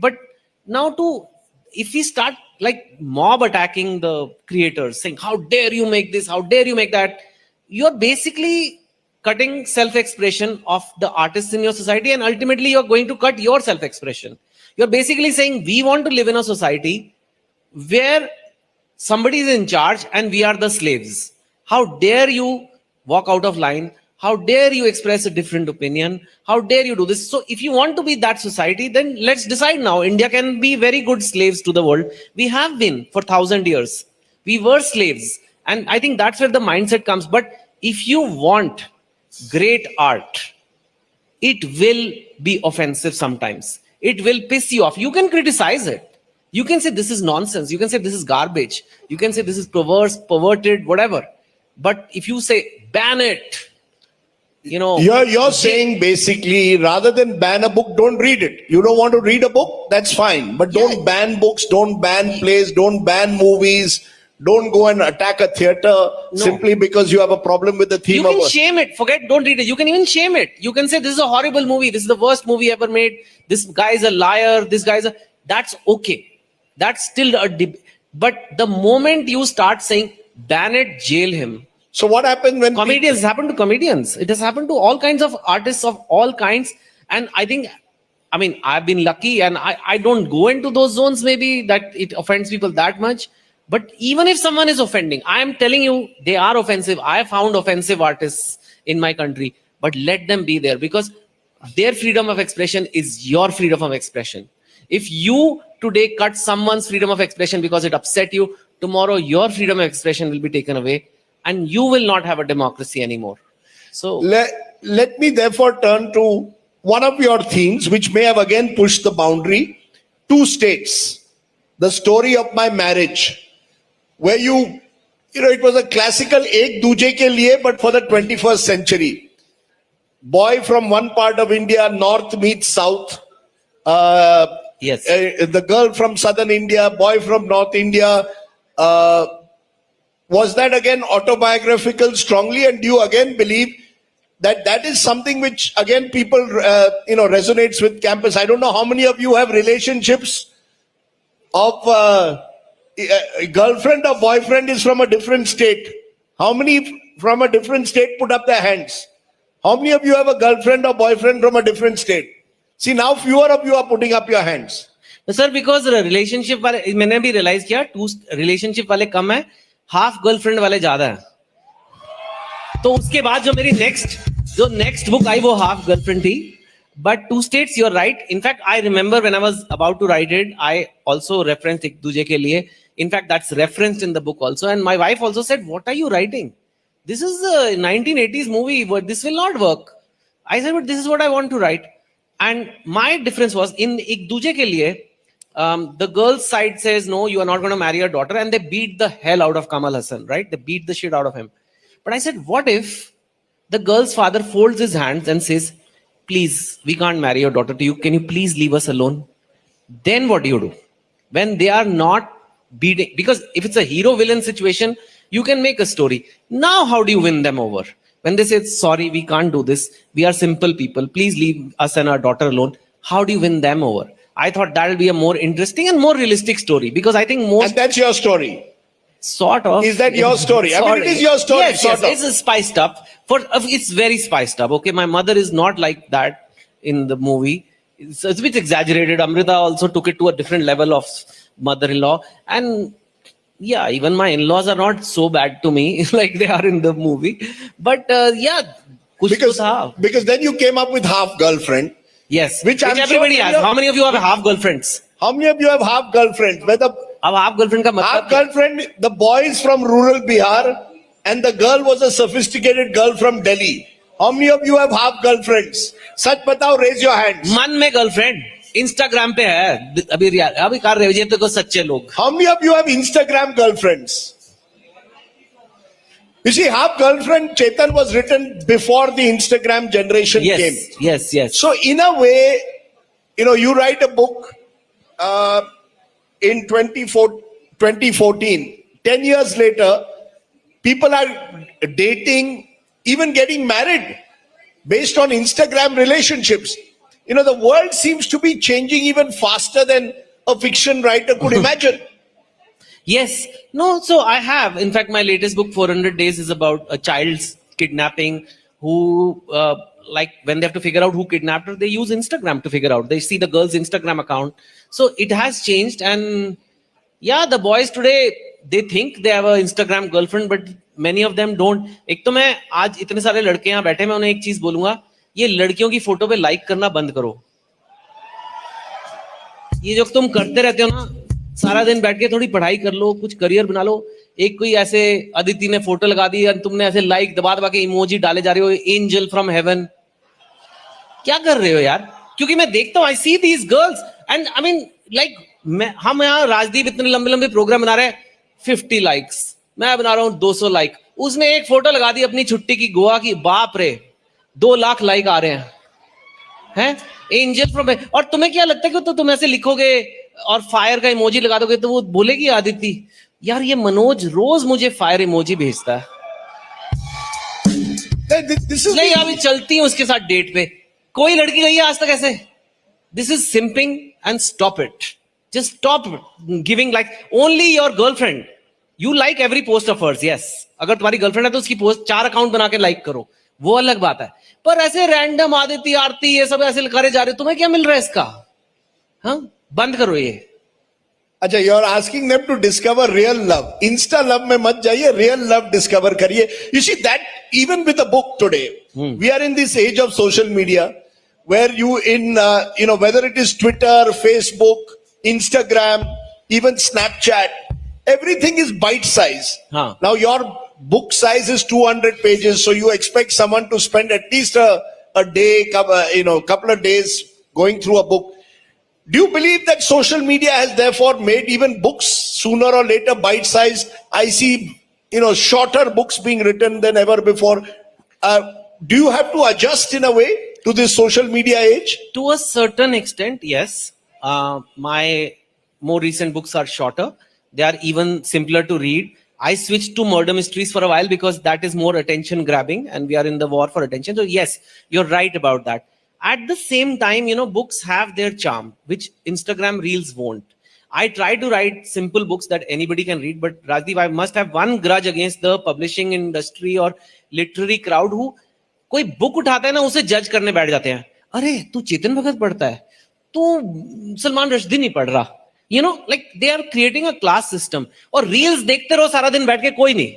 But now if we start like mob attacking the creators, saying, how dare you make this, how dare you make that, you're basically cutting self-expression of the artists in your society, and ultimately you're going to cut your self-expression. You're basically saying, we want to live in a society where somebody is in charge and we are the slaves. How dare you walk out of line? How dare you express a different opinion? How dare you do this? So if you want to be that society, then let's decide now. India can be very good slaves to the world. We have been for 1,000 years. We were slaves. And I think that's where the mindset comes. But if you want great art, it will be offensive sometimes. It will piss you off. You can criticize it. You can say this is nonsense. You can say this is garbage. You can say this is perverse, perverted, whatever. But if you say ban it, you're saying basically, rather than ban a book, don't read it. You don't want to read a book, that's fine. But don't ban books, don't ban plays, don't ban movies. Don't go and attack a theater simply because you have a problem with the theme. You can shame it. Forget, don't read it. You can even shame it. You can say this is a horrible movie. This is the worst movie ever made. This guy is a liar. That's okay. That's still a debate. But the moment you start saying ban it, jail him. So what happened when comedians? It has happened to comedians. It has happened to all kinds of artists of all kinds. And I've been lucky, and I don't go into those zones maybe that it offends people that much. But even if someone is offending, I am telling you, they are offensive. I found offensive artists in my country, but let them be there, because their freedom of expression is your freedom of expression. If you today cut someone's freedom of expression because it upset you, tomorrow your freedom of expression will be taken away and you will not have a democracy anymore. So let me therefore turn to one of your themes, which may have again pushed the boundary. 2 states, the story of my marriage, where it was a classical ek duje ke liye, but for the 21st century. Boy from one part of India, north meets south. Yes. The girl from southern India, boy from north India. Was that again autobiographical strongly? And do you again believe that is something which again people resonates with campus? I don't know how many of you have relationships of a girlfriend or boyfriend is from a different state. How many from a different state put up their hands? How many of you have a girlfriend or boyfriend from a different state? See, now fewer of you are putting up your hands. Sir, because relationship वाले मैंने भी realize किया, 2 relationship वाले कम है, half girlfriend वाले ज्यादा है. तो उसके बाद जो मेरी next book आई वो half girlfriend थी. But 2 states, you're right. In fact, I remember when I was about to write it, I also referenced ek duje ke liye. In fact, that's referenced in the book also. And my wife also said, what are you writing? This is a 1980s movie, but this will not work. I said, but this is what I want to write. And my difference was, in ek duje ke liye, the girl's side says, no, you are not going to marry your daughter. And they beat the hell out of Kamal Hassan, right? They beat the shit out of him. But I said, what if the girl's father folds his hands and says, please, we can't marry your daughter to you. Can you please leave us alone? Then what do you do? When they are not beating, because if it's a hero-villain situation, you can make a story. Now, how do you win them over? When they say, sorry, we can't do this. We are simple people. Please leave us and our daughter alone. How do you win them over? I thought that'll be a more interesting and more realistic story, because I think most... And that's your story. Sort of. Is that your story? It is your story. Yes, it's spiced up. It's very spiced up. Okay, my mother is not like that in the movie. It's a bit exaggerated. Amrita also took it to a different level of mother-in-law. And yeah, even my in-laws are not so bad to me like they are in the movie. But because then you came up with half girlfriend. Yes, which everybody has. How many of you have half girlfriends? How many of you have half girlfriends? half girlfriend ka matlab half girlfriend, the boy is from rural Bihar and the girl was a sophisticated girl from Delhi. How many of you have half girlfriends? Sach batao, raise your hands. Man mein girlfriend. Instagram पे है अभी कर रहे हो ये तो सच्चे लोग. How many of you have Instagram girlfriends? You see, half girlfriend Chetan was written before the Instagram generation came. Yes. So in a way, you write a book in 2014. 10 years later, people are dating, even getting married based on Instagram relationships. You know, the world seems to be changing even faster than a fiction writer could imagine. Yes. No, so I have. In fact, my latest book, 400 Days, is about a child's kidnapping who, like, when they have to figure out who kidnapped her, they use Instagram to figure out. They see the girl's Instagram account. So it has changed. And yeah, the boys today, they think they have an Instagram girlfriend, but many of them don't. एक तो मैं आज इतने सारे लड़के यहाँ बैठे, मैं उन्हें एक चीज बोलूंगा, ये लड़कियों की फोटो पे लाइक करना बंद करो. ये जो तुम करते रहते हो ना, सारा दिन बैठ के थोड़ी पढ़ाई कर लो, कुछ करियर बना लो. एक कोई ऐसे अदिति ने फोटो लगा दी और तुमने ऐसे लाइक दबा दबा के इमोजी डाले जा रहे हो, एंजल फ्रॉम हेवन. क्या कर रहे हो यार? क्योंकि मैं देखता हूँ, I see these girls and I mean like, हम यहाँ राजदीप इतने लंबे लंबे प्रोग्राम बना रहे हैं, 50 लाइक्स, मैं बना रहा हूँ 200 लाइक. उसने एक फोटो लगा दी अपनी छुट्टी की गोवा की, बाप रे 2 लाख लाइक आ रहे हैं. एंजल फ्रॉम, और तुम्हें क्या लगता है कि तो तुम ऐसे लिखोगे और फायर का इमोजी लगा दोगे तो वो बोलेगी आदिति, यार ये मनोज रोज मुझे फायर इमोजी भेजता है. नहीं, अभी चलती हूँ उसके साथ डेट पे. कोई लड़की गई है आज तक ऐसे? This is simping and stop it. Just stop giving like. Only your girlfriend, you like every post of hers. Yes, अगर तुम्हारी गर्लफ्रेंड है तो उसकी पोस्ट 4 अकाउंट बना के लाइक करो, वो अलग बात है. पर ऐसे रैंडम आदिति आरती ये सब ऐसे करे जा रहे हो, तुम्हें क्या मिल रहा है इसका? हाँ, बंद करो ये. अच्छा, you are asking them to discover real love. Insta love में मत जाइए, रियल लव डिस्कवर करिए. You see that even with a book today, we are in this age of social media where whether it is Twitter, Facebook, Instagram, even Snapchat, everything is bite size. Now your book size is 200 pages, so you expect someone to spend at least a day, couple of days going through a book. Do you believe that social media has therefore made even books sooner or later bite size? I see shorter books being written than ever before. Do you have to adjust in a way to this social media age? To a certain extent, yes. My more recent books are shorter. They are even simpler to read. I switched to murder mysteries for a while because that is more attention grabbing and we are in the war for attention. So yes, you're right about that. At the same time, books have their charm, which Instagram reels won't. I try to write simple books that anybody can read, but Rajdeep, I must have one grudge against the publishing industry or literary crowd who कोई book उठाता है ना, उसे जज करने बैठ जाते हैं. अरे तू चेतन भगत पढ़ता है, तू सलमान रश्दी नहीं पढ़ रहा. Like they are creating a class system. और reels देखते रहो सारा दिन बैठ के, कोई नहीं,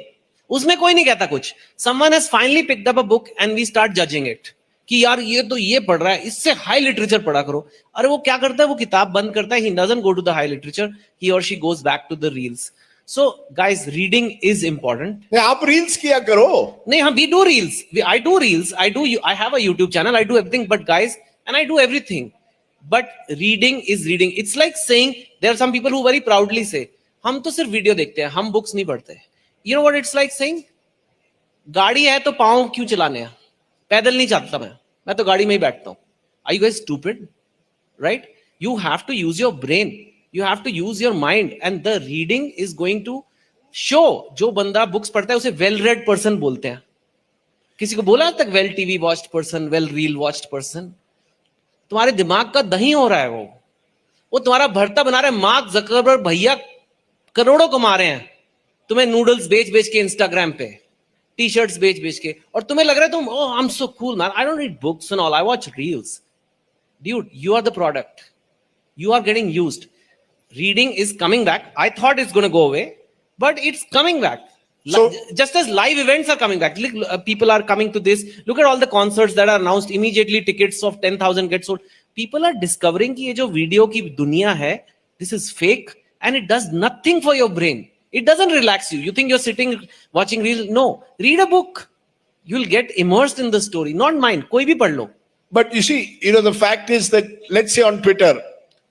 उसमें कोई नहीं कहता कुछ. Someone has finally picked up a book and we start judging it. कि यार ये तो ये पढ़ रहा है, इससे हाई लिटरेचर पढ़ा करो. अरे वो क्या करता है, वो किताब बंद करता है. He doesn't go to the high literature. He or she goes back to the reels. So guys, reading is important. आप reels किया करो. नहीं, हम we do reels. I do reels. I have a YouTube channel. I do everything. But guys, and I do everything. But reading is reading. It's like saying, there are some people who very proudly say, हम तो सिर्फ video देखते हैं, हम books नहीं पढ़ते. You know what it's like saying? गाड़ी है तो पाँव क्यों चलाने हैं? पैदल नहीं जाता मैं तो गाड़ी में ही बैठता हूं. Are you guys stupid? Right? You have to use your brain. You have to use your mind. And the reading is going to show. जो बंदा बुक्स पढ़ता है उसे well read person बोलते हैं. किसी को बोला तक well TV watched person, well reel watched person? तुम्हारे दिमाग का दही हो रहा है वो तुम्हारा भरता बना रहा है. मार्क जकरबर्ग भैया करोड़ों कमा रहे हैं, तुम्हें नूडल्स बेच बेच के इंस्टाग्राम पे, टी शर्ट्स बेच बेच के, और तुम्हें लग रहा है तुम I am so cool man, I don't read books and all, I watch reels. Dude, you are the product, you are getting used. Reading is coming back. I thought it's going to go away, but it's coming back. So, just as live events are coming back, people are coming to this. Look at all the concerts that are announced immediately. Tickets of 10,000 get sold. People are discovering कि ये जो video की दुनिया है, this is fake and it does nothing for your brain. It doesn't relax you. You think you're sitting watching reels? No, read a book. You'll get immersed in the story. Not mine. कोई भी पढ़ लो. But you see, the fact is that, let's say on Twitter,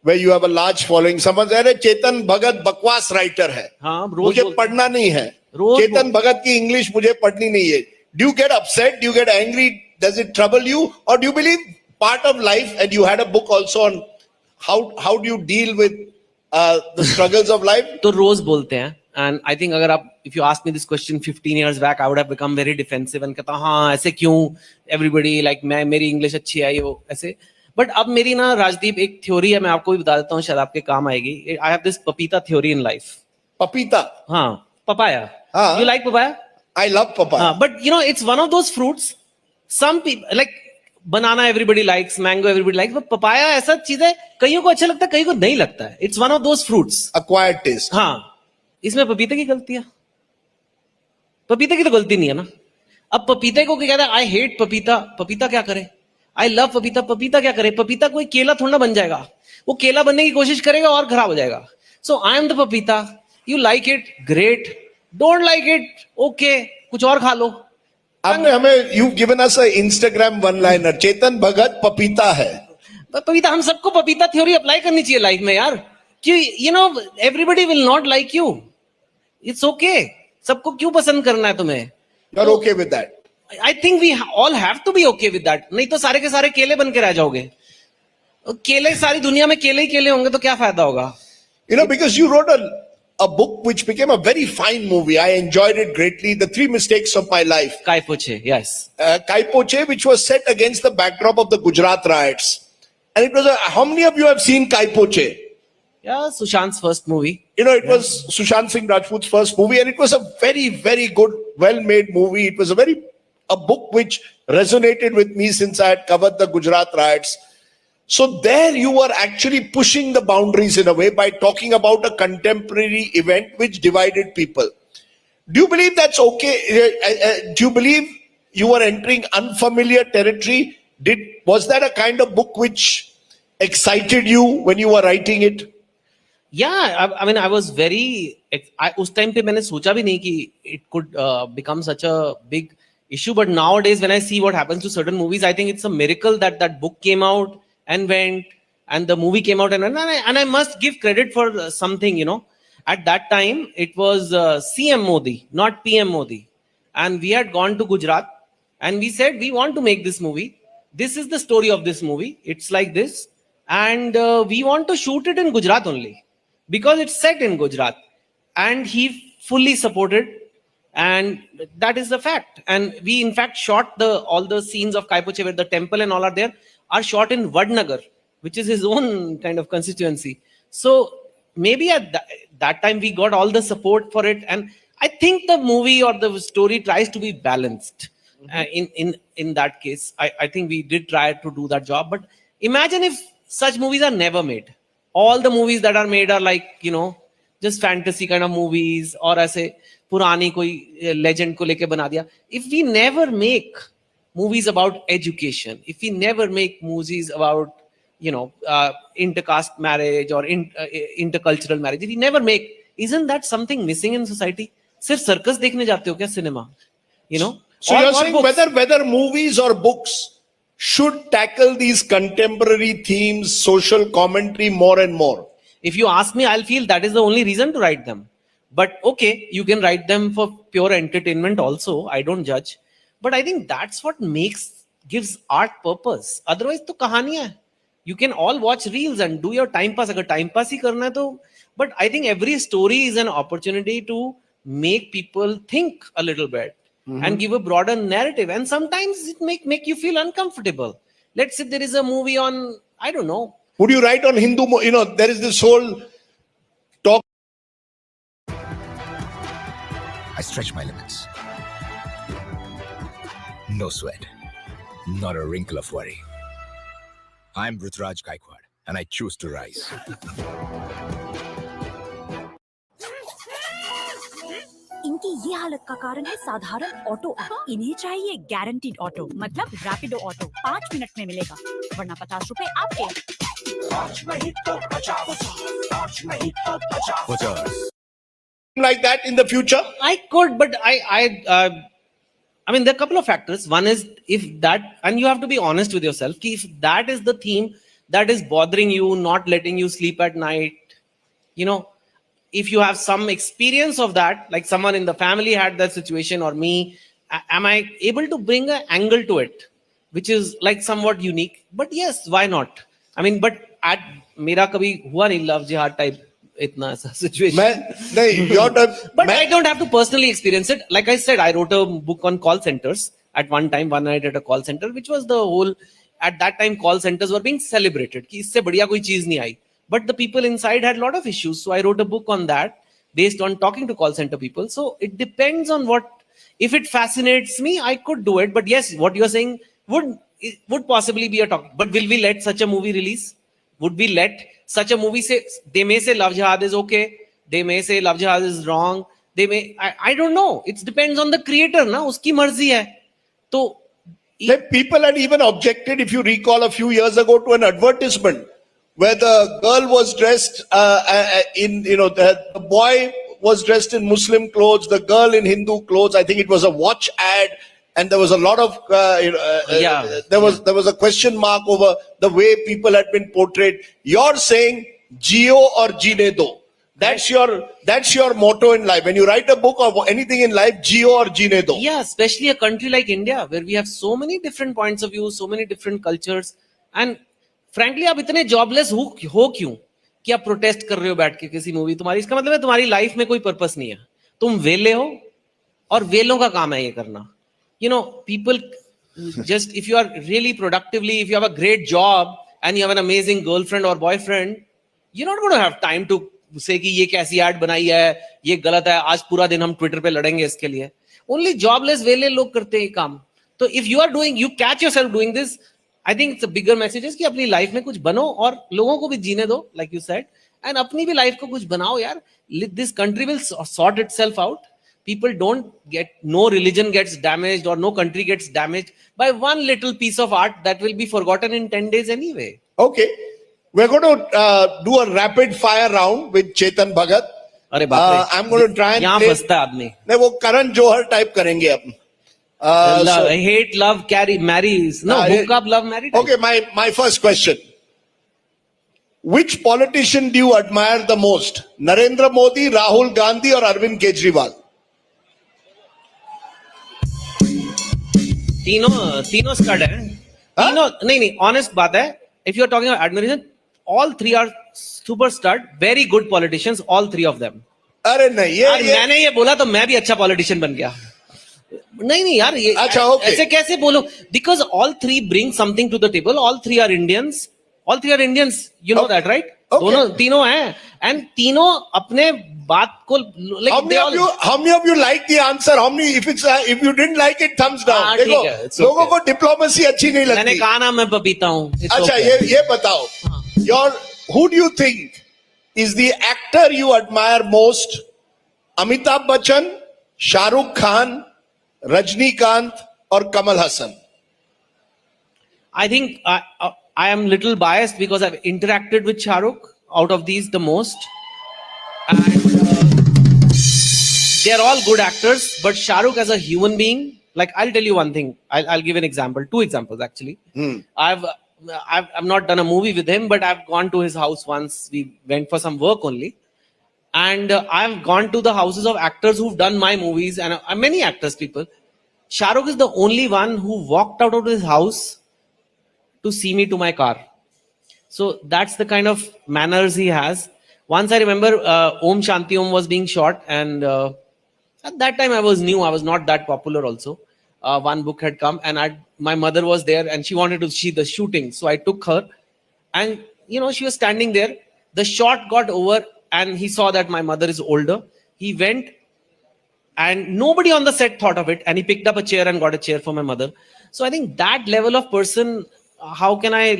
where you have a large following, someone said, Chetan Bhagat बकवास writer है, मुझे पढ़ना नहीं है. चेतन भगत की इंग्लिश मुझे पढ़नी नहीं है. Do you get upset? Do you get angry? Does it trouble you? Or do you believe part of life, and you had a book also on how do you deal with the struggles of life? तो रोज बोलते हैं. And I think अगर आप, if you asked me this question 15 years back, I would have become very defensive and कहता हाँ ऐसे क्यों, everybody like मैं, मेरी इंग्लिश अच्छी है, ये वो ऐसे. बट अब मेरी ना राजदीप एक थ्योरी है, मैं आपको भी बता देता हूँ, शायद आपके काम आएगी. आई हैव दिस पपीता थ्योरी इन लाइफ. Papita. हाँ, पपाया. हाँ. You like papaya? I love papaya. But you know, it's one of those fruits. Some people like banana, everybody likes, mango, everybody likes, but papaya ऐसा चीज है, कईयों को अच्छा लगता है, कईयों को नहीं लगता है. It's one of those fruits. Acquired taste. हाँ, इसमें पपीते की गलती है? पपीते की तो गलती नहीं है ना. अब पपीते को क्या कहता है, आई हेट पपीता, पपीता क्या करे? आई लव पपीता, पपीता क्या करे? पपीता कोई केला थोड़ा ना बन जाएगा, वो केला बनने की कोशिश करेगा और खराब हो जाएगा. So I am the papita. You like it, great. Don't like it, okay, कुछ और खा लो. आपने हमें you given us a Instagram one liner, Chetan Bhagat पपीता है. पपीता, हम सबको पपीता थ्योरी अप्लाई करनी चाहिए लाइफ में यार, कि you know everybody will not like you. It's okay. सबको क्यों पसंद करना है तुम्हें? You are okay with that? I think we all have to be okay with that. नहीं तो सारे के सारे केले बन के रह जाओगे. केले, सारी दुनिया में केले ही केले होंगे तो क्या फायदा होगा? You know, because you wrote a book which became a very fine movie. I enjoyed it greatly. The 3 Mistakes of My Life. Kai Poche, yes. Kai Poche, which was set against the backdrop of the Gujarat riots. And it was how many of you have seen Kai Poche? Yeah, Sushant's first movie. You know, it was Sushant Singh Rajput's first movie, and it was a very, very good, well-made movie. It was a book which resonated with me since I had covered the Gujarat riots. So there you were actually pushing the boundaries in a way by talking about a contemporary event which divided people. Do you believe that's okay? Do you believe you were entering unfamiliar territory? Was that a kind of book which excited you when you were writing it? Yeah, I mean, I was very. उस time पे मैंने सोचा भी नहीं कि it could become such a big issue. But nowadays, when I see what happens to certain movies, I think it's a miracle that that book came out and went, and the movie came out and went. And I must give credit for something, you know. At that time, it was CM Modi, not PM Modi. And we had gone to Gujarat and we said, we want to make this movie. This is the story of this movie. It's like this. And we want to shoot it in Gujarat only because it's set in Gujarat. And he fully supported. And that is the fact. And we, in fact, shot all the scenes of Kai Poche where the temple and all are there, are shot in Vadnagar, which is his own kind of constituency. So maybe at that time we got all the support for it. And I think the movie or the story tries to be balanced. In that case, I think we did try to do that job. But imagine if such movies are never made. All the movies that are made are like, you know, just fantasy kind of movies, or ऐसे पुरानी कोई legend को लेके बना दिया. If we never make movies about education, if we never make movies about, you know, intercaste marriage or intercultural marriage, if we never make, isn't that something missing in society? सिर्फ circus देखने जाते हो क्या cinema? You know? So you're saying whether movies or books should tackle these contemporary themes, social commentary more and more? If you ask me, I'll feel that is the only reason to write them. But okay, you can write them for pure entertainment also. I don't judge. But I think that's what gives art purpose. Otherwise, to kahaniyan hai. You can all watch reels and do your time pass. Agar time pass hi karna hai to, but I think every story is an opportunity to make people think a little bit and give a broader narrative. And sometimes it make you feel uncomfortable. Let's say there is a movie on, I don't know. Would you write on Hindu? You know, there is this whole talk. I stretch my limits. No sweat. Not a wrinkle of worry. I'm Rutraj Gaikwad, and I choose to rise. इनकी ये हालत का कारण है साधारण auto app. इन्हें चाहिए guaranteed auto, मतलब रैपिडो ऑटो 5 मिनट में मिलेगा, वरना 50 रुपए आपके। Like that in the future? I could, but I mean, there are a couple of factors. One is if that, and you have to be honest with yourself, if that is the theme that is bothering you, not letting you sleep at night, you know, if you have some experience of that, like someone in the family had that situation or me, am I able to bring an angle to it, which is like somewhat unique? But yes, why not? I mean, but at मेरा कभी हुआ नहीं love jihad type इतना ऐसा situation. But I don't have to personally experience it. Like I said, I wrote a book on call centers at one time, one night at a call center, which was the whole at that time call centers were being celebrated कि इससे बढ़िया कोई चीज नहीं आई. But the people inside had a lot of issues. So I wrote a book on that based on talking to call center people. So it depends on what, if it fascinates me, I could do it. But yes, what you're saying would possibly be a topic. But will we let such a movie release? Would we let such a movie say, they may say Love Jihad is okay. They may say Love Jihad is wrong. They may, I don't know. It depends on the creator, na? Uski marzi hai. So, people had even objected, if you recall, a few years ago to an advertisement where the girl was dressed in, the boy was dressed in Muslim clothes, the girl in Hindu clothes. I think it was a watch ad, and there was a lot of, there was a question mark over the way people had been portrayed. You're saying, Gio or Jeene Do. That's your motto in life. When you write a book or anything in life, Gio or Jeene Do. Yeah, especially a country like India, where we have so many different points of view, so many different cultures. And frankly, आप इतने jobless हो क्यों कि आप protest कर रहे हो बैठ के किसी मूवी? तुम्हारी, इसका मतलब है तुम्हारी लाइफ में कोई पर्पस नहीं है. तुम वेले हो और वेलों का काम है ये करना. People just, if you are really productively, if you have a great job and you have an amazing girlfriend or boyfriend, you're not going to have time to say कि ये कैसी ad बनाई है, ये गलत है, आज पूरा दिन हम ट्विटर पे लड़ेंगे इसके लिए. Only jobless वेले लोग करते हैं काम. तो if you are doing, you catch yourself doing this, I think it's a bigger message is कि अपनी लाइफ में कुछ बनो और लोगों को भी जीने दो, like you said, and अपनी भी लाइफ को कुछ बनाओ यार. This country will sort itself out. People don't get, no religion gets damaged or no country gets damaged by one little piece of art that will be forgotten in 10 days anyway. Okay. We're going to do a rapid fire round with Chetan Bhagat. अरे बाप रे. I'm going to try and यहाँ फंसता है आदमी. नहीं, वो Karan Johar type करेंगे अपन. I hate, love, marries. No, hook up, love, marry. Okay, my first question. Which politician do you admire the most? Narendra Modi, Rahul Gandhi or Arvind Kejriwal? तीनों stud है. तीनों नहीं, honest बात है. If you are talking about admiration, all three are super stud, very good politicians, all three of them. अरे नहीं, मैंने ये बोला तो मैं भी अच्छा पॉलिटिशियन बन गया. नहीं यार, ये अच्छा, okay. ऐसे कैसे बोलो? Because all three bring something to the table. All three are Indians. You know that, right? दोनों तीनों हैं, and तीनों अपने बात को like. How many of you like the answer? How many? If you didn't like it, thumbs down. ठीक है. लोगों को डिप्लोमेसी अच्छी नहीं लगती. मैंने कहा ना मैं पपीता हूँ. अच्छा, ये बताओ. Who do you think is the actor you admire most? Amitabh Bachchan, Shah Rukh Khan, Rajnikant or Kamal Hassan? I think I am little biased because I've interacted with Shah Rukh out of these the most, and they're all good actors. But Shah Rukh as a human being, like, I'll tell you one thing. I'll give an example. Two examples actually. I've not done a movie with him, but I've gone to his house once. We went for some work only, and I've gone to the houses of actors who've done my movies, and many actors, people. Shah Rukh is the only one who walked out of his house to see me to my car. So that's the kind of manners he has. Once I remember Om Shanti Om was being shot, and at that time I was new. I was not that popular also. One book had come, and my mother was there, and she wanted to see the shooting. So I took her, and she was standing there. The shot got over, and he saw that my mother is older. He went, and nobody on the set thought of it, and he picked up a chair and got a chair for my mother. So I think that level of person, how can I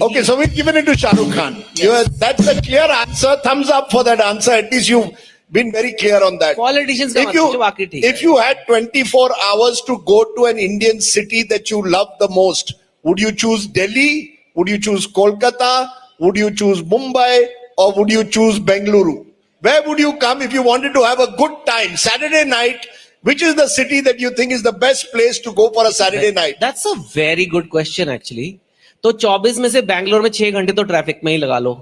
Okay, so we've given it to Shah Rukh Khan. Yes. That's a clear answer. Thumbs up for that answer. At least you've been very clear on that. Politicians, if you had 24 hours to go to an Indian city that you love the most, would you choose Delhi? Would you choose Kolkata? Would you choose Mumbai? Or would you choose Bengaluru? Where would you come if you wanted to have a good time? Saturday night, which is the city that you think is the best place to go for a Saturday night? That's a very good question actually. तो 24 में से बैंगलोर में 6 घंटे तो traffic में ही लगा लो.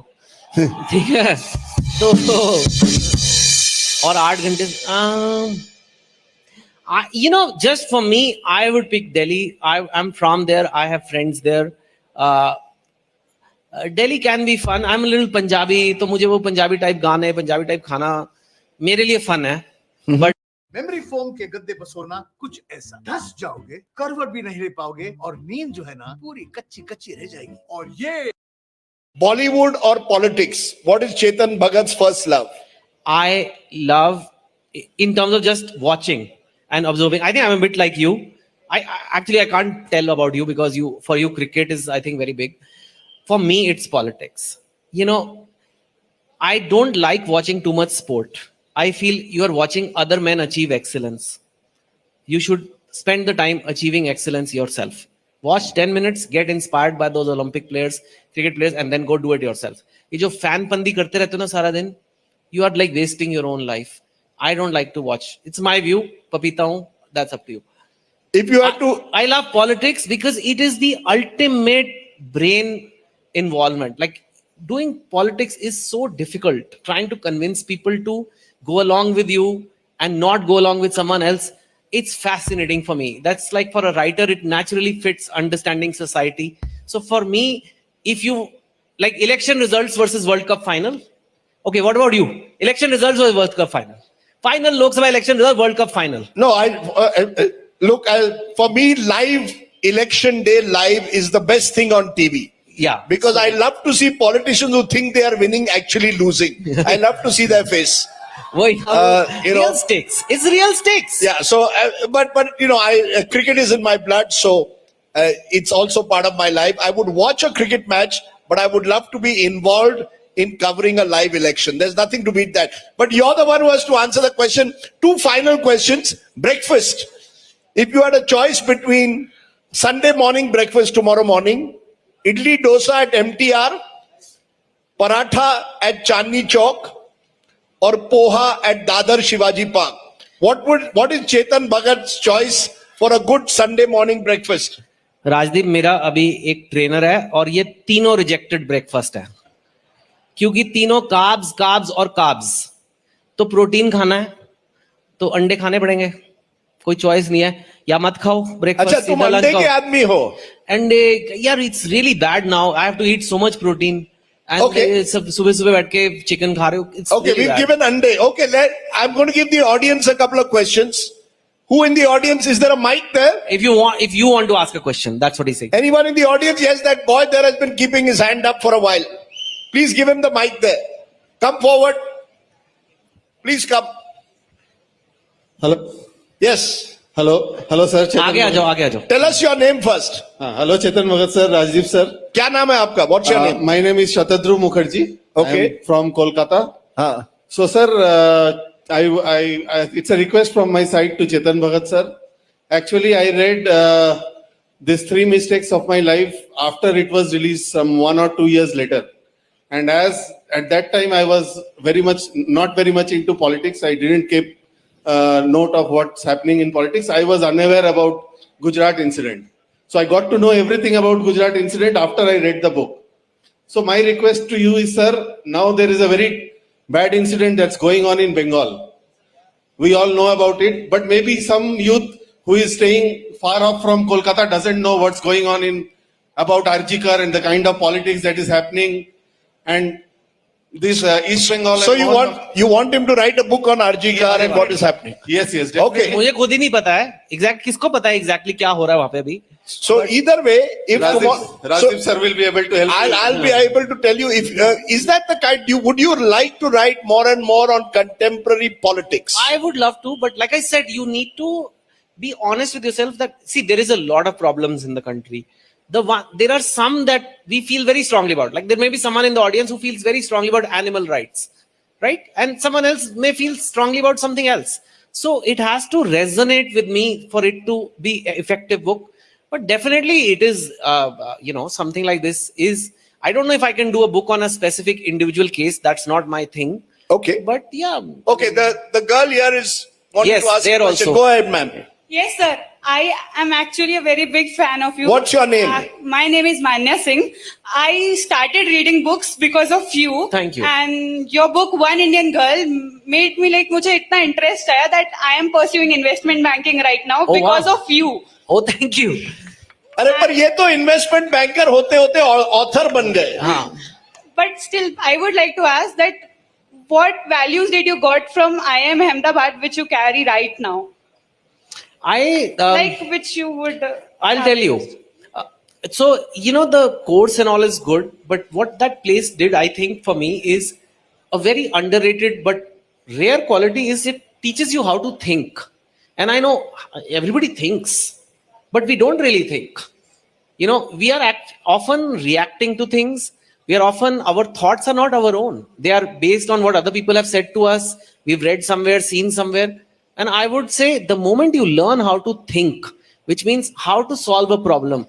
ठीक है. तो और 8 घंटे. Just for me, I would pick Delhi. I'm from there. I have friends there. Delhi can be fun. I'm a little Punjabi, तो मुझे वो पंजाबी टाइप गाने, पंजाबी टाइप खाना मेरे लिए फन है. But मेमोरी फोम के गद्दे पर सोना कुछ ऐसा, धस जाओगे, करवट भी नहीं ले पाओगे और नींद जो है ना पूरी कच्ची कच्ची रह जाएगी. और ये Bollywood or politics? What is Chetan Bhagat's first love? I love, in terms of just watching and observing. I think I'm a bit like you. I can't tell about you because for you cricket is, I think, very big. For me, it's politics. You know, I don't like watching too much sport. I feel you are watching other men achieve excellence. You should spend the time achieving excellence yourself. Watch 10 minutes, get inspired by those Olympic players, cricket players, and then go do it yourself. ये जो fan पंदी करते रहते हो ना सारा दिन, you are like wasting your own life. I don't like to watch. It's my view. Papita हूँ. That's up to you. If you have to, I love politics because it is the ultimate brain involvement. Like doing politics is so difficult. Trying to convince people to go along with you and not go along with someone else. It's fascinating for me. That's like for a writer, it naturally fits understanding society. So for me, if you like election results versus World Cup final. Okay, what about you? Election results versus World Cup final. Final Lok Sabha election result, World Cup final. no, look, for me, live election day live is the best thing on TV. Yeah. Because I love to see politicians who think they are winning actually losing. I love to see their face. Wait, real stakes. It's real stakes. Yeah. So, but you know, cricket is in my blood, so it's also part of my life. I would watch a cricket match, but I would love to be involved in covering a live election. There's nothing to beat that. But you're the one who has to answer the question. Two final questions. Breakfast. If you had a choice between Sunday morning breakfast tomorrow morning, idli dosa at MTR, paratha at Chandni Chowk, or poha at Dadar Shivaji Park, what is Chetan Bhagat's choice for a good Sunday morning breakfast? Rajdeep मेरा अभी एक trainer है और ये तीनों rejected breakfast है क्योंकि तीनों कार्ब्स और कार्ब्स. तो प्रोटीन खाना है तो अंडे खाने पड़ेंगे, कोई चॉइस नहीं है. या मत खाओ ब्रेकफास्ट. अच्छा, तुम अंडे के आदमी हो? अंडे यार, it's really bad now. I have to eat so much protein. And Okay. सुबह बैठ के चिकन खा रहे हो. Okay, really we've bad. given ande. Okay, I'm going to give the audience a couple of questions. Who in the audience? Is there a mic there? If you want to ask a question, that's what he's saying. Anyone in the audience? Yes, that boy there has been keeping his hand up for a while. Please give him the mic there. Come forward. Please come. Hello. Yes. Hello sir. आगे आ जाओ. Tell us your name first. Hello Chetan Bhagat sir, Randeep sir. क्या नाम है आपका? What's your name? My name is Shraddha Mukherjee. Okay. I am from Kolkata. हाँ. So sir, I it's a request from my side to Chetan Bhagat sir. Actually, I read these 3 mistakes of my life after it was released some 1 or 2 years later. And as at that time I was not very much into politics. I didn't keep note of what's happening in politics. I was unaware about Gujarat incident. So I got to know everything about Gujarat incident after I read the book. So my request to you is, sir, now there is a very bad incident that's going on in Bengal. We all know about it, but maybe some youth who is staying far off from Kolkata doesn't know what's going on about Arjikar and the kind of politics that is happening. And this East Bengal. So you want him to write a book on Arjikar and what is happening? Yes, definitely. Okay. मुझे खुद ही नहीं पता है exact किसको पता है exactly क्या हो रहा है वहां पे अभी. So either way, if Randeep sir will be able to help. I'll be able to tell you if is that the kind would you like to write more and more on contemporary politics? I would love to, but like I said, you need to be honest with yourself that see there is a lot of problems in the country. There are some that we feel very strongly about. Like there may be someone in the audience who feels very strongly about animal rights, right? And someone else may feel strongly about something else. So it has to resonate with me for it to be an effective book. But definitely it is, something like this is, I don't know if I can do a book on a specific individual case. That's not my thing. Okay. But yeah. Okay, the girl here is wanting Yes, to ask there a question. also. Go ahead, ma'am. Yes, sir. I am actually a very big fan of you. What's your name? My name is Manya Singh. I started reading books because of you. Thank you. And your book, One Indian Girl, made me like, मुझे इतना interest आया that I am pursuing investment banking right now because wow. of you. Oh, thank you. अरे पर ये तो investment banker होते होते author बन गए. हाँ. But still, I would like to ask that what values did you got from IIM Ahmedabad which you carry right now? Like which you would. I'll have tell you. used. So, the course and all is good, but what that place did, I think, for me is a very underrated but rare quality is it teaches you how to think. And I know everybody thinks, but we don't really think. We are often reacting to things. Our thoughts are not our own. They are based on what other people have said to us. We've read somewhere, seen somewhere. And I would say the moment you learn how to think, which means how to solve a problem,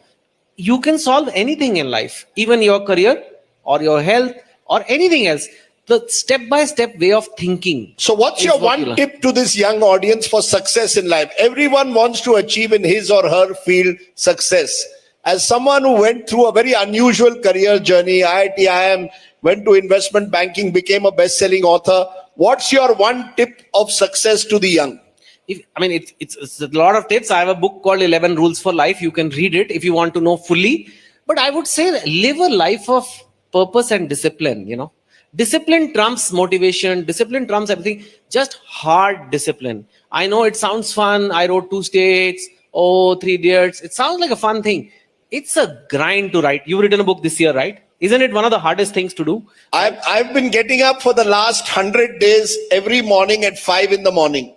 you can solve anything in life, even your career or your health or anything else. The step-by-step way of thinking. So what's is your what you one learn. tip to this young audience for success in life? Everyone wants to achieve in his or her field success. As someone who went through a very unusual career journey, IIT IIM, went to investment banking, became a best-selling author. What's your one tip of success to the young? It's a lot of tips. I have a book called 11 Rules for Life. You can read it if you want to know fully. But I would say live a life of purpose and discipline, Discipline trumps motivation. Discipline trumps everything. Just hard discipline. I know it sounds fun. I wrote 2 states. 3 Idiots. It sounds like a fun thing. It's a grind to write. You've written a book this year, right? Isn't it one of the hardest things to do? I've been getting up for the last 100 days every morning at 5 in the morning.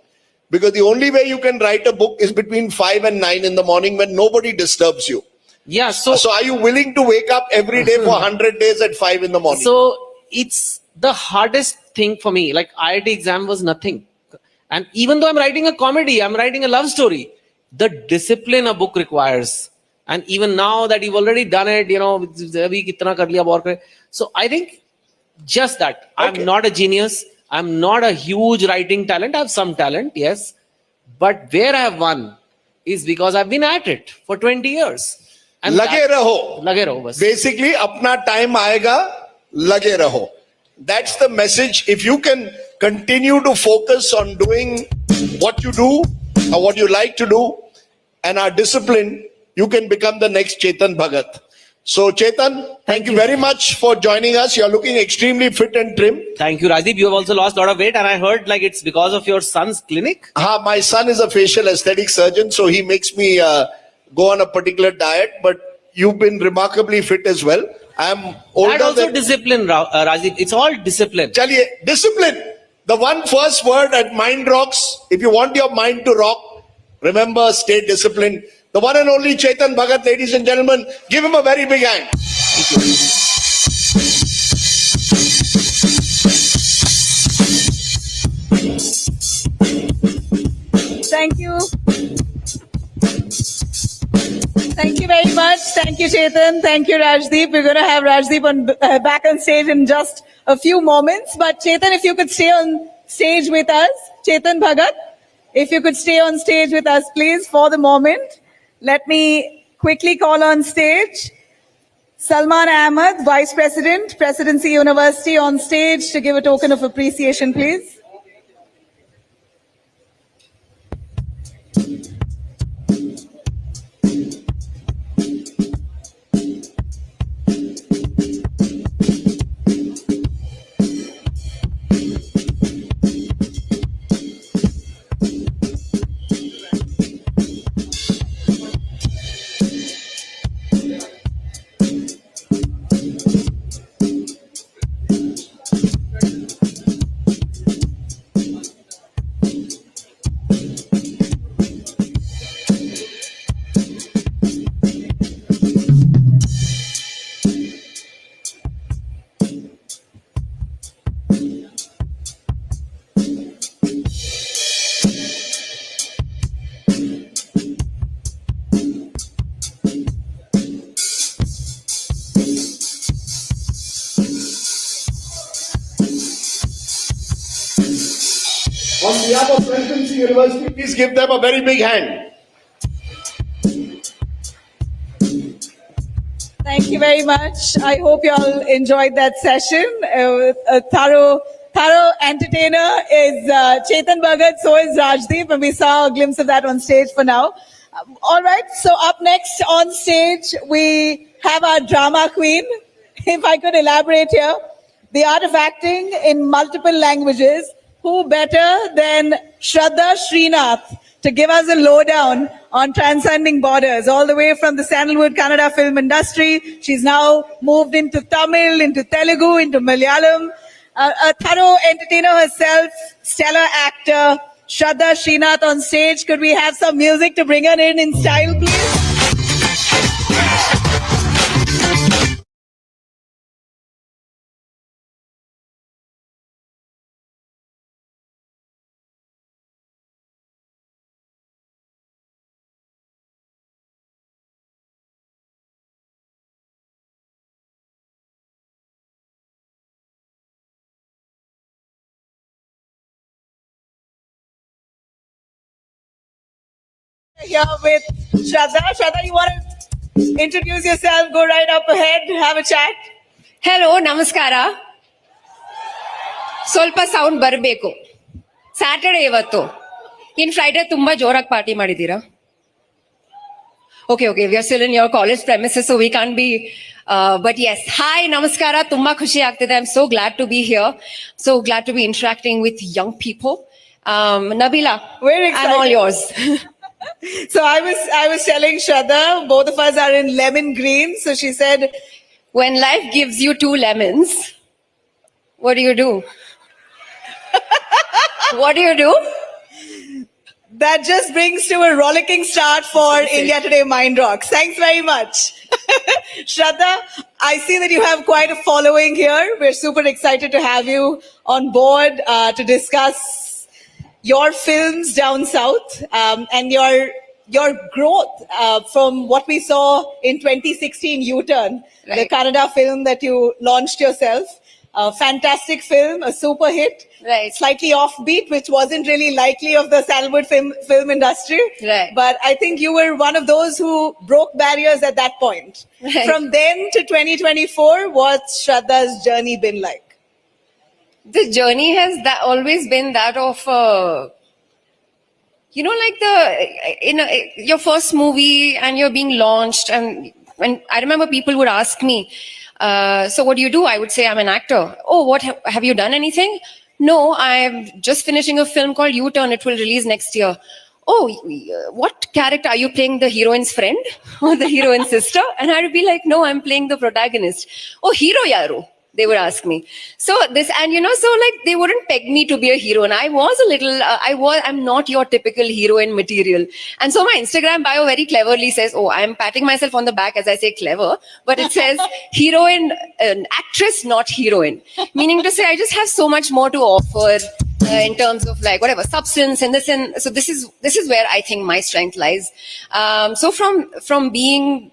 Because the only way you can write a book is between 5 and 9 in the morning when nobody disturbs you. Yeah. So are you willing to wake up every day for 100 days at 5 in the morning? So it's the hardest thing for me. Like IIT exam was nothing. And even though I'm writing a comedy, I'm writing a love story. The discipline a book requires. And even now that you've already done it, so I think just that. Okay. I'm not a genius. I'm not a huge writing talent. I have some talent, yes. But where I have won is because I've been at it for 20 years. And Lage raho. Lage raho, bas. Basically, apna time aayega, lage raho. That's the message. If you can continue to focus on doing what you do or what you like to do and are disciplined, you can become the next Chetan Bhagat. So Chetan, thank you very much for joining us. You're looking extremely fit and trim. Thank you, Rajdeep. You have also lost a lot of weight, and I heard like it's because of your son's clinic. My son is a facial aesthetic surgeon, so he makes me go on a particular diet. But you've been remarkably fit as well. I'm older And also than... discipline, Rajdeep. It's all discipline. Chaliye, discipline. The one first word at MindRocks. If you want your mind to rock, remember, stay disciplined. The one and only Chetan Bhagat, ladies and gentlemen. Give him a very big hand. Thank you. Thank you very much. Thank you, Chetan. Thank you, Rajdeep. We're going to have Rajdeep back on stage in just a few moments. But Chetan, if you could stay on stage with us. Chetan Bhagat, if you could stay on stage with us, please, for the moment. Let me quickly call on stage Salman Ahmed, Vice President, Presidency University, on stage to give a token of appreciation, please. On behalf of Presidency University, please give them a very big hand. Thank you very much. I hope you all enjoyed that session. A thorough entertainer is Chetan Bhagat, so is Rajdeep, and we saw a glimpse of that on stage for now. All right, so up next on stage, we have our drama queen. If I could elaborate here, the art of acting in multiple languages. Who better than Shraddha Srinath to give us a lowdown on transcending borders, all the way from the sandalwood Kannada film industry. She's now moved into Tamil, into Telugu, into Malayalam. A thorough entertainer herself, stellar actor, Shraddha Srinath on stage. Could we have some music to bring her in style, please? Here with Shraddha. Shraddha, you want to introduce yourself? Go right up ahead, have a chat. Hello, ನಮಸ್ಕಾರ. ಸ್ವಲ್ಪ sound ಬರಬೇಕು. Saturday ಇವತ್ತು. ಇನ್ Friday ತುಂಬಾ ಜೋರಾಗಿ party ಮಾಡಿದೀರಾ? Okay, we are still in your college premises, so we can't be. But yes, hi, namaskara. Tumba khushi aagtide. I'm so glad to be here. So glad to be interacting with young people. Nabila, We're excited. I'm all yours. So I was telling Shraddha, both of us are in lemon green. So she said, When life gives you 2 lemons, what do? What do? that just brings to a rollicking start for India Today MindRocks. Thanks very much. Shraddha, I see that you have quite a following here. We're super excited to have you on board to discuss your films down south and your growth from what we saw in 2016 U-Turn, the Right. Kannada film that you launched yourself. A fantastic film, a super hit. Right. Slightly offbeat, which wasn't really likely of the sandalwood film industry. Right. But I think you were one of those who broke barriers at that point. Right. From then to 2024, what's Shraddha's journey been like? The journey has always been that of, your first movie and you're being launched. And when I remember people would ask me, so what do? I would say, I'm an actor. Oh, what have you done anything? No, I'm just finishing a film called U-Turn. It will release next year. Oh, what character are you playing? The heroine's friend or the heroine's sister? And I would be like, no, I'm playing the protagonist. Oh, hero yaru, they would ask me. So they wouldn't peg me to be a hero. And I was a little, I'm not your typical heroine material. And so my Instagram bio very cleverly says, oh, I'm patting myself on the back as I say clever, but it says heroine, actress, not heroine. Meaning to say, I just have so much more to offer. In terms of like whatever substance and so this is where I think my strength lies. So from being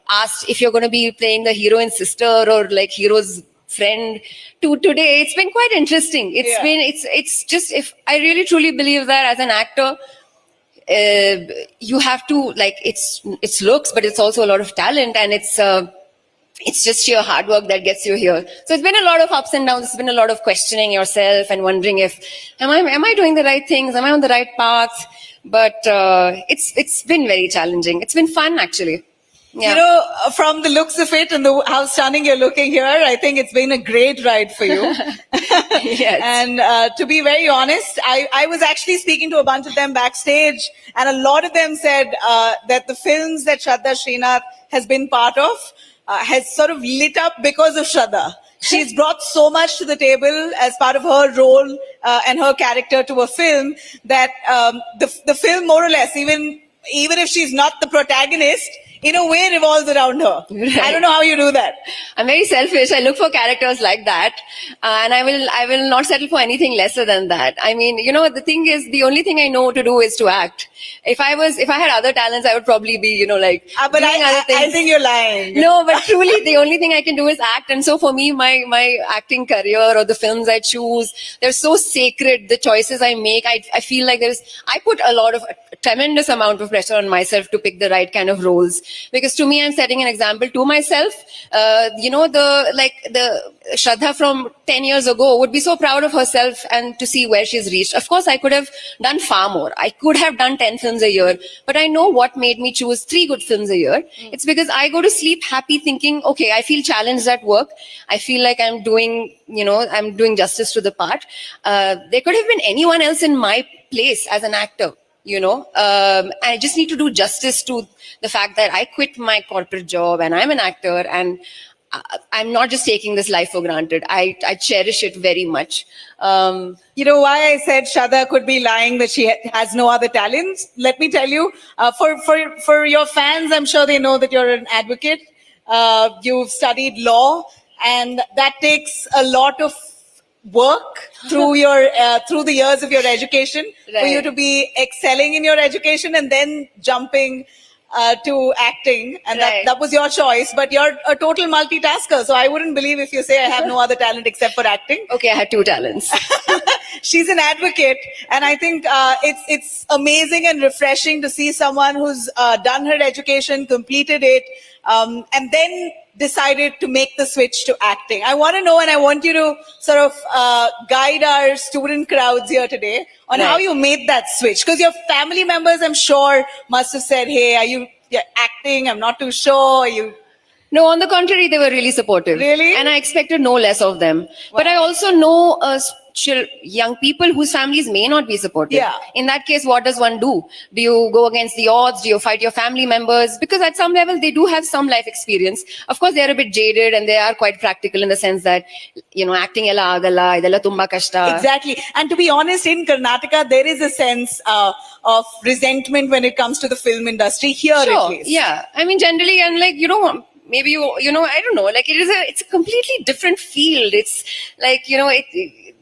asked if you're going to be playing the heroine's sister or like hero's friend to today, it's been quite interesting. It's just, if I really truly believe that as an actor, you have to like it's looks, but it's also a lot of talent, and it's just sheer hard work that gets you here. So it's been a lot of ups and downs. It's been a lot of questioning yourself and wondering if, am I doing the right things? Am I on the right path? But it's been very challenging. It's been fun, actually. Yeah. You know, from the looks of it and how stunning you're looking here, I think it's been a great ride for you. Yes. And to be very honest, I was actually speaking to a bunch of them backstage, and a lot of them said that the films that Shraddha Srinath has been part of has sort of lit up because of Shraddha. She's brought so much to the table as part of her role and her character to a film that the film, more or less, even if she's not the protagonist, in a way revolves around her. Right. I don't know how you do that. I'm very selfish. I look for characters like that, and I will not settle for anything lesser than that. I mean, the thing is, the only thing I know to do is to act. If I had other talents, I would probably be, But doing other things. I think you're lying. No, but truly, the only thing I can do is act. And so for me, my acting career or the films I choose, they're so sacred. The choices I make, I feel like I put a tremendous amount of pressure on myself to pick the right kind of roles. because to me, I'm setting an example to myself. The Shraddha from 10 years ago would be so proud of herself and to see where she's reached. Of course, I could have done far more. I could have done 10 films a year, but I know what made me choose 3 good films a year. It's because I go to sleep happy thinking, okay, I feel challenged at work. I feel like I'm doing justice to the part. There could have been anyone else in my place as an actor. I just need to do justice to the fact that I quit my corporate job and I'm an actor, and I'm not just taking this life for granted. I cherish it very much. You know why I said Shraddha could be lying that she has no other talents? Let me tell you, for your fans, I'm sure they know that you're an advocate. You've studied law, and that takes a lot of work through the years of your education for you to be excelling in your education and then jumping to acting, and that was your choice. But you're a total multitasker, so I wouldn't believe if you say I have no other talent except for acting. Okay, I had 2 talents. She's an advocate, and I think it's amazing and refreshing to see someone who's done her education, completed it, and then decided to make the switch to acting. I want to know, and I want you to sort of guide our student crowds here today on how you made that switch. Because your family members, I'm sure, must have said, hey, are you acting? I'm not too sure. Are you... No, on the contrary, they were really supportive. Really? And I expected no less of them. Wow. But I also know young people whose families may not be supportive. Yeah. In that case, what does one do? Do you go against the odds? Do you fight your family members? Because at some level, they do have some life experience. Of course, they are a bit jaded and they are quite practical in the sense that, acting ella agala, idella tumba kashta. Exactly. And to be honest, in Karnataka, there is a sense of resentment when it comes to the film industry here, at least. Yeah. I mean, generally, and maybe I don't know, like it's a completely different field. It's like,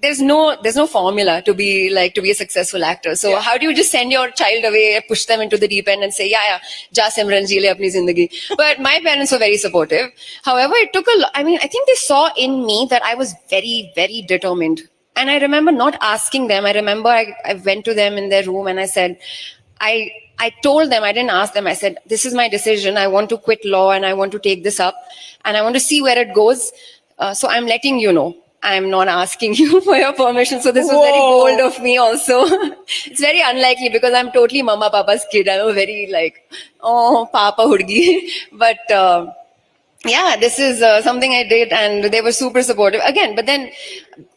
there's no formula to be a successful actor. So how do you just send your child away, push them into the deep end and say, ja Simran ji le apni zindagi. But my parents were very supportive. However, it took I think they saw in me that I was very, very determined. And I remember not asking them. I remember I went to them in their room and I said, I told them, I didn't ask them, I said, this is my decision. I want to quit law and I want to take this up and I want to see where it goes. So I'm letting you know. I'm not asking you for your permission. So this was very bold of me also. It's very unlikely because I'm totally mama papa's kid. I'm a very papa hudgi. But this is something I did and they were super supportive. Again, but then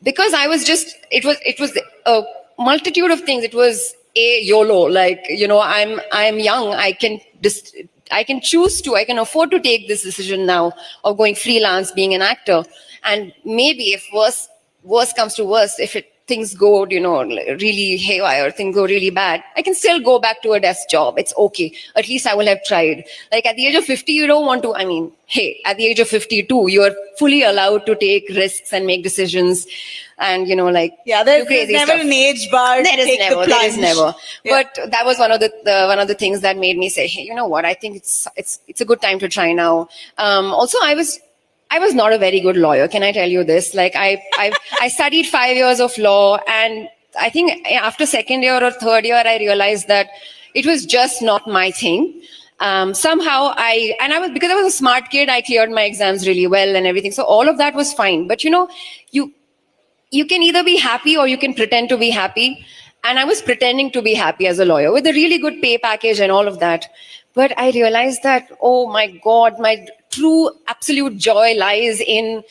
because I was it was a multitude of things. It was YOLO, I'm young. I can choose to, I can afford to take this decision now of going freelance, being an actor. And maybe if worse comes to worse, if things go, really haywire, things go really bad, I can still go back to a desk job. It's okay. At least I will have tried. Like at the age of 50, you don't want to, at the age of 52, you are fully allowed to take risks and make decisions. And, there's crazy never stuff. An age bar. There is never. Yeah. But that was one of the things that made me say, hey, you know what? I think it's a good time to try now. Also, I was not a very good lawyer. Can I tell you this? Like I studied 5 years of law, and I think after second year or third year, I realized that it was just not my thing. Somehow because I was a smart kid, I cleared my exams really well and everything. So all of that was fine. But you can either be happy or you can pretend to be happy. And I was pretending to be happy as a lawyer with a really good pay package and all of that. But I realized that, oh my God, my true absolute joy lies in,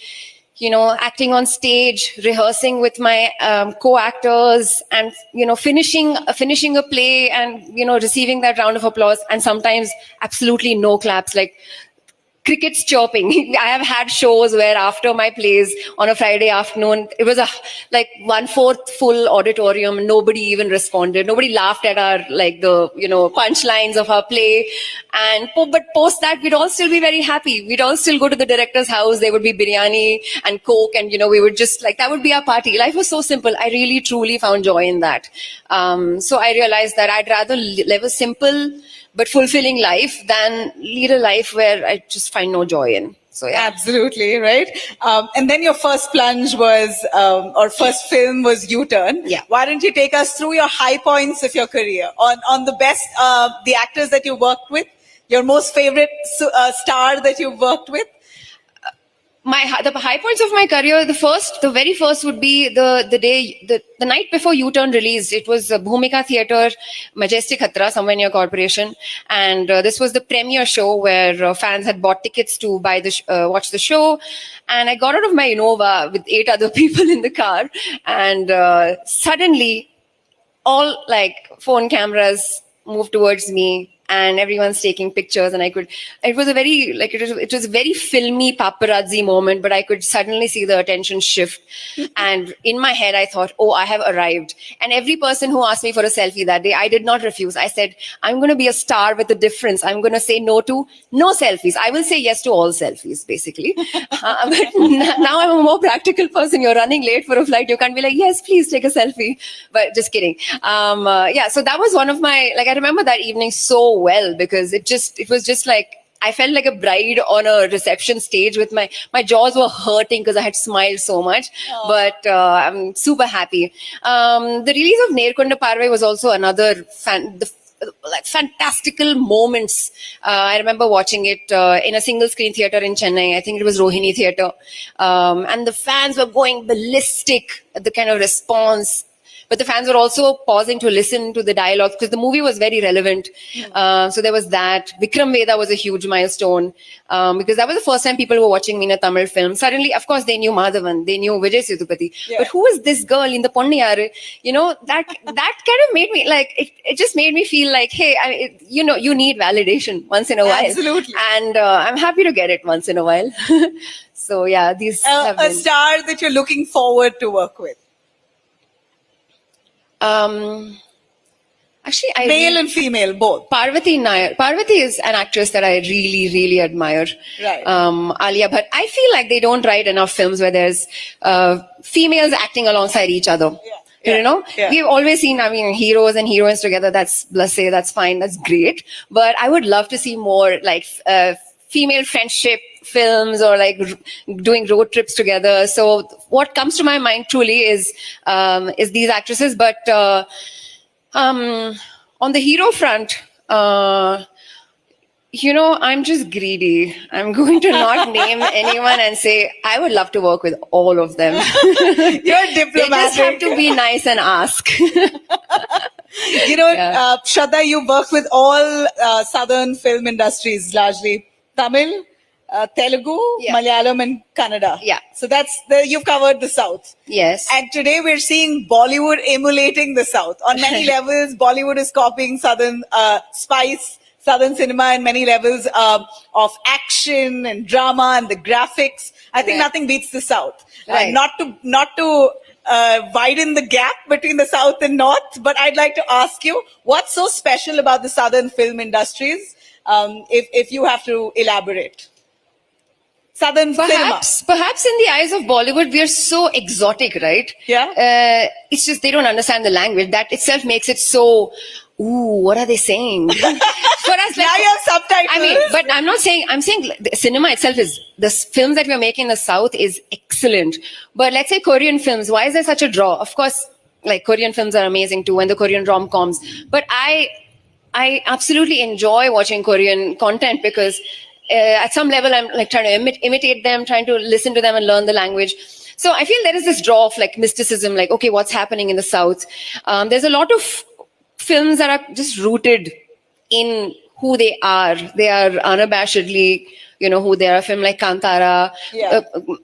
acting on stage, rehearsing with my co-actors and, finishing a play and, receiving that round of applause and sometimes absolutely no claps, like crickets chirping. I have had shows where after my plays on a Friday afternoon, it was 1/4 full auditorium. Nobody even responded. Nobody laughed at our punchlines of our play. But post that, we'd all still be very happy. We'd all still go to the director's house. There would be biryani and Coke, and we would just that would be our party. Life was so simple. I really truly found joy in that. So I realized that I'd rather live a simple but fulfilling life than lead a life where I just find no joy in. So yeah. Absolutely, right? And then your first plunge was, or first film was U-Turn. Yeah. Why don't you take us through your high points of your career on the best, the actors that you worked with? Your most favorite star that you've worked with? The high points of my career, the very first would be the night before U-Turn released. It was Bhumika Theatre, Majestic Khatra, somewhere near Corporation, and this was the premiere show where fans had bought tickets to watch the show. And I got out of my Innova with 8 other people in the car, and suddenly, all like phone cameras moved towards me. And everyone's taking pictures, and it was a very filmy paparazzi moment, but I could suddenly see the attention shift. And in my head, I thought, oh, I have arrived. And every person who asked me for a selfie that day, I did not refuse. I said, I'm going to be a star with a difference. I'm going to say no to no selfies. I will say yes to all selfies, basically. But now I'm a more practical person. You're running late for a flight. You can't be like, yes, please take a selfie. But just kidding. So that was one of my, I remember that evening so well, because it was just like I felt like a bride on a reception stage with my jaws were hurting because I had smiled so much. Aww. But I'm super happy. The release of Nerkonda Parvai was also another fantastical moments. I remember watching it in a single screen theater in Chennai. I think it was Rohini Theatre, and the fans were going ballistic at the kind of response. But the fans were also pausing to listen to the dialogue because the movie was very relevant. So there was that. Vikram Veda was a huge milestone because that was the first time people were watching me in a Tamil film. Suddenly, of course, they knew Madhavan, they knew Vijay Sethupathi. Yeah. But who is this girl in the Ponniyare? That kind of made me it just made me feel like, hey, you need validation once in a while. Absolutely. And I'm happy to get it once in a while. So yeah, these have been... A star that you're looking forward to work with. Actually, male and female, both. Parvati Nair. Parvati is an actress that I really, really admire. Right. Alia Bhatt. I feel like they don't write enough films where there's females acting alongside each other. Yeah. We've always seen, heroes and heroines together. That's fine. That's great. But I would love to see more female friendship films or doing road trips together. So what comes to my mind truly is these actresses. But on the hero front, I'm just greedy. I'm going to not name anyone and say I would love to work with all of them. You're diplomatic. They just have to be nice and ask. Shraddha, you work with all southern film industries largely. Tamil, Telugu, Malayalam and Kannada. Yeah. So you've covered the South. Yes. And today we're seeing Bollywood emulating the South. On many levels, Bollywood is copying Southern spice, Southern cinema in many levels of action and drama and the graphics. I think nothing beats the South. Right. Not to widen the gap between the South and North, but I'd like to ask you, what's so special about the Southern film industries? If you have to elaborate. Southern cinema. Perhaps in the eyes of Bollywood, we are so exotic, right? Yeah. It's just they don't understand the language. That itself makes it so, what are they saying? For us, now you have subtitles. But I'm saying the cinema itself the films that we are making in the South is excellent. But let's say Korean films, why is there such a draw? Of course, Korean films are amazing too, and the Korean rom-coms. But I absolutely enjoy watching Korean content because at some level I'm trying to imitate them, trying to listen to them and learn the language. So I feel there is this draw of mysticism, okay, what's happening in the South? There's a lot of films that are just rooted in who they are. They are unabashedly, who they are. A film like Kantara,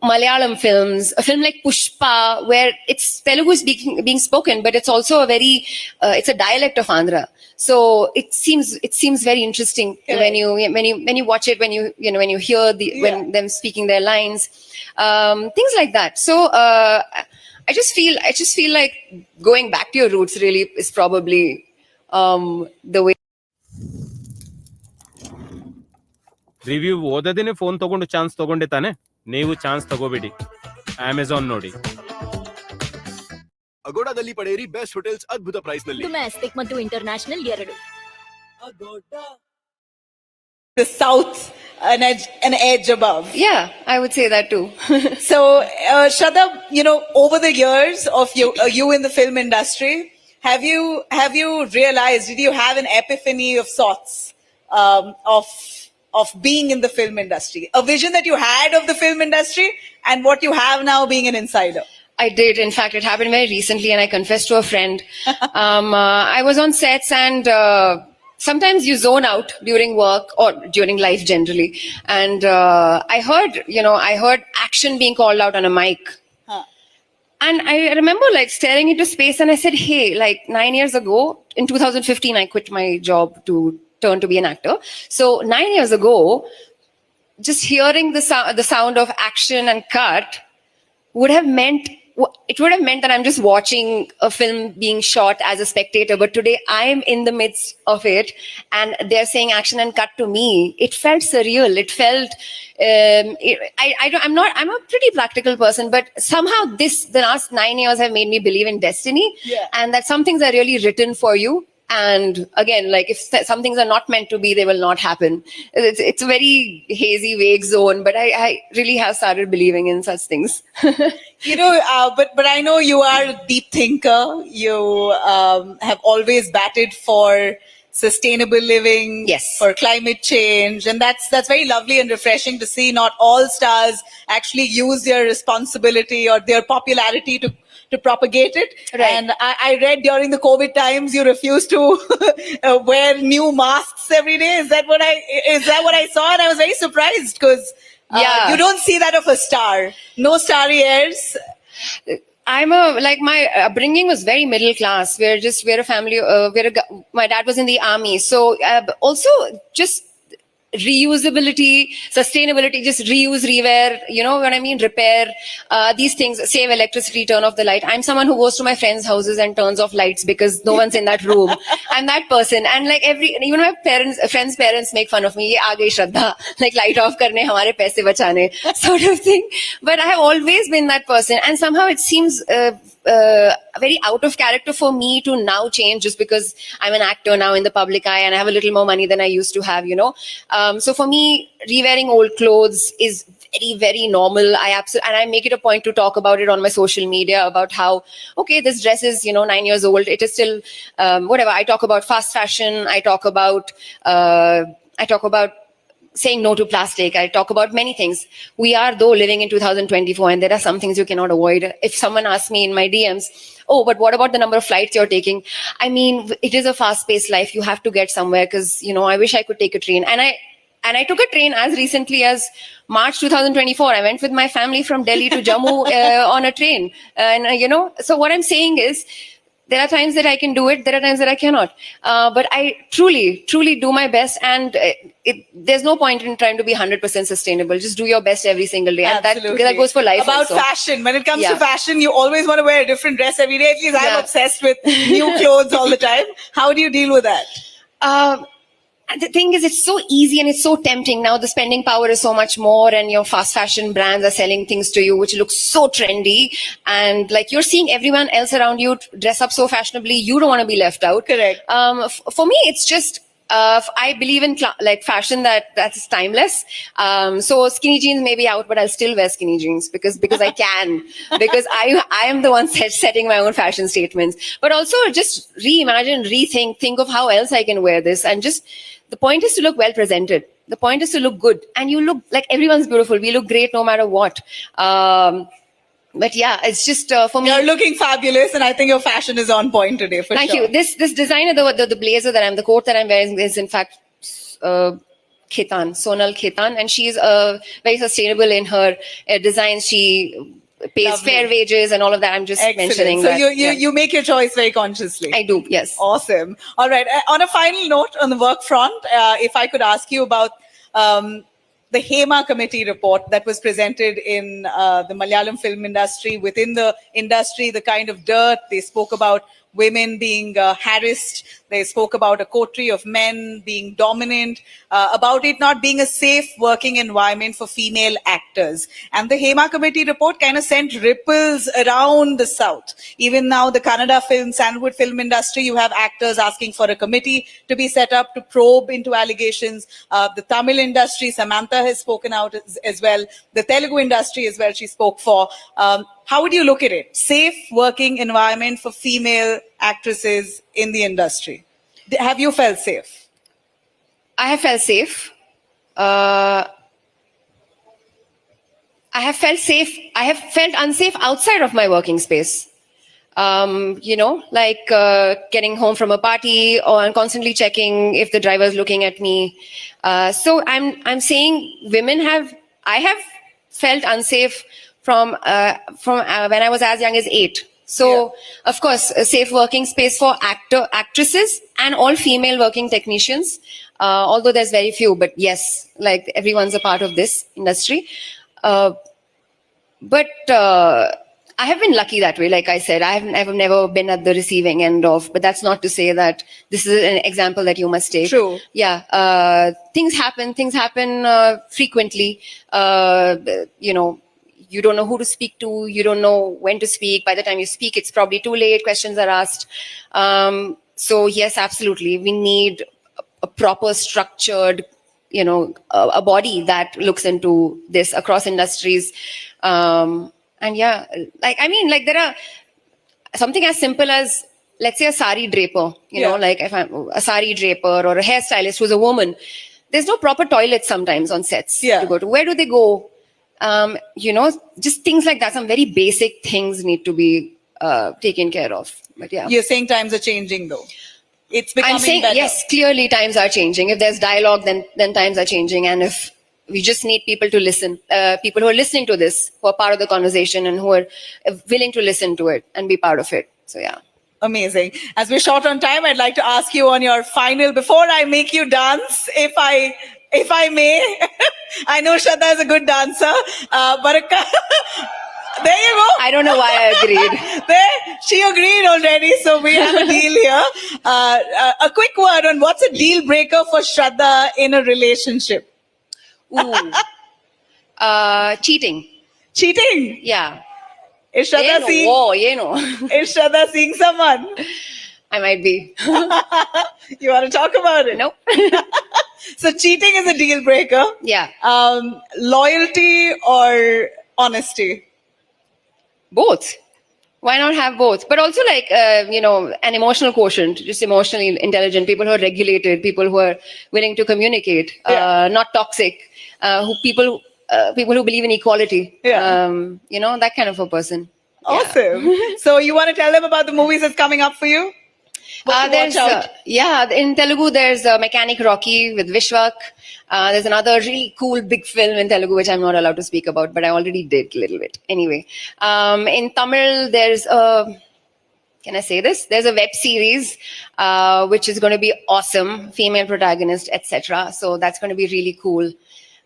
Malayalam films, a film like Pushpa, where it's Telugu is being spoken, but it's also it's a dialect of Andhra. So it seems very interesting when you watch it, when you hear when them speaking their lines, things like that. So I just feel like going back to your roots really is probably the way. Review ಓದದೇನೆ phone ತಗೊಂಡು chance ತಗೊಂಡೆ ತಾನೆ. ನೀವು chance ತಗೋಬೇಡಿ, Amazon ನೋಡಿ. ಅಗೋಡಾದಲ್ಲಿ ಪಡೆಯಿರಿ best hotels ಅದ್ಭುತ ಪ್ರೈಸ್ ನಲ್ಲಿ. ಡೊಮೆಸ್ಟಿಕ್ ಮತ್ತು ಇಂಟರ್ನ್ಯಾಷನಲ್ ಎರಡು. The South an edge above. Yeah, I would say that too. So Shraddha, over the years of you in the film industry, have you realized, did you have an epiphany of sorts of being in the film industry? A vision that you had of the film industry and what you have now being an insider? I did. In fact, it happened very recently, and I confessed to a friend. I was on sets, and sometimes you zone out during work or during life generally. And I heard action being called out on a mic. And I remember like staring into space, and I said, hey, like 9 years ago, in 2015, I quit my job to turn to be an actor. So 9 years ago, just hearing the sound of action and cut would have meant that I'm just watching a film being shot as a spectator. But today I'm in the midst of it, and they're saying action and cut to me. It felt surreal. It felt, I'm a pretty practical person, but somehow the last 9 years have made me believe in destiny, and that some things are really written for you. And again, like if some things are not meant to be, they will not happen. It's a very hazy, vague zone, but I really have started believing in such things. But I know you are a deep thinker. You have always batted for sustainable living, for climate change, and that's very lovely and refreshing to see. Not all stars actually use their responsibility or their popularity to propagate it. Right. And I read during the COVID times you refused to wear new masks every day. Is that what I saw? And I was very surprised because you don't see that of a star. No starry hairs. My upbringing was very middle class. We're a family. My dad was in the army, so also just reusability, sustainability, just reuse, rewear, you know what I mean? Repair, these things, save electricity, turn off the light. I'm someone who goes to my friends' houses and turns off lights because no one's in that room. I'm that person. And like even my friends' parents make fun of me. Ye aa gayi Shraddha, like light off karne, hamare paise bachane, sort of thing. But I have always been that person. And somehow it seems very out of character for me to now change just because I'm an actor now in the public eye and I have a little more money than I used to have, So for me, re-wearing old clothes is very, very normal. And I make it a point to talk about it on my social media about how, okay, this dress is, 9 years old. It is still, whatever. I talk about fast fashion. I talk about saying no to plastic. I talk about many things. We are, though, living in 2024, and there are some things you cannot avoid. If someone asks me in my DMs, oh, but what about the number of flights you're taking? I mean, it is a fast-paced life. You have to get somewhere because, I wish I could take a train. And I took a train as recently as March 2024. I went with my family from Delhi to Jammu on a train. So what I'm saying is, there are times that I can do it. There are times that I cannot. But I truly, truly do my best. And there's no point in trying to be 100% sustainable. Just do your best every single day. Absolutely. And that goes for life About also. Fashion. When it comes to fashion, you always want to wear a different dress every day. At least I'm obsessed with new clothes all the time. How do you deal with that? And the thing is, it's so easy and it's so tempting. Now the spending power is so much more, and your fast fashion brands are selling things to you which look so trendy. And like you're seeing everyone else around you dress up so fashionably, you don't want to be left out. Correct. For me, it's just I believe in fashion that's timeless. So skinny jeans may be out, but I'll still wear skinny jeans because I can, because I am the one setting my own fashion statements. But also just reimagine, think of how else I can wear this, and just the point is to look well presented. The point is to look good, and you look like everyone's beautiful. We look great no matter what. But yeah, it's just for me. You're looking fabulous, and I think your fashion is on point today. Thank you. This designer, the blazer the coat that I'm wearing is in fact Sonal Chetan, and she's very sustainable in her designs. She pays fair wages and all of that. I'm just mentioning so that. So you make your choice very consciously. I do, yes. Awesome. All right. On a final note on the work front, if I could ask you about the HEMA committee report that was presented in the Malayalam film industry, within the industry, the kind of dirt they spoke about, women being harassed. They spoke about a coterie of men being dominant, about it not being a safe working environment for female actors. And the HEMA committee report kind of sent ripples around the South. Even now, the Kannada sandalwood film industry, you have actors asking for a committee to be set up to probe into allegations. The Tamil industry, Samantha has spoken out as well. The Telugu industry as well, she spoke for. How would you look at it? Safe working environment for female actresses in the industry. Have you felt safe? I have felt safe. I have felt safe. I have felt unsafe outside of my working space. Like getting home from a party or constantly checking if the driver is looking at me. So I'm saying I have felt unsafe from when I was as young as 8. So of course, a safe working space for actresses and all female working technicians. Although there's very few, but yes, like everyone's a part of this industry. But I have been lucky that way. Like I said, I've never been at the receiving end of, but that's not to say that this is an example that you must take. True. Yeah. Things happen frequently. You don't know who to speak to. You don't know when to speak. By the time you speak, it's probably too late. Questions are asked. So yes, absolutely. We need a proper structured, a body that looks into this across industries. And yeah, there are something as simple as, let's say, a sari draper, like if I'm a sari draper or a hairstylist who's a woman, there's no proper toilets sometimes on sets to go to. Where do they go? Just things like that. Some very basic things need to be taken care of. But yeah. You're saying times are changing though. It's becoming I'm saying, better. yes, clearly times are changing. If there's dialogue, then times are changing. And if we just need people to listen, people who are listening to this, who are part of the conversation and who are willing to listen to it and be part of it. So yeah. Amazing. As we're short on time, I'd like to ask you on your final, before I make you dance, if I may. I know Shraddha is a good dancer, but there you go. I don't know why I agreed. She agreed already, so we have a deal here. A quick word on what's a deal breaker for Shraddha in a relationship? Ooh. Cheating. Cheating? Yeah. Is Shraddha Is Shraddha seeing someone? I might be. You want to talk about it? Nope. So cheating is a deal breaker. Yeah. Loyalty or honesty? Both. Why not have both? But also an emotional quotient, just emotionally intelligent, people who are regulated, people who are willing to communicate, not toxic, people who believe in equality, that kind of a person. Awesome. So you want to tell them about the movies that's coming up for you? In Telugu, there's Mechanic Rocky with Vishwak. There's another really cool big film in Telugu, which I'm not allowed to speak about, but I already did a little bit. Anyway, in Tamil, there's can I say this? There's a web series, which is going to be awesome, female protagonist, etc. So that's going to be really cool.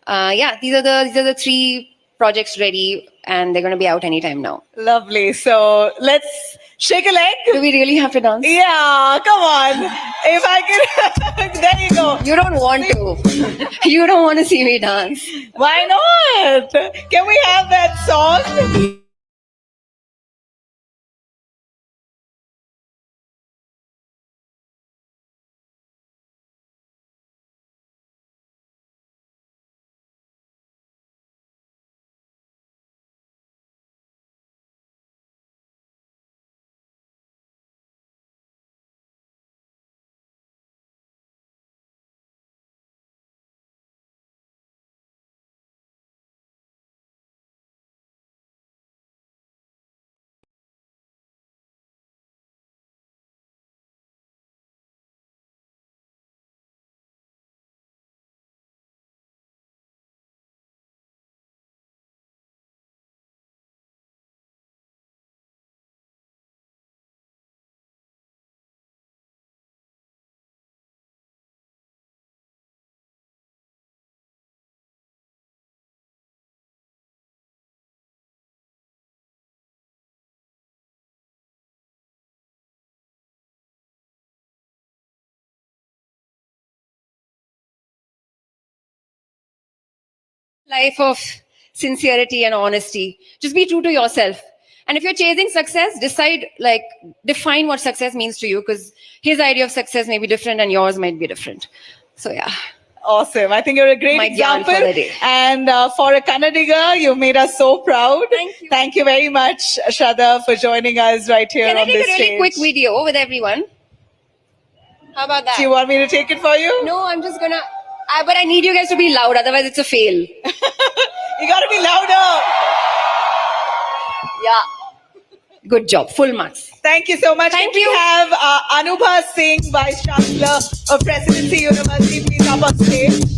These are the 3 projects ready, and they're going to be out anytime now. Lovely. So let's shake a leg. Do we really have to dance? Yeah, come on. If I can, there you go. You don't want to. You don't want to see me dance. Why not? Can we have that song? Life of sincerity and honesty. Just be true to yourself. And if you're chasing success, define what success means to you, because his idea of success may be different and yours might be different. So yeah. Awesome. I think you're a great example. And for a Kannadiga, you've made us so proud. Thank you. Thank you very much, Shraddha, for joining us right here on this stage. Can I take a really quick video with everyone? How about that? Do you want me to take it for you? No, I'm just gonna... But I need you guys to be loud, otherwise it's a fail. You got to be louder. Yeah. Good job. Full marks. Thank you so much. Thank Can you. We have Anubha Singh, Vice Chancellor of Presidency University, please up on stage.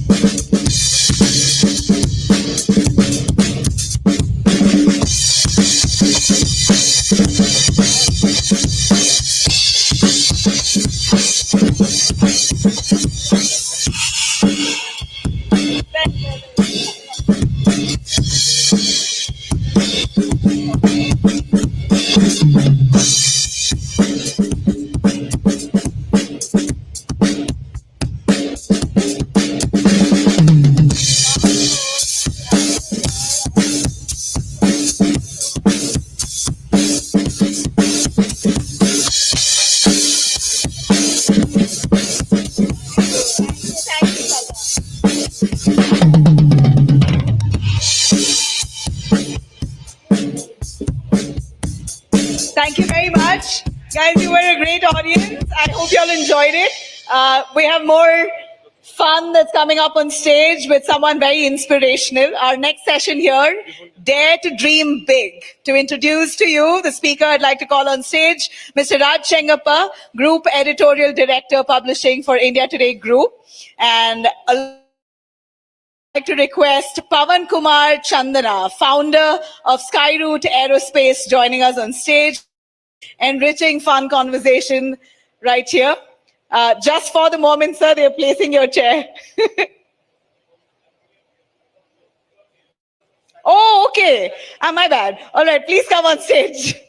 Thank you very much. Guys, you were a great audience. I hope you all enjoyed it. We have more fun that's coming up on stage with someone very inspirational. Our next session here, Dare to Dream Big. To introduce to you the speaker I'd like to call on stage, Mr. Raj Chengappa, Group Editorial Director, Publishing for India Today Group. And I'd like to request Pawan Kumar Chandana, founder of Skyroot Aerospace, joining us on stage. Enriching fun conversation right here. Just for the moment, sir, they're placing your chair. Oh, okay. My bad. All right, please come on stage.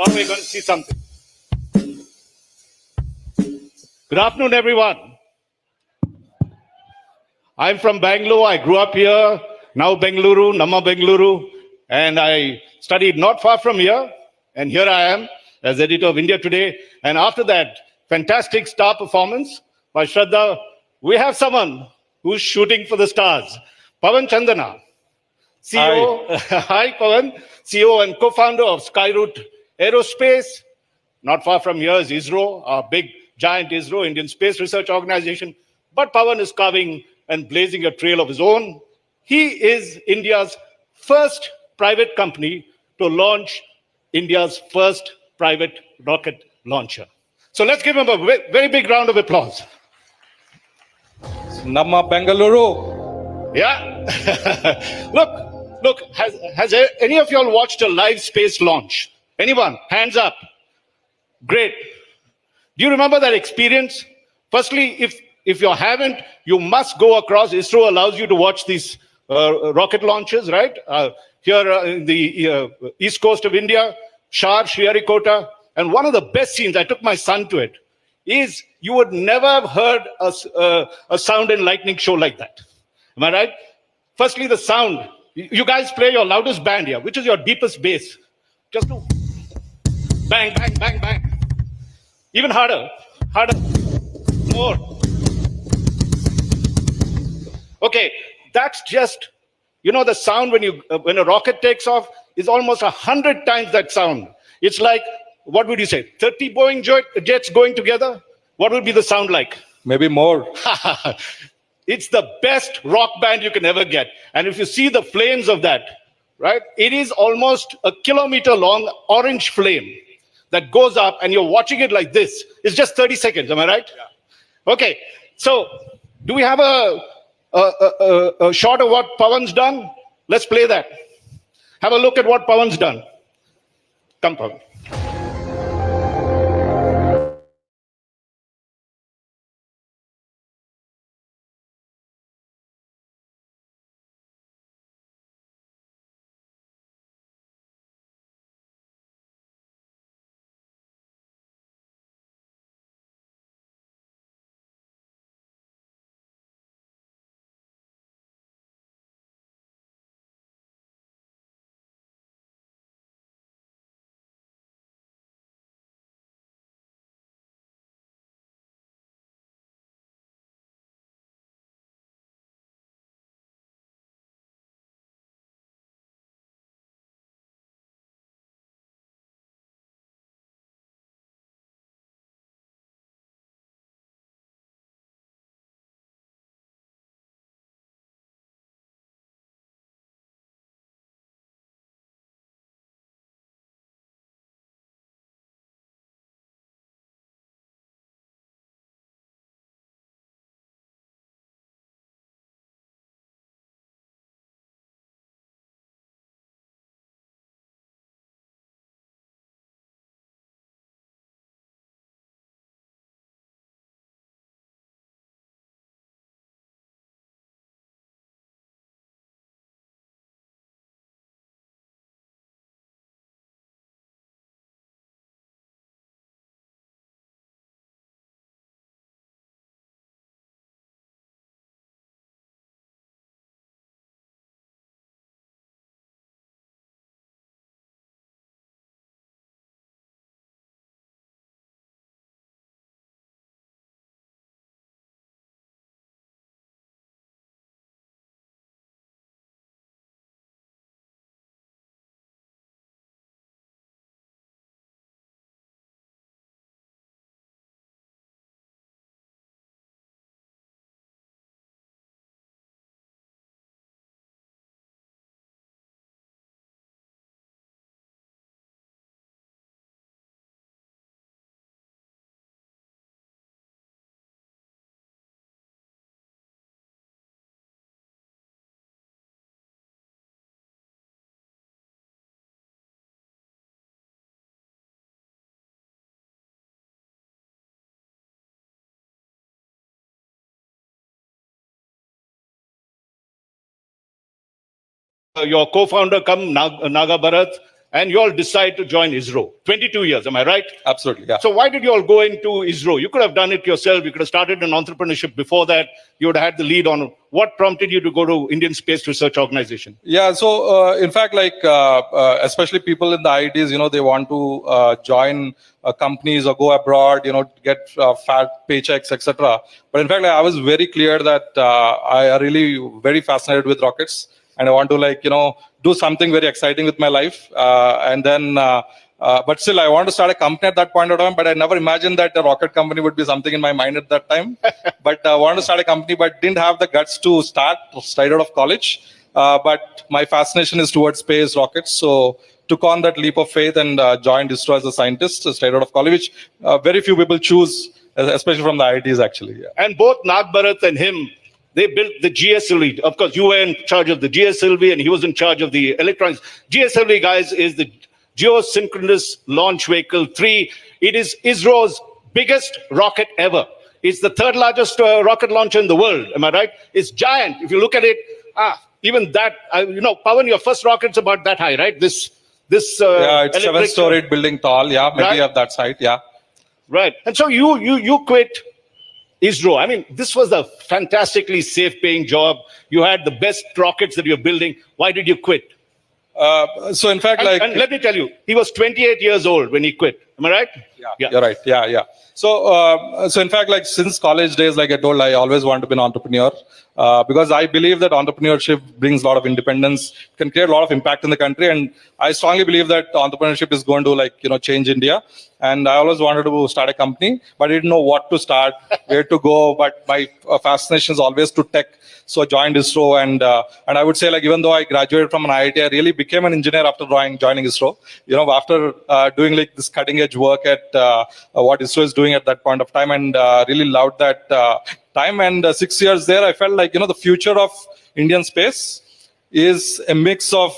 Oh, we're going to see something. Good afternoon, everyone. I'm from Bangalore. I grew up here, now Bengaluru, Namma Bengaluru, and I studied not far from here. And here I am as editor of India Today. And after that fantastic star performance by Shraddha, we have someone who's shooting for the stars. Pawan Chandana, CEO, hi Pawan, CEO and co-founder of Skyroot Aerospace. Not far from here is ISRO, our big giant ISRO, Indian Space Research Organization. But Pawan is carving and blazing a trail of his own. He is India's first private company to launch India's first private rocket launcher. So let's give him a very big round of applause. Namma Bengaluru. Yeah. Look, has any of y'all watched a live space launch? Anyone? Hands up. Great. Do you remember that experience? Firstly, if you haven't, you must go across. ISRO allows you to watch these rocket launches, right? Here in the east coast of India, Shar, Sriharikota. And one of the best scenes, I took my son to it, is you would never have heard a sound and lightning show like that. Am I right? Firstly, the sound. You guys play your loudest band here. Which is your deepest bass? Just do bang, bang, bang, bang. Even harder, more. Okay, that's just, the sound when a rocket takes off is almost 100 times that sound. It's like, what would you say, 30 Boeing jets going together? What would be the sound like? Maybe more. It's the best rock band you can ever get. And if you see the flames of that, right, it is almost a kilometer long orange flame that goes up and you're watching it like this. It's just 30 seconds, am I right? Yeah. Okay, so do we have a shot of what Pawan's done? Let's play that. Have a look at what Pawan's done. Come, Pawan. your co-founder come, Naga Bharat, and you all decide to join ISRO. 22 years, am I right? Absolutely, yeah. So why did you all go into ISRO? You could have done it yourself. You could have started an entrepreneurship before that. You would have had the lead on what prompted you to go to Indian Space Research Organization. Yeah, so in fact, like especially people in the IITs, they want to join companies or go abroad, get fat paychecks, etc. But in fact, I was very clear that I am really very fascinated with rockets, and I want to do something very exciting with my life. But still, I want to start a company at that point of time. But I never imagined that a rocket company would be something in my mind at that time. But I wanted to start a company, but didn't have the guts to start straight out of college. But my fascination is towards space rockets, so took on that leap of faith and joined ISRO as a scientist straight out of college, which very few people choose, especially from the IITs, actually. Yeah. And both Nag Bharat and him, they built the GSLV. Of course, you were in charge of the GSLV and he was in charge of the electronics. GSLV, guys, is the Geosynchronous Launch Vehicle 3. It is ISRO's biggest rocket ever. It's the third largest rocket launcher in the world. Am I right? It's giant. If you look at it, even that, Pawan, your first rocket's about that high, right? This yeah, it's 7-storied building tall. Yeah, maybe right? Of that height. Yeah. Right. And so you quit ISRO. I mean, this was a fantastically safe-paying job. You had the best rockets that you're building. Why did you quit? So in fact, and let me tell you, he was 28 years old when he quit. Am I right? Yeah. You're right. Yeah. So in fact, since college days, like I told, I always wanted to be an entrepreneur because I believe that entrepreneurship brings a lot of independence, can create a lot of impact in the country, and I strongly believe that entrepreneurship is going to change India. And I always wanted to start a company, but I didn't know what to start, where to go. But my fascination is always to tech. So I joined ISRO, and I would say, even though I graduated from an IIT, I really became an engineer after joining ISRO. After doing this cutting edge work at what ISRO is doing at that point of time, and really loved that time. And 6 years there, I felt the future of Indian space is a mix of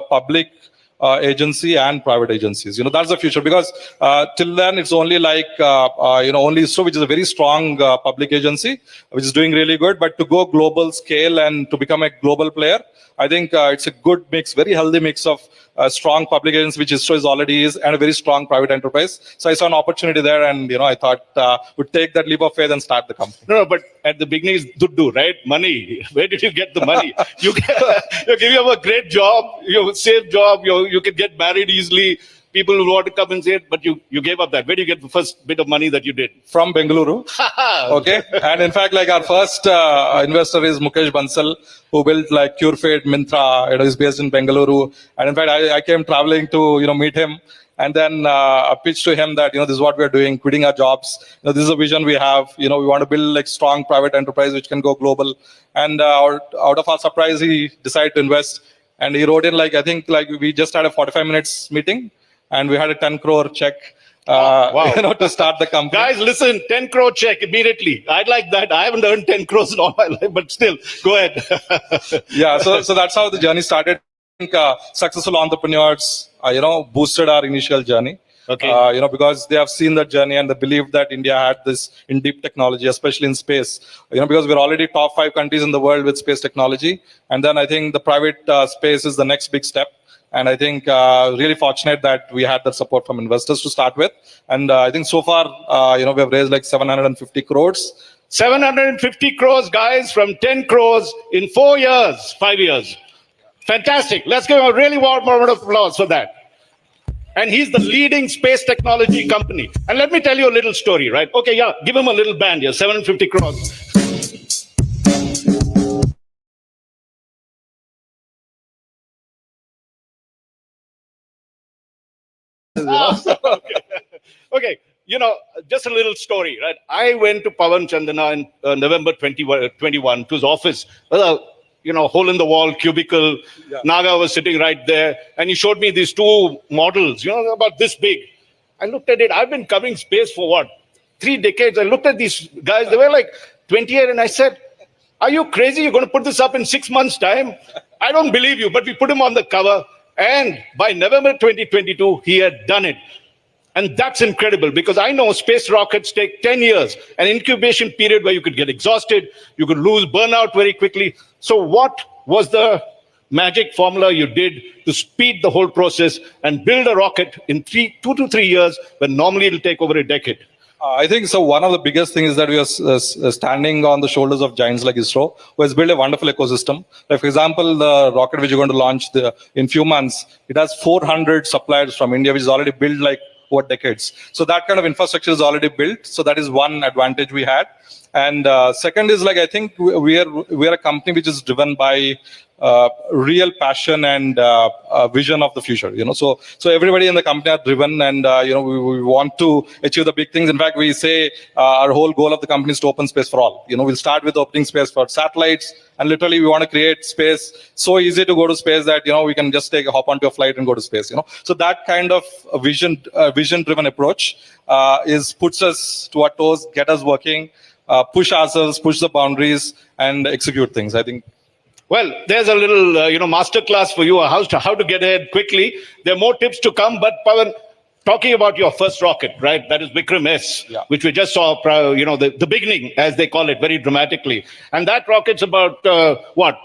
public agency and private agencies. That's the future, because till then it's only only ISRO, which is a very strong public agency, which is doing really good. But to go global scale and to become a global player, I think it's a good mix, very healthy mix of strong public agency, which ISRO already is, and a very strong private enterprise. So I saw an opportunity there, and I thought would take that leap of faith and start the company. No, but at the beginning is duddu, right? Money. Where did you get the money? You give you a great job, you have a safe job, you can get married easily. People will want to come and say it, but you gave up that. Where do you get the first bit of money that you did? From Bengaluru. Okay. And in fact, our first investor is Mukesh Bansal, who built CureFit, Mintra. He's based in Bengaluru. And in fact, I came traveling to, meet him. And then I pitched to him that, this is what we're doing, quitting our jobs. This is a vision we have. We want to build strong private enterprise, which can go global. And out of our surprise, he decided to invest. And he wrote in, I think, we just had a 45 minutes meeting. And we had a 10 crore check to start the company. Guys, listen, 10 crore check immediately. I'd like that. I haven't earned 10 crores in all my life, but still, go ahead. Yeah, so that's how the journey started. I think successful entrepreneurs, boosted our initial journey. Okay. Because they have seen that journey and they believe that India had this in deep technology, especially in space. Because we're already top 5 countries in the world with space technology. And then I think the private space is the next big step. And I think really fortunate that we had that support from investors to start with. And I think so far, we have raised 750 crores. 750 crores, guys, from 10 crores in 4 years, 5 years. Fantastic. Let's give a really warm round of applause for that. And he's the leading space technology company. And let me tell you a little story, right? Okay, yeah, give him a little band here, 750 crores. Okay, just a little story, right? I went to Pawan Chandana in November 2021 to his office. Hole in the wall cubicle. Yeah. Naga was sitting right there, and he showed me these 2 models, about this big. I looked at it. I've been covering space for 3 decades. I looked at these guys. They were 28, and I said, "Are you crazy? You're going to put this up in 6 months' time?" I don't believe you, but we put him on the cover. And by November 2022, he had done it. And that's incredible, because I know space rockets take 10 years, an incubation period where you could get exhausted, you could lose burnout very quickly. So what was the magic formula you did to speed the whole process and build a rocket in 2 to 3 years when normally it'll take over a decade? I think so. One of the biggest things is that we are standing on the shoulders of giants like ISRO, who has built a wonderful ecosystem. Like, for example, the rocket which you're going to launch in few months, it has 400 suppliers from India, which is already built like over decades. So that kind of infrastructure is already built. So that is one advantage we had. And second is, like, I think we are a company which is driven by real passion and vision of the future. So everybody in the company are driven, and we want to achieve the big things. In fact, we say our whole goal of the company is to open space for all. We'll start with opening space for satellites, and literally we want to create space so easy to go to space that we can just hop onto a flight and go to space. So that kind of vision-driven approach puts us to our toes, get us working. Push ourselves, push the boundaries, and execute things. I think. Well, there's a little, masterclass for you, how to get ahead quickly. There are more tips to come, but Pawan, talking about your first rocket, right? That is Vikram S, which we just saw, the beginning, as they call it, very dramatically. And that rocket's about, what?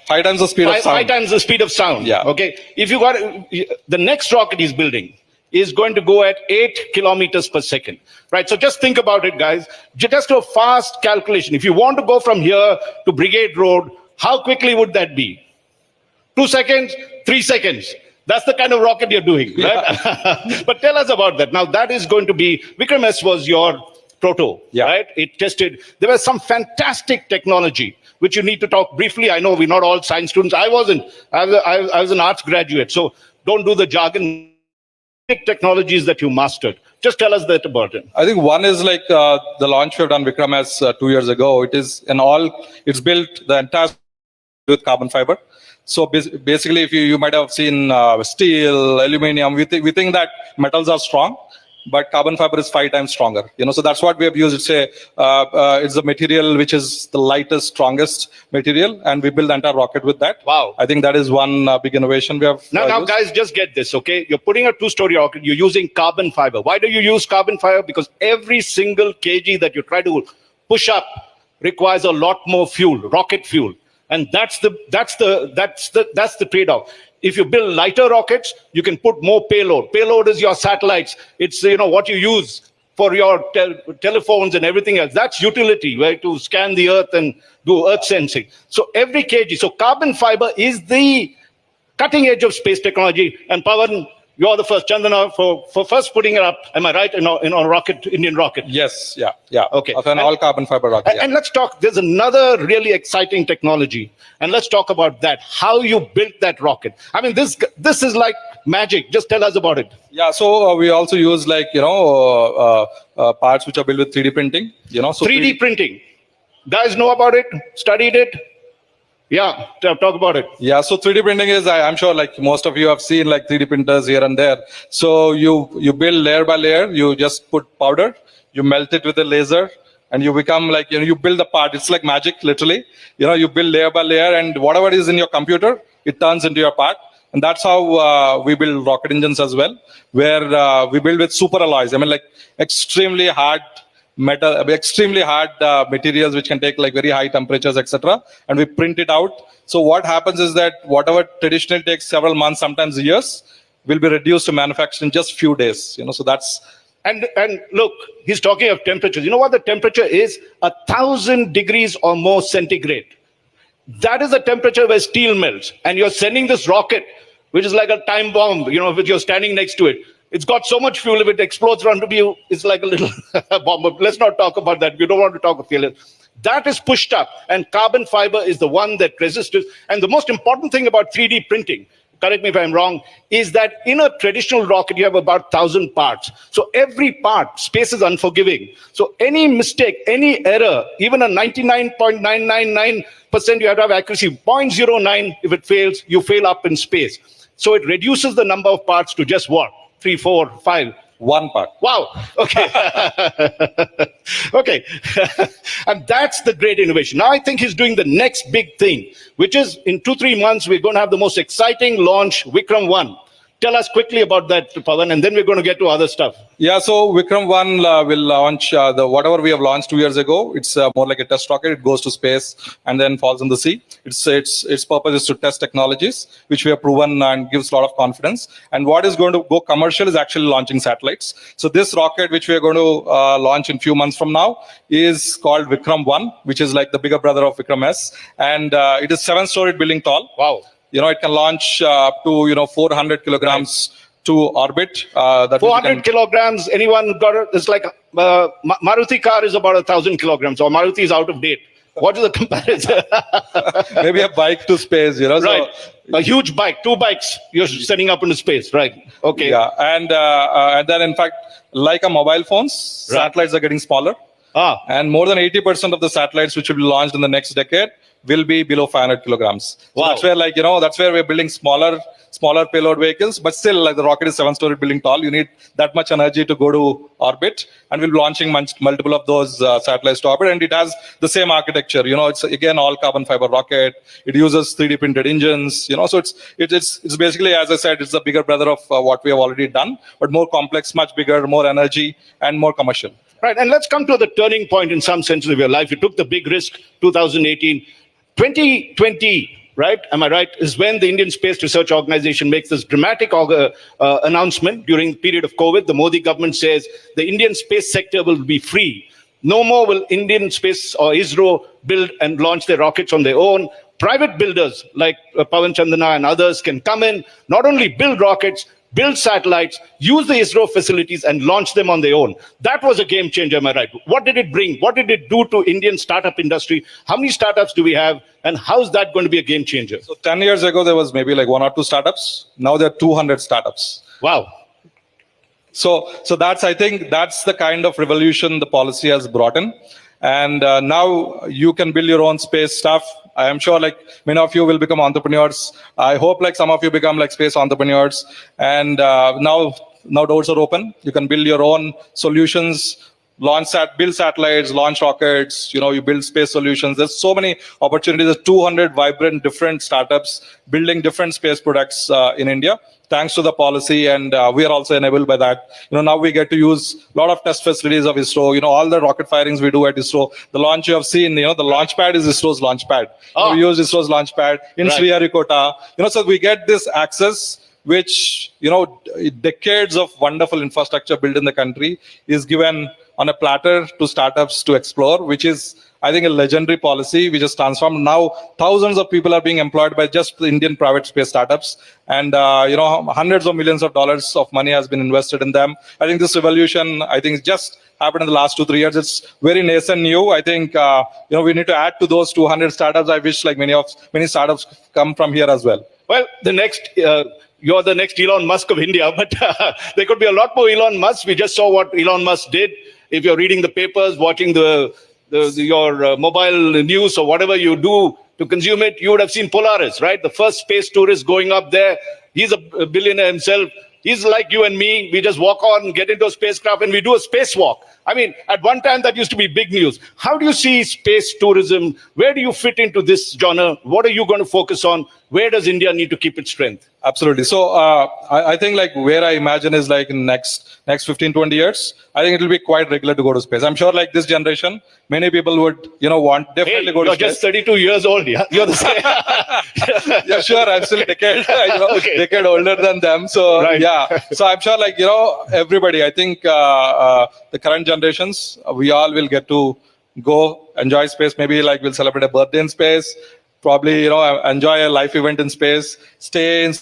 Five times the speed of sound. 5 times the speed of sound. Yeah. Okay. If you got the next rocket he's building is going to go at 8 kilometers per second, right? So just think about it, guys. Just a fast calculation. If you want to go from here to Brigade Road, how quickly would that be? 2 seconds, 3 seconds. That's the kind of rocket you're doing, right? But tell us about that. Now, that is going to be, Vikram S was your proto, right? It tested. There was some fantastic technology which you need to talk briefly. I know we're not all science students. I wasn't. I was an arts graduate. So don't do the jargon. Technologies that you mastered. Just tell us that about it. I think one is like the launch we've done Vikram S 2 years ago. It's built the entire with carbon fiber. So basically, if you might have seen steel, aluminum, we think that metals are strong, but carbon fiber is 5 times stronger. So that's what we have used. It's the material which is the lightest, strongest material, and we build the entire rocket with that. Wow! I think that is one big innovation we have. Now, guys, just get this, okay? You're putting a 2-story rocket. You're using carbon fiber. Why do you use carbon fiber? Because every single kg that you try to push up requires a lot more fuel, rocket fuel, and that's the trade-off. If you build lighter rockets, you can put more payload. Payload is your satellites. It's what you use for your telephones and everything else. That's utility, right? To scan the Earth and do Earth sensing. So every kg. So carbon fiber is the cutting edge of space technology. And Pawan, you're the first, Chandana, for first putting it up. Am I right? In a rocket, Indian rocket. Yes. Yeah. Okay. Of an all carbon fiber rocket. And let's talk. There's another really exciting technology, and let's talk about that. How you built that rocket. I mean, this is like magic. Just tell us about it. Yeah. So we also use parts which are built with 3D printing. So 3D printing. Guys know about it? Studied it? Yeah, talk about it. Yeah, so 3D printing is, I'm sure like most of you have seen like 3D printers here and there. So you build layer by layer, you just put powder, you melt it with a laser, and you become like, you build the part. It's like magic, literally. You build layer by layer, and whatever is in your computer, it turns into your part. And that's how we build rocket engines as well, where we build with super alloys. I mean, like extremely hard materials which can take like very high temperatures, etc., and we print it out. So what happens is that whatever traditionally takes several months, sometimes years, will be reduced to manufacture in just few days. So that's and look, he's talking of temperatures. You know what the temperature is? 1,000 degrees or more centigrade. That is the temperature where steel melts, and you're sending this rocket, which is like a time bomb. Which you're standing next to it. It's got so much fuel, if it explodes around to you, it's like a little bomb. Let's not talk about that. We don't want to talk of failure. That is pushed up, and carbon fiber is the one that resists it. And the most important thing about 3D printing, correct me if I'm wrong, is that in a traditional rocket, you have about 1,000 parts. So every part, space is unforgiving. So any mistake, any error, even a 99.999%, you have to have accuracy. 0.09, if it fails, you fail up in space. So it reduces the number of parts to just what? 3, 4, 5. One part. Wow. Okay. Okay. And that's the great innovation. Now I think he's doing the next big thing, which is in 2-3 months, we're going to have the most exciting launch, Vikram 1. Tell us quickly about that, Pawan, and then we're going to get to other stuff. Yeah, so Vikram 1 will launch whatever we have launched 2 years ago. It's more like a test rocket. It goes to space and then falls in the sea. Its purpose is to test technologies, which we have proven and gives a lot of confidence. And what is going to go commercial is actually launching satellites. So this rocket, which we are going to launch in few months from now, is called Vikram 1, which is like the bigger brother of Vikram S. And it is 7-storied building tall. Wow. It can launch up to 400 kilograms to orbit. That 400 kilograms. Anyone got it? It's like Maruti car is about 1,000 kilograms, or Maruti is out of date. What is the comparison? Maybe a bike to space, Right. So, a huge bike, 2 bikes you're setting up into space, right? Okay. Yeah, and then in fact, like a mobile phones, satellites are getting smaller. And more than 80% of the satellites which will be launched in the next decade will be below 500 kilograms. So wow. That's where that's where we're building smaller payload vehicles, but still like the rocket is 7-story building tall. You need that much energy to go to orbit, and we'll be launching multiple of those satellites to orbit. And it has the same architecture. It's again all carbon fiber rocket. It uses 3D printed engines. So it's basically, as I said, it's the bigger brother of what we have already done, but more complex, much bigger, more energy, and more commercial. Right, and let's come to the turning point in some sense of your life. You took the big risk, 2018. 2020, right? Am I right? Is when the Indian Space Research Organization makes this dramatic announcement during the period of COVID. The Modi government says the Indian space sector will be free. No more will Indian Space or ISRO build and launch their rockets on their own. Private builders like Pawan, Chandana and others can come in, not only build rockets, build satellites, use the ISRO facilities and launch them on their own. That was a game changer, am I right? What did it bring? What did it do to Indian startup industry? How many startups do we have? And how's that going to be a game changer? So 10 years ago, there was maybe like 1 or 2 startups. Now there are 200 startups. Wow. So I think that's the kind of revolution the policy has brought in. And now you can build your own space stuff. I am sure like many of you will become entrepreneurs. I hope like some of you become like space entrepreneurs. And now doors are open. You can build your own solutions, build satellites, launch rockets, you build space solutions. There's so many opportunities. There's 200 vibrant different startups building different space products in India, thanks to the policy. And we are also enabled by that. Now we get to use a lot of test facilities of ISRO. All the rocket firings we do at ISRO. The launch you have seen, the launch pad is ISRO's launch pad. We use ISRO's launch pad in Sriharikota. So we get this access, which, decades of wonderful infrastructure built in the country is given on a platter to startups to explore, which is, I think, a legendary policy which has transformed. Now, thousands of people are being employed by just the Indian private space startups. And, hundreds of millions of dollars of money has been invested in them. I think this revolution, just happened in the last 2-3 years. It's very nascent new. I think, we need to add to those 200 startups. I wish like many startups come from here as well. Well, you're the next Elon Musk of India, but there could be a lot more Elon Musk. We just saw what Elon Musk did. If you're reading the papers, watching your mobile news or whatever you do to consume it, you would have seen Polaris, right? The first space tourist going up there. He's a billionaire himself. He's like you and me. We just walk on, get into a spacecraft, and we do a spacewalk. I mean, at one time, that used to be big news. How do you see space tourism? Where do you fit into this genre? What are you going to focus on? Where does India need to keep its strength? Absolutely. So I think like where I imagine is like in next 15, 20 years, I think it will be quite regular to go to space. I'm sure like this generation, many people would, want definitely go to space. You're just 32 years old. Yeah? You're the same. Yeah, sure. I'm still a decade older than them. So yeah. So I'm sure like, everybody, I think the current generations, we all will get to go enjoy space. Maybe like we'll celebrate a birthday in space. Probably, enjoy a life event in space, stay in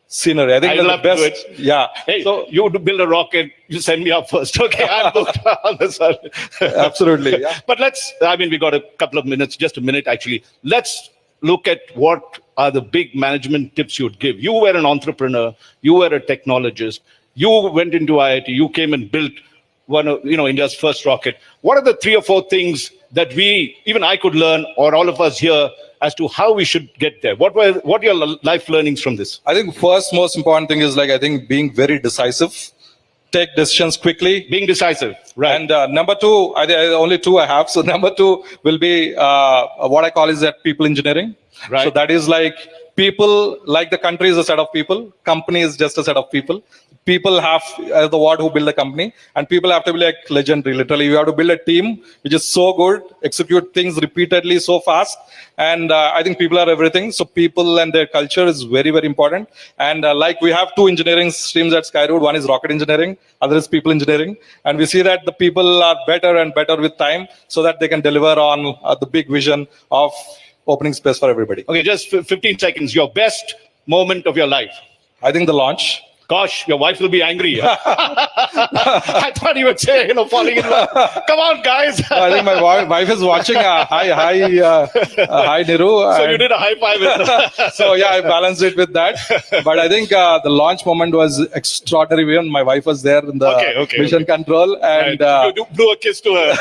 scenery. I think that's the best. Yeah. Hey, so you build a rocket, you send me up first. Okay, I'm booked on this one. Absolutely. Yeah. But we got a couple of minutes, just a minute actually. Let's look at what are the big management tips you would give. You were an entrepreneur, you were a technologist, you went into IIT, you came and built one of India's first rocket. What are the 3 or 4 things that even I could learn, or all of us here, as to how we should get there? What are your life learnings from this? I think first most important thing is like, I think being very decisive. take decisions quickly. Being decisive, right? And number two, only two I have. So number two will be what I call is that people engineering. Right. So that is like people, like the country is a set of people, company is just a set of people. People have the word who build the company, and people have to be like legendary. Literally, you have to build a team which is so good, execute things repeatedly so fast, and I think people are everything. So people and their culture is very, very important. And like we have two engineering streams at Skyroot. One is rocket engineering, other is people engineering, and we see that the people are better and better with time, so that they can deliver on the big vision of opening space for everybody. Okay, just 15 seconds. Your best moment of your life. I think the launch. Gosh, your wife will be angry. I thought you would say, falling in love. Come on, guys. I think my wife is watching. Hi, Niru. So you did a high five with her. So yeah, I balanced it with that. But I think the launch moment was extraordinary. Even my wife was there in the mission control, and you blew a kiss to her.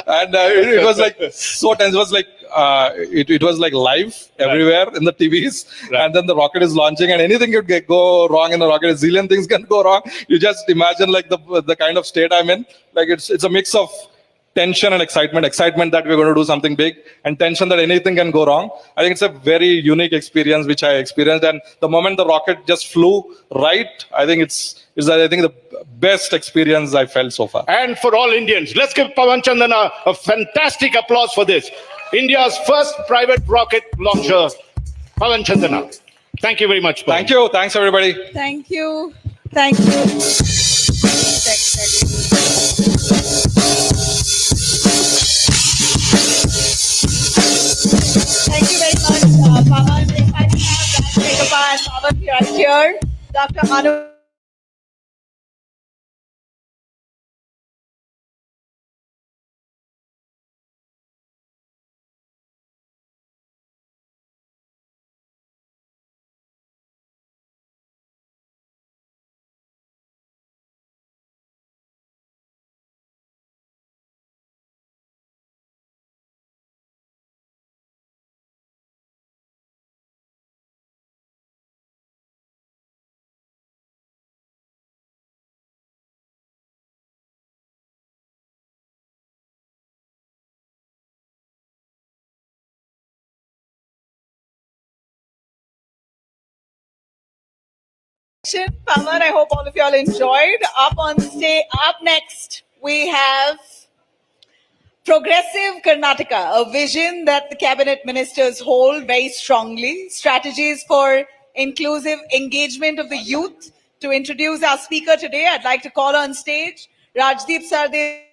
and it was like so tense. It was like it was like live everywhere in the TVs, and then the rocket is launching, and anything could go wrong in the rocket. A zillion things can go wrong. You just imagine like the kind of state I'm in. Like it's a mix of tension and excitement. Excitement that we're going to do something big, and tension that anything can go wrong. I think it's a very unique experience which I experienced, and the moment the rocket just flew right, I think it's the best experience I felt so far. And for all Indians, let's give Pawan Chandana a fantastic applause for this. India's first private rocket launcher, Pawan Chandana. Thank you very much, Pawan. Thank you. Thanks, everybody. Thank you. Thank you. Thank you very much, Pawan. If I can have Raj and Pawan right here. Dr. Anu. Pawan, I hope all of y'all enjoyed. Up next, we have Progressive Karnataka, a vision that the cabinet ministers hold very strongly. Strategies for inclusive engagement of the youth. To introduce our speaker today, I'd like to call on stage Rajdeep Sarde.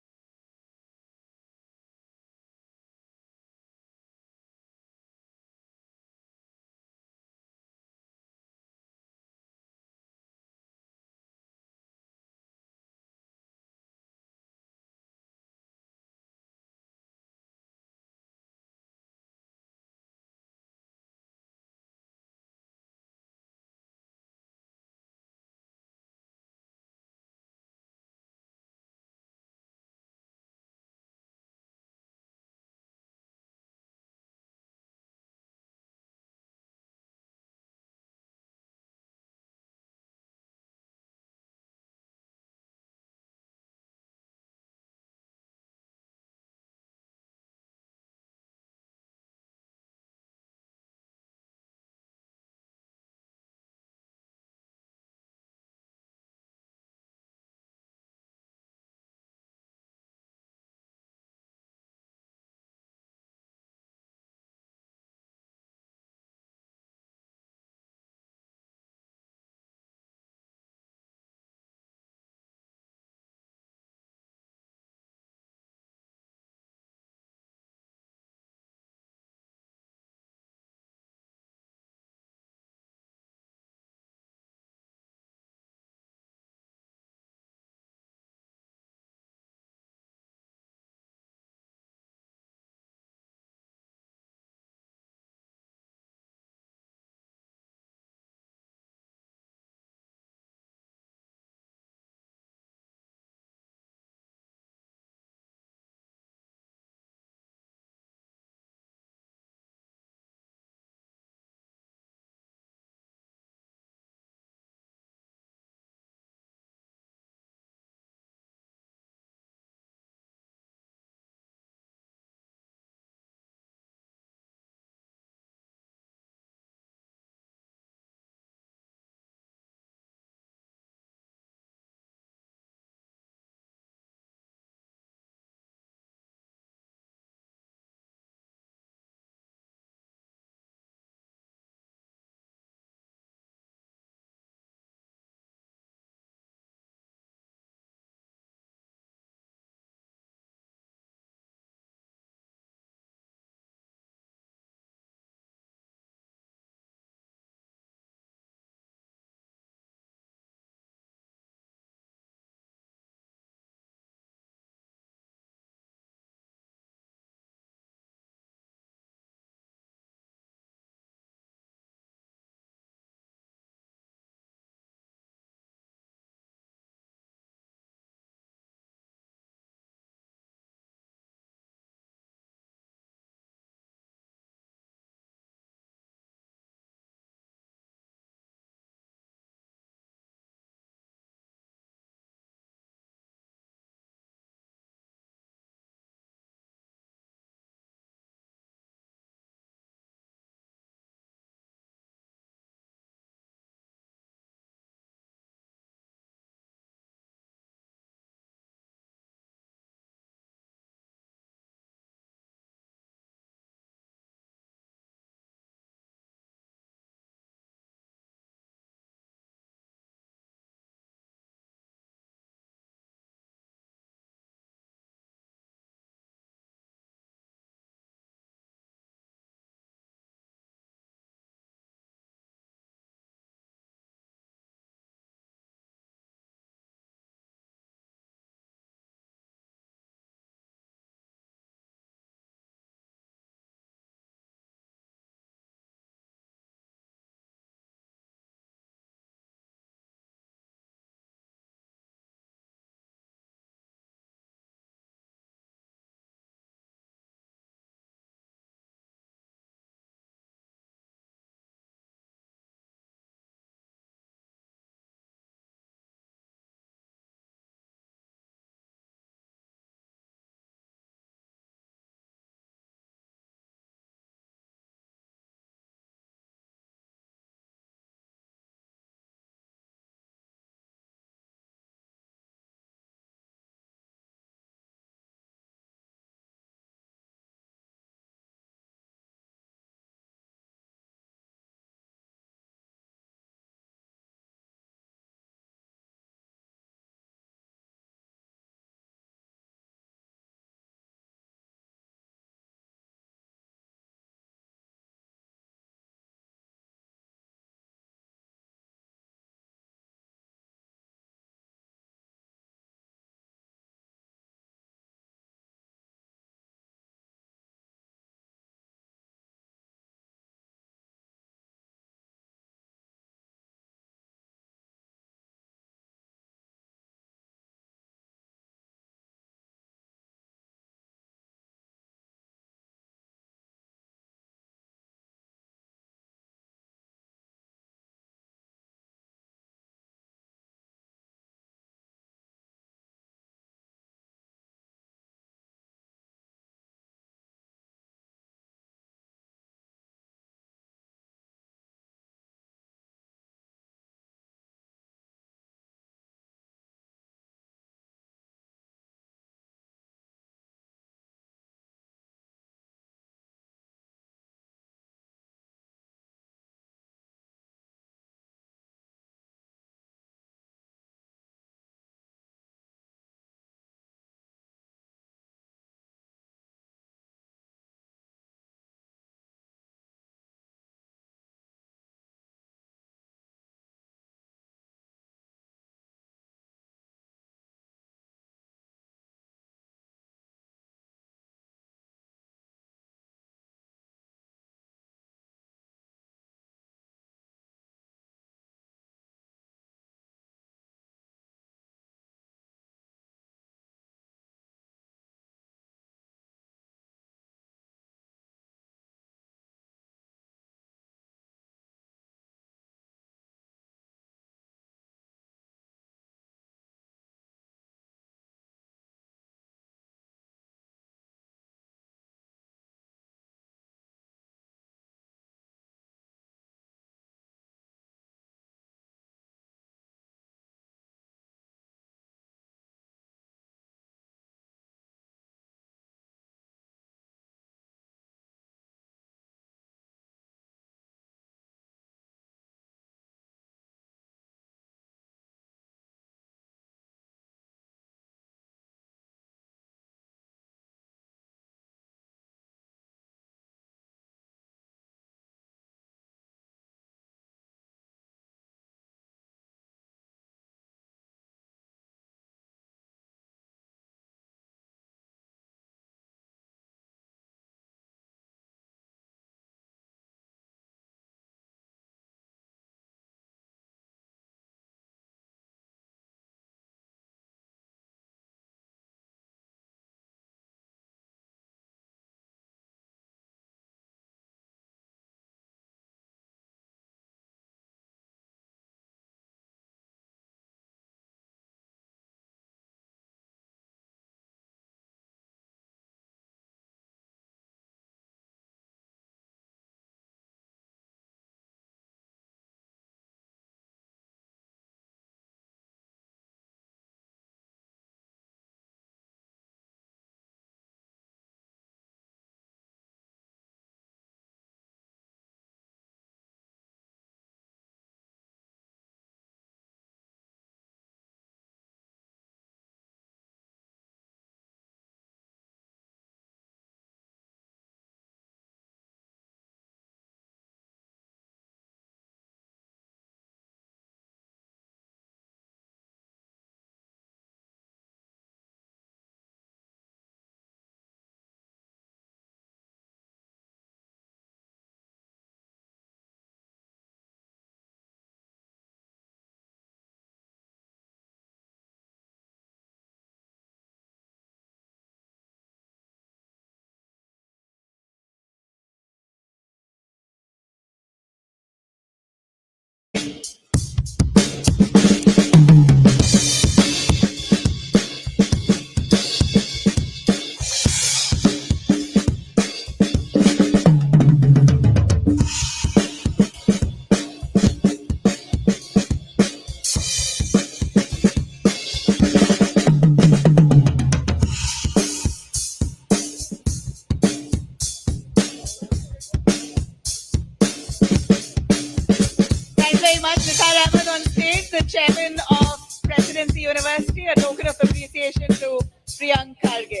a token of appreciation to Priyank Kharge.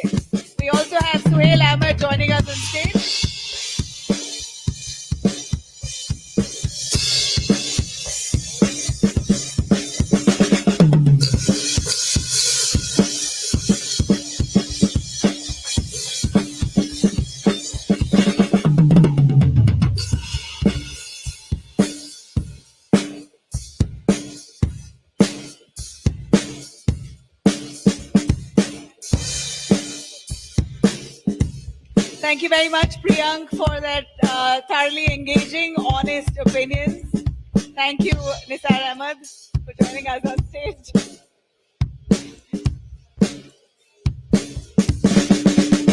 We also have Suhail Ahmed joining us on stage. Thank you very much, Priyank, for that thoroughly engaging, honest opinions. Thank you, Nisar Ahmed, for joining us on stage.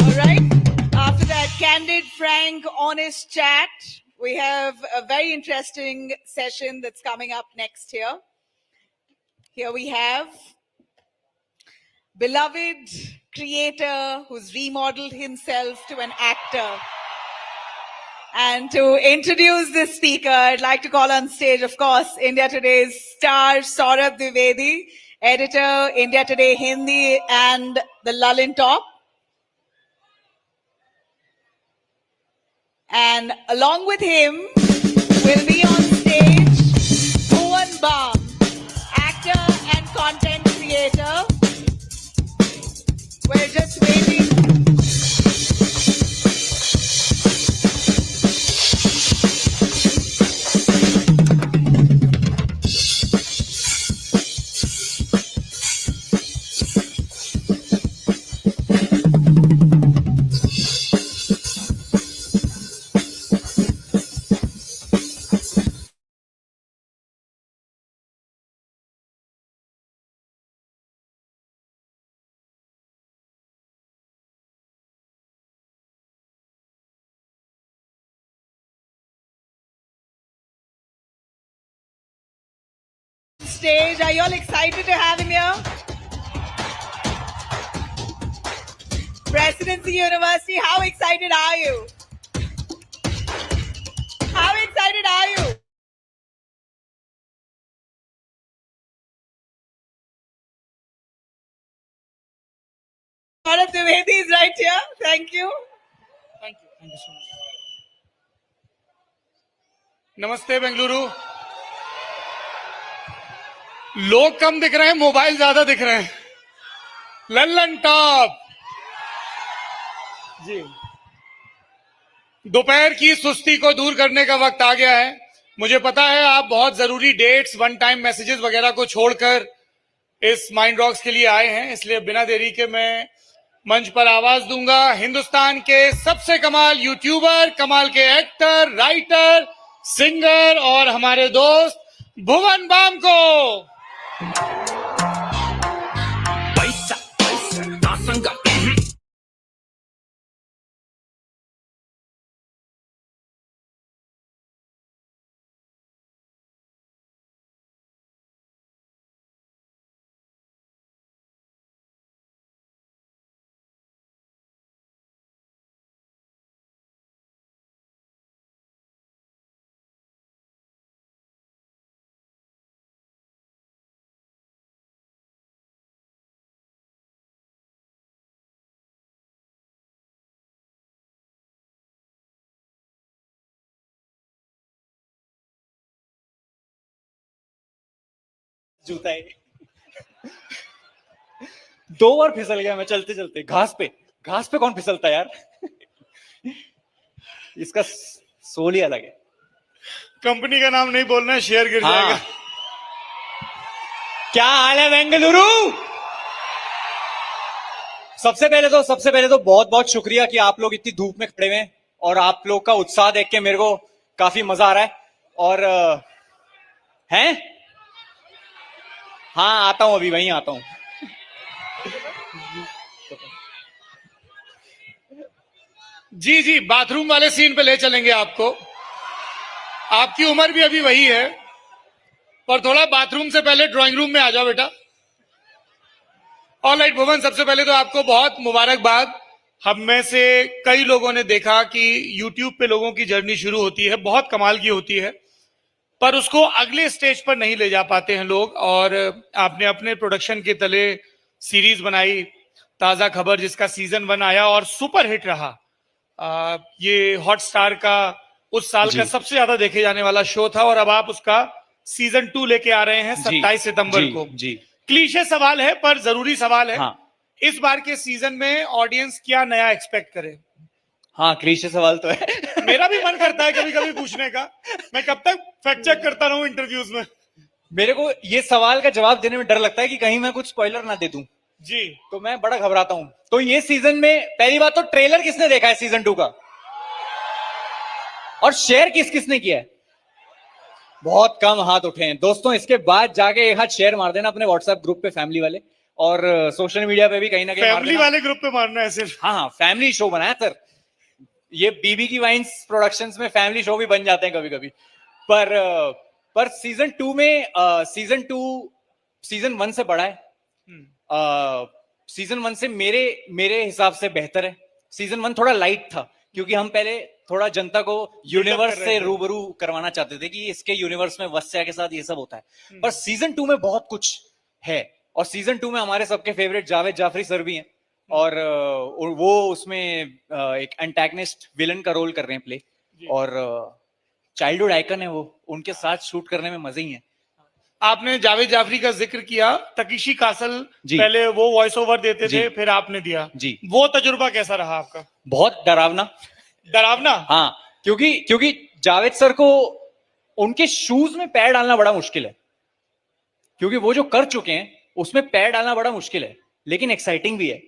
All right. After that candid, frank, honest chat, we have a very interesting session that's coming up next here. Here we have beloved creator who's remodeled himself to an actor. And to introduce this speaker, I'd like to call on stage, of course, India Today's star, Saurabh Dwivedi, editor, India Today Hindi and The Lull Top. And along with him will be on stage Bhuvan Bam, actor and content creator. We're just waiting. Stage. Are you all excited to have him here? Presidency University, how excited are you? How excited are you? Saurabh Dwivedi is right here. Thank you. Thank you. Thank you so much. नमस्ते बेंगलुरु. लोग कम दिख रहे हैं, mobile ज्यादा दिख रहे हैं. Lallan top जी. दोपहर की सुस्ती को दूर करने का वक्त आ गया है. मुझे पता है आप बहुत जरूरी डेट्स, वन टाइम मैसेजेस वगैरह को छोड़कर इस माइंड रॉक्स के लिए आए हैं, इसलिए बिना देरी के मैं मंच पर आवाज दूंगा हिंदुस्तान के सबसे कमाल यूट्यूबर, कमाल के एक्टर, राइटर, सिंगर और हमारे दोस्त भुवन बाम को. पैसा दासंगा जूता है. 2 बार फिसल गया मैं चलते चलते. घास पे कौन फिसलता है यार. इसका सोल ही अलग है. कंपनी का नाम नहीं बोलना, शेयर गिर जाएगा. क्या हाल है बेंगलुरु? सबसे पहले तो बहुत बहुत शुक्रिया कि आप लोग इतनी धूप में खड़े हुए हैं और आप लोग का उत्साह देख के मेरे को काफी मजा आ रहा है. और हैं? हाँ आता हूं, अभी वहीं आता हूं. जी बाथरूम वाले सीन पे ले चलेंगे आपको. आपकी उम्र भी अभी वही है, पर थोड़ा बाथरूम से पहले ड्राइंग रूम में आ जाओ बेटा. ऑलराइट भुवन, सबसे पहले तो आपको बहुत मुबारकबाद. हम में से कई लोगों ने देखा कि YouTube पे लोगों की जर्नी शुरू होती है, बहुत कमाल की होती है, पर उसको अगले स्टेज पर नहीं ले जा पाते हैं लोग. और आपने अपने प्रोडक्शन के तले सीरीज बनाई ताजा खबर, जिसका सीजन 1 आया और सुपर हिट रहा। ये हॉटस्टार का उस साल का सबसे ज्यादा देखे जाने वाला शो था और अब आप उसका सीजन 2 लेके आ रहे हैं 27 सितंबर को। क्लीशे सवाल है पर जरूरी सवाल है। इस बार के सीजन में ऑडियंस क्या नया एक्सपेक्ट करे? हाँ, क्लीशे सवाल तो है। मेरा भी मन करता है कभी कभी पूछने का। मैं कब तक फैक्ट चेक करता रहूं इंटरव्यूज में। मेरे को ये सवाल का जवाब देने में डर लगता है कि कहीं मैं कुछ स्पॉइलर ना दे दूं। जी, तो मैं बड़ा घबराता हूं। तो ये सीजन में पहली बात तो ट्रेलर किसने देखा है सीजन 2 का? और शेयर किसने किया है? बहुत कम हाथ उठे हैं दोस्तों। इसके बाद जाके एक हाथ शेयर मार देना अपने व्हाट्सएप ग्रुप पे, फैमिली वाले, और सोशल मीडिया पे भी कहीं ना कहीं फैमिली वाले ग्रुप पे मारना है सिर्फ। हाँ, फैमिली शो बनाया सर। ये बीबी की वाइन्स प्रोडक्शंस में फैमिली शो भी बन जाते हैं कभी कभी। पर सीजन 2 में सीजन 1 से बड़ा है। सीजन 1 से मेरे हिसाब से बेहतर है। सीजन 1 थोड़ा लाइट था क्योंकि हम पहले थोड़ा जनता को यूनिवर्स से रूबरू करवाना चाहते थे कि इसके यूनिवर्स में वत्स्या के साथ ये सब होता है। पर सीजन 2 में बहुत कुछ है और सीजन 2 में हमारे सबके फेवरेट जावेद जाफरी सर भी हैं और वो उसमें एक एंटैगनिस्ट विलन का रोल कर रहे हैं प्ले, और चाइल्डहुड आइकन है वो। उनके साथ शूट करने में मजे ही है। आपने जावेद जाफरी का जिक्र किया, तकीशी कासल पहले वो वॉइस ओवर देते थे, फिर आपने दिया जी। वो तजुर्बा कैसा रहा आपका? बहुत डरावना। हाँ, क्योंकि जावेद सर को उनके शूज में पैर डालना बड़ा मुश्किल है, क्योंकि वो जो कर चुके हैं उसमें पैर डालना बड़ा मुश्किल है, लेकिन एक्साइटिंग भी है।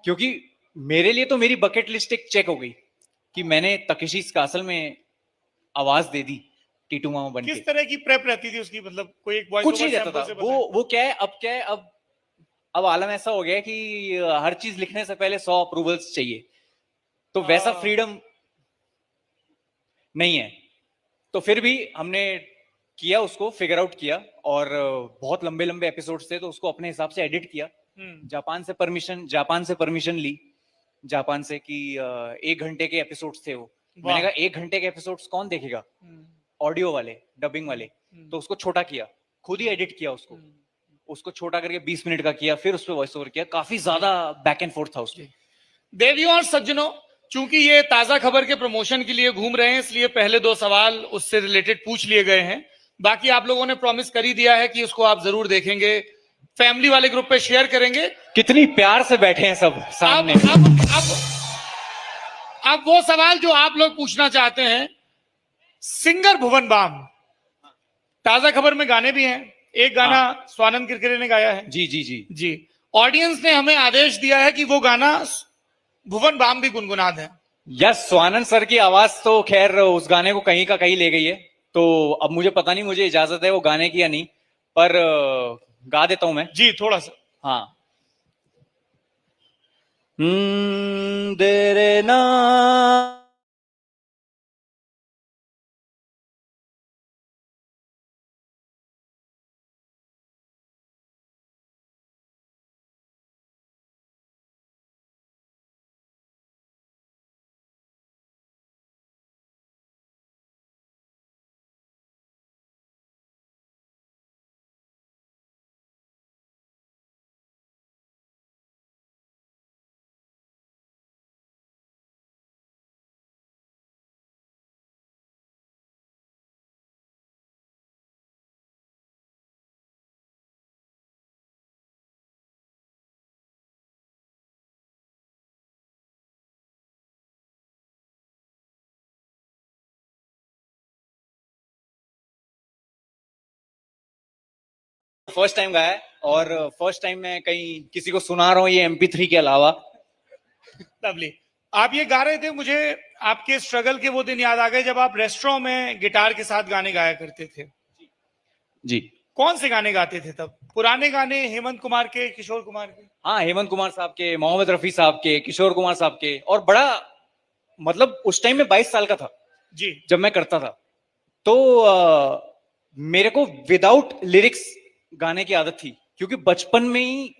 क्योंकि मेरे लिए तो मेरी बकेट लिस्ट एक चेक हो गई कि मैंने तकीशी कासल में आवाज दे दी टीटू मामा बन के। किस तरह की प्रेप रहती थी उसकी? मतलब कोई एक वॉइस कुछ नहीं रहता था। वो क्या है, अब आलम ऐसा हो गया कि हर चीज लिखने से पहले 100 अप्रूवल्स चाहिए, तो वैसा फ्रीडम नहीं है। तो फिर भी हमने किया, उसको फिगर आउट किया, और बहुत लंबे लंबे एपिसोड्स थे तो उसको अपने हिसाब से एडिट किया। जापान से परमिशन ली, जापान से कि 1 घंटे के एपिसोड्स थे वो। मैंने कहा 1 घंटे के एपिसोड्स कौन देखेगा, ऑडियो वाले, डबिंग वाले। तो उसको छोटा किया, खुद ही एडिट किया उसको छोटा करके 20 मिनट का किया, फिर उस पर वॉइस ओवर किया। काफी ज्यादा बैक एंड फोर्थ था उसके। देवियों और सज्जनों, चूंकि ये ताजा खबर के प्रमोशन के लिए घूम रहे हैं, इसलिए पहले 2 सवाल उससे रिलेटेड पूछ लिए गए हैं। बाकी आप लोगों ने प्रॉमिस कर ही दिया है कि उसको आप जरूर देखेंगे, फैमिली वाले ग्रुप पे शेयर करेंगे। कितनी प्यार से बैठे हैं सब सामने। अब वो सवाल जो आप लोग पूछना चाहते हैं, सिंगर भुवन बाम, ताजा खबर में गाने भी हैं। एक गाना स्वानंद किरकिरे ने गाया है। जी। ऑडियंस ने हमें आदेश दिया है कि वो गाना भुवन बाम भी गुनगुना दें। यस, स्वानंद सर की आवाज तो खैर उस गाने को कहीं का कहीं ले गई है, तो अब मुझे पता नहीं मुझे इजाजत है वो गाने की या नहीं, पर गा देता हूं मैं जी थोड़ा सा। हाँ। तेरे ना फर्स्ट टाइम गाया है, और फर्स्ट टाइम मैं कहीं किसी को सुना रहा हूँ ये MP3 के अलावा। लवली। आप ये गा रहे थे, मुझे आपके स्ट्रगल के वो दिन याद आ गए जब आप रेस्टोरेंट में गिटार के साथ गाने गाया करते थे। जी। कौन से गाने गाते थे तब? पुराने गाने हेमंत कुमार के, किशोर कुमार के? हाँ, हेमंत कुमार साहब के, मोहम्मद रफी साहब के, किशोर कुमार साहब के। और बड़ा मतलब उस टाइम में 22 साल का था जी जब मैं करता था, तो मेरे को विदाउट लिरिक्स गाने की आदत थी, क्योंकि बचपन में ही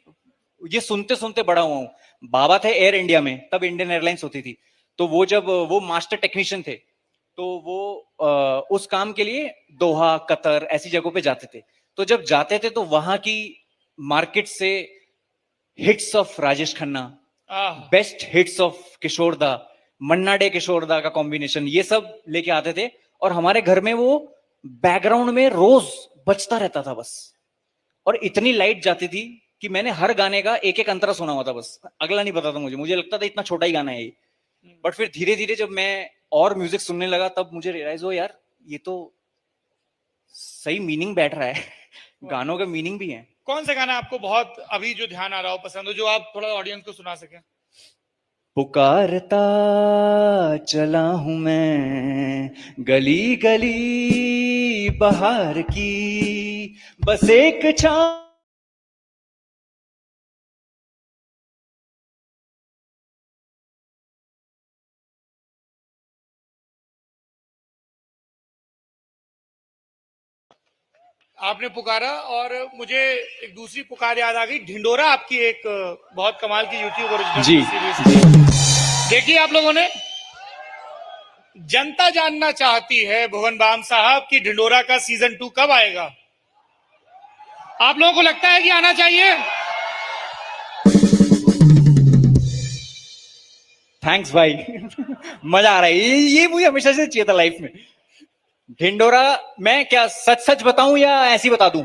ये सुनते सुनते बड़ा हुआ हूँ। बाबा थे एयर इंडिया में, तब इंडियन एयरलाइंस होती थी, तो वो जब वो मास्टर टेक्नीशियन थे, तो वो उस काम के लिए दोहा, कतर ऐसी जगहों पे जाते थे। तो जब जाते थे तो वहां की मार्केट से hits of Rajesh Khanna, best hits of Kishore da, Manna day किशोर दा का कॉम्बिनेशन, ये सब लेके आते थे और हमारे घर में वो बैकग्राउंड में रोज बजता रहता था बस। और इतनी लाइट जाती थी कि मैंने हर गाने का एक एक अंतरा सुना हुआ था, बस अगला नहीं पता था मुझे लगता था इतना छोटा ही गाना है ये। बट फिर धीरे धीरे जब मैं और म्यूजिक सुनने लगा तब मुझे रियलाइज हो यार ये तो सही मीनिंग बैठ रहा है, गानों का मीनिंग भी है। कौन सा गाना आपको बहुत अभी जो ध्यान आ रहा हो, पसंद हो, जो आप थोड़ा ऑडियंस को सुना सकें? पुकारता चला हूं मैं गली गली बहार की, बस एक छाँव आपने पुकारा और मुझे एक दूसरी पुकार याद आ गई, ढिंडोरा आपकी एक बहुत कमाल की यूट्यूब ओरिजिनल जी, सीरीज देखी आप लोगों ने। जनता जानना चाहती है भुवन बाम साहब कि ढिंडोरा का सीजन 2 कब आएगा? आप लोगों को लगता है कि आना चाहिए? थैंक्स भाई मजा आ रहा है, ये मुझे हमेशा से चाहिए था लाइफ में। ढिंडोरा मैं क्या सच सच बताऊं या ऐसी बता दूं?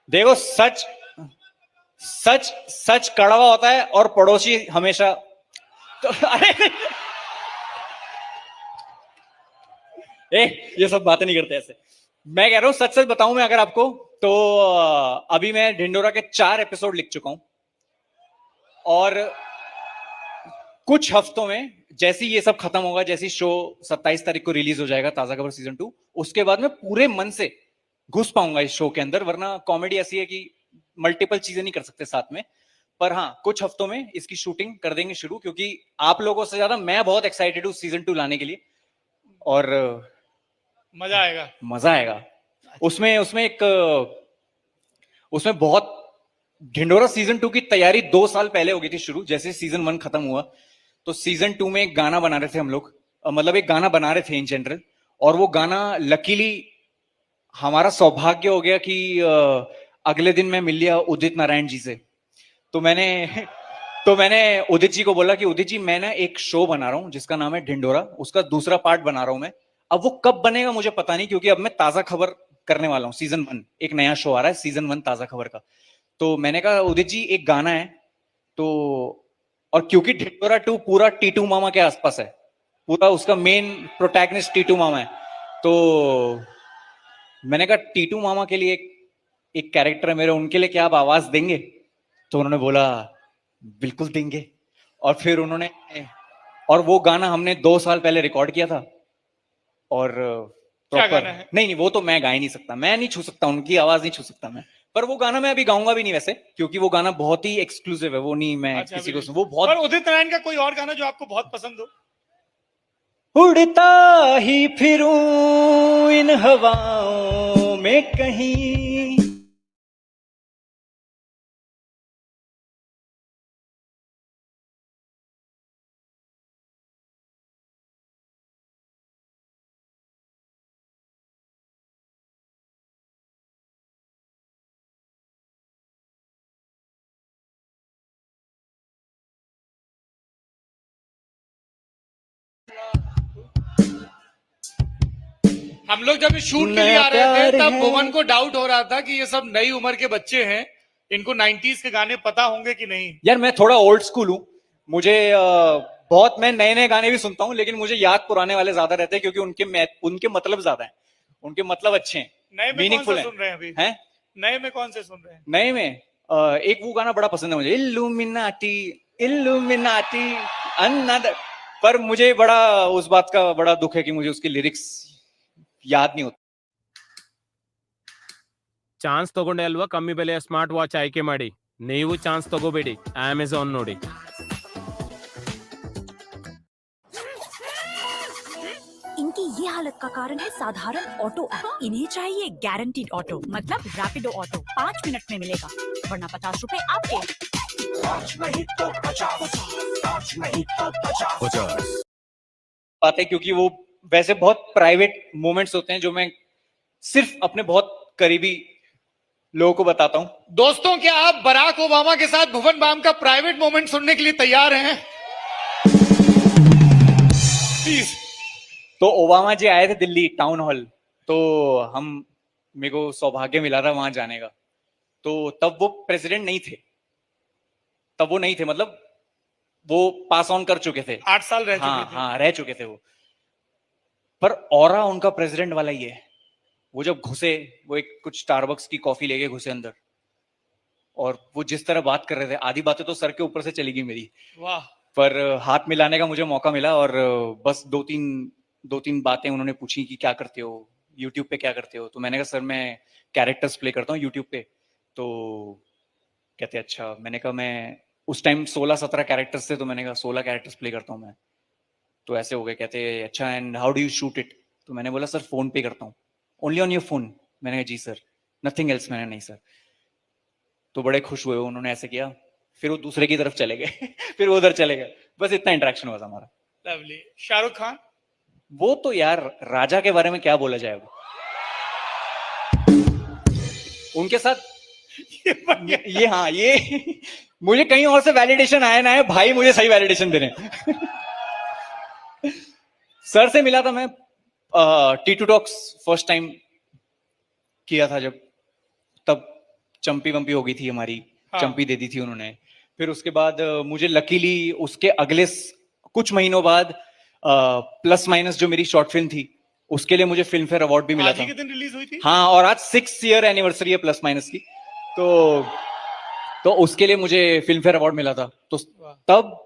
देखो सच सच सच कड़वा होता है और पड़ोसी हमेशा तो, अरे ये सब बातें नहीं करते ऐसे। मैं कह रहा हूं सच सच बताऊं मैं अगर आपको तो अभी मैं ढिंडोरा के 4 एपिसोड लिख चुका हूं और कुछ हफ्तों में जैसे ये सब खत्म होगा, जैसी शो 27 तारीख को रिलीज हो जाएगा ताजा खबर सीजन 2, उसके बाद मैं पूरे मन से घुस पाऊंगा इस शो के अंदर। वरना कॉमेडी ऐसी है कि मल्टीपल चीजें नहीं कर सकते साथ में। पर हाँ, कुछ हफ्तों में इसकी शूटिंग कर देंगे शुरू, क्योंकि आप लोगों से ज्यादा मैं बहुत एक्साइटेड हूँ सीजन 2 लाने के लिए और मजा आएगा, मजा आएगा। उसमें बहुत ढिंडोरा सीजन 2 की तैयारी 2 साल पहले हो गई थी शुरू। जैसे सीजन 1 खत्म हुआ तो सीजन 2 में एक गाना बना रहे थे हम लोग, मतलब एक गाना बना रहे थे इन जनरल, और वो गाना लकीली हमारा सौभाग्य हो गया कि अगले दिन मैं मिल लिया उदित नारायण जी से। तो मैंने उदित जी को बोला कि उदित जी मैं ना एक शो बना रहा हूं जिसका नाम है ढिंडोरा, उसका दूसरा पार्ट बना रहा हूं मैं। अब वो कब बनेगा मुझे पता नहीं, क्योंकि अब मैं ताजा खबर करने वाला हूं सीजन 1, एक नया शो आ रहा है सीजन 1 ताजा खबर का। तो मैंने कहा उदित जी एक गाना है तो, और क्योंकि ढिंडोरा 2 पूरा टीटू मामा के आसपास है, पूरा उसका मेन प्रोटैगनिस्ट टीटू मामा है, तो मैंने कहा टीटू मामा के लिए एक कैरेक्टर है मेरे, उनके लिए क्या आप आवाज देंगे? तो उन्होंने बोला बिल्कुल देंगे। और फिर उन्होंने, और वो गाना हमने 2 साल पहले रिकॉर्ड किया था और क्या गाना है? नहीं वो तो मैं गा ही नहीं सकता, मैं नहीं छू सकता, उनकी आवाज नहीं छू सकता मैं। पर वो गाना मैं अभी गाऊंगा भी नहीं वैसे, क्योंकि वो गाना बहुत ही एक्सक्लूसिव है, वो नहीं मैं अच्छा, किसी को वो बहुत। और उदित नारायण का कोई और गाना जो आपको बहुत पसंद हो? उड़ता ही फिरूं इन हवाओं में कहीं, हम लोग जब शूट के लिए आ रहे थे तब भुवन को डाउट हो रहा था कि ये सब नई उम्र के बच्चे हैं, इनको 90s के गाने पता होंगे कि नहीं। यार मैं थोड़ा ओल्ड स्कूल हूँ, मुझे बहुत, मैं नए नए गाने भी सुनता हूँ, लेकिन मुझे याद पुराने वाले ज्यादा रहते हैं, क्योंकि उनके मतलब ज्यादा है, उनके मतलब अच्छे हैं, नए में मीनिंगफुल कौन है। से सुन रहे हैं अभी? हैं? नए में कौन से सुन रहे हैं? नए में एक वो गाना बड़ा पसंद है मुझे, इल्लुमिनाटी इल्लुमिनाटी अनदर, पर मुझे बड़ा उस बात का बड़ा दुख है कि मुझे उसके लिरिक्स याद नहीं होता। ಚಾನ್ಸ್ ತಗೊಂಡೆ ಅಲ್ವಾ ಕಮ್ಮಿ ಬೆಲೆಯ ಸ್ಮಾರ್ಟ್ ವಾಚ್ ಆಯ್ಕೆ ಮಾಡಿ, ನೀವು ಚಾನ್ಸ್ ತಗೋಬೇಡಿ, ಅಮೆಜಾನ್ ನೋಡಿ। इनकी ये हालत का कारण है साधारण ऑटो ऐप। इन्हें चाहिए गारंटीड ऑटो, मतलब रैपिडो ऑटो, 5 मिनट में मिलेगा, वरना 50 रुपए आपके। बात है क्योंकि वो वैसे बहुत प्राइवेट मोमेंट्स होते हैं जो मैं सिर्फ अपने बहुत करीबी लोगों को बताता हूँ। दोस्तों, क्या आप बराक ओबामा के साथ भुवन बाम का प्राइवेट मोमेंट सुनने के लिए तैयार हैं? प्लीज। तो ओबामा जी आए थे दिल्ली टाउन हॉल, तो मेरे को सौभाग्य मिला था वहां जाने का। तो तब वो प्रेसिडेंट नहीं थे, मतलब वो पास ऑन कर चुके थे, 8 साल रह चुके थे। हाँ रह चुके थे वो। पर ऑरा उनका प्रेसिडेंट वाला ही है। वो जब घुसे, वो एक कुछ स्टारबक्स की कॉफी लेके घुसे अंदर, और वो जिस तरह बात कर रहे थे, आधी बातें तो सर के ऊपर से चली गई मेरी। वाह। पर हाथ मिलाने का मुझे मौका मिला, और बस दो तीन बातें उन्होंने पूछी कि क्या करते हो यूट्यूब पे, क्या करते हो। तो मैंने कहा सर मैं कैरेक्टर्स प्ले करता हूँ यूट्यूब पे। तो कहते अच्छा। मैंने कहा मैं उस टाइम 16-17 कैरेक्टर्स थे, तो मैंने कहा 16 कैरेक्टर्स प्ले करता हूँ मैं। तो ऐसे हो गए। कहते अच्छा, and how do you shoot it? तो मैंने बोला सर फोन पे करता हूँ। Only on your phone? मैंने कहा जी सर, नथिंग एल्स। मैंने नहीं सर। तो बड़े खुश हुए उन्होंने ऐसे किया, फिर वो दूसरे की तरफ चले गए फिर वो उधर चले गए। बस इतना इंटरेक्शन हुआ था हमारा। लवली। शाहरुख खान? वो तो यार राजा के बारे में क्या बोला जाए, वो उनके साथ ये मुझे कहीं और से वैलिडेशन आया ना है भाई, मुझे सही वैलिडेशन दे रहे हैं सर से मिला था मैं T2 टॉक्स फर्स्ट टाइम किया था जब, तब चंपी वंपी हो गई थी हमारी। हाँ। चंपी दे दी थी उन्होंने। फिर उसके बाद मुझे लकीली उसके अगले कुछ महीनों बाद प्लस माइनस जो मेरी शॉर्ट फिल्म थी, उसके लिए मुझे फिल्म फेयर अवार्ड भी मिला आज था। ही के दिन रिलीज हुई थी। हाँ, और आज 6 ईयर एनिवर्सरी है प्लस माइनस की। तो उसके लिए मुझे फिल्म फेयर अवार्ड मिला था। तो तब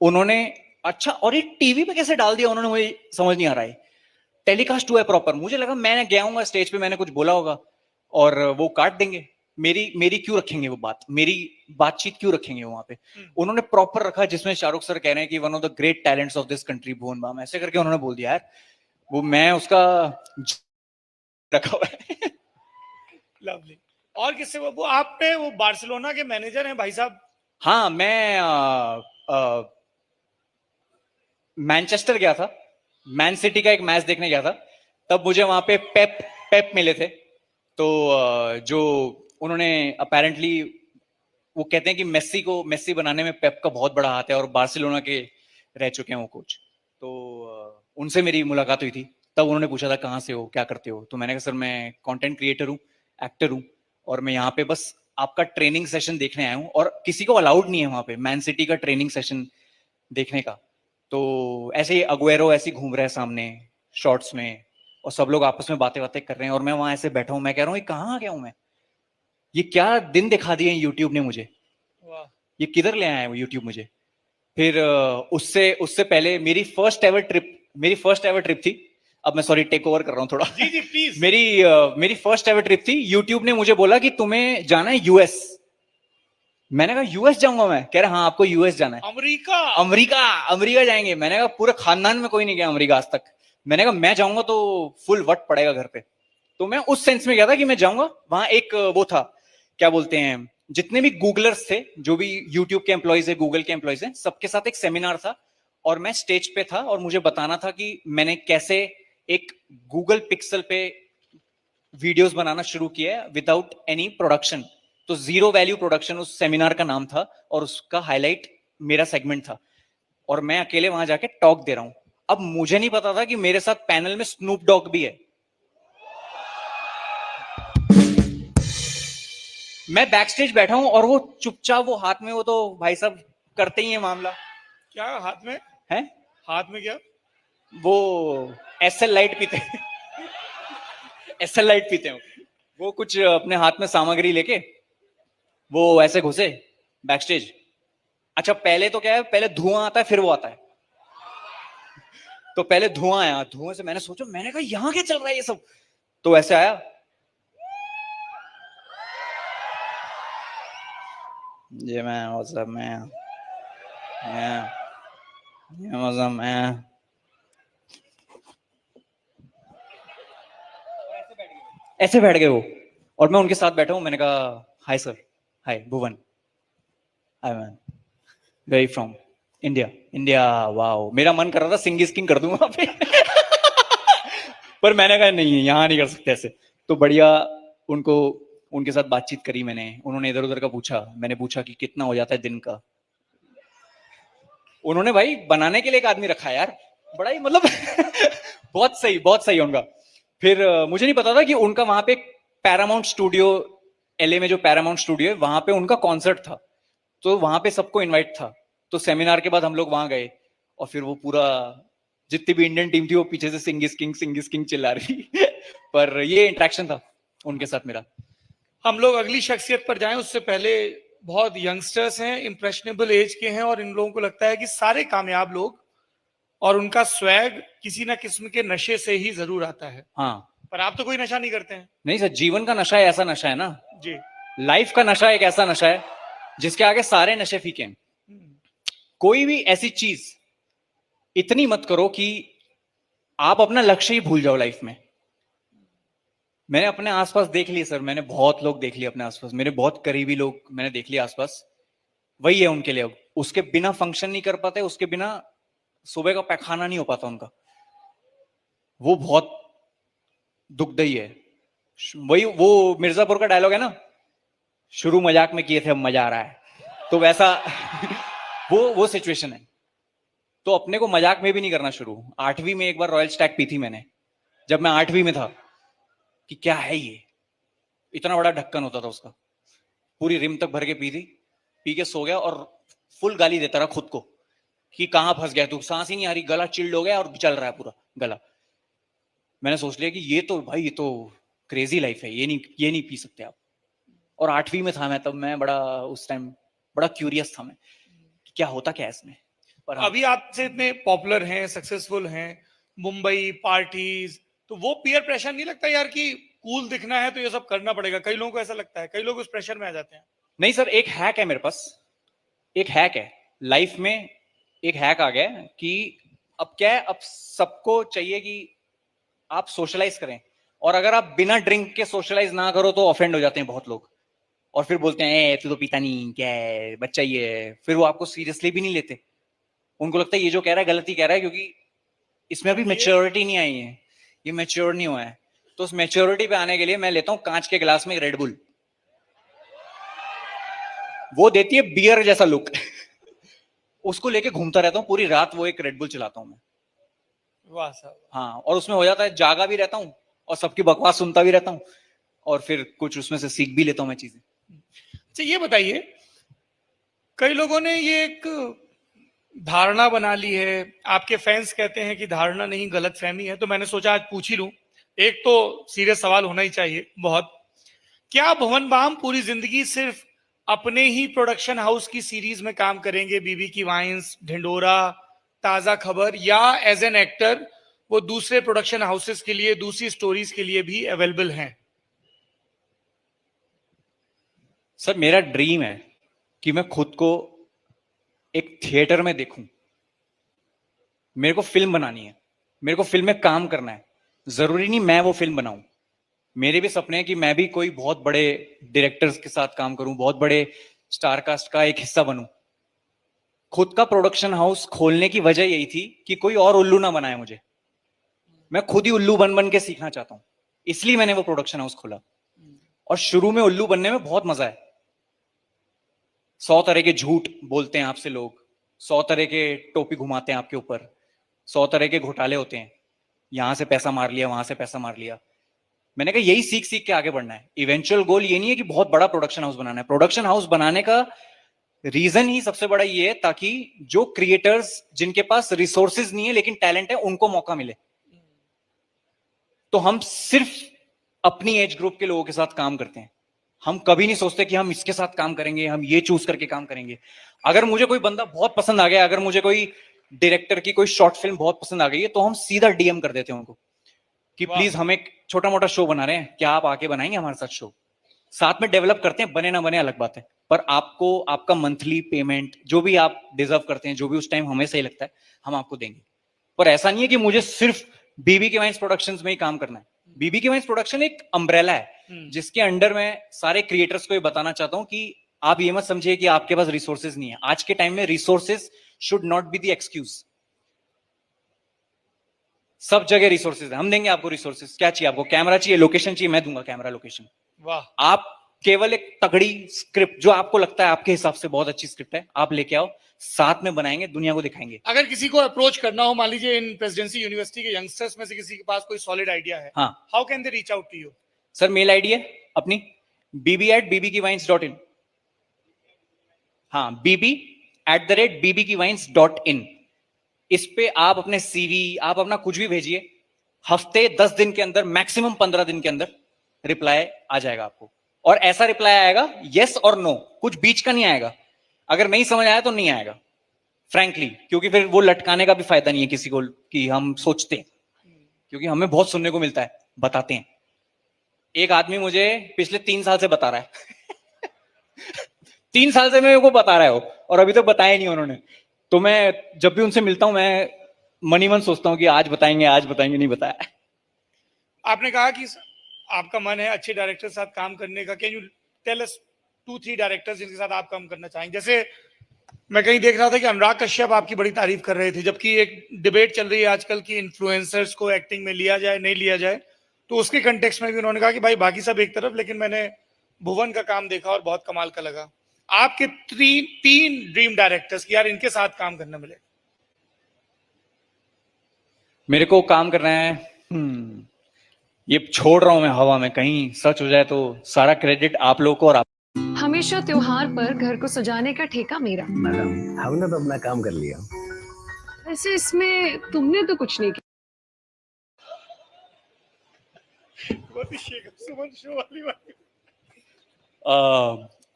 उन्होंने अच्छा, और ये टीवी पे कैसे डाल दिया उन्होंने, मुझे समझ नहीं आ रहा है। टेलीकास्ट हुआ है प्रॉपर। मुझे लगा मैं गया हूँ स्टेज पे, मैंने कुछ बोला होगा और वो काट देंगे। मेरी क्यों रखेंगे वो बात, मेरी बातचीत क्यों रखेंगे वहां पे। उन्होंने प्रॉपर रखा, जिसमें शाहरुख सर कह रहे हैं कि one of the great talents of this country Bhuvan Bam, ऐसे करके उन्होंने बोल दिया। यार वो मैं उसका रखा हुआ है लवली। और किससे? वो आपने वो बार्सिलोना के मैनेजर हैं भाई साहब? हाँ, मैं मैनचेस्टर गया था, मैन सिटी का एक मैच देखने गया था। तब मुझे वहां पे पेप मिले थे। तो जो उन्होंने अपेरेंटली, वो कहते हैं कि मेस्सी बनाने में पेप का बहुत बड़ा हाथ है, और बार्सिलोना के रह चुके हैं वो कोच। तो उनसे मेरी मुलाकात हुई थी। तब उन्होंने पूछा था कहाँ से हो, क्या करते हो। तो मैंने कहा सर मैं कंटेंट क्रिएटर हूँ, एक्टर हूँ, और मैं यहाँ पे बस आपका ट्रेनिंग सेशन देखने आया हूँ, और किसी को अलाउड नहीं है वहां पे मैन सिटी का ट्रेनिंग सेशन देखने का। तो ऐसे ही अगुएरो ऐसे घूम रहे हैं सामने शॉर्ट्स में, और सब लोग आपस में बातें कर रहे हैं, और मैं वहां ऐसे बैठा हूं। मैं कह रहा हूँ ये कहाँ आ गया हूं मैं, ये क्या दिन दिखा दिए यूट्यूब ने मुझे, ये किधर ले आया है वो यूट्यूब मुझे। फिर उससे पहले मेरी फर्स्ट एवर ट्रिप थी। अब मैं सॉरी टेक ओवर कर रहा हूँ थोड़ा। जी प्लीज। मेरी फर्स्ट एवर ट्रिप थी। यूट्यूब ने मुझे बोला कि तुम्हें जाना है यूएस। मैंने कहा यूएस जाऊंगा मैं? कह रहा हाँ आपको यूएस जाना है। अमेरिका जाएंगे। मैंने कहा पूरे खानदान में कोई नहीं गया अमेरिका आज तक। मैंने कहा मैं जाऊंगा तो फुल वट पड़ेगा घर पे। तो मैं उस सेंस में गया था कि मैं जाऊंगा। वहां एक वो था, क्या बोलते हैं, जितने भी गूगलर्स थे, जो भी यूट्यूब के एम्प्लॉइज है, गूगल के एम्प्लॉइज हैं, सबके साथ एक सेमिनार था, और मैं स्टेज पे था, और मुझे बताना था कि मैंने कैसे एक गूगल पिक्सल पे वीडियोस बनाना शुरू किया है विदाउट एनी प्रोडक्शन। तो जीरो वैल्यू प्रोडक्शन उस सेमिनार का नाम था, और उसका हाईलाइट मेरा सेगमेंट था, और मैं अकेले वहां जाके टॉक दे रहा हूं। अब मुझे नहीं पता था कि मेरे साथ पैनल में स्नूप डॉग भी है। मैं बैक स्टेज बैठा हूं, और वो चुपचाप, वो हाथ में, वो तो भाई साहब करते ही है मामला। क्या हाथ में है? हाथ में क्या? वो एसएल लाइट पीते एसएल लाइट पीते हो। वो कुछ अपने हाथ में सामग्री लेके वो ऐसे घुसे बैक स्टेज। अच्छा, पहले तो क्या है, पहले धुआं आता है, फिर वो आता है। तो पहले धुआं आया, धुआं से मैंने सोचा, मैंने कहा यहां क्या चल रहा है ये सब। तो ऐसे आया, ये मैं मतलब मैं ऐसे बैठ गए वो, और मैं उनके साथ बैठा हूं। मैंने कहा hi sir, hi Bhuvan, hi man, very from India. Wow, मेरा मन कर रहा था सिंगिंग स्किंग कर दूं वहां पे पर मैंने कहा नहीं, यहां नहीं कर सकते ऐसे। तो बढ़िया उनको उनके साथ बातचीत करी मैंने, उन्होंने इधर उधर का पूछा, मैंने पूछा कि कितना हो जाता है दिन का। उन्होंने भाई बनाने के लिए एक आदमी रखा है यार, बड़ा ही मतलब बहुत सही है उनका। फिर मुझे नहीं पता था कि उनका वहां पे पैरामाउंट स्टूडियो, एलए में जो पैरामाउंट स्टूडियो है वहां पे उनका कॉन्सर्ट था, तो वहां पे सबको इनवाइट था। तो सेमिनार के बाद हम लोग वहां गए और फिर वो पूरा जितनी भी इंडियन टीम थी वो पीछे से सिंगिस किंग चिल्ला रही पर ये इंटरेक्शन था उनके साथ मेरा। हम लोग अगली शख्सियत पर जाएं उससे पहले, बहुत यंगस्टर्स हैं, इंप्रेशनेबल एज के हैं, और इन लोगों को लगता है कि सारे कामयाब लोग और उनका स्वैग किसी ना किस्म के नशे से ही जरूर आता है। हाँ, पर आप तो कोई नशा नहीं करते हैं। नहीं सर, जीवन का नशा ऐसा नशा है ना जी, लाइफ का नशा एक ऐसा नशा है जिसके आगे सारे नशे फीके हैं। कोई भी ऐसी चीज इतनी मत करो कि आप अपना लक्ष्य ही भूल जाओ लाइफ में। मैंने अपने आसपास देख लिए सर, मैंने बहुत लोग देख लिए अपने आसपास, मेरे बहुत करीबी लोग मैंने देख लिए आसपास, वही है उनके लिए। उसके बिना फंक्शन नहीं कर पाते, उसके बिना सुबह का पैखाना नहीं हो पाता उनका, वो बहुत दुखदाई है। वही वो मिर्जापुर का डायलॉग है ना, शुरू मजाक में किए थे अब मजा आ रहा है, तो वैसा वो सिचुएशन है। तो अपने को मजाक में भी नहीं करना शुरू। 8वीं में एक बार रॉयल स्टैग पी थी मैंने, जब मैं 8वीं में था, कि क्या है ये, इतना बड़ा ढक्कन होता था उसका, पूरी रिम तक भर के पी थी, पी के सो गया और फुल गाली देता रहा खुद को कि कहां फंस गया तू, सांस ही नहीं आ रही, गला चिल्ड हो गया और चल रहा है पूरा गला। मैंने सोच लिया कि ये तो भाई, ये तो क्रेजी लाइफ है, ये नहीं पी सकते आप। और 8वीं में था मैं तब, मैं बड़ा उस टाइम बड़ा क्यूरियस था मैं कि क्या होता क्या है इसमें। पर अभी आपसे इतने पॉपुलर हैं, सक्सेसफुल हैं, मुंबई पार्टीज, तो वो पीयर प्रेशर नहीं लगता यार कि कूल दिखना है तो ये सब करना पड़ेगा? कई लोगों को ऐसा लगता है, कई लोग उस प्रेशर में आ जाते हैं। नहीं सर, एक हैक है मेरे पास, एक हैक है लाइफ में, एक हैक आ गया है कि अब क्या है, अब सबको चाहिए कि आप सोशलाइज करें, और अगर आप बिना ड्रिंक के सोशलाइज ना करो तो ऑफेंड हो जाते हैं बहुत लोग, और फिर बोलते हैं तू तो पीता नहीं, क्या है बच्चा ही है, फिर वो आपको सीरियसली भी नहीं लेते। उनको लगता है ये जो कह रहा है गलती कह रहा है, क्योंकि इसमें अभी मैच्योरिटी नहीं आई है, ये मैच्योर नहीं हुआ है। तो उस मैच्योरिटी पे आने के लिए मैं लेता हूं कांच के गिलास में रेड बुल, वो देती है बियर जैसा लुक उसको लेके घूमता रहता हूँ पूरी रात, वो एक रेड बुल चलाता हूँ मैं। वाह साहब। हाँ, और उसमें हो जाता है जागा भी रहता हूँ और सबकी बकवास सुनता भी रहता हूँ, और फिर कुछ उसमें से सीख भी लेता हूँ मैं चीजें। अच्छा ये बताइए, कई लोगों ने ये एक धारणा बना ली है, आपके फैंस कहते हैं कि धारणा नहीं गलत फहमी है, तो मैंने सोचा आज पूछ ही लूं। एक तो सीरियस सवाल होना ही चाहिए बहुत, क्या भुवन बाम पूरी जिंदगी सिर्फ अपने ही प्रोडक्शन हाउस की सीरीज में काम करेंगे, बीबी की वाइन्स, ढिंडोरा, ताजा खबर, या एज एन एक्टर वो दूसरे प्रोडक्शन हाउसेस के लिए, दूसरी स्टोरीज के लिए भी अवेलेबल हैं? सर मेरा ड्रीम है कि मैं खुद को एक थिएटर में देखूं, मेरे को फिल्म बनानी है, मेरे को फिल्म में काम करना है, जरूरी नहीं मैं वो फिल्म बनाऊं। मेरे भी सपने हैं कि मैं भी कोई बहुत बड़े डायरेक्टर्स के साथ काम करूं, बहुत बड़े स्टार कास्ट का एक हिस्सा बनूं। खुद का प्रोडक्शन हाउस खोलने की वजह यही थी कि कोई और उल्लू ना बनाए मुझे, मैं खुद ही उल्लू बन के सीखना चाहता हूं, इसलिए मैंने वो प्रोडक्शन हाउस खोला। और शुरू में उल्लू बनने में बहुत मजा है, 100 तरह के झूठ बोलते हैं आपसे लोग, 100 तरह के टोपी घुमाते हैं आपके ऊपर, 100 तरह के घोटाले होते हैं, यहां से पैसा मार लिया, वहां से पैसा मार लिया। मैंने कहा यही सीख सीख के आगे बढ़ना है। इवेंचुअल गोल ये नहीं है कि बहुत बड़ा प्रोडक्शन हाउस बनाना है। प्रोडक्शन हाउस बनाने का रीजन ही सबसे बड़ा ये है ताकि जो क्रिएटर्स जिनके पास रिसोर्सेज नहीं है लेकिन टैलेंट है, उनको मौका मिले। तो हम सिर्फ अपनी एज ग्रुप के लोगों के साथ काम करते हैं, हम कभी नहीं सोचते कि हम इसके साथ काम करेंगे, हम ये चूज करके काम करेंगे। अगर मुझे कोई बंदा बहुत पसंद आ गया, अगर मुझे कोई डायरेक्टर की कोई शॉर्ट फिल्म बहुत पसंद आ गई है, तो हम सीधा डीएम कर देते हैं उनको कि प्लीज हम एक छोटा मोटा शो बना रहे हैं, क्या आप आके बनाएंगे हमारे साथ शो? साथ में डेवलप करते हैं, बने ना बने अलग बात है, पर आपको आपका मंथली पेमेंट जो भी आप डिजर्व करते हैं, जो भी उस टाइम हमें सही लगता है, हम आपको देंगे। पर ऐसा नहीं है कि मुझे सिर्फ बीबी के वाइन्स प्रोडक्शंस में ही काम करना है। बीबी के वाइन्स प्रोडक्शन एक अम्ब्रेला है जिसके अंडर मैं सारे क्रिएटर्स को ये बताना चाहता हूं कि आप ये मत समझिए कि आपके पास रिसोर्सेज नहीं है। आज के टाइम में resources should not be the excuse. सब जगह रिसोर्सेज है, हम देंगे आपको रिसोर्सेज। क्या चाहिए आपको? कैमरा चाहिए, लोकेशन चाहिए, मैं दूंगा कैमरा लोकेशन। वाह। आप केवल एक तगड़ी स्क्रिप्ट जो आपको लगता है आपके हिसाब से बहुत अच्छी स्क्रिप्ट है, आप लेके आओ, साथ में बनाएंगे, दुनिया को दिखाएंगे। अगर किसी को अप्रोच करना हो, मान लीजिए इन प्रेसिडेंसी यूनिवर्सिटी के यंगस्टर्स में से किसी के पास कोई सॉलिड आइडिया है, हाँ, how can they reach out to you? Sir mail ID है अपनी bb@bbkivines.in। हाँ, bb@bbkivines.in। इस पे आप अपने सीवी, आप अपना कुछ भी भेजिए, हफ्ते 10 दिन के अंदर, मैक्सिमम 15 दिन के अंदर रिप्लाई आ जाएगा आपको। और ऐसा रिप्लाई आएगा यस और नो, कुछ बीच का नहीं आएगा। अगर नहीं समझ आया तो नहीं आएगा, फ्रैंकली, क्योंकि फिर वो लटकाने का भी फायदा नहीं है किसी को कि हम सोचते हैं, क्योंकि हमें बहुत सुनने को मिलता है, बताते हैं। एक आदमी मुझे पिछले 3 साल से बता रहा है 3 साल से मेरे को बता रहा है वो, और अभी तक बताया नहीं उन्होंने। तो मैं जब भी उनसे मिलता हूं, मैं मनी मन सोचता हूं कि आज बताएंगे, आज बताएंगे, नहीं बताया। आपने कहा कि आपका मन है अच्छे डायरेक्टर के साथ काम करने का। Can you tell us 2-3 directors जिनके साथ आप काम करना चाहेंगे? जैसे मैं कहीं देख रहा था कि अनुराग कश्यप आपकी बड़ी तारीफ कर रहे थे, जबकि एक डिबेट चल रही है आजकल की इन्फ्लुएंसर्स को एक्टिंग में लिया जाए नहीं लिया जाए, तो उसके कंटेक्स्ट में भी उन्होंने कहा कि भाई बाकी सब एक तरफ, लेकिन मैंने भुवन का काम देखा और बहुत कमाल का लगा। आपके 3 ड्रीम डायरेक्टर्स की यार इनके साथ काम करना मिले। मेरे को काम करना है, ये छोड़ रहा हूं मैं हवा में, कहीं सच हो जाए तो सारा क्रेडिट आप लोगों को। और आप हमेशा त्योहार पर घर को सजाने का ठेका मेरा। मैडम, हमने तो अपना काम कर लिया। वैसे इसमें तुमने तो कुछ नहीं किया।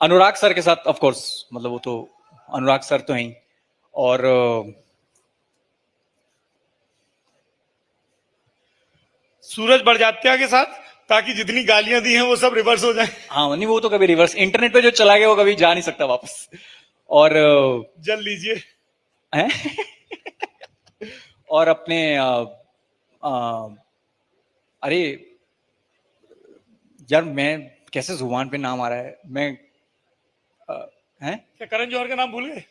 अनुराग सर के साथ ऑफ कोर्स, मतलब वो तो अनुराग सर तो हैं, और सूरज बड़जात्या के साथ, ताकि जितनी गालियां दी हैं वो सब रिवर्स हो जाए। हाँ, नहीं वो तो कभी रिवर्स, इंटरनेट पे जो चला गया वो कभी जा नहीं सकता वापस। और जल लीजिए हैं और अपने अरे यार, मैं कैसे जुबान पे नाम आ रहा है, मैं हैं क्या करण जौहर का नाम भूल गए?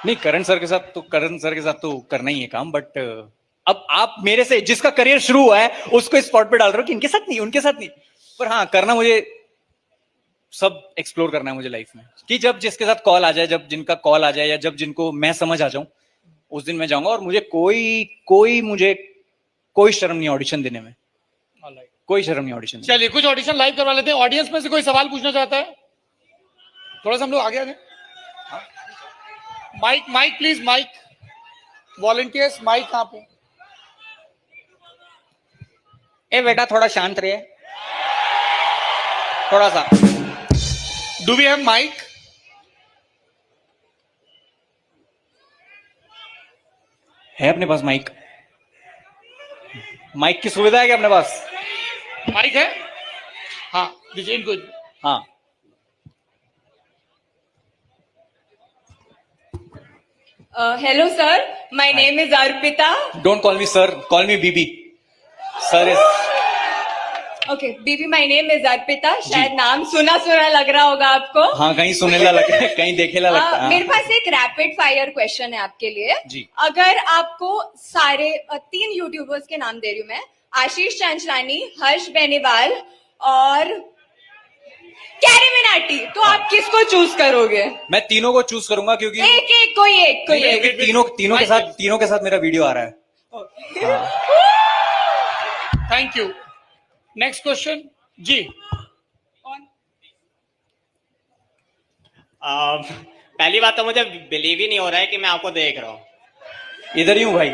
नहीं, करण सर के साथ तो करना ही है काम, बट अब आप मेरे से जिसका करियर शुरू हुआ है उसको स्पॉट पे डाल रहे हो कि इनके साथ नहीं, उनके साथ नहीं। पर हाँ, करना, मुझे सब एक्सप्लोर करना है मुझे लाइफ में, कि जब जिसके साथ कॉल आ जाए, जब जिनका कॉल आ जाए, या जब जिनको मैं समझ आ जाऊं, उस दिन मैं जाऊंगा। और मुझे कोई शर्म नहीं ऑडिशन देने में, कोई शर्म नहीं ऑडिशन। चलिए कुछ ऑडिशन लाइव करवा लेते हैं। ऑडियंस में से कोई सवाल पूछना चाहता है? थोड़ा सा हम लोग आगे आ जाए। Mic please, mic. Volunteers, mic कहां पे? ए बेटा थोड़ा शांत रहे, थोड़ा सा। Do we have mic? है अपने पास माइक? माइक की सुविधा है क्या अपने पास? माइक है? हाँ दीजिए इनको। हाँ, hello sir, my name is Arpita. Don't call me sir, call me Bibi. Sir is okay, Bibi, my name is Arpita. शायद नाम सुना सुना लग रहा होगा आपको। हाँ, कहीं सुनेला लगता है, कहीं देखेला लगता है। मेरे पास एक रैपिड फायर क्वेश्चन है आपके लिए जी। अगर आपको सारे 3 यूट्यूबर्स के नाम दे रही हूँ मैं, आशीष चांचलानी, हर्ष बेनीवाल और कैरी मिनाटी, तो आप किसको चूज करोगे? मैं तीनों को चूज करूंगा, क्योंकि कोई एक। तीनों के साथ मेरा वीडियो आ रहा है। Thank you. नेक्स्ट क्वेश्चन जी। पहली बात तो मुझे बिलीव ही नहीं हो रहा है कि मैं आपको देख रहा हूँ। इधर ही हूँ भाई,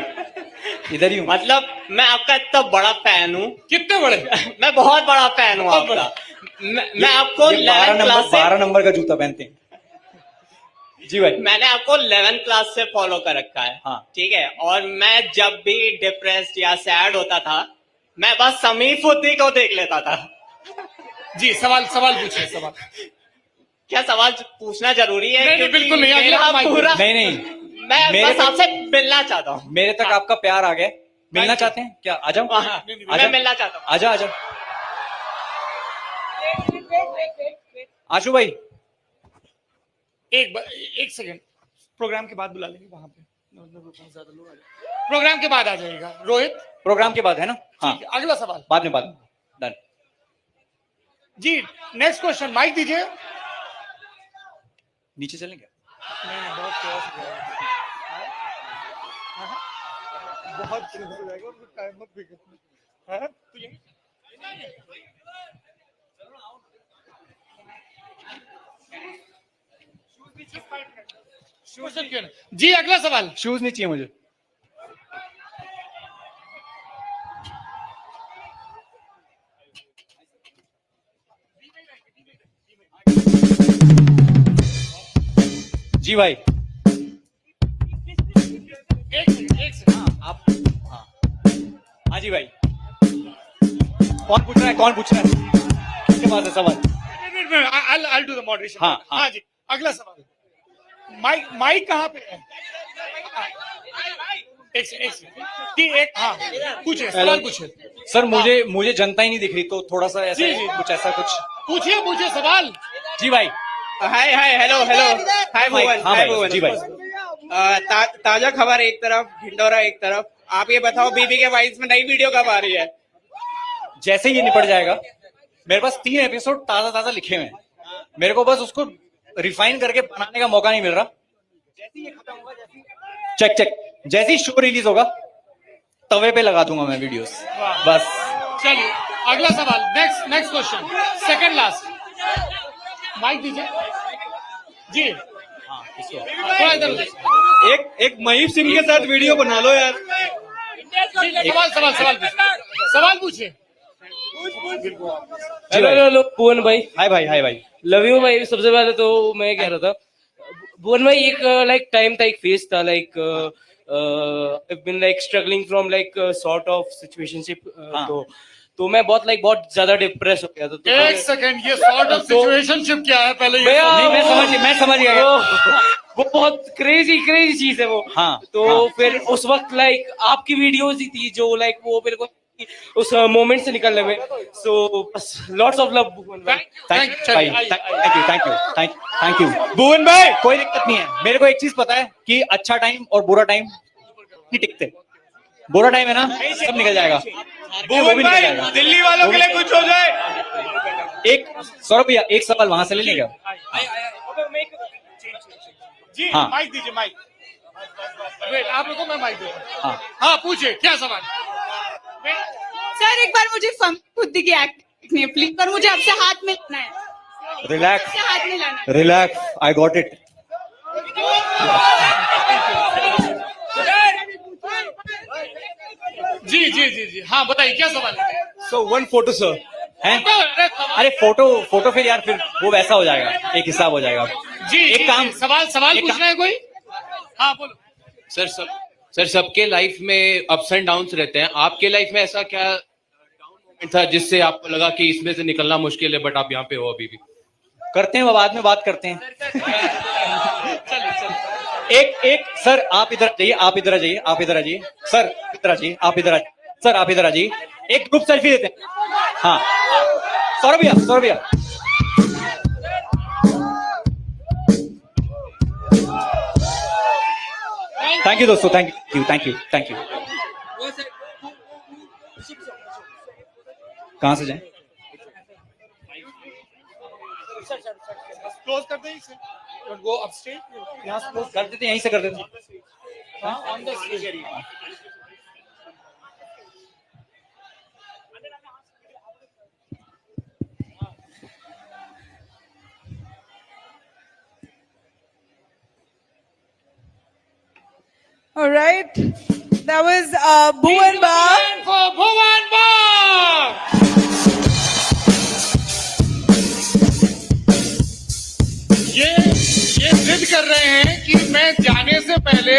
इधर ही हूँ। मतलब मैं आपका इतना बड़ा फैन हूँ। कितने बड़े? मैं बहुत बड़ा फैन हूँ आपका। मैं आपको 12 नंबर का जूता पहनते हैं जी भाई। मैंने आपको 11th क्लास से फॉलो कर रखा है। हाँ, ठीक है। और मैं जब भी डिप्रेस्ड या सैड होता था, मैं बस समीफुद्दीन को देख लेता था। जी, सवाल पूछिए। सवाल क्या सवाल पूछना जरूरी है? नहीं, बिल्कुल नहीं। नहीं, मैं बस आपसे मिलना चाहता हूँ। मेरे तक आपका प्यार आ गया। मिलना चाहते हैं क्या? आ जाओ। मैं मिलना चाहता हूँ। आ जाओ। आशु भाई, एक सेकंड, प्रोग्राम के बाद बुला लेंगे वहां पे। ज्यादा लोग आ जाए, प्रोग्राम के बाद आ जाएगा। रोहित, प्रोग्राम के बाद है ना? हाँ, अगला सवाल बाद में डन। जी नेक्स्ट क्वेश्चन, माइक दीजिए। नीचे चलेंगे। नहीं, बहुत chaos हो जाएगा। बहुत chaos हो जाएगा, उनको टाइम मत बिगड़ना। हाँ, तो ये क्वेश्चन क्यों नहीं? जी अगला सवाल। शूज नहीं चाहिए मुझे। जी भाई। एक से हाँ आप, हाँ हाँ जी भाई। कौन पूछ रहा है, कौन पूछ रहा है, किसके पास है सवाल? I'll do the moderation। हाँ, हाँ। हाँ जी अगला सवाल। माइक कहाँ पे है? एक से जी एक, हाँ पूछे सवाल पूछे। सर मुझे जनता ही नहीं दिख रही, तो थोड़ा सा ऐसा जी, जी। कुछ ऐसा कुछ पूछिए सवाल। जी भाई। हाय हेलो हाय भुवन, हाँ हाय भाई, भुवन। जी भाई। ताजा खबर एक तरफ, ढिंडोरा एक तरफ। आप ये बताओ बीबी के वाइफ में नई वीडियो कब आ रही है? जैसे ही ये निपट जाएगा, मेरे पास 3 एपिसोड ताजा लिखे हुए हैं, मेरे को बस उसको रिफाइन करके बनाने का मौका नहीं मिल रहा। चेक जैसे ही शो रिलीज होगा तवे पे लगा दूंगा मैं वीडियोस, बस। चलिए अगला सवाल, next question, second last. Mic दीजिए जी। थोड़ा इधर एक महीप सिंह के साथ वीडियो बना लो यार। सवाल पूछिए। हेलो भुवन भाई। हाय भाई। लव यू भाई। सबसे पहले तो मैं कह रहा था भुवन भाई, एक लाइक टाइम था, एक फेज था, like I've been like struggling from like sort of situationship, तो मैं बहुत ज्यादा डिप्रेस हो गया था। तो एक सेकंड, ये सॉर्ट ऑफ सिचुएशनशिप क्या है पहले ये मैं समझ गया। वो बहुत क्रेजी चीज है वो। हाँ, तो हाँ। फिर उस वक्त लाइक आपकी वीडियोस ही थी जो लाइक वो मेरे को उस मोमेंट से निकलने में। सो लॉट्स ऑफ लव भुवन भाई। थैंक यू भुवन भाई। कोई दिक्कत नहीं है, मेरे को एक चीज पता है कि अच्छा टाइम और बुरा टाइम नहीं टिकते। बुरा टाइम है ना, सब निकल जाएगा। भुवन भाई दिल्ली वालों के लिए कुछ हो जाए। एक सौरभ भैया, एक सवाल वहां से ले लेंगे जी। हाँ। माइक दीजिए, माइक। वेट, आप लोगों को मैं माइक दूंगा। हाँ। हाँ पूछिए क्या सवाल। सर एक बार मुझे खुद की एक्टिंग नहीं प्लीज, पर मुझे आपसे हाथ मिलाना है। रिलैक्स हाथ मिलाना है। Relax, I got it. जी हाँ बताइए क्या सवाल है। सो 1 फोटो सर हैं? अरे फोटो फिर यार, फिर वो वैसा हो जाएगा, एक हिसाब हो जाएगा। जी एक काम, सवाल पूछना है कोई? हाँ बोलो सर सबके लाइफ में अप्स एंड डाउन्स रहते हैं। आपके लाइफ में ऐसा क्या डाउन मोमेंट था जिससे आपको लगा कि इसमें से निकलना मुश्किल है, बट आप यहाँ पे हो अभी भी? करते हैं, बाद में बात करते हैं। एक सर आप इधर जाइए, आप इधर आ जाइए, आप इधर आ जाइए सर, इधर आ जाइए, आप इधर आ सर, आप इधर आ जाइए। एक ग्रुप सेल्फी देते हैं। हाँ सौरभ भैया थैंक यू दोस्तों, थैंक यू। कहां से जाएं? क्लोज कर दें इसे, गो अपस्टेज, यहाँ से क्लोज कर देते, यहीं से कर देते। हाँ on the stage. All right. That was Bhuvan Bam. For Bhuvan Bam. ये जिद कर रहे हैं कि मैं जाने से पहले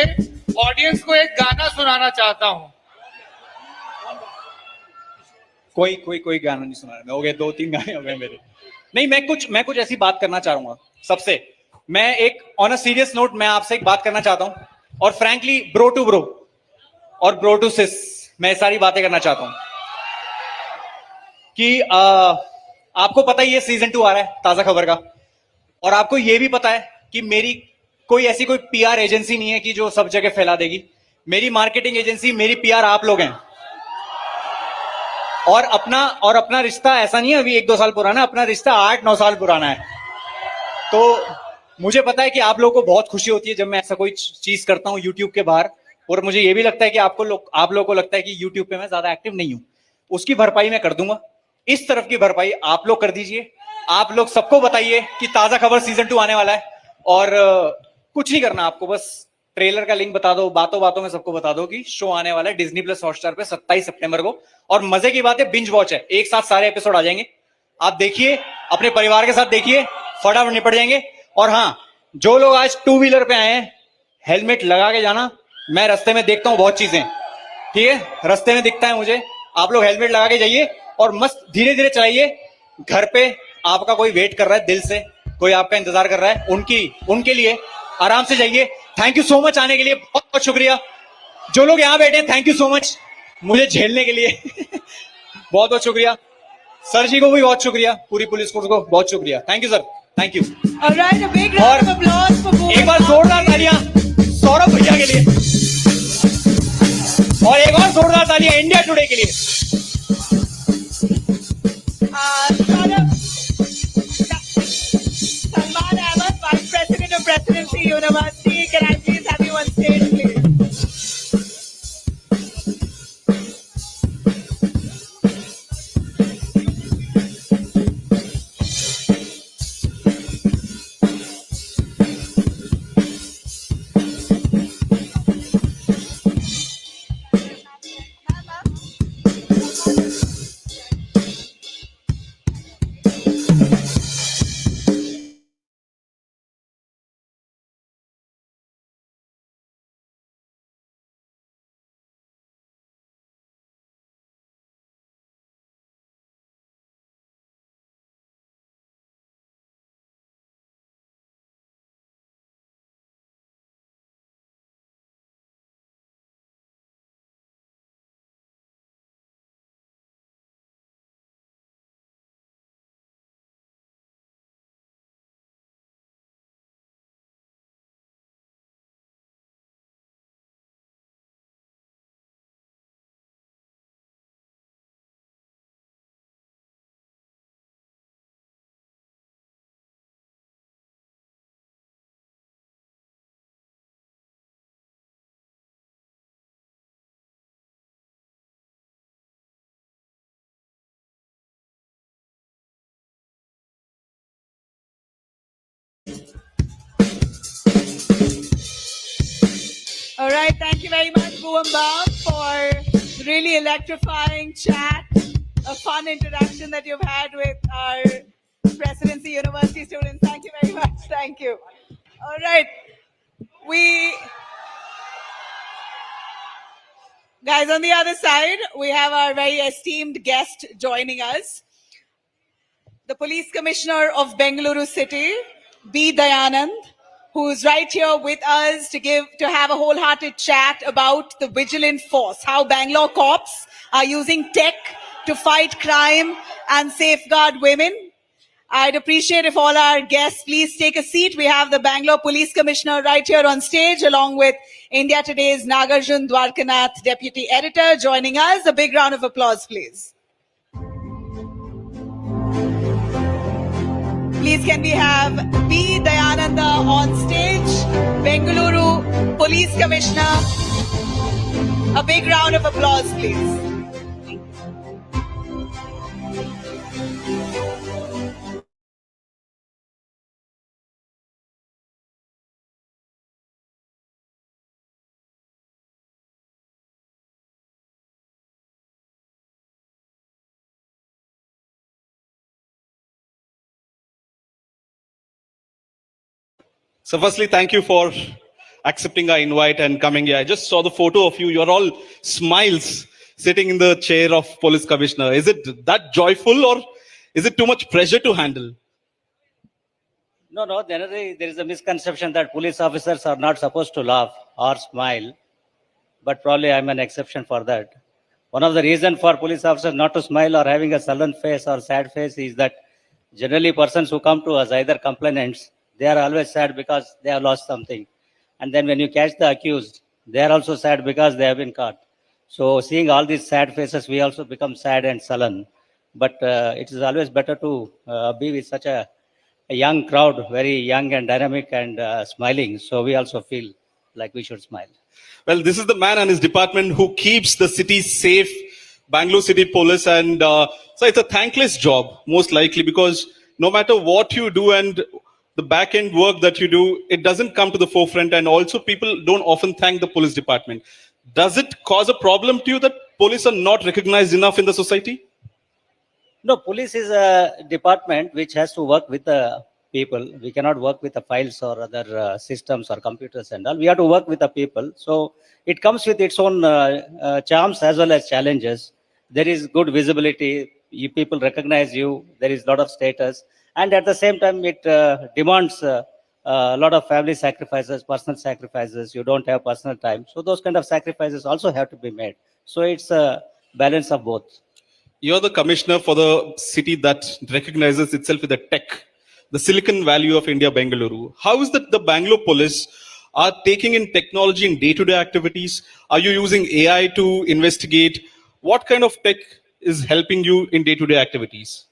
ऑडियंस को एक गाना सुनाना चाहता हूं। कोई गाना नहीं सुना रहा। हो गए 2-3 गाने हो गए मेरे। नहीं, मैं कुछ ऐसी बात करना चाह रहा हूँ सबसे। मैं एक ऑन अ सीरियस नोट मैं आपसे एक बात करना चाहता हूँ, और फ्रैंकली ब्रो टू ब्रो और ब्रो टू सिस मैं सारी बातें करना चाहता हूँ कि आपको पता ही है सीजन 2 आ रहा है ताजा खबर का, और आपको ये भी पता है कि मेरी कोई पीआर एजेंसी नहीं है कि जो सब जगह फैला देगी। मेरी मार्केटिंग एजेंसी, मेरी पीआर आप लोग हैं। और अपना रिश्ता ऐसा नहीं है अभी 1-2 साल पुराना, अपना रिश्ता 8-9 साल पुराना है। तो मुझे पता है कि आप लोगों को बहुत खुशी होती है जब मैं ऐसा कोई चीज करता हूँ यूट्यूब के बाहर, और मुझे ये भी लगता है कि आप लोगों को लगता है कि यूट्यूब पे मैं ज्यादा एक्टिव नहीं हूँ। उसकी भरपाई मैं कर दूंगा, इस तरफ की भरपाई आप लोग कर दीजिए। आप लोग सबको बताइए कि ताजा खबर सीजन 2 आने वाला है, और कुछ नहीं करना आपको, बस ट्रेलर का लिंक बता दो, बातों बातों में सबको बता दो कि शो आने वाला है डिज्नी प्लस हॉटस्टार पे 27 सितंबर को। और मजे की बात है, बिंज वॉच है, एक साथ सारे एपिसोड आ जाएंगे। आप देखिए, अपने परिवार के साथ देखिए, फटाफट निपट जाएंगे। और हाँ, जो लोग आज 2 व्हीलर पे आए हैं, हेलमेट लगा के जाना। मैं रास्ते में देखता हूँ बहुत चीजें, ठीक है, रास्ते में दिखता है मुझे। आप लोग हेलमेट लगा के जाइए और मस्त धीरे धीरे चलाइए। घर पे आपका कोई वेट कर रहा है, दिल से कोई आपका इंतजार कर रहा है, उनके लिए आराम से जाइए। थैंक यू सो मच आने के लिए, बहुत बहुत शुक्रिया। जो लोग यहाँ बैठे हैं, थैंक यू सो मच मुझे झेलने के लिए बहुत बहुत शुक्रिया। सर जी को भी बहुत शुक्रिया, पूरी पुलिस फोर्स को बहुत शुक्रिया। Thank you sir, thank you. और एक बार जोरदार तालियां सौरभ भैया के लिए, और एक और जोरदार तालियां इंडिया टुडे के लिए। Salman Ahmed, Vice President of Presidency University, can I please have you on stage, please? All right, thank you very much, Bhuvan Bam, for really electrifying chat, a fun interaction that you've had with our Presidency University students. Thank you very much. Thank you. All right, guys, on the other side, we have our very esteemed guest joining us, the Police Commissioner of Bengaluru City, B. Dayananda, who's right here with us to have a wholehearted chat about the vigilant force, how Bangalore cops are using tech to fight crime and safeguard women. I'd appreciate if all our guests please take a seat. We have the Bangalore Police Commissioner right here on stage, along with India Today's Nagarjun Dwarkanath, Deputy Editor, joining us. A big round of applause, please. Please can we have B. Dayananda on stage, Bengaluru Police Commissioner. A big round of applause, please. So firstly, thank you for accepting our invite and coming here. I just saw the photo of you. You're all smiles sitting in the chair of police commissioner. Is it that joyful, or is it too much pressure to handle? No, generally there is a misconception that police officers are not supposed to laugh or smile, but probably I'm an exception for that. One of the reasons for police officers not to smile or having a sullen face or sad face is that generally persons who come to us, either complainants, they are always sad because they have lost something. And then when you catch the accused, they are also sad because they have been caught. So seeing all these sad faces, we also become sad and sullen. But it is always better to be with such a young crowd, very young and dynamic and smiling. So we also feel like we should smile. Well, this is the man and his department who keeps the city safe, Bangalore City Police. And so it's a thankless job, most likely, because no matter what you do and the back end work that you do, it doesn't come to the forefront. And also people don't often thank the police department. Does it cause a problem to you that police are not recognized enough in the society? No, police is a department which has to work with the people. We cannot work with the files or other systems or computers and all. We have to work with the people. So it comes with its own charms as well as challenges. There is good visibility. People recognize you. There is a lot of status. And at the same time, it demands a lot of family sacrifices, personal sacrifices. You don't have personal time. So those kind of sacrifices also have to be made. So it's a balance of both. You're the commissioner for the city that recognizes itself with the tech, the Silicon Valley of India, Bengaluru. How is that the Bangalore police are taking in technology in day-to-day activities? Are you using AI to investigate? What kind of tech is helping you in day-to-day activities?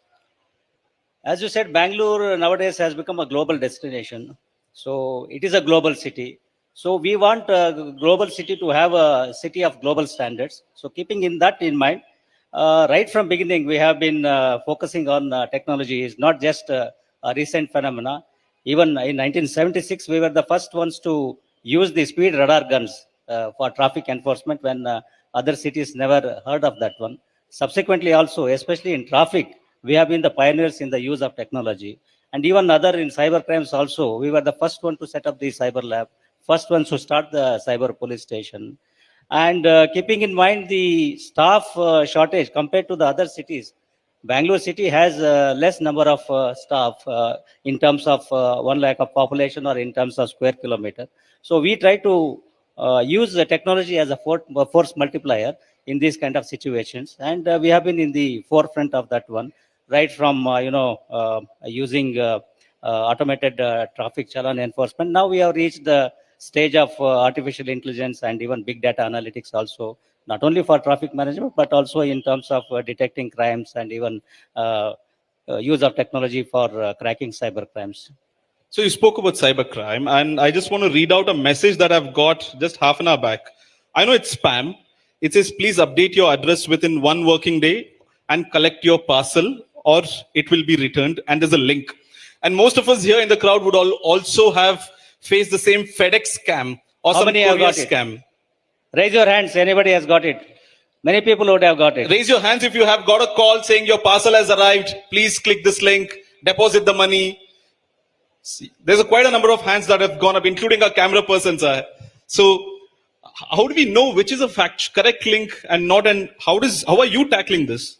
As you said, Bangalore nowadays has become a global destination. So it is a global city. So we want a global city to have a city of global standards. So keeping that in mind, right from beginning, we have been focusing on technology. It's not just a recent phenomena. Even in 1976, we were the first ones to use the speed radar guns for traffic enforcement when other cities never heard of that one. Subsequently also, especially in traffic, we have been the pioneers in the use of technology. And even other in cyber crimes also, we were the first one to set up the cyber lab, first ones to start the cyber police station. And keeping in mind the staff shortage compared to the other cities, Bangalore city has less number of staff in terms of 1 lakh of population or in terms of square kilometer. So we try to use the technology as a force multiplier in these kind of situations. And we have been in the forefront of that one, right from, using automated traffic challan enforcement. Now we have reached the stage of artificial intelligence and even big data analytics also, not only for traffic management, but also in terms of detecting crimes and even use of technology for cracking cyber crimes. So you spoke about cybercrime, and I just want to read out a message that I've got just half an hour back. I know it's spam. It says, please update your address within 1 working day and collect your parcel, or it will be returned. And there's a link. And most of us here in the crowd would also have faced the same FedEx scam or some courier scam. Raise your hands. Anybody has got it? Many people would have got it. Raise your hands if you have got a call saying your parcel has arrived. Please click this link, deposit the money. See, there's quite a number of hands that have gone up, including our camera person, sir. So how do we know which is a correct link and not? And how are you tackling this?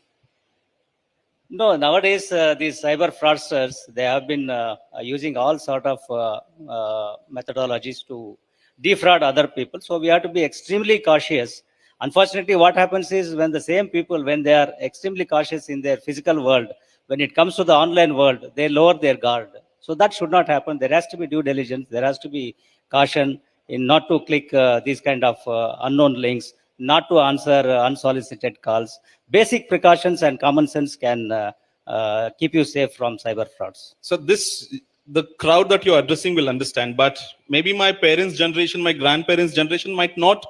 No, nowadays these cyber fraudsters, they have been using all sort of methodologies to defraud other people. So we have to be extremely cautious. Unfortunately, what happens is when the same people, when they are extremely cautious in their physical world, when it comes to the online world, they lower their guard. So that should not happen. There has to be due diligence. There has to be caution in not to click these kind of unknown links, not to answer unsolicited calls. Basic precautions and common sense can keep you safe from cyber frauds. So the crowd that you're addressing will understand, but maybe my parents' generation, my grandparents' generation might not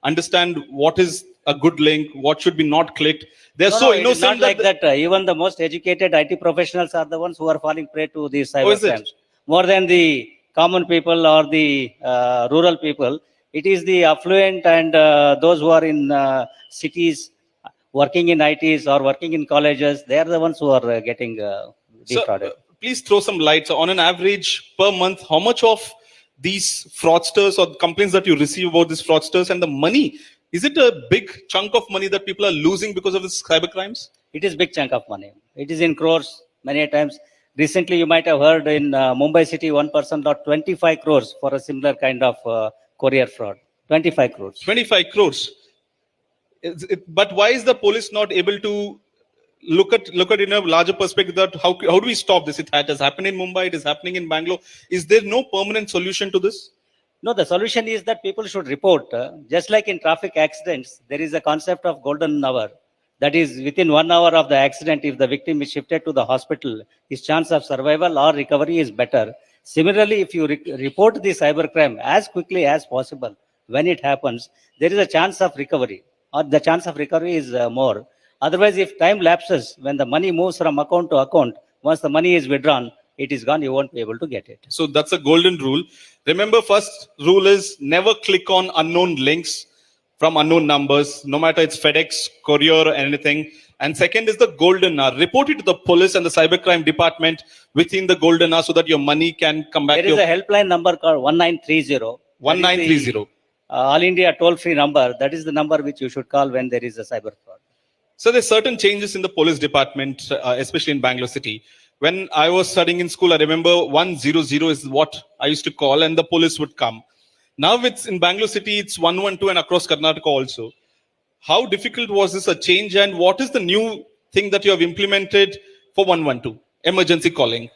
understand what is a good link, what should be not clicked. They're so innocent. It's not like that. Even the most educated IT professionals are the ones who are falling prey to these cyber crimes. More than the common people or the rural people, it is the affluent and those who are in cities, working in ITs or working in colleges. They are the ones who are getting defrauded. Please throw some light. So on an average per month, how much of these fraudsters or complaints that you receive about these fraudsters and the money, is it a big chunk of money that people are losing because of this cyber crimes? It is big chunk of money. It is in crores many times. Recently, you might have heard in Mumbai city, one person got 25 crores for a similar kind of courier fraud. 25 crores. 25 crores. But why is the police not able to look at it in a larger perspective? That how do we stop this? It has happened in Mumbai. It is happening in Bangalore. Is there no permanent solution to this? No, the solution is that people should report. Just like in traffic accidents, there is a concept of golden hour. That is, within 1 hour of the accident, if the victim is shifted to the hospital, his chance of survival or recovery is better. Similarly, if you report the cybercrime as quickly as possible, when it happens, there is a chance of recovery, or the chance of recovery is more. Otherwise, if time lapses, when the money moves from account to account, once the money is withdrawn, it is gone, you won't be able to get it. So that's a golden rule. Remember, first rule is never click on unknown links from unknown numbers, no matter it's FedEx, courier, or anything. And second is the golden hour. Report it to the police and the cybercrime department within the golden hour so that your money can come back. There is a helpline number called 1930. 1930. All India toll-free number. That is the number which you should call when there is a cyber fraud. So there's certain changes in the police department, especially in Bangalore city. When I was studying in school, I remember 100 is what I used to call, and the police would come. Now it's in Bangalore city, it's 112 and across Karnataka also. How difficult was this a change, and what is the new thing that you have implemented for 112, emergency calling?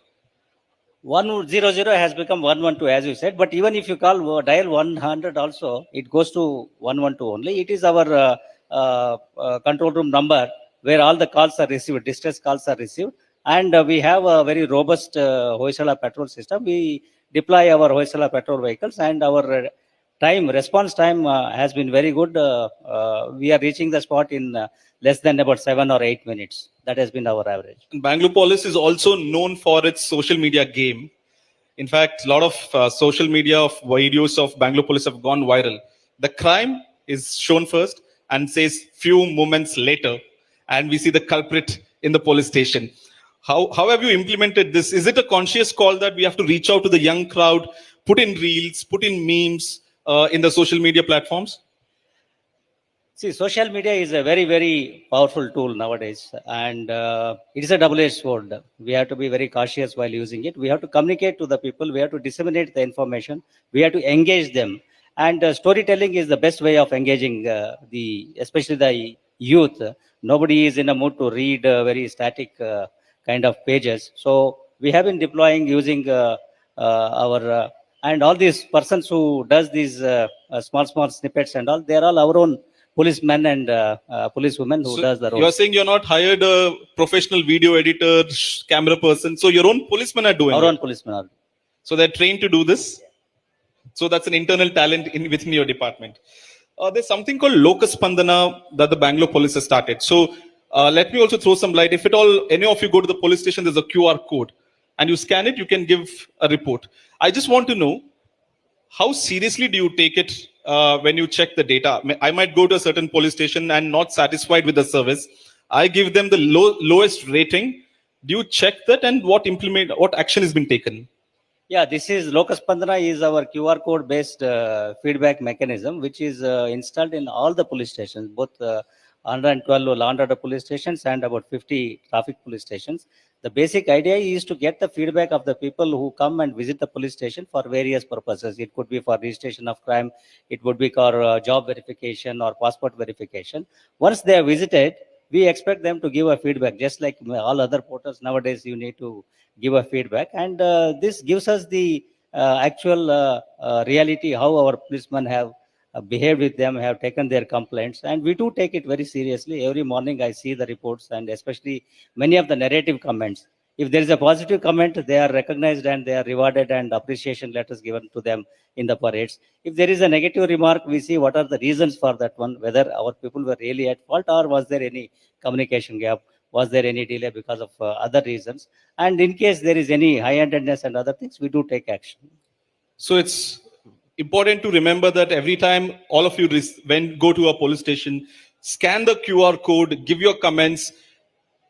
100 has become 112, as you said, but even if you call dial 100 also, it goes to 112 only. It is our control room number where all the calls are received, distress calls are received. And we have a very robust Hoysala petrol system. We deploy our Hoysala petrol vehicles, and our response time has been very good. We are reaching the spot in less than about 7 or 8 minutes. That has been our average. And Bangalore police is also known for its social media game. In fact, a lot of social media of videos of Bangalore police have gone viral. The crime is shown first and says few moments later, and we see the culprit in the police station. How have you implemented this? Is it a conscious call that we have to reach out to the young crowd, put in reels, put in memes in the social media platforms? See, social media is a very, very powerful tool nowadays, and it is a double-edged sword. We have to be very cautious while using it. We have to communicate to the people. We have to disseminate the information. We have to engage them. And storytelling is the best way of engaging especially the youth. Nobody is in a mood to read very static kind of pages. So we have been deploying using our and all these persons who does these small snippets and all, they are all our own policemen and policewomen who does the role. You are saying you're not hired a professional video editor, camera person. So your own policemen are doing our it. own policemen are. So they're trained to do this. So that's an internal talent within your department. There's something called Locus Spandana that the Bangalore police has started. So let me also throw some light. If at all any of you go to the police station, there's a QR code and you scan it, you can give a report. I just want to know, how seriously do you take it when you check the data? I might go to a certain police station and not satisfied with the service. I give them the lowest rating. Do you check that, and what action has been taken? Yeah, this is Locus Spandana is our QR code based feedback mechanism, which is installed in all the police stations, both 112 law and order police stations and about 50 traffic police stations. The basic idea is to get the feedback of the people who come and visit the police station for various purposes. It could be for registration of crime, it would be for job verification or passport verification. Once they are visited, we expect them to give a feedback, just like all other portals nowadays. You need to give a feedback, and this gives us the actual reality, how our policemen have behaved with them, have taken their complaints, and we do take it very seriously. Every morning I see the reports, and especially many of the narrative comments. If there is a positive comment, they are recognized and they are rewarded, and appreciation letters given to them in the parades. If there is a negative remark, we see what are the reasons for that one, whether our people were really at fault or was there any communication gap, was there any delay because of other reasons. And in case there is any high-handedness and other things, we do take action. So it's important to remember that every time all of you go to a police station, scan the QR code, give your comments,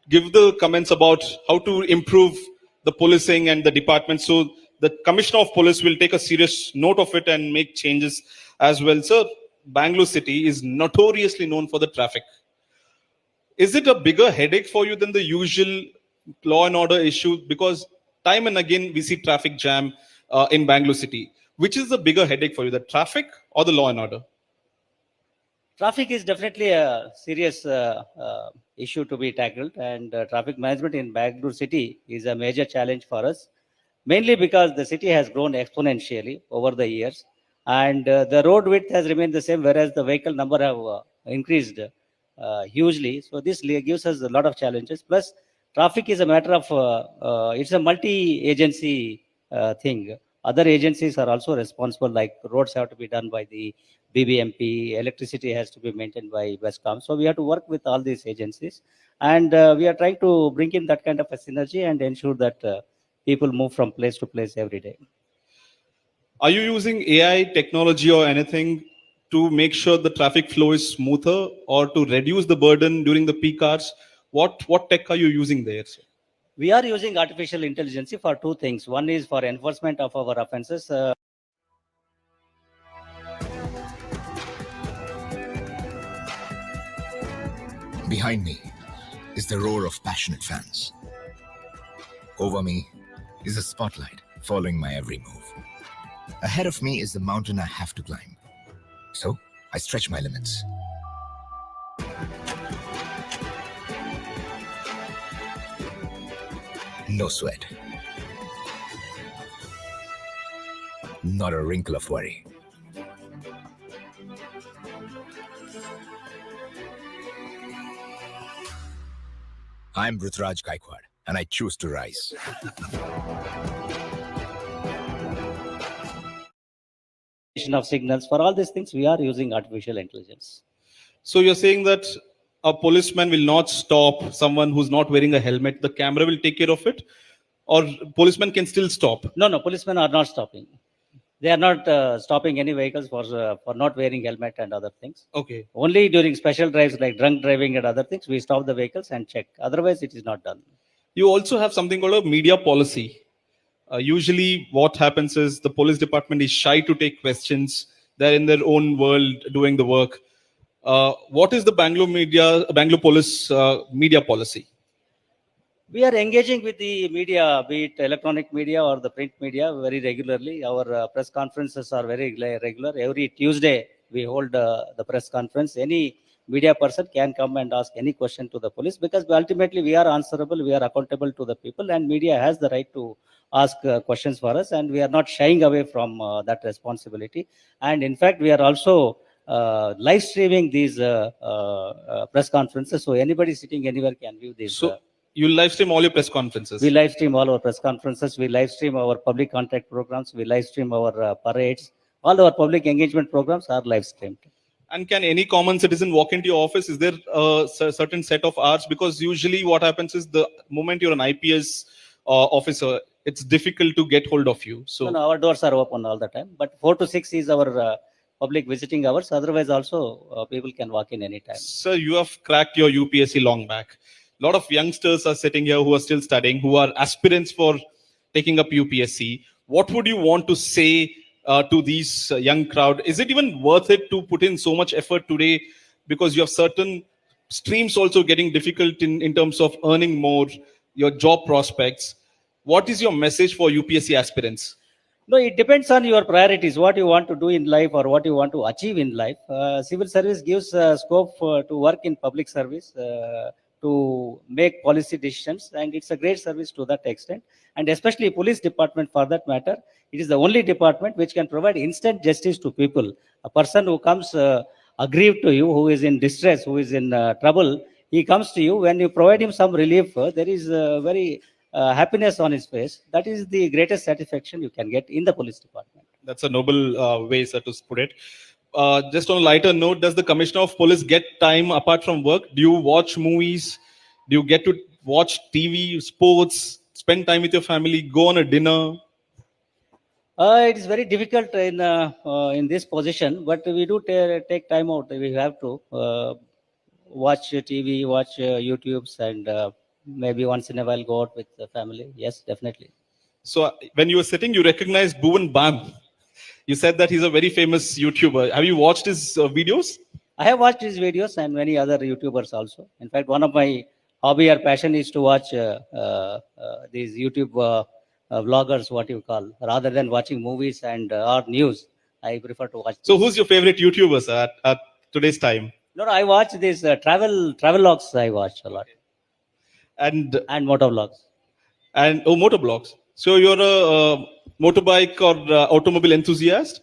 give the comments about how to improve the policing and the department. So the Commissioner of Police will take a serious note of it and make changes as well. Sir, Bangalore city is notoriously known for the traffic. Is it a bigger headache for you than the usual law and order issue? Because time and again, we see traffic jam in Bangalore city. Which is the bigger headache for you, the traffic or the law and order? Traffic is definitely a serious issue to be tackled, and traffic management in Bangalore city is a major challenge for us, mainly because the city has grown exponentially over the years, and the road width has remained the same, whereas the vehicle number have increased hugely. So this gives us a lot of challenges. Plus, traffic is a matter of it's a multi-agency thing. Other agencies are also responsible, like roads have to be done by the BBMP, electricity has to be maintained by Westcom. So we have to work with all these agencies, and we are trying to bring in that kind of a synergy and ensure that people move from place to place every day. Are you using AI technology or anything to make sure the traffic flow is smoother or to reduce the burden during the peak hours? What tech are you using there, sir? We are using artificial intelligence for two things. One is for enforcement of our offenses. Behind me is the roar of passionate fans. Over me is a spotlight following my every move. Ahead of me is the mountain I have to climb. So I stretch my limits. No sweat. Not a wrinkle of worry. I'm Prithviraj Gaikwad, and I choose to rise. Of signals, for all these things, we are using artificial intelligence. So you're saying that a policeman will not stop someone who's not wearing a helmet. The camera will take care of it, or policemen can still stop? No, policemen are not stopping. They are not stopping any vehicles for not wearing helmet and other things. Okay. Only during special drives like drunk driving and other things, we stop the vehicles and check. Otherwise, it is not done. You also have something called a media policy. Usually what happens is the police department is shy to take questions. They're in their own world doing the work. What is the Bangalore police media policy? We are engaging with the media, be it electronic media or the print media, very regularly. Our press conferences are very regular. Every Tuesday, we hold the press conference. Any media person can come and ask any question to the police, because ultimately we are answerable, we are accountable to the people, and media has the right to ask questions for us, and we are not shying away from that responsibility. And in fact, we are also live streaming these press conferences, so anybody sitting anywhere can view these. So you live stream all your press conferences? We live stream all our press conferences. We live stream our public contact programs. We live stream our parades. All our public engagement programs are live streamed. And can any common citizen walk into your office? Is there a certain set of hours? Because usually what happens is the moment you're an IPS officer, it's difficult to get hold of you. So no, our doors are open all the time. But 4 to 6 is our public visiting hours. Otherwise, also people can walk in anytime. Sir, you have cracked your UPSC long back. A lot of youngsters are sitting here who are still studying, who are aspirants for taking up UPSC. What would you want to say to these young crowd? Is it even worth it to put in so much effort today? Because you have certain streams also getting difficult in terms of earning more, your job prospects. What is your message for UPSC aspirants? No, it depends on your priorities, what you want to do in life or what you want to achieve in life. Civil service gives scope to work in public service, to make policy decisions, and it's a great service to that extent. And especially police department, for that matter, it is the only department which can provide instant justice to people. A person who comes aggrieved to you, who is in distress, who is in trouble, he comes to you. When you provide him some relief, there is very happiness on his face. That is the greatest satisfaction you can get in the police department. That's a noble way, sir, to put it. Just on a lighter note, does the Commissioner of Police get time apart from work? Do you watch movies? Do you get to watch TV, sports, spend time with your family, go on a dinner? It is very difficult in this position, but we do take time out. We have to watch TV, watch YouTubes, and maybe once in a while go out with the family. Yes, definitely. So when you were sitting, you recognized Bhuvan Bam. You said that he's a very famous YouTuber. Have you watched his videos? I have watched his videos and many other YouTubers also. In fact, one of my hobby or passion is to watch these YouTube vloggers, what you call, rather than watching movies and or news. I prefer to watch. So who's your favorite YouTuber, sir, at today's time? No, I watch these travel logs. I watch a lot. And motor vlogs. And motor vlogs. So you're a motorbike or automobile enthusiast?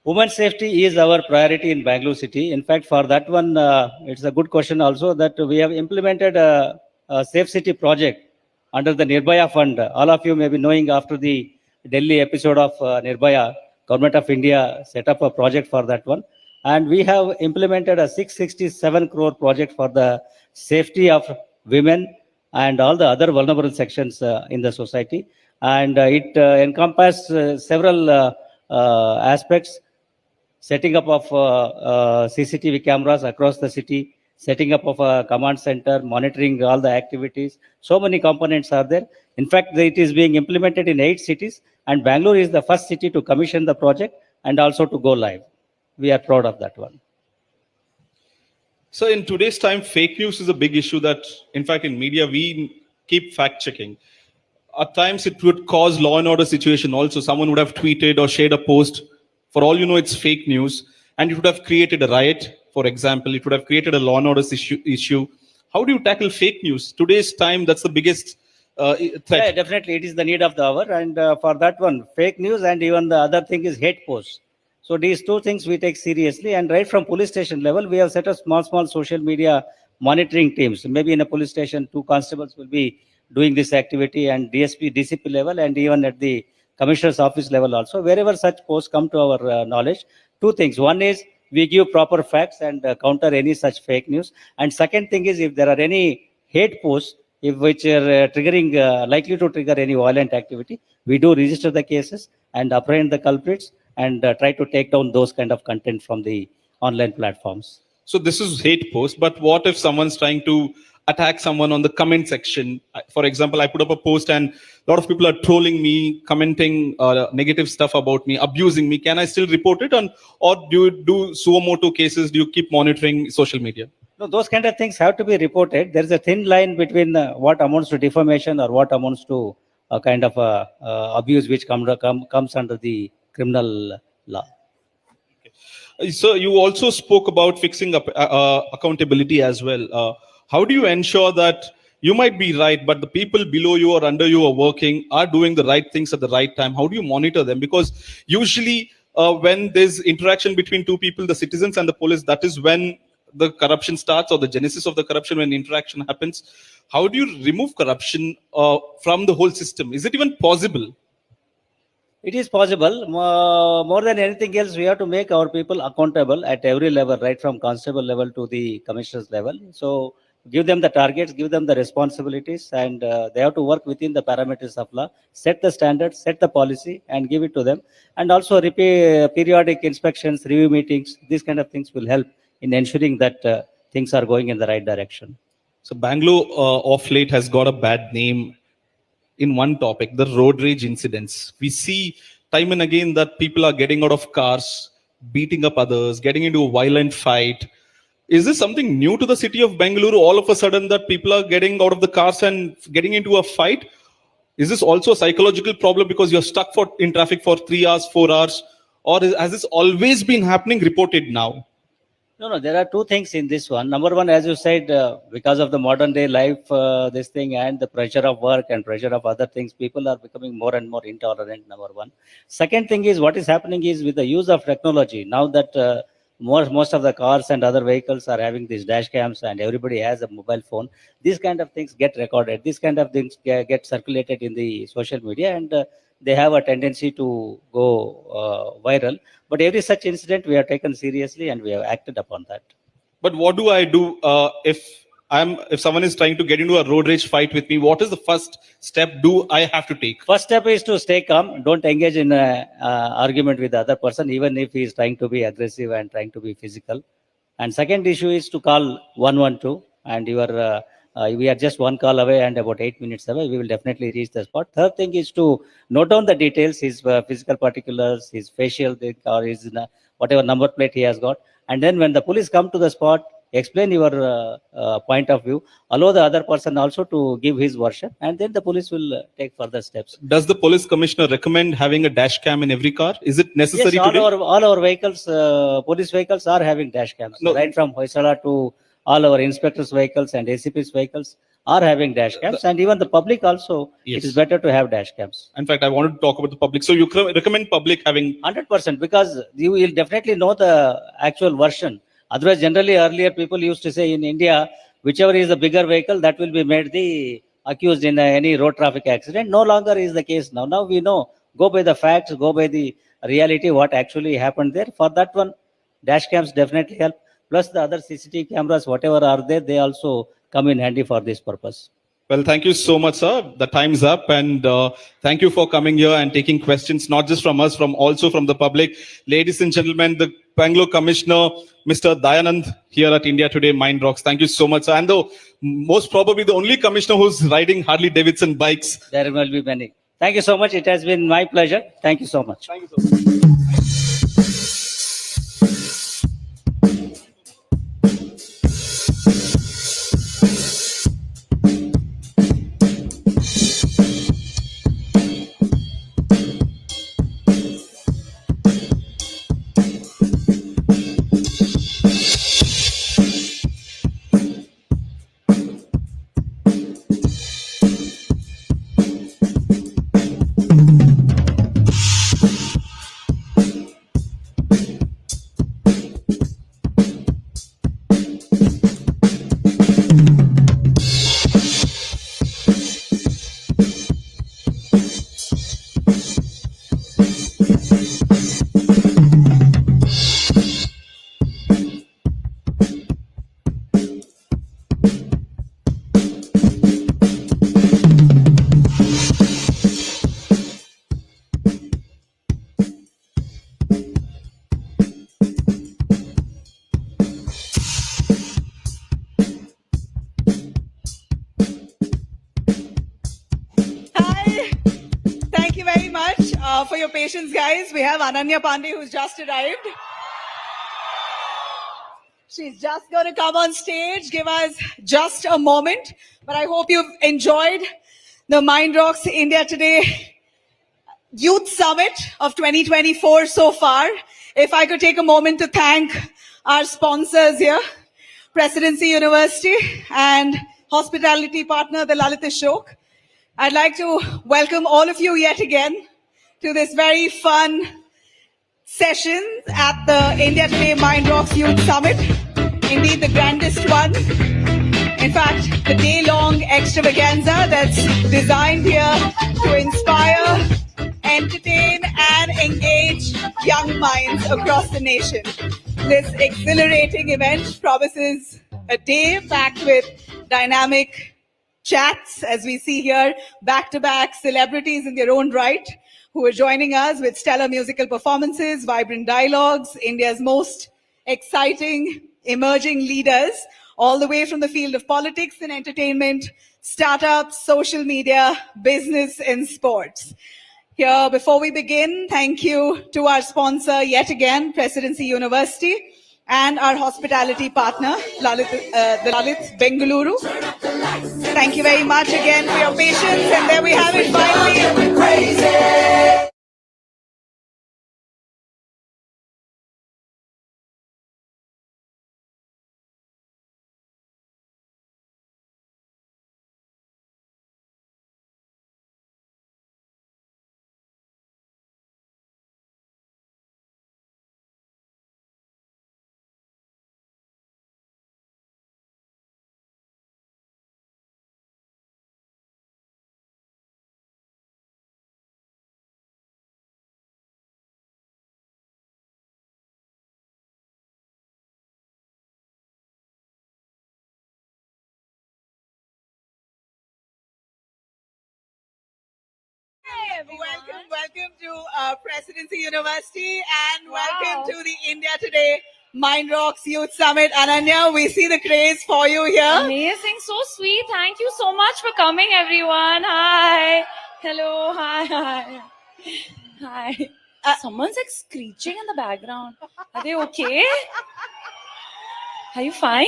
Women's safety is our priority in Bangalore city. In fact, for that one, it's a good question also that we have implemented a safe city project under the Nirbhaya Fund. All of you may be knowing after the Delhi episode of Nirbhaya, Government of India set up a project for that one. And we have implemented a 667 crore project for the safety of women and all the other vulnerable sections in the society. And it encompasses several aspects: setting up of CCTV cameras across the city, setting up of a command center, monitoring all the activities. So many components are there. In fact, it is being implemented in 8 cities, and Bangalore is the first city to commission the project and also to go live. We are proud of that one. So in today's time, fake news is a big issue that, in fact, in media, we keep fact checking. At times, it would cause law and order situation also. Someone would have tweeted or shared a post. For all you know, it's fake news. And it would have created a riot, for example. It would have created a law and order issue. How do you tackle fake news? Today's time, that's the biggest threat. Yeah, definitely. It is the need of the hour. And for that one, fake news and even the other thing is hate posts. So these two things we take seriously. And right from police station level, we have set up small social media monitoring teams. Maybe in a police station, 2 constables will be doing this activity, and DSP, DCP level, and even at the commissioner's office level also. Wherever such posts come to our knowledge, 2 things. One is we give proper facts and counter any such fake news. And second thing is if there are any hate posts, which are triggering, likely to trigger any violent activity, we do register the cases and apprehend the culprits and try to take down those kind of content from the online platforms. So this is hate post, but what if someone's trying to attack someone on the comment section? For example, I put up a post and a lot of people are trolling me, commenting negative stuff about me, abusing me. Can I still report it? Or do you do suo motu cases? Do you keep monitoring social media? No, those kind of things have to be reported. There is a thin line between what amounts to defamation or what amounts to a kind of abuse which comes under the criminal law. So you also spoke about fixing up accountability as well. How do you ensure that you might be right, but the people below you or under you are doing the right things at the right time? How do you monitor them? Because usually when there's interaction between 2 people, the citizens and the police, that is when the corruption starts, or the genesis of the corruption, when interaction happens. How do you remove corruption from the whole system? Is it even possible? It is possible. More than anything else, we have to make our people accountable at every level, right from constable level to the commissioner's level. So give them the targets, give them the responsibilities, and they have to work within the parameters of law, set the standards, set the policy, and give it to them. And also periodic inspections, review meetings, these kind of things will help in ensuring that things are going in the right direction. So Bangalore of late has got a bad name in one topic, the road rage incidents. We see time and again that people are getting out of cars, beating up others, getting into a violent fight. Is this something new to the city of Bangalore, all of a sudden, that people are getting out of the cars and getting into a fight? Is this also a psychological problem because you're stuck in traffic for 3 hours, 4 hours? Or has this always been happening, reported now? No, there are 2 things in this one. Number one, as you said, because of the modern day life, this thing and the pressure of work and pressure of other things, people are becoming more and more intolerant, number one. Second thing is what is happening is with the use of technology, now that most of the cars and other vehicles are having these dash cams and everybody has a mobile phone, these kind of things get recorded. These kind of things get circulated in the social media, and they have a tendency to go viral. But every such incident we have taken seriously and we have acted upon that. But what do I do if someone is trying to get into a road rage fight with me? What is the first step do I have to take? First step is to stay calm. Don't engage in an argument with the other person, even if he is trying to be aggressive and trying to be physical. And second issue is to call 112, and we are just 1 call away and about 8 minutes away. We will definitely reach the spot. Third thing is to note down the details, his physical particulars, his facial thing, or his whatever number plate he has got. And then when the police come to the spot, explain your point of view, allow the other person also to give his version, and then the police will take further steps. Does the police commissioner recommend having a dash cam in every car? Is it necessary yes, today? all our vehicles, police vehicles are having dash cams, right from Hoysala to all our inspectors' vehicles and ACP's vehicles. are having dash cams, and even the public also, Yes. it is better to have dash cams. In fact, I wanted to talk about the public. So you recommend public having 100%, because you will definitely know the actual version. Otherwise, generally earlier people used to say in India, whichever is the bigger vehicle, that will be made the accused in any road traffic accident. No longer is the case now. Now we know, go by the facts, go by the reality, what actually happened there. For that one, dash cams definitely help. Plus the other CCTV cameras, whatever are there, they also come in handy for this purpose. Well, thank you so much, sir. The time's up, and thank you for coming here and taking questions, not just from us, also from the public. Ladies and gentlemen, the Bangalore Commissioner, Mr. Dayananda, here at India Today, MindRocks. Thank you so much. And most probably the only commissioner who's riding Harley Davidson bikes. There will be many. Thank you so much. It has been my pleasure. Thank you so much. Thank you so much. Thank you very much for your patience, guys. We have Ananya Panday, who's just arrived. She's just going to come on stage, give us just a moment. But I hope you've enjoyed the MindRocks India Today Youth Summit of 2024 so far. If I could take a moment to thank our sponsors here, Presidency University and hospitality partner, the Lalit Ashok. I'd like to welcome all of you yet again to this very fun session at the India Today MindRocks Youth Summit. Indeed, the grandest one. In fact, the day-long extravaganza that's designed here to inspire, entertain, and engage young minds across the nation. This exhilarating event promises a day packed with dynamic chats, as we see here, back-to-back celebrities in their own right, who are joining us with stellar musical performances, vibrant dialogues, India's most exciting emerging leaders, all the way from the field of politics and entertainment, startups, social media, business, and sports. Here, before we begin, thank you to our sponsor yet again, Presidency University, and our hospitality partner, the Lalit Bengaluru. Thank you very much again for your patience. And there we have it finally. Welcome to Presidency University, and welcome to the India Today MindRocks Youth Summit. Ananya, we see the craze for you here. Amazing, so sweet. Thank you so much for coming, everyone. Hi. Hello. Hi. Hi. Someone's like screeching in the background. Are they okay? Are you fine?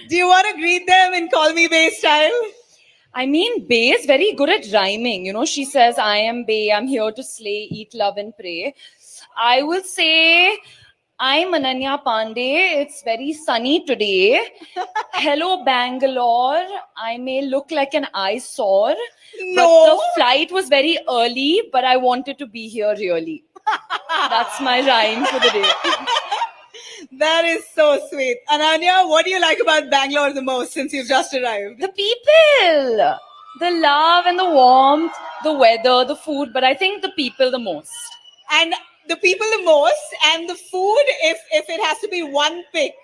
Do you want to greet them in Call Me Bae style? I mean, Bae is very good at rhyming. You know, she says, I am Bae, I'm here to slay, eat, love, and pray. I will say, I'm Ananya Panday. It's very sunny today. Hello, Bangalore. I may look like an eyesore. No. But the flight was very early, but I wanted to be here really. That's my rhyme for the day. That is so sweet. Ananya, what do you like about Bangalore the most since you've just arrived? The people, the love and the warmth, the weather, the food, but I think the people the most. And the people the most, and the food, if it has to be one pick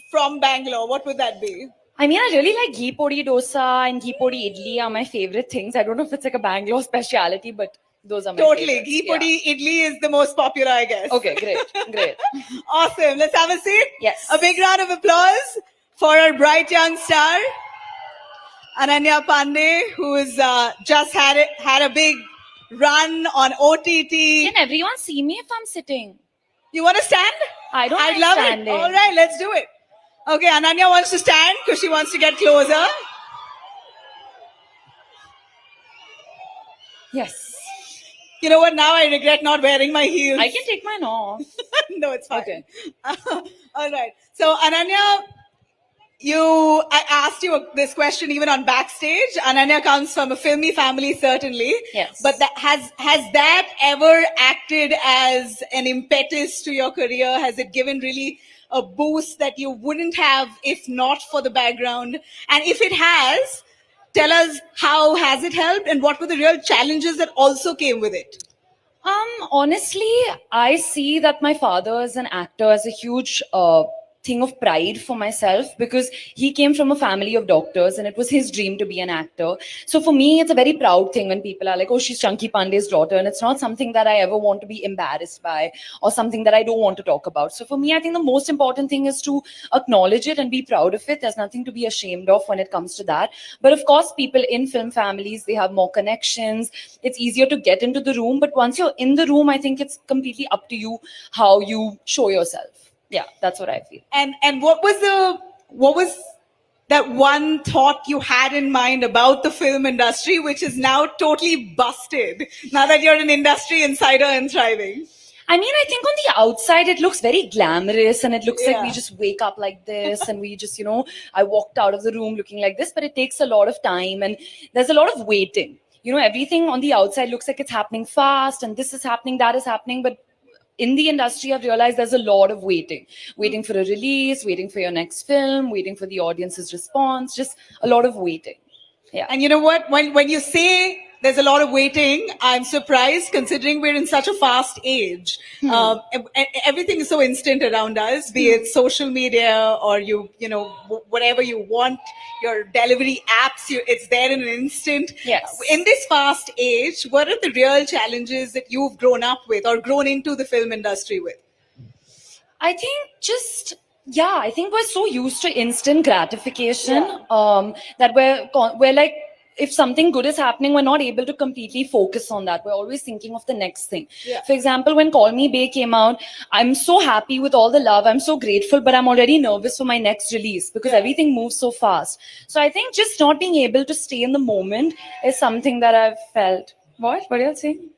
from Bangalore, what would that be? I mean, I really like ghee podi dosa and ghee podi idli are my favorite things. I don't know if it's like a Bangalore speciality, but those are my Totally. favorites. Ghee podi idli is the most popular, I guess. Okay, great. Awesome. Let's have a seat. Yes. A big round of applause for our bright young star, Ananya Panday, who's just had a big run on OTT. Can everyone see me if I'm sitting? You want to stand? I don't I'd like love standing. it. All right, let's do it. Okay, Ananya wants to stand because she wants to get closer. Yes. You know what? Now I regret not wearing my heels. I can take mine off. No, it's fine. Okay. All right. So, Ananya, I asked you this question even on backstage. Ananya comes from a filmy family, certainly. Yes. But has that ever acted as an impetus to your career? Has it given really a boost that you wouldn't have if not for the background? And if it has, tell us how has it helped and what were the real challenges that also came with it? Honestly, I see that my father is an actor as a huge thing of pride for myself because he came from a family of doctors and it was his dream to be an actor. So for me, it's a very proud thing when people are like, oh, she's Chunky Pandey's daughter. And it's not something that I ever want to be embarrassed by or something that I don't want to talk about. So for me, I think the most important thing is to acknowledge it and be proud of it. There's nothing to be ashamed of when it comes to that. But of course, people in film families, they have more connections. It's easier to get into the room. But once you're in the room, I think it's completely up to you how you show yourself. Yeah, that's what I feel. And what was that one thought you had in mind about the film industry, which is now totally busted now that you're an industry insider and thriving? I mean, I think on the outside, it looks very glamorous and it looks like Yeah. we just wake up like this and we just, I walked out of the room looking like this, but it takes a lot of time and there's a lot of waiting. Everything on the outside looks like it's happening fast and this is happening, that is happening, but in the industry, I've realized there's a lot of waiting for a release, waiting for your next film, waiting for the audience's response, just a lot of waiting. Yeah. And you know what? When you say there's a lot of waiting, I'm surprised considering we're in such a fast age. Everything is so instant around us, be it social media or whatever you want, your delivery apps, it's there in an instant. Yes. In this fast age, what are the real challenges that you've grown up with or grown into the film industry with? I think I think we're so used to instant gratification that we're like, if something good is happening, we're not able to completely focus on that. We're always thinking of the next thing. Yeah. For example, when Call Me Bae came out, I'm so happy with all the love. I'm so grateful, but I'm already nervous for my next release because everything moves so fast. So I think just not being able to stay in the moment is something that I've felt. What? What are you saying?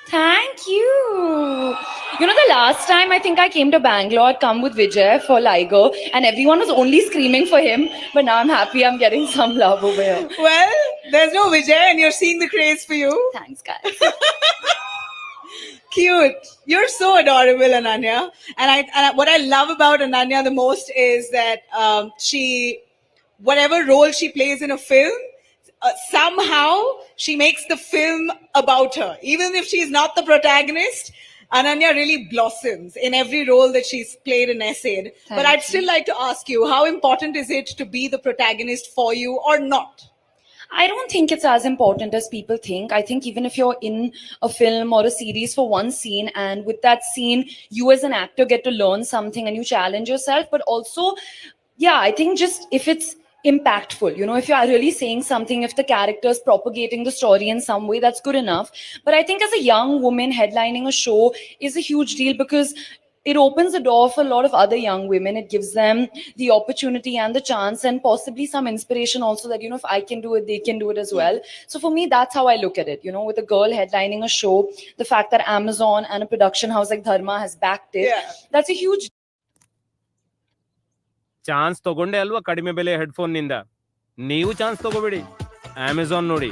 Thank you. The last time I think I came to Bangalore, I'd come with Vijay for Liger, and everyone was only screaming for him. But now I'm happy I'm getting some love over here. Well, there's no Vijay and you're seeing the craze for you. Thanks, guys. Cute. You're so adorable, Ananya. And what I love about Ananya the most is that whatever role she plays in a film, somehow she makes the film about her. Even if she's not the protagonist, Ananya really blossoms in every role that she's played and essayed. But I'd still like to ask you, how important is it to be the protagonist for you or not? I don't think it's as important as people think. I think even if you're in a film or a series for one scene, and with that scene, you as an actor get to learn something and you challenge yourself. But also, I think just if it's impactful, if you are really saying something, if the character is propagating the story in some way, that's good enough. But I think as a young woman, headlining a show is a huge deal because it opens the door for a lot of other young women. It gives them the opportunity and the chance and possibly some inspiration also that, if I can do it, they can do it as well. So for me, that's how I look at it. With a girl headlining a show, the fact that Amazon and a production house like Dharma has backed it, that's a huge chance ತಗೊಂಡೆ ಅಲ್ವಾ ಕಡಿಮೆ ಬೆಲೆ headphone ನಿಂದ. ನೀವು chance ತಗೋಬೇಡಿ, Amazon ನೋಡಿ.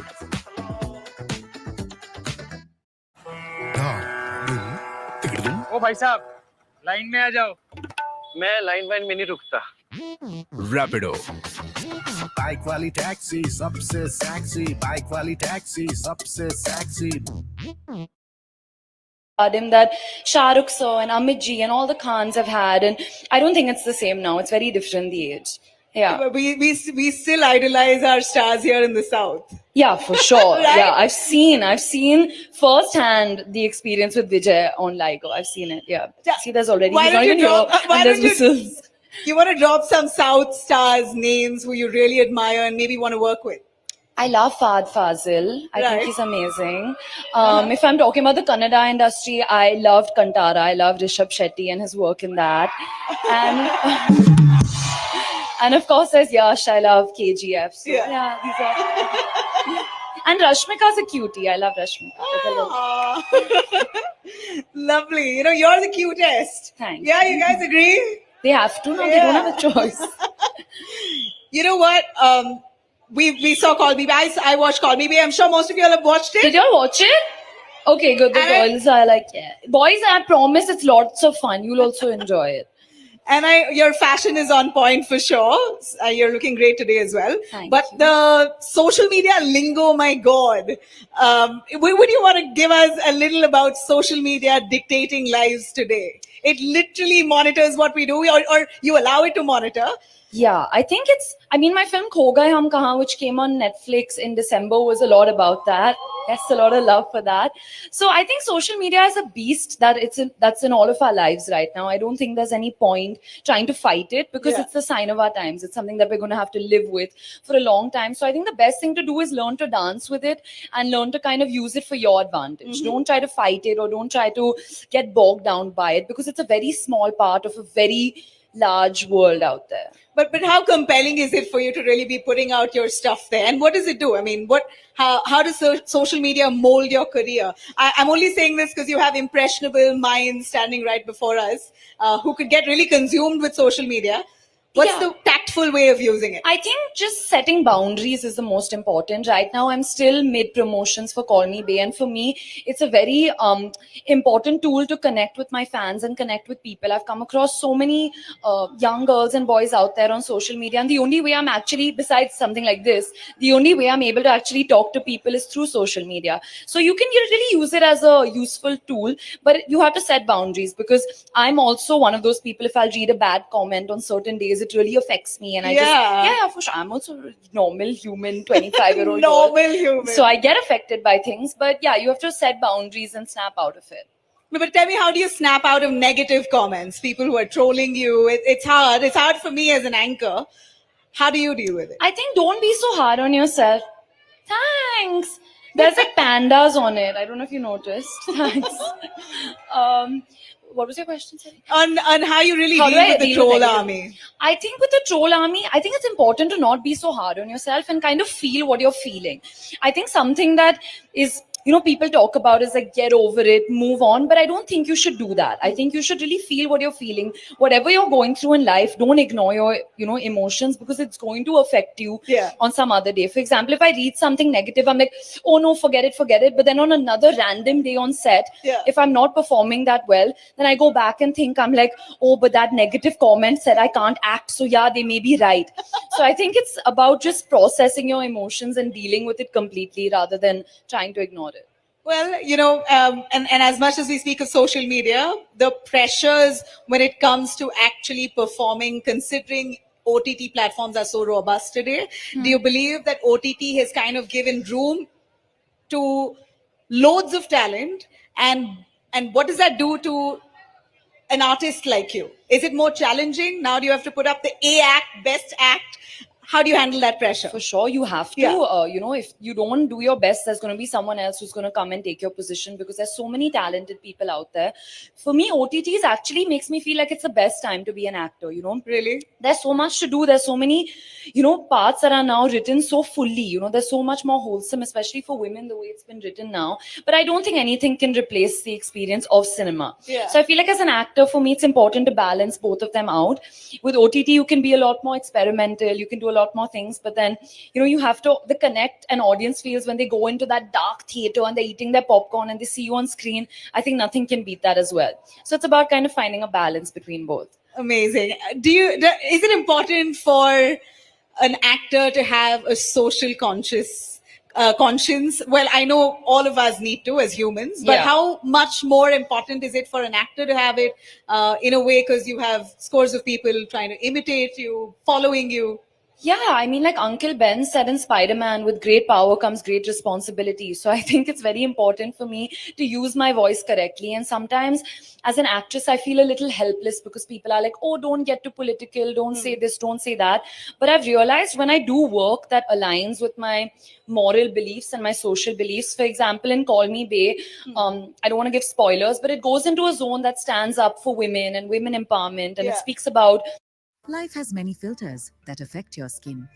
ओ भाई साहब, लाइन में आ जाओ. मैं लाइन वाइन में नहीं रुकता. Rapido. बाइक वाली टैक्सी सबसे सैक्सी, बाइक वाली टैक्सी सबसे sexy. that Shah Rukh sir and Amit ji and all the Khans have had, and I don't think it's the same now. It's very different, the age. Yeah. But we still idolize our stars here in the South. Yeah, for sure. Right? Yeah, I've seen firsthand the experience with Vijay on Ligo. I've seen it. Yeah. See, there's already. Why he's don't not you even drop? here, Why and there's don't you? whistles. You want to drop some South stars' names who you really admire and maybe want to work with? I love Fahad Fazil. I think Right. he's amazing. If I'm talking about the Kannada industry, I loved Kantara. I loved Rishabh Shetty and his work in that. And of course, there's Yash. I love KGF. So, yeah, these are. And Rashmika's a cutie. I love Rashmika. Lovely. You're the cutest. Thanks. Yeah, you guys agree? They have to. No, they don't have a choice. You know what? We saw Call Me Back. I watched Call Me Back. I'm sure most of you all have watched it. Did you all watch it? Okay, good. The girls are like, yeah. Boys, I promise it's lots of fun. You'll also enjoy it. And your fashion is on point for sure. You're looking great today as well. But the social media lingo, my God. Would you want to give us a little about social media dictating lives today? It literally monitors what we do, or you allow it to monitor. Yeah, I think my film Kho Gaye Hum Kahan, which came on Netflix in December, was a lot about that. Yes, a lot of love for that. So I think social media is a beast that's in all of our lives right now. I don't think there's any point trying to fight it because it's the sign of our times. It's something that we're going to have to live with for a long time. So I think the best thing to do is learn to dance with it and learn to kind of use it for your advantage. Don't try to fight it or don't try to get bogged down by it because it's a very small part of a very large world out there. But how compelling is it for you to really be putting out your stuff there? And what does it do? I mean, how does social media mold your career? I'm only saying this because you have impressionable minds standing right before us who could get really consumed with social media. What's the tactful way of using it? I think just setting boundaries is the most important. Right now, I'm still mid promotions for Call Me Bae, and for me, it's a very important tool to connect with my fans and connect with people. I've come across so many young girls and boys out there on social media, and the only way I'm actually, besides something like this, the only way I'm able to actually talk to people is through social media. So you can really use it as a useful tool, but you have to set boundaries because I'm also one of those people. If I'll read a bad comment on certain days, it really affects me, and I for sure, I'm also a normal human 25-year-old Normal human. So I get affected by things, but yeah, you have to set boundaries and snap out of it. No, but tell me, how do you snap out of negative comments? People who are trolling you. It's hard. It's hard for me as an anchor. How do you deal with it? I think don't be so hard on yourself. Thanks. There's like pandas on it. I don't know if you noticed. Thanks. What was your question, sorry? On how you really deal with the troll army. I think with the troll army, I think it's important to not be so hard on yourself and kind of feel what you're feeling. I think something that is, people talk about is like, get over it, move on. But I don't think you should do that. I think you should really feel what you're feeling. Whatever you're going through in life, don't ignore your, emotions because it's going to affect you on some other day. For example, if I read something negative, I'm like, oh no, forget it. But then on another random day on set, if I'm not performing that well, then I go back and think, I'm like, oh, but that negative comment said I can't act. So yeah, they may be right. So I think it's about just processing your emotions and dealing with it completely rather than trying to ignore it. Well, and as much as we speak of social media, the pressures when it comes to actually performing, considering OTT platforms are so robust today, do you believe that OTT has kind of given room to loads of talent? And what does that do to an artist like you? Is it more challenging? Now do you have to put up the A act, best act? how do you handle that pressure? For sure, you have to. If you don't do your best, there's going to be someone else who's going to come and take your position because there's so many talented people out there. For me, OTTs actually makes me feel like it's the best time to be an actor, Really? There's so much to do. There's so many, parts that are now written so fully, there's so much more wholesome, especially for women, the way it's been written now. But I don't think anything can replace the experience of cinema. Yeah. So I feel like as an actor, for me, it's important to balance both of them out. With OTT, you can be a lot more experimental. You can do a lot more things. But then, you have to, the connect an audience feels when they go into that dark theater and they're eating their popcorn and they see you on screen. I think nothing can beat that as well. So it's about kind of finding a balance between both. Amazing. Is it important for an actor to have a social conscience? Well, I know all of us need to as humans, but how much more important is it for an actor to have it in a way, because you have scores of people trying to imitate you, following you? Yeah, I mean, like Uncle Ben said in Spider-Man, with great power comes great responsibility. So I think it's very important for me to use my voice correctly. And sometimes as an actress, I feel a little helpless because people are like, oh, don't get too political, don't say this, don't say that. But I've realized when I do work that aligns with my moral beliefs and my social beliefs, for example, in Call Me Bae, I don't want to give spoilers, but it goes into a zone that stands up for women and women empowerment. And it speaks about life has many filters that affect your skin.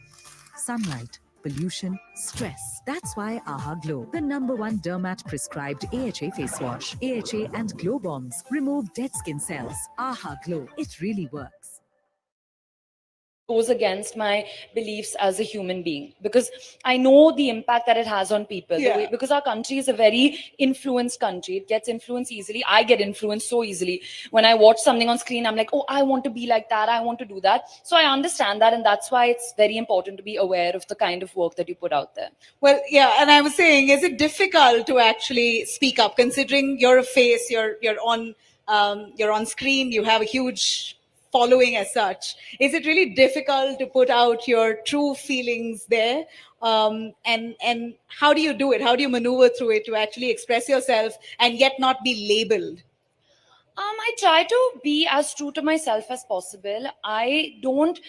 Sunlight, pollution, stress. That's why AHA Glow, the #1 Dermat prescribed AHA face wash. AHA and Glow Bombs remove dead skin cells. AHA Glow, it really works. Goes against my beliefs as a human being, because I know the impact that it has on people. Because our country is a very influenced country. It gets influenced easily. I get influenced so easily. When I watch something on screen, I'm like, oh, I want to be like that. I want to do that. So I understand that. And that's why it's very important to be aware of the kind of work that you put out there. Well, yeah. And I was saying, is it difficult to actually speak up, considering you're a face, you're on screen, you have a huge following as such? Is it really difficult to put out your true feelings there? And how do you do it? How do you maneuver through it to actually express yourself and yet not be labeled? I try to be as true to myself as possible. I don't,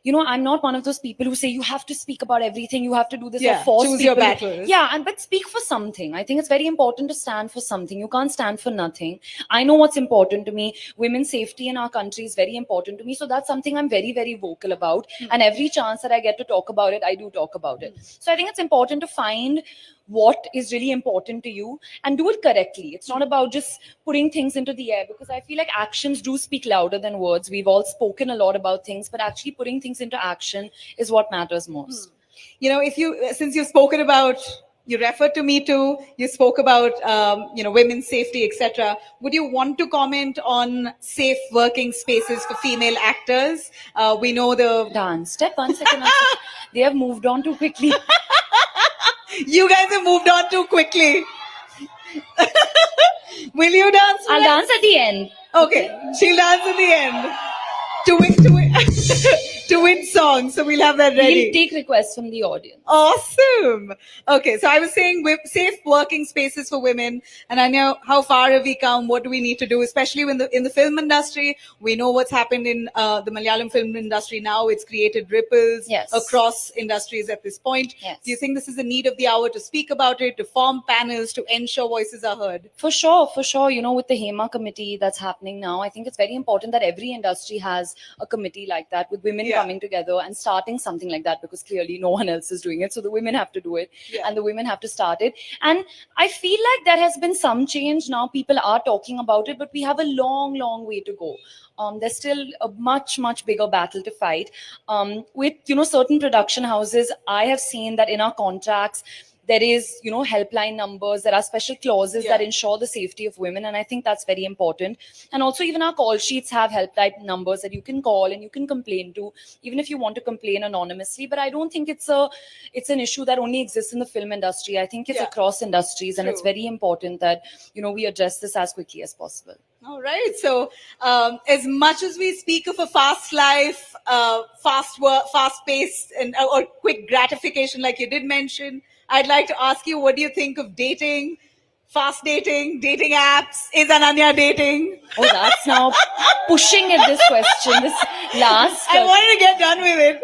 I'm not one of those people who say you have to speak about everything, you have to do this, or force choose people. your battles. But speak for something. I think it's very important to stand for something. You can't stand for nothing. I know what's important to me. Women's safety in our country is very important to me. So that's something I'm very, very vocal about. And every chance that I get to talk about it, I do talk about it. So I think it's important to find what is really important to you and do it correctly. It's not about just putting things into the air, because I feel like actions do speak louder than words. We've all spoken a lot about things, but actually putting things into action is what matters most. Since you've spoken about, you referred to Me Too, you spoke about, women's safety, etc. Would you want to comment on safe working spaces for female actors? We know the dance. Step 1 second. They have moved on too quickly. You guys have moved on too quickly. Will you dance? I'll dance at the end. Okay, she'll dance at the end. To win songs, so we'll have that ready. We'll take requests from the audience. Awesome. Okay, so I was saying safe working spaces for women, and I know how far have we come. What do we need to do, especially in the film industry? We know what's happened in the Malayalam film industry now. It's created ripples across industries at this point. Do you think this is a need of the hour to speak about it, to form panels, to ensure voices are heard? For sure. With the HEMA committee that's happening now, I think it's very important that every industry has a committee like that, with women coming together and starting something like that, because clearly no one else is doing it. So the women have to do it and the women have to start it. And I feel like there has been some change now. People are talking about it, but we have a long, long way to go. There's still a much, much bigger battle to fight. With, certain production houses, I have seen that in our contracts, there is, helpline numbers. There are special clauses that ensure the safety of women. And I think that's very important. And also even our call sheets have helpline numbers that you can call and you can complain to, even if you want to complain anonymously. But I don't think it's an issue that only exists in the film industry. I think it's across industries. And it's very important that, we address this as quickly as possible. All right. So as much as we speak of a fast life, fast work, fast pace, or quick gratification, like you did mention, I'd like to ask you, what do you think of dating, fast dating apps? Is Ananya dating? Oh, that's now pushing at this question. This last. I wanted to get done with it.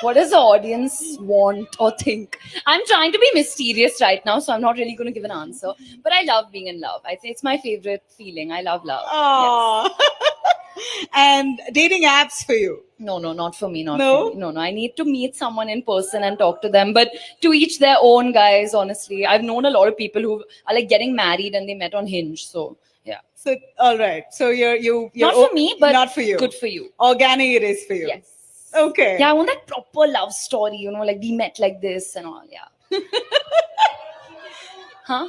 What does the audience want or think? I'm trying to be mysterious right now, so I'm not really going to give an answer. But I love being in love. I think it's my favorite feeling. I love love. Aww. And dating apps for you? No, not for me. Not No? for me. No. I need to meet someone in person and talk to them. But to each their own, guys. Honestly, I've known a lot of people who are like getting married and they met on Hinge. So yeah. So all right. So you're Not for me, but not for you. Good for you. Organic it is for you. Yes. Okay. Yeah, I want that proper love story. You know, like we met like this and all. Yeah. Huh?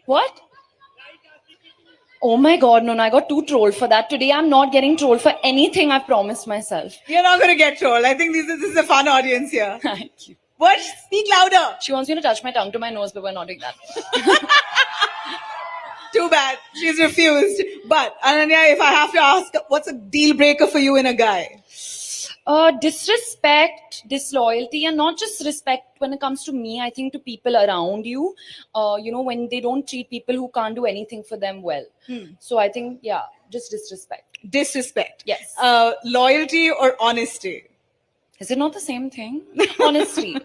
What? Oh my God, no, I got too trolled for that. Today I'm not getting trolled for anything I've promised myself. You're not going to get trolled. I think this is a fun audience here. Thank you. What? Speak louder. She wants me to touch my tongue to my nose, but we're not doing that. Too bad. She's refused. But Ananya, if I have to ask, what's a deal breaker for you in a guy? Disrespect, disloyalty, and not just respect when it comes to me. I think to people around you, when they don't treat people who can't do anything for them well. So I think, yeah, just disrespect. Disrespect. Yes. Loyalty or honesty? Is it not the same thing? Honesty.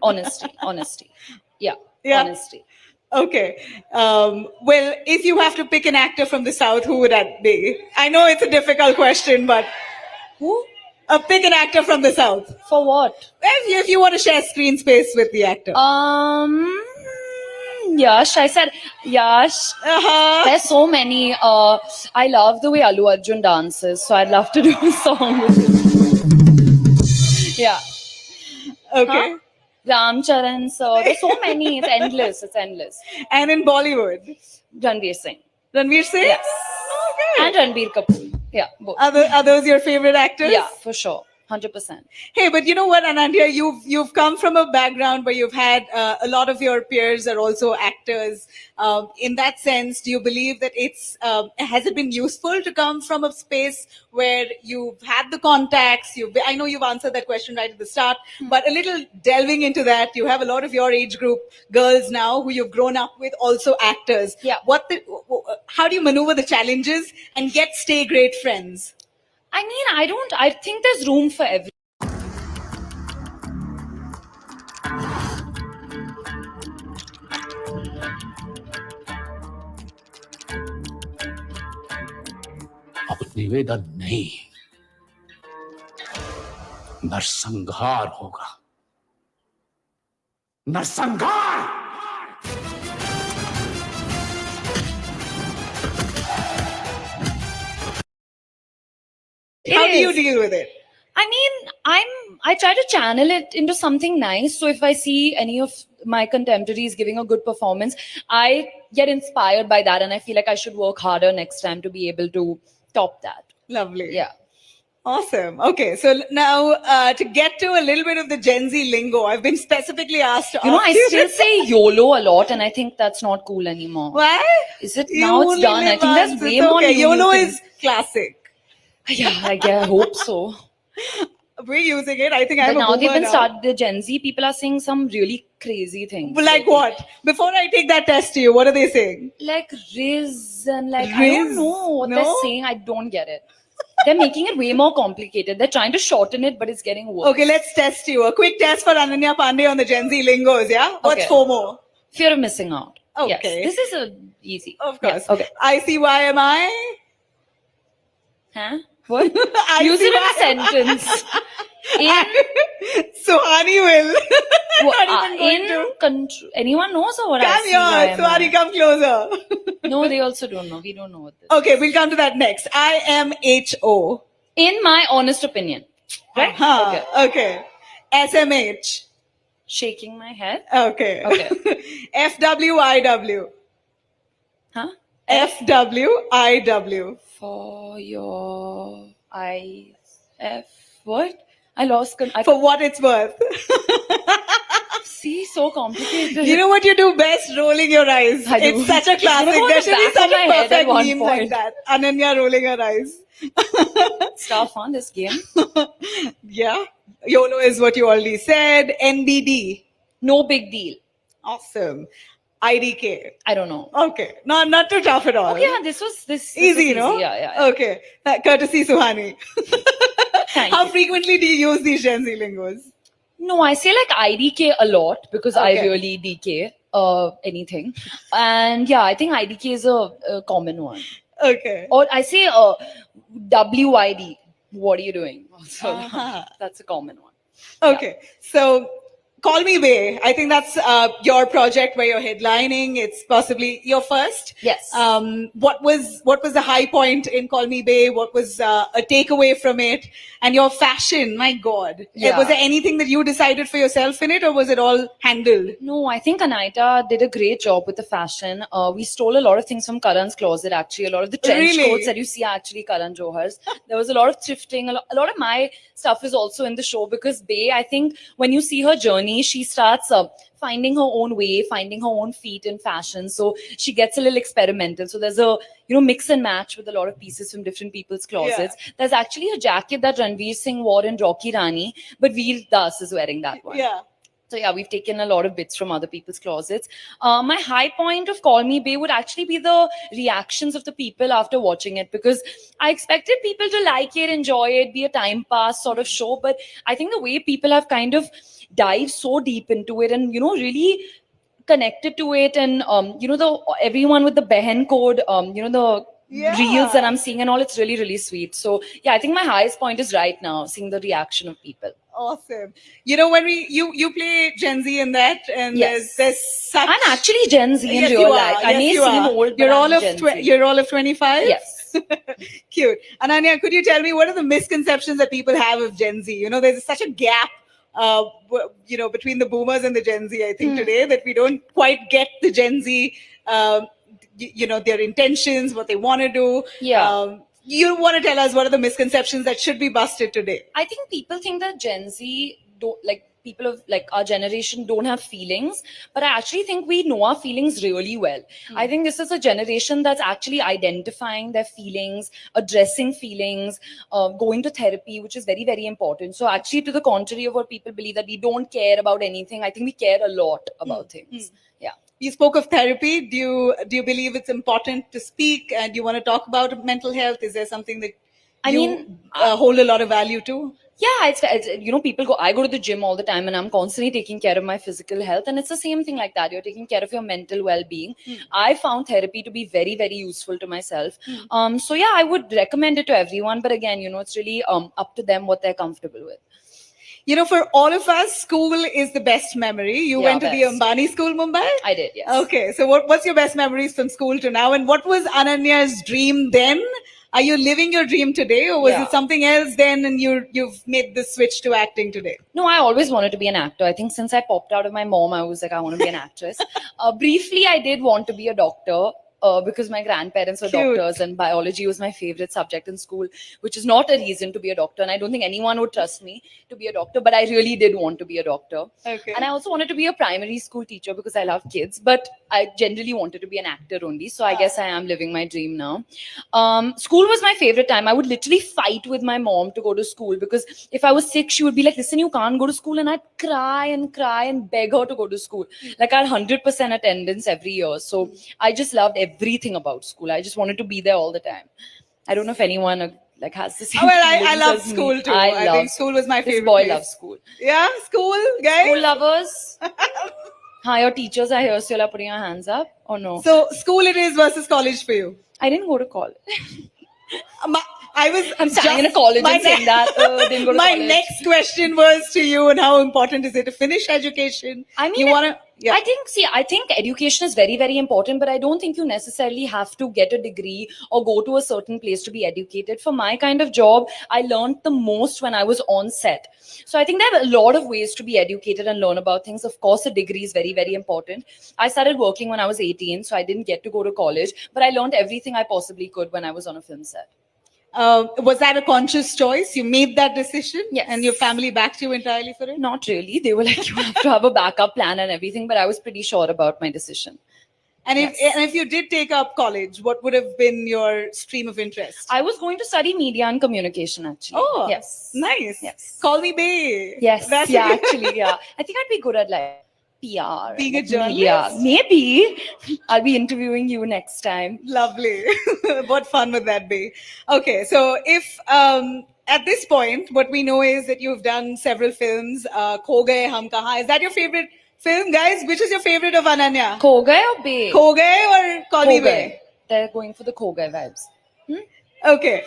Yeah, honesty. Okay. Well, if you have to pick an actor from the South, who would that be? I know it's a difficult question, but who? Pick an actor from the South. For what? If you want to share screen space with the actor. Yash. I said Yash. There's so many. I love the way Allu Arjun dances, so I'd love to do a song with him. Yeah. Okay. Ramcharan, so there's so many. It's endless. And in Bollywood? Ranveer Singh. Ranveer Singh? Yes. Okay. And Ranbir Kapoor. Yeah, both. Are those your favorite actors? Yeah, for sure. 100%. Hey, but you know what, Ananya, you've come from a background where you've had a lot of your peers are also actors. In that sense, do you believe that has it been useful to come from a space where you've had the contacts? I know you've answered that question right at the start, but a little delving into that, you have a lot of your age group girls now who you've grown up with, also actors. Yeah. How do you maneuver the challenges and stay great friends? I mean, I think there's room for everyone. अब निवेदन नहीं, नरसंहार होगा, नरसंहार। How do you deal with it? I mean, I try to channel it into something nice. So if I see any of my contemporaries giving a good performance, I get inspired by that, and I feel like I should work harder next time to be able to top that. Lovely. Yeah. Awesome. Okay, so now to get to a little bit of the Gen Z lingo, I've been specifically asked to ask I still say YOLO a lot, and I think that's not cool anymore. Why? Is it? Now it's done. I think there's way more. YOLO is classic. Yeah, I hope so. We're using it. I think I'm now a they've been boomer now. the Gen Z people are saying some really crazy things. Like what? Before I take that test to you, what are they saying? Like Riz and like, I Riz? don't know what No? they're saying. I don't get it. They're making it way more complicated. They're trying to shorten it, but it's getting worse. Okay, let's test you. A quick test for Ananya Panday on the Gen Z lingos, yeah? What's Okay. FOMO? Fear of missing out. Okay. Yes. This is easy. Of course. Yes. Okay. ICYMI? Huh? What? Use it in a sentence. Suhani will. Not even going to. Anyone knows or what? Come here, Suhani, come closer. No, they also don't know. We don't know what this is. Okay, we'll come to that next. IMHO. In my honest opinion. Right? Okay. SMH. Shaking my head. Okay. Okay. FWIW. Huh? FWIW. For your what? I lost. For what it's worth. See, so complicated. You know what you do best? Rolling your eyes. I do. It's such a classic. You know, There should be back such of my a head at perfect one meme like point. that. Ananya rolling her eyes. It's tough on this game. Yeah. YOLO is what you already said. NBD. No big deal. Awesome. IDK. I don't know. Okay. Not too tough at all. Oh yeah, this was Easy, was no? Yeah. Okay. Courtesy Suhani. Thank How you. frequently do you use these Gen Z lingos? No, I say like IDK a lot because I Okay. really DK anything. And yeah, I think IDK is a common one. Okay. Or I say WID. What are you doing? Also, that's a common one. Okay. So Call Me Bay. I think that's your project where you're headlining. It's possibly your first. Yes. What was the high point in Call Me Bay? What was a takeaway from it? And your fashion, my God. Yeah. Was there anything that you decided for yourself in it, or was it all handled? No, I think Ananya did a great job with the fashion. We stole a lot of things from Karan's closet, actually. A lot of the trench Really? coats that you see are actually Karan Johar's. There was a lot of thrifting. A lot of my stuff is also in the show because Bay, I think when you see her journey, she starts finding her own way, finding her own feet in fashion. So she gets a little experimental. So there's a mix and match with a lot of pieces from different people's closets. There's actually a jacket that Ranveer Singh wore in Rocky Rani, but Veer Das is wearing that one. Yeah. So yeah, we've taken a lot of bits from other people's closets. My high point of Call Me Bay would actually be the reactions of the people after watching it, because I expected people to like it, enjoy it, be a time pass sort of show. But I think the way people have kind of dived so deep into it and, really connected to it, and, everyone with the Behen code, the reels that I'm seeing and all, it's really, really sweet. So yeah, I think my highest point is right now, seeing the reaction of people. Awesome. When you play Gen Z in that, and Yes. there's such. I'm actually Gen Z in Yes, real you are. life. I Yes, may you seem are. old, but You're I'm all of Gen Z. you're all of 25. Yes. Cute. Ananya, could you tell me what are the misconceptions that people have of Gen Z? There's such a gap, between the boomers and the Gen Z, I think, today, that we don't quite get the Gen Z, their intentions, what they want to do. Yeah. You want to tell us what are the misconceptions that should be busted today? I think people think that Gen Z don't, like, people of like our generation don't have feelings, but I actually think we know our feelings really well. I think this is a generation that's actually identifying their feelings, addressing feelings, going to therapy, which is very, very important. So actually, to the contrary of what people believe, that we don't care about anything, I think we care a lot about things. Yeah. You spoke of therapy. Do you believe it's important to speak? And do you want to talk about mental health? Is there something that hold a lot of value to? Yeah, it's people go. I go to the gym all the time, and I'm constantly taking care of my physical health, and it's the same thing like that. You're taking care of your mental well-being. I found therapy to be very, very useful to myself. So yeah, I would recommend it to everyone. But again, it's really up to them what they're comfortable with. For all of us, school is the best memory. You went to the best. Ambani School, Mumbai? I did, yes. Okay, so what's your best memories from school to now? And what was Ananya's dream then? Are you living your dream today, or was it something else then, and you've made the switch to acting today? No, I always wanted to be an actor. I think since I popped out of my mom, I was like, I want to be an actress. Briefly, I did want to be a doctor. Because my grandparents were Cute. doctors, and biology was my favorite subject in school, which is not a reason to be a doctor. And I don't think anyone would trust me to be a doctor, but I really did want to be a doctor. Okay. And I also wanted to be a primary school teacher because I love kids, but I generally wanted to be an actor only. So I guess I am living my dream now. School was my favorite time. I would literally fight with my mom to go to school, because if I was sick, she would be like, listen, you can't go to school. And I'd cry and beg her to go to school. Like, I had 100% attendance every year. So I just loved everything about school. I just wanted to be there all the time. I don't know if anyone has the same. Well, I feelings love as me. school too. I I think school was my This favorite boy place. loves school. Yeah, school, guys. School lovers. Hi, your teachers are here, so you're putting your hands up, or no? So school it is versus college for you. I didn't go to college. I'm standing in a college and saying that. Didn't go to my college. next question was to you, and how important is it to finish education? I mean, I think education is very, very important, but I don't think you necessarily have to get a degree or go to a certain place to be educated. For my kind of job, I learned the most when I was on set. So I think there are a lot of ways to be educated and learn about things. Of course, a degree is very, very important. I started working when I was 18, so I didn't get to go to college, but I learned everything I possibly could when I was on a film set. Was that a conscious choice? You made that decision? Yes. And your family backed you entirely for it? Not really. They were like, you have to have a backup plan and everything, but I was pretty sure about my decision. And if you did take up college, what would have been your stream of interest? I was going to study media and communication, actually. Oh, yes. Nice. Yes. Call me Bay. Yes. That's Yeah, actually, yeah. I think I'd be good at PR. Being a like journalist? media. Maybe. I'll be interviewing you next time. Lovely. What fun would that be? Okay, so if at this point, what we know is that you've done several films. Kho Gaye Hum Kahan. Is that your favorite film, guys? Which is your favorite of Ananya? Kho Gaye or Bae? Kho Gaye or Call Me Kho Bae? Gaye. They're going for the Kho Gaye vibes. Okay.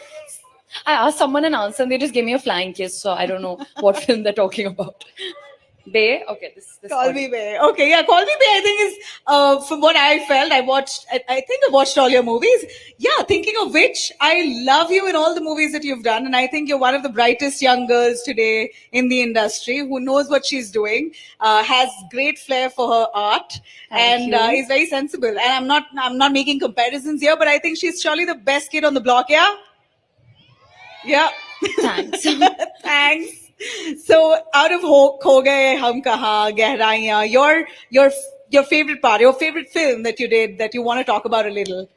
I asked someone an answer and they just gave me a flying kiss, so I don't know what film they're talking about. Bae? Okay, this Call Me Bae. Okay, yeah, Call Me Bae, I think is, from what I felt, I think I watched all your movies. Yeah, thinking of which, I love you in all the movies that you've done. And I think you're one of the brightest young girls today in the industry who knows what she's doing, has great flair for her art, Thank and you. is very sensible. And I'm not making comparisons here, but I think she's surely the best kid on the block, yeah? Yeah. Thanks. Thanks. So, out of Kho Gaye Hum Kahan, Gehraiyan, your favorite part, your favorite film that you did that you want to talk about a little.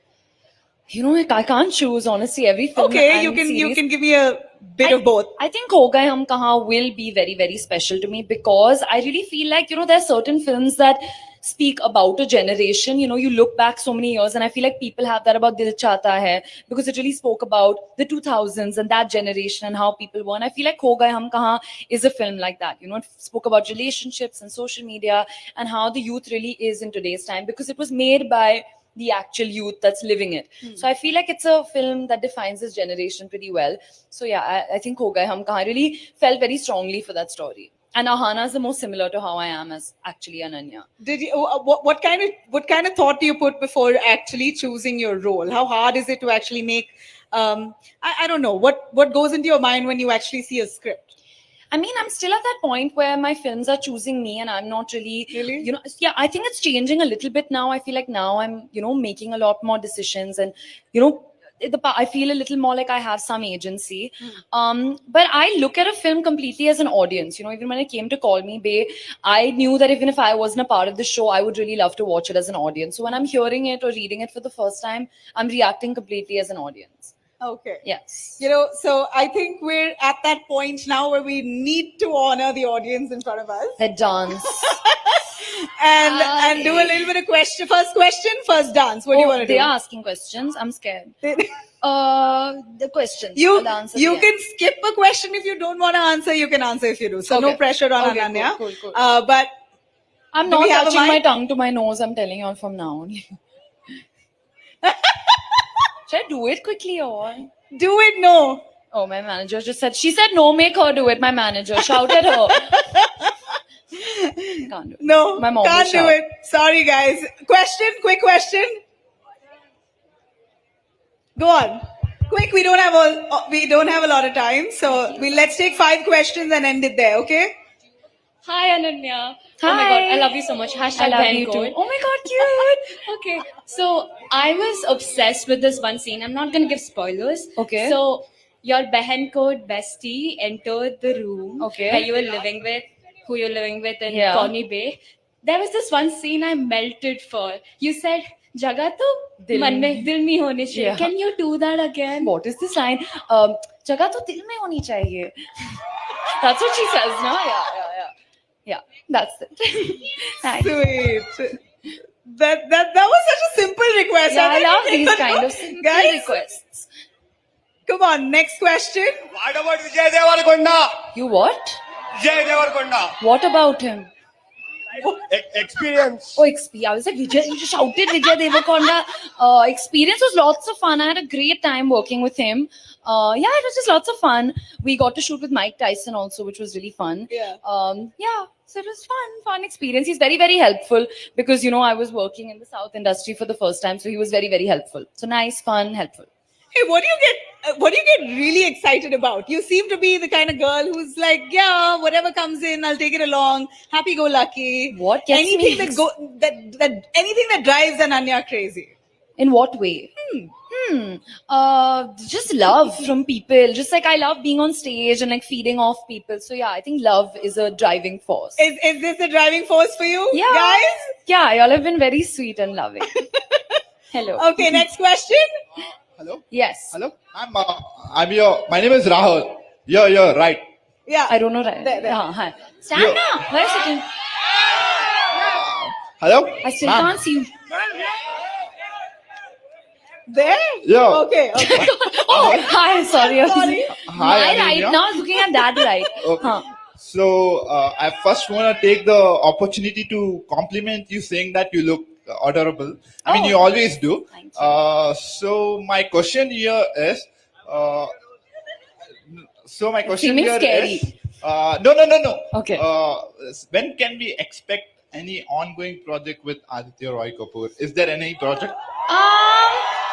You know, I can't choose, honestly, every film. Okay, and you series. can give me a bit of both. I think Kho Gaye Hum Kahan will be very, very special to me because I really feel like, there are certain films that speak about a generation. You look back so many years and I feel like people have that about Dil Chahta Hai because it really spoke about the 2000s and that generation and how people were. And I feel like Kho Gaye Hum Kahan is a film like that. It spoke about relationships and social media and how the youth really is in today's time because it was made by the actual youth that's living it. So I feel like it's a film that defines this generation pretty well. So yeah, I think Kho Gaye Hum Kahan, I really felt very strongly for that story. And Ahana is the most similar to how I am as actually Ananya. Did you what kind of thought do you put before actually choosing your role? How hard is it to actually make I don't know what goes into your mind when you actually see a script? I mean, I'm still at that point where my films are choosing me and I'm not really, yeah, I think it's changing a little bit now. I feel like now I'm, making a lot more decisions and, I feel a little more like I have some agency. But I look at a film completely as an audience. Even when it came to Call Me Bae, I knew that even if I wasn't a part of the show, I would really love to watch it as an audience. So when I'm hearing it or reading it for the first time, I'm reacting completely as an audience. Okay. Yes. So I think we're at that point now where we need to honor the audience in front of us. The dance. and do a little bit of question. First question, first dance. What do you want to do? They are asking questions. I'm scared. The questions. You I'll answer the end. can skip a question if you don't want to answer. You can answer if you do. So no Okay. pressure on Okay, Ananya. cool. But I'm do not we have a touching my mic? tongue to my nose. I'm telling you all from now on. Should I do it quickly or? Do it, no. Oh, my manager just said, she said no, make her do it, my manager. Shout at her. Can't do it. No, My mom can't will do shout. it. Sorry, guys. Quick question. Go on. Quick, we don't have a lot of time, so let's take 5 questions and end it there, okay? Hi, Ananya. Oh my Hi. god, I love you so much. Hashtag I love Behan you too. Code. Oh my god, cute. Okay, so I was obsessed with this one scene. I'm not gonna give spoilers. Okay. So your Behan Code bestie entered the room Okay. where you were living with, who you're living with in Yeah. Call Me Bae. There was this one scene I melted for. You said, "Jaga to Dil man mein dil mein hone chahiye." Yeah. Can you do that again? What is this line? Jagah to dil mein honi chahiye. That's what she says, no? Yeah, that's it. Thanks. Sweet. That was such a simple request. Yeah, I think love we these can- kind of simple Guys, requests. Come on, next question. What about Vijay Devarkonda? You what? Vijay Devarkonda. What about him? Experience. Oh, I was like, Vijay, you just shouted Vijay Devarkonda. Experience was lots of fun. I had a great time working with him. Yeah, it was just lots of fun. We got to shoot with Mike Tyson also, which was really fun. Yeah. Yeah, so it was fun experience. He's very, very helpful because, I was working in the South industry for the first time. So he was very, very helpful. So nice, fun, helpful. Hey, what do you get really excited about? You seem to be the kind of girl who's like, yeah, whatever comes in, I'll take it along. Happy-go-lucky. What gets anything me anything that drives Ananya crazy. In what way? Just love from people. Just like I love being on stage and like feeding off people. So yeah, I think love is a driving force. Is this a driving force for you, Yeah. guys? Yeah, y'all have been very sweet and loving. Hello. Okay, next question. Hello? Yes. Hello? My name is Rahul. You're right. Yeah. I don't know. Right. There. Hi. Stand up. Wait a second. Hello? I still Ma'am. can't see you. There? Yeah. Okay. Oh, hi. Sorry. Sorry. Hi, My Ananya. right now is looking at that right. Okay. Huh. So I first want to take the opportunity to compliment you, saying that you look adorable. I mean, you always do. So my question here is. So my question Seeming here scary. is. No. Okay. When can we expect any ongoing project with Aditya Roy Kapoor? Is there any project?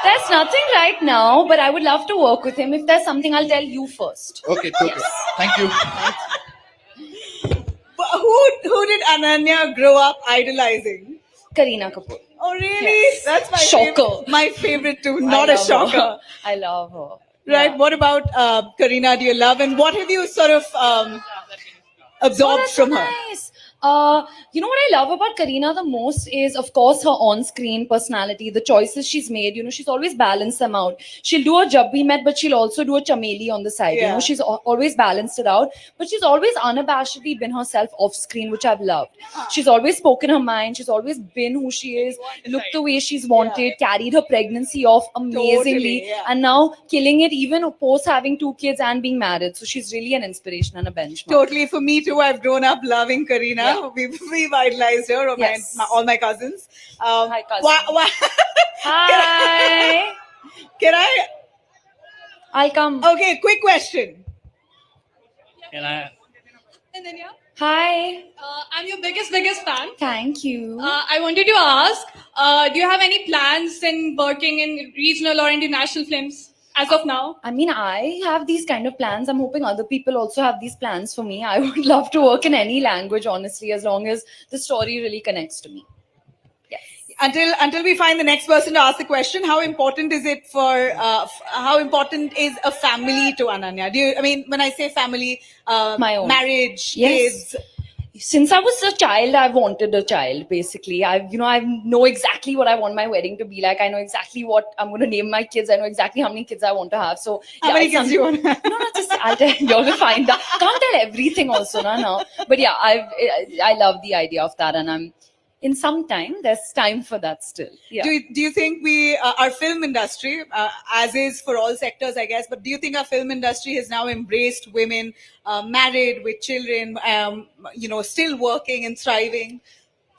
There's nothing right now, but I would love to work with him. If there's something, I'll tell you first. Okay. Thank you. Who did Ananya grow up idolizing? Kareena Kapoor. Oh, really? Yes. That's my Shocker. favorite. My favorite too. Not a love shocker. her. I love her. Right. Yeah. What about Kareena? Do you love, and what have you sort of absorbed from her? Nice. You know what I love about Kareena the most is, of course, her on-screen personality, the choices she's made. You know, she's always balanced them out. She'll do a Jab Bhi Met, but she'll also do a Chameli on the side. You Yeah. know, she's always balanced it out. But she's always unabashedly been herself off-screen, which I've loved. She's always spoken her mind. She's always been who she is, looked the way she's wanted, carried her pregnancy off amazingly, Totally, yeah. and now killing it even post having 2 kids and being married. So she's really an inspiration and a benchmark. Totally. For me too, I've grown up loving Kareena. Yeah. We've idolized her, or Yes. all my cousins. Hi, cousin. Hi. Can I? I'll come. Okay, quick question. Can I? Ananya, Hi. I'm your biggest fan. Thank you. I wanted to ask, do you have any plans in working in regional or international films as of now? I mean, I have these kind of plans. I'm hoping other people also have these plans for me. I would love to work in any language, honestly, as long as the story really connects to me. Yes. Until we find the next person to ask the question, how important is it for? How important is a family to Ananya? I mean, when I say family, My own. marriage, Yes. kids. Since I was a child, I've wanted a child, basically. I know exactly what I want my wedding to be like. I know exactly what I'm going to name my kids. I know exactly how many kids I want to have. So, How many kids do you want to have? No, just I'll tell you all to find out. Can't tell everything also, no. But yeah, I love the idea of that, and I'm in some time. There's time for that still. Yeah. Do you think our film industry, as is for all sectors, I guess, but do you think our film industry has now embraced women married with children, still working and thriving?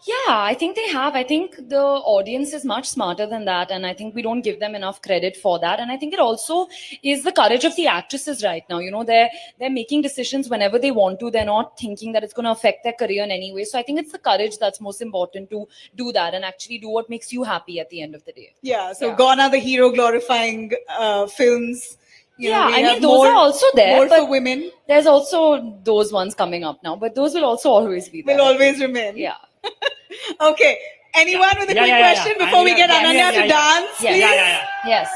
Yeah, I think they have. I think the audience is much smarter than that, and I think we don't give them enough credit for that. And I think it also is the courage of the actresses right now. You know, they're making decisions whenever they want to. They're not thinking that it's going to affect their career in any way. So I think it's the courage that's most important, to do that and actually do what makes you happy at the end of the day. Yeah. So gone are the hero glorifying films. Yeah, we I have mean, those are also there. More but for women. There's also those ones coming up now, but those will also always be there. Will always remain. Yeah. Okay. Anyone with a quick question before we get Ananya to dance, please? Yes.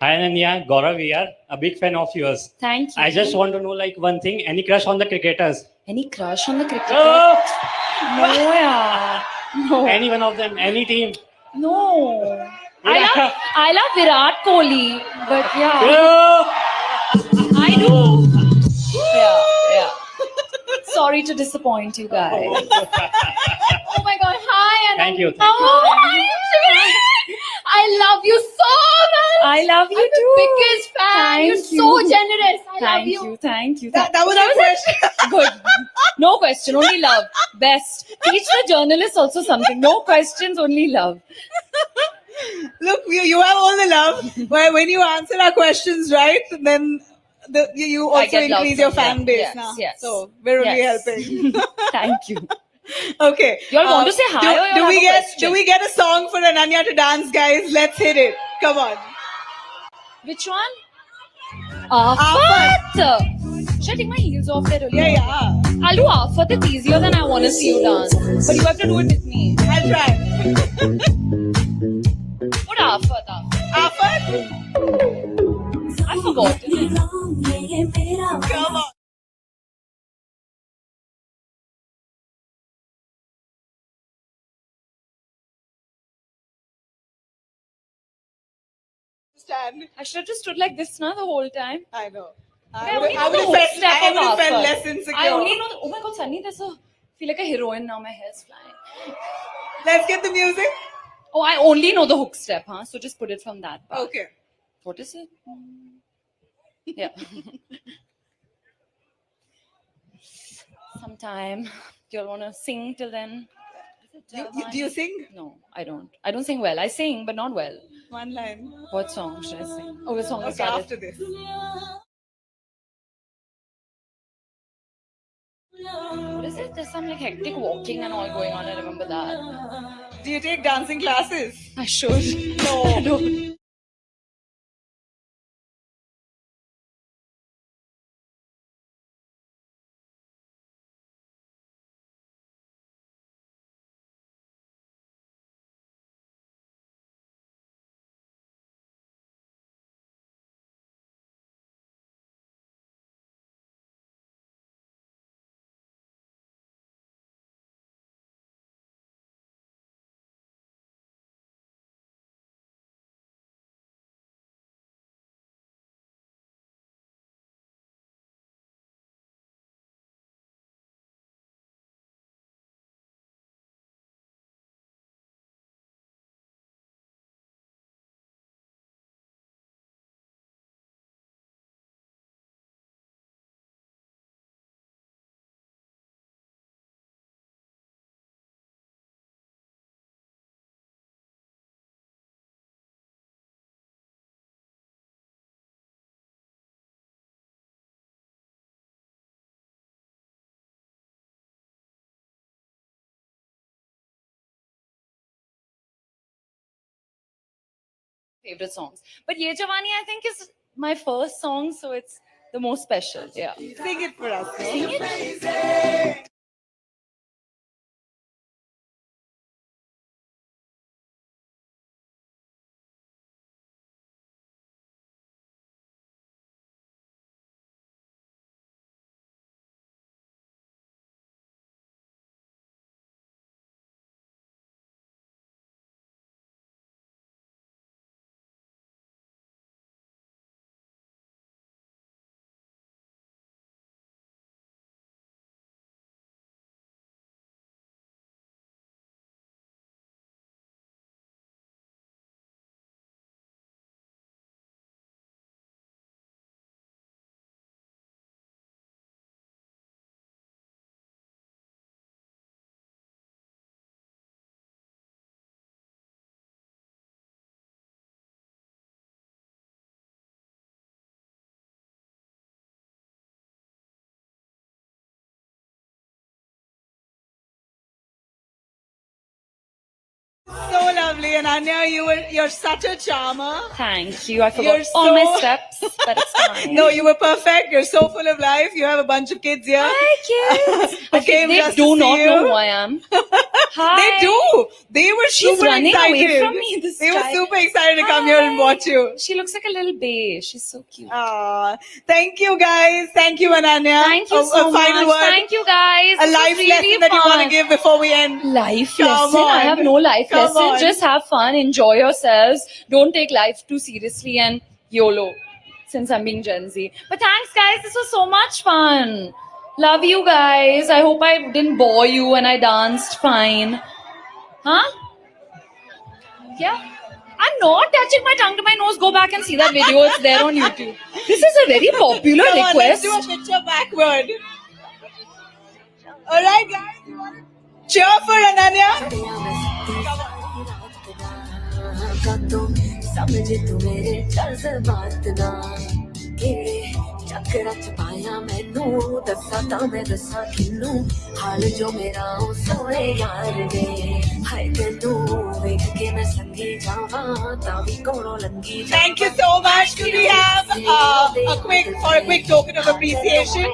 Hi Ananya, Gaurav here, a big fan of yours. Thank you. I just want to know one thing, any crush on the cricketers? Any crush on the cricketers? Oh! No, yeah. No. Any one of them, any team? No. I love Virat Kohli, but yeah. Oh! I do. Yeah. Sorry to disappoint you guys. Oh my God! Hi, Ananya. Thank you. Oh, hi, I love you so much. I love you I'm too. the biggest fan. You're so generous. I love you. Thank you. That was a question. Good. No question, only love. Best. Teach the journalists also something. No questions, only love. Look, you have all the love. Where when you answer our questions right, then you I also get love increase your from them. fan base Yes, now. yes. So we're only Yes. helping. Thank you. Okay. You all want to say hi or you do have we a get question? do we get a song for Ananya to dance, guys? Let's hit it. Come on. Which one? Afat. Should I take my heels off there? Really? Yeah. I'll do Afat. It's easier than I want to see you dance. But you have to do it with me. I'll try. What Afat? Afat? I've forgotten. Come on. Stand. I should have just stood like this now the whole time. I know. I I only would know the have hook felt, step I of would have felt Afat. less insecure. I only know oh my God, Sunny, feel like a heroine now. My hair's flying. Let's get the music. Oh, I only know the hook step, huh? So just put it from that part. Okay. What is it? Yeah. Sometime. Do you all want to sing till then? Do you sing? No, I don't. I don't sing well. I sing, but not well. One line. What song should I sing? Oh, the song Okay, started. after this. What is it? There's some like hectic walking and all going on. I remember that. Do you take dancing classes? I should. No. I don't. Favorite songs. But Ye Jawani, I think, is my first song, so it's the most special. Yeah. Sing it for us. Sing it. So lovely, Ananya. You're such a charmer. Thank you. I forgot You're all my so- steps, but it's fine. No, you were perfect. You're so full of life. You have a bunch of kids here. Hi, kids. Who Okay, came they just do to see not you. know who I am. Hi. They do. They were She's super running excited. away from me. This They were child. super excited to come here and watch you. She looks like a little bae. She's so cute. Thank you, guys. Thank you, Ananya. Thank you a so final much. word. Thank you, guys. A This life was lesson really that you want to fun. give before we end. Life Come lesson? I on. have no life Come lesson. on. Just have fun, enjoy yourselves. Don't take life too seriously and YOLO, since I'm being Gen Z. But thanks, guys. This was so much fun. Love you guys. I hope I didn't bore you and I danced fine. Huh? Yeah. I'm not touching my tongue to my nose. Go back and see that video. It's there on YouTube. This is a very popular Come on, let's request. do a picture backward. All right, guys. You want to cheer for Ananya? समझे तू मेरे जज्बात ना केड़े चक्कर च पाया मैनू दसा तां मैं दसा किन्नू हाल जो मेरा ओ सोए यार दे हाय तैनू वेख के मैं संगी जावां तां वी कोलों लंगी Thank you so much. Do we have a quick token of appreciation?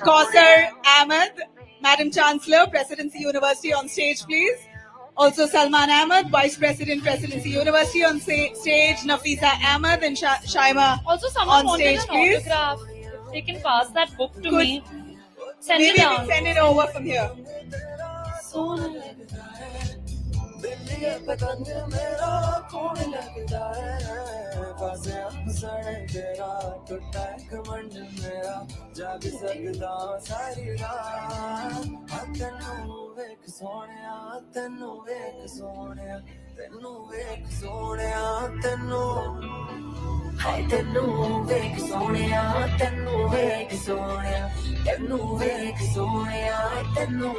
Kausar Ahmed, Madam Chancellor, Presidency University on stage, please. Also Salman Ahmed, Vice President, Presidency University on stage. Nafisa Ahmed and Shaima Also, someone on wanted stage, an please. autograph. If they can pass that book to Good. me. Send Maybe it you down. can send it over from here. So पतंग मेरा कौन लगता है फसे हंसने तेरा टूटा घमंड मेरा जाग सकदा सारी रात तेनू वेख सोहणिया तेनू वेख सोहणिया तेनू वेख सोहणिया तेनू ਹਾਏ ਤੈਨੂੰ ਵੇਖ ਸੋਹਣਿਆ ਤੈਨੂੰ ਵੇਖ ਸੋਹਣਿਆ ਤੈਨੂੰ ਵੇਖ ਸੋਹਣਿਆ ਤੈਨੂੰ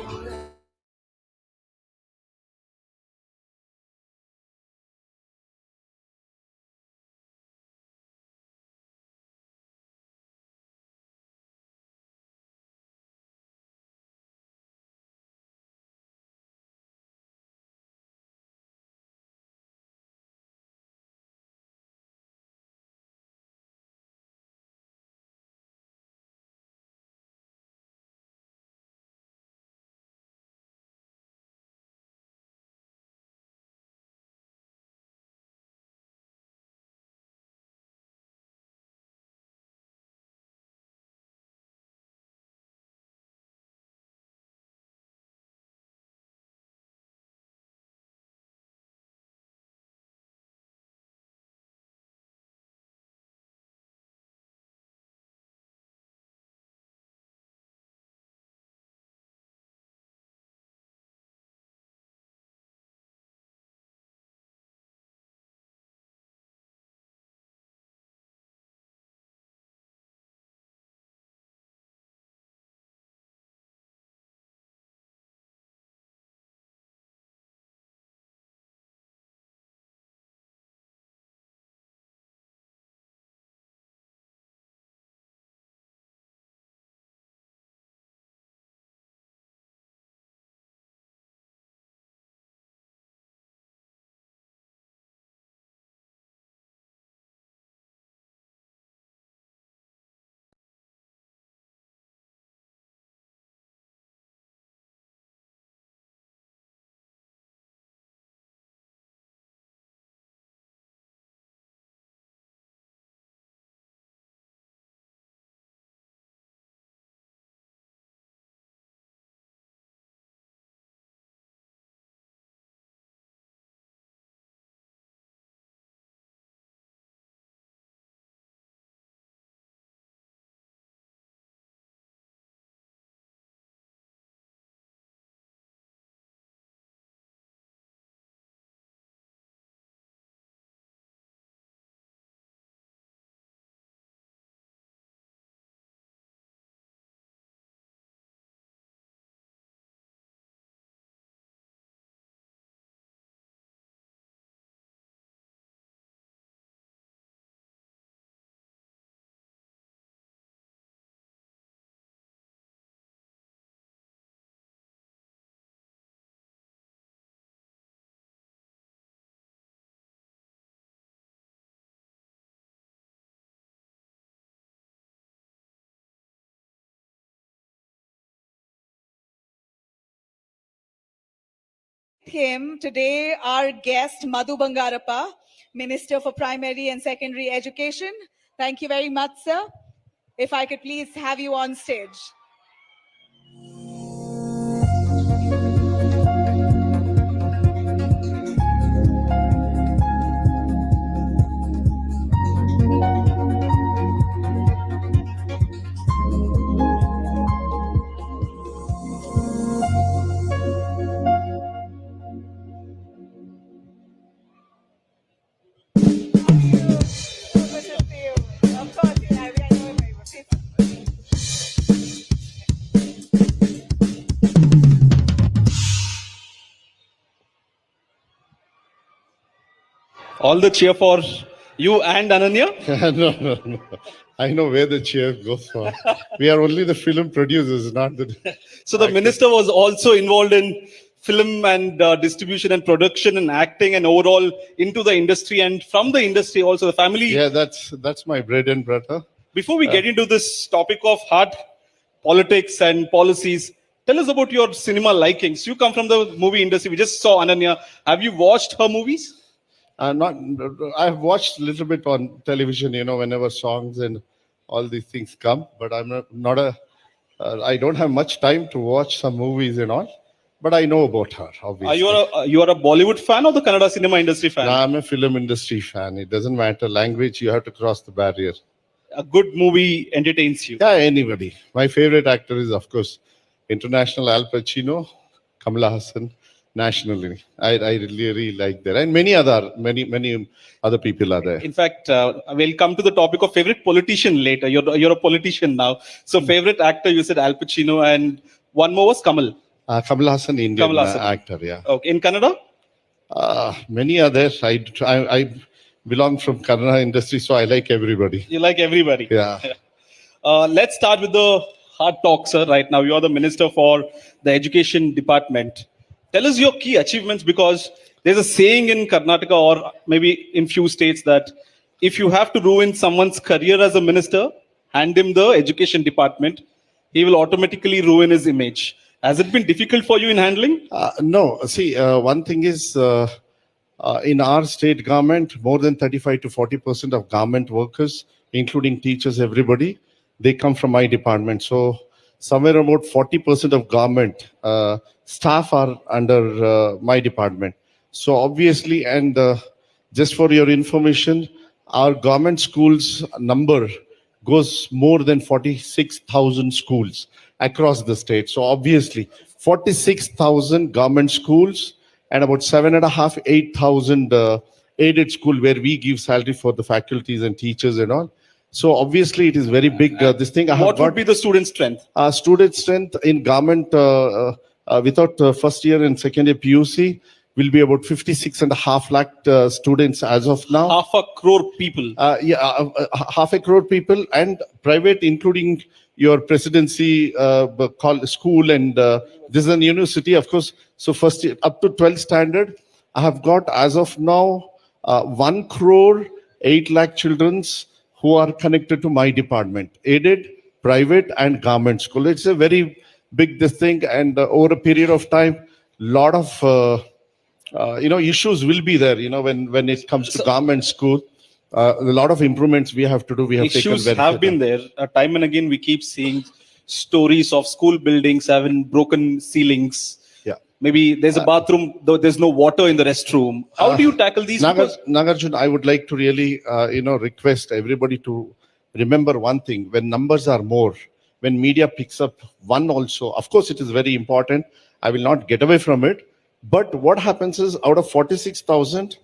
him today, our guest, Madhu Bangarappa, Minister for Primary and Secondary Education. Thank you very much, sir. If I could please have you on stage. All the cheer for you and Ananya? No. I know where the cheer goes for. We are only the film producers, not the. So the minister was also involved in film and distribution and production and acting and overall into the industry and from the industry also the family. Yeah, that's my bread and butter. Before we get into this topic of hard politics and policies, tell us about your cinema likings. You come from the movie industry. We just saw Ananya. Have you watched her movies? I've watched a little bit on television, whenever songs and all these things come, but I'm not a, I don't have much time to watch some movies and all, but I know about her, obviously. You are a Bollywood fan or the Kannada cinema industry fan? No, I'm a film industry fan. It doesn't matter language, you have to cross the barrier. A good movie entertains you? Yeah, anybody. My favorite actor is, of course, international Al Pacino, Kamala Hassan, nationally. I really like that. And many other people are there. In fact, we'll come to the topic of favorite politician later. You're a politician now. So favorite actor, you said Al Pacino, and one more was Kamal. Kamal Hassan, Indian Kamal Hassan. actor, yeah. Okay. In Kannada? Many others. I belong from Kannada industry, so I like everybody. You like everybody. Yeah. Let's start with the hard talk, sir. Right now, you're the minister for the education department. Tell us your key achievements, because there's a saying in Karnataka or maybe in few states that if you have to ruin someone's career as a minister, hand him the education department, he will automatically ruin his image. Has it been difficult for you in handling? No. See, one thing is, in our state government, more than 35 to 40% of government workers, including teachers, everybody, they come from my department. So somewhere about 40% of government staff are under my department. So obviously, and just for your information, our government schools number goes more than 46,000 schools across the state. So obviously, 46,000 government schools and about 7,500, 8,000 aided school where we give salary for the faculties and teachers and all. So obviously, it is very big. This thing. What would be the student strength? Student strength in government without first year and second year PUC will be about 56.5 lakh students as of now. Half a crore people. Half a crore people, and private, including your presidency school, and this is a university, of course. So first year up to 12th standard, I have got as of now 1 crore 8 lakh children's who are connected to my department, aided, private, and government school. It's a very big this thing, and over a period of time, lot of issues will be there. When it comes to government school, a lot of improvements we have to do. We have Issues taken have been there. Time and again, we keep seeing stories of school buildings having broken ceilings. Yeah. Maybe there's a bathroom, though there's no water in the restroom. How do you tackle these? Nagarjun, I would like to really, request everybody to remember one thing. When numbers are more, when media picks up one also, of course, it is very important. I will not get away from it. But what happens is, out of 46,000,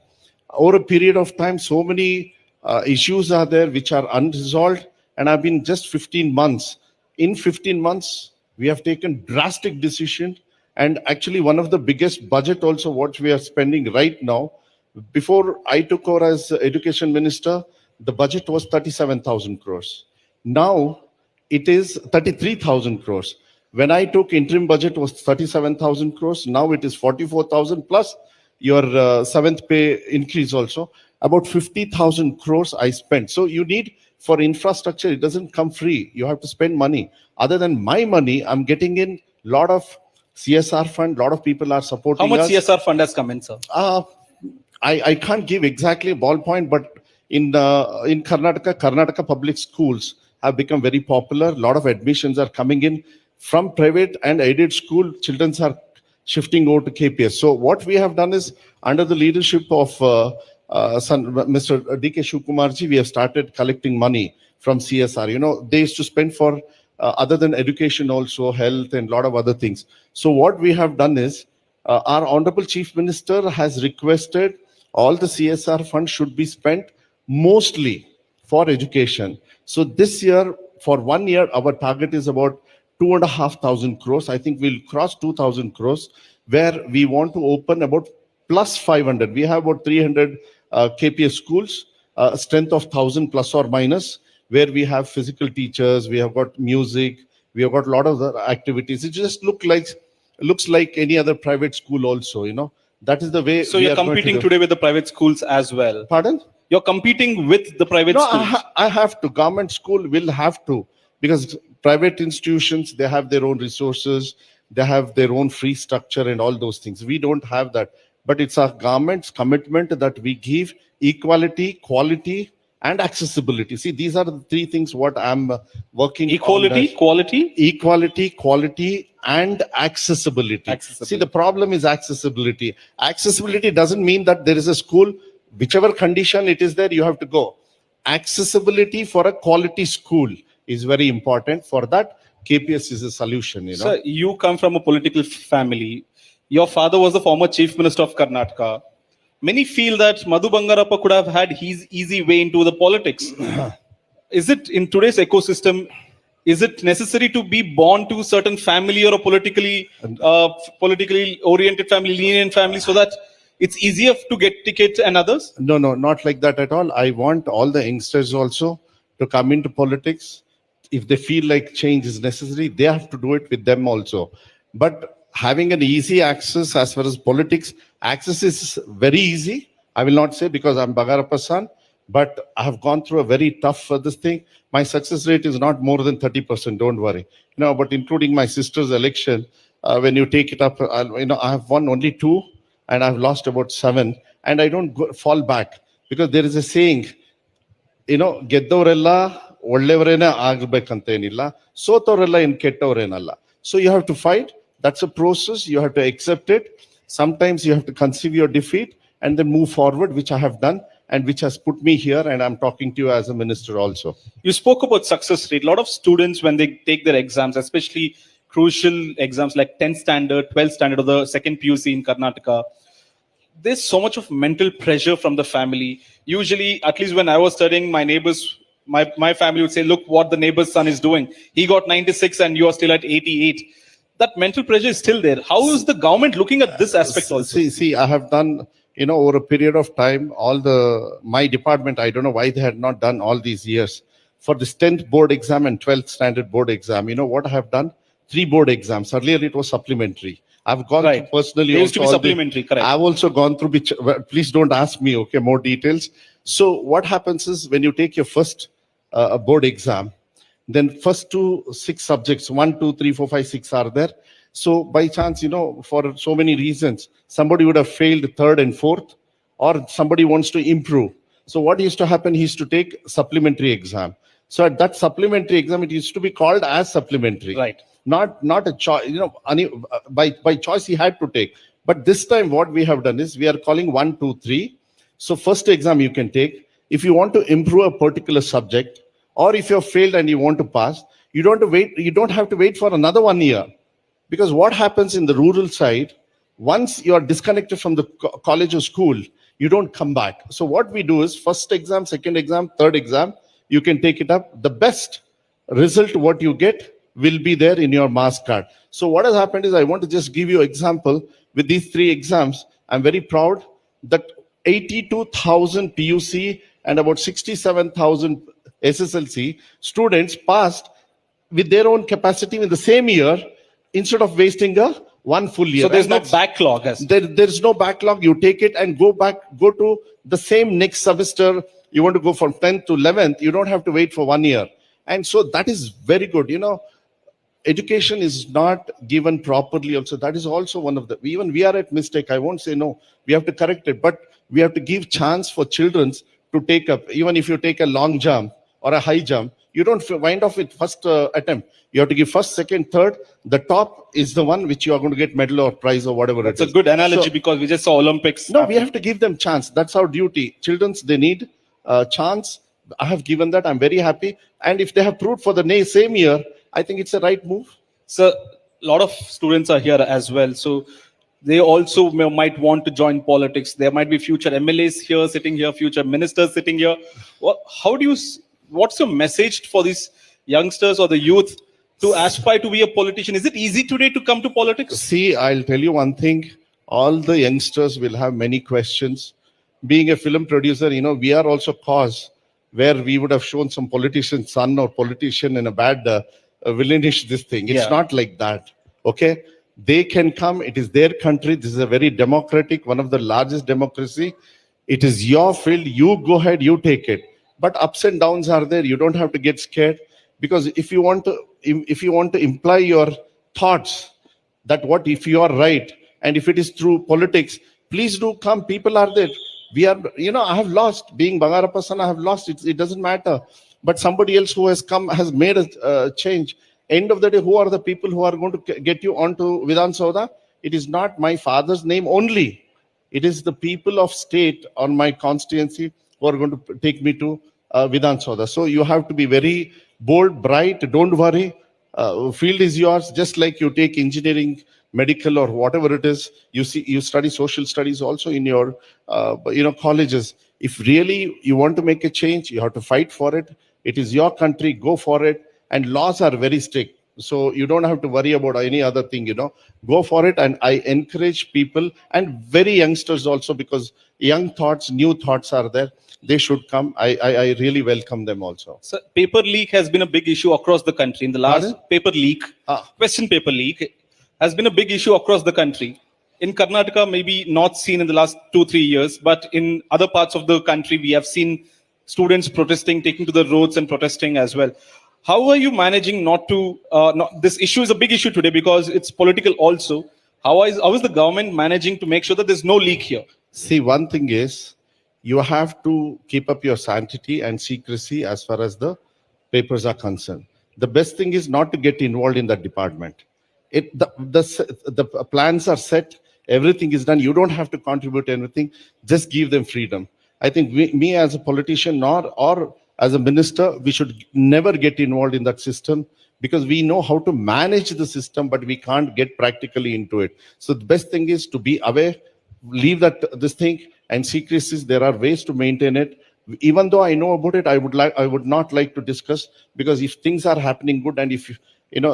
over a period of time, so many issues are there which are unresolved. And I've been just 15 months. In 15 months, we have taken drastic decision. And actually, one of the biggest budget also, what we are spending right now, before I took over as education minister, the budget was 37,000 crores. Now, it is 33,000 crores. When I took interim budget was 37,000 crores. Now it is 44,000 plus your seventh pay increase also. About 50,000 crores I spent. So you need, for infrastructure, it doesn't come free. You have to spend money. Other than my money, I'm getting in a lot of CSR fund. A lot of people are supporting us. How much CSR fund has come in, sir? I can't give exactly a ballpoint, but in Karnataka public schools have become very popular. A lot of admissions are coming in. From private and aided school, children are shifting over to KPS. So what we have done is, under the leadership of Mr. D.K. Shivkumarji, we have started collecting money from CSR. They used to spend for, other than education also, health and a lot of other things. So what we have done is, our Honorable Chief Minister has requested all the CSR funds should be spent mostly for education. So this year, for 1 year, our target is about 2,500 crores. I think we'll cross 2,000 crores, where we want to open about plus 500. We have about 300 KPS schools, strength of 1,000 plus or minus, where we have physical teachers, we have got music, we have got a lot of other activities. It just looks like any other private school also, That is the way. So you're competing today with the private schools as well. Pardon? You're competing with the private schools. I have to. Government school will have to, because private institutions, they have their own resources, they have their own free structure and all those things. We don't have that. But it's our government's commitment that we give equality, quality, and accessibility. See, these are the three things what I'm working on. Equality, quality, and accessibility. See, the problem is accessibility. Accessibility doesn't mean that there is a school, whichever condition it is there, you have to go. Accessibility for a quality school is very important. For that, KPS is a solution. Sir, you come from a political family. Your father was the former Chief Minister of Karnataka. Many feel that Madhu Bangarappa could have had his easy way into the politics. Is it in today's ecosystem? Is it necessary to be born to a certain family or a politically oriented family, lenient family, so that it's easier to get tickets and others? No, not like that at all. I want all the youngsters also to come into politics. If they feel like change is necessary, they have to do it with them also. But having an easy access as far as politics, access is very easy. I will not say because I'm Bangarappa's son, but I have gone through a very tough this thing. My success rate is not more than 30%, don't worry. But including my sister's election, when you take it up, I have won only 2 and I've lost about 7. And I don't fall back because there is a saying, ಗೆದ್ದವರೆಲ್ಲ ಒಳ್ಳೆಯವರೇನೇ ಆಗಬೇಕಂತೇನಿಲ್ಲ, ಸೋತವರೆಲ್ಲ ಏನು ಕೆಟ್ಟವರೇನಲ್ಲ. So you have to fight. That's a process. You have to accept it. Sometimes you have to conceive your defeat and then move forward, which I have done and which has put me here. And I'm talking to you as a minister also. You spoke about success rate. A lot of students, when they take their exams, especially crucial exams like 10th standard, 12th standard, or the second PUC in Karnataka, there's so much of mental pressure from the family. Usually, at least when I was studying, my neighbors, my family would say, look what the neighbor's son is doing. He got 96 and you are still at 88. That mental pressure is still there. How is the government looking at this aspect also? See, I have done, over a period of time, my department, I don't know why they had not done all these years. For this 10th board exam and 12th standard board exam, what I have done? 3 board exams. Earlier it was supplementary. I've gone through personally. They used to be supplementary, correct. I've also gone through, please don't ask me, okay, more details. So what happens is when you take your first board exam, then first 6 subjects, 1, 2, 3, 4, 5, 6 are there. So by chance, for so many reasons, somebody would have failed 3rd and 4th, or somebody wants to improve. So what used to happen, he used to take supplementary exam. So at that supplementary exam, it used to be called as supplementary. Right. Not a choice, by choice he had to take. But this time what we have done is we are calling 1, 2, 3. So first exam you can take. If you want to improve a particular subject, or if you have failed and you want to pass, you don't have to wait for another 1 year. Because what happens in the rural side, once you are disconnected from the college or school, you don't come back. So what we do is first exam, second exam, third exam, you can take it up. The best result what you get will be there in your marks card. So what has happened is I want to just give you an example with these 3 exams. I'm very proud that 82,000 PUC and about 67,000 SSLC students passed with their own capacity in the same year instead of wasting 1 full year. So there's no backlog. There's no backlog. You take it and go to the same next semester. You want to go from 10th to 11th. You don't have to wait for 1 year. And so that is very good. Education is not given properly also. That is also one of the, even we are at mistake. I won't say no, we have to correct it, but we have to give chance for children to take up. Even if you take a long jump or a high jump, you don't wind off with first attempt. You have to give first, second, third. The top is the one which you are going to get medal or prize or whatever. That's a good analogy because we just saw Olympics. No, we have to give them chance. That's our duty. Children, they need a chance. I have given that. I'm very happy. And if they have proved for the same year, I think it's a right move. So a lot of students are here as well. So they also might want to join politics. There might be future MLAs here, sitting here, future ministers sitting here. What's your message for these youngsters or the youth to aspire to be a politician? Is it easy today to come to politics? See, I'll tell you one thing. All the youngsters will have many questions. Being a film producer, we are also cause where we would have shown some politician's son or politician in a bad villainish this thing. It's not like that. Okay? They can come. It is their country. This is a very democratic, one of the largest democracy. It is your field. You go ahead, you take it. But ups and downs are there. You don't have to get scared. Because if you want to imply your thoughts that what if you are right and if it is through politics, please do come. People are there. We are, I have lost. Being Bangarappa son, I have lost. It doesn't matter. But somebody else who has come has made a change. End of the day, who are the people who are going to get you onto Vidhan Sabha? It is not my father's name only. It is the people of state on my constituency who are going to take me to Vidhan Sabha. So you have to be very bold, bright. Don't worry. Field is yours. Just like you take engineering medical or whatever it is. You see, you study social studies also in your, colleges. If really you want to make a change, you have to fight for it. It is your country, go for it. And laws are very strict. So you don't have to worry about any other thing, go for it. And I encourage people and very youngsters also, because young thoughts, new thoughts are there. They should come. I really welcome them also. So paper leak has been a big issue across the country in the last paper leak. Question paper leak has been a big issue across the country. In Karnataka, maybe not seen in the last 2-3 years, but in other parts of the country, we have seen students protesting, taking to the roads and protesting as well. How are you managing not to, this issue is a big issue today because it's political also. How is the government managing to make sure that there's no leak here? See, one thing is, you have to keep up your sanctity and secrecy as far as the papers are concerned. The best thing is not to get involved in that department. The plans are set, everything is done. You don't have to contribute anything. Just give them freedom. I think me as a politician or as a minister, we should never get involved in that system, because we know how to manage the system, but we can't get practically into it. So the best thing is to be aware, leave this thing, and secrecies. There are ways to maintain it. Even though I know about it, I would not like to discuss, because if things are happening good, and if you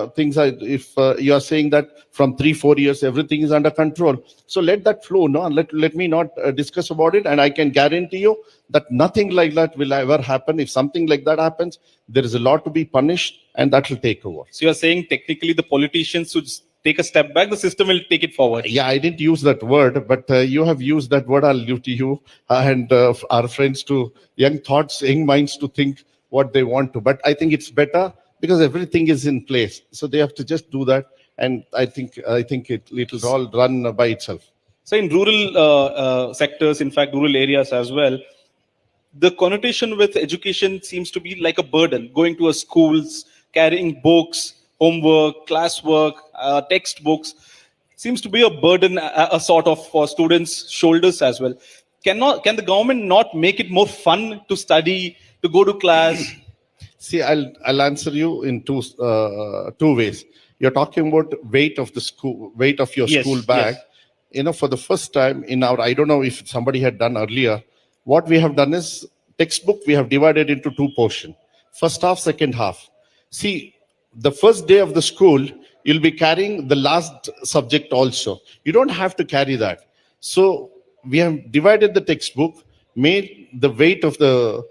are saying that from 3-4 years everything is under control, so let that flow. Let me not discuss about it, and I can guarantee you that nothing like that will ever happen. If something like that happens, there is a lot to be punished, and that will take over. So you are saying technically the politicians should take a step back, the system will take it forward. Yeah, I didn't use that word, but you have used that word. I'll leave to you and our friends, to young thoughts, young minds, to think what they want to. But I think it's better because everything is in place. So they have to just do that. And I think it'll all run by itself. So in rural sectors, in fact, rural areas as well, the connotation with education seems to be like a burden. Going to a schools, carrying books, homework, classwork, textbooks, seems to be a burden, a sort of for students' shoulders as well. Can the government not make it more fun to study, to go to class? See, I'll answer you in two ways. You're talking about weight of your school bag. Yes. For the first time in our, I don't know if somebody had done earlier, what we have done is textbook, we have divided into 2 portions. First half, second half. See, the first day of the school, you'll be carrying the last subject also. You don't have to carry that. So we have divided the textbook, made the weight of the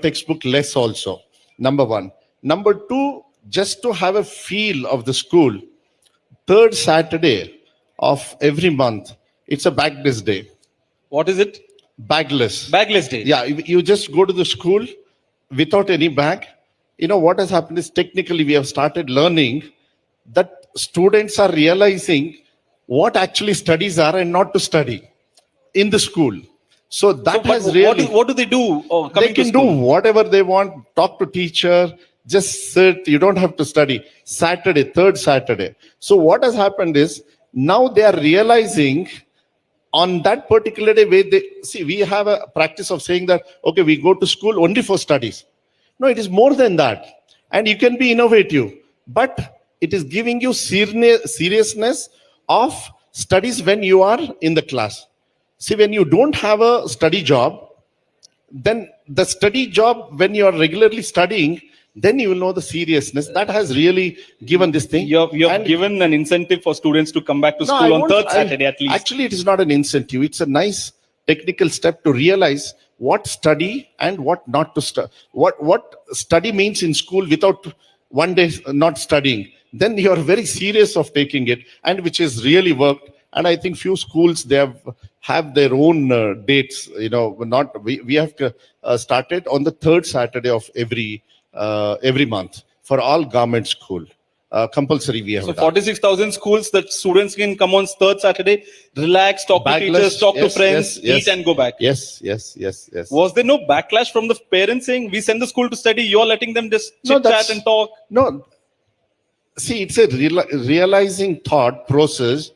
textbook less also. Number 1. Number 2, just to have a feel of the school, 3rd Saturday of every month, it's a bagless day. What is it? Bagless. Bagless day. Yeah, you just go to the school without any bag. What has happened is, technically we have started learning that students are realizing what actually studies are and not to study in the school. So that has really... What do they do? They can do whatever they want, talk to teacher, just sit, you don't have to study. Saturday, 3rd Saturday. So what has happened is, now they are realizing on that particular day, we have a practice of saying that, okay, we go to school only for studies. No, it is more than that. And you can be innovative, but it is giving you seriousness of studies when you are in the class. See, when you don't have a study job, then the study job, when you are regularly studying, then you will know the seriousness. That has really given this thing. You have given an incentive for students to come back to school on 3rd Saturday at least. Actually, it is not an incentive. It's a nice technical step to realize what study and what not to study. What study means in school without one day not studying. Then you are very serious of taking it, and which has really worked. And I think few schools, they have their own dates. We have started on the 3rd Saturday of every month for all government school. Compulsory we have. So 46,000 schools that students can come on 3rd Saturday, relax, talk to teachers, talk to friends, eat and go back. Yes. Was there no backlash from the parents saying, we send the school to study, you're letting them just chit-chat and talk? No. See, it's a realizing thought process.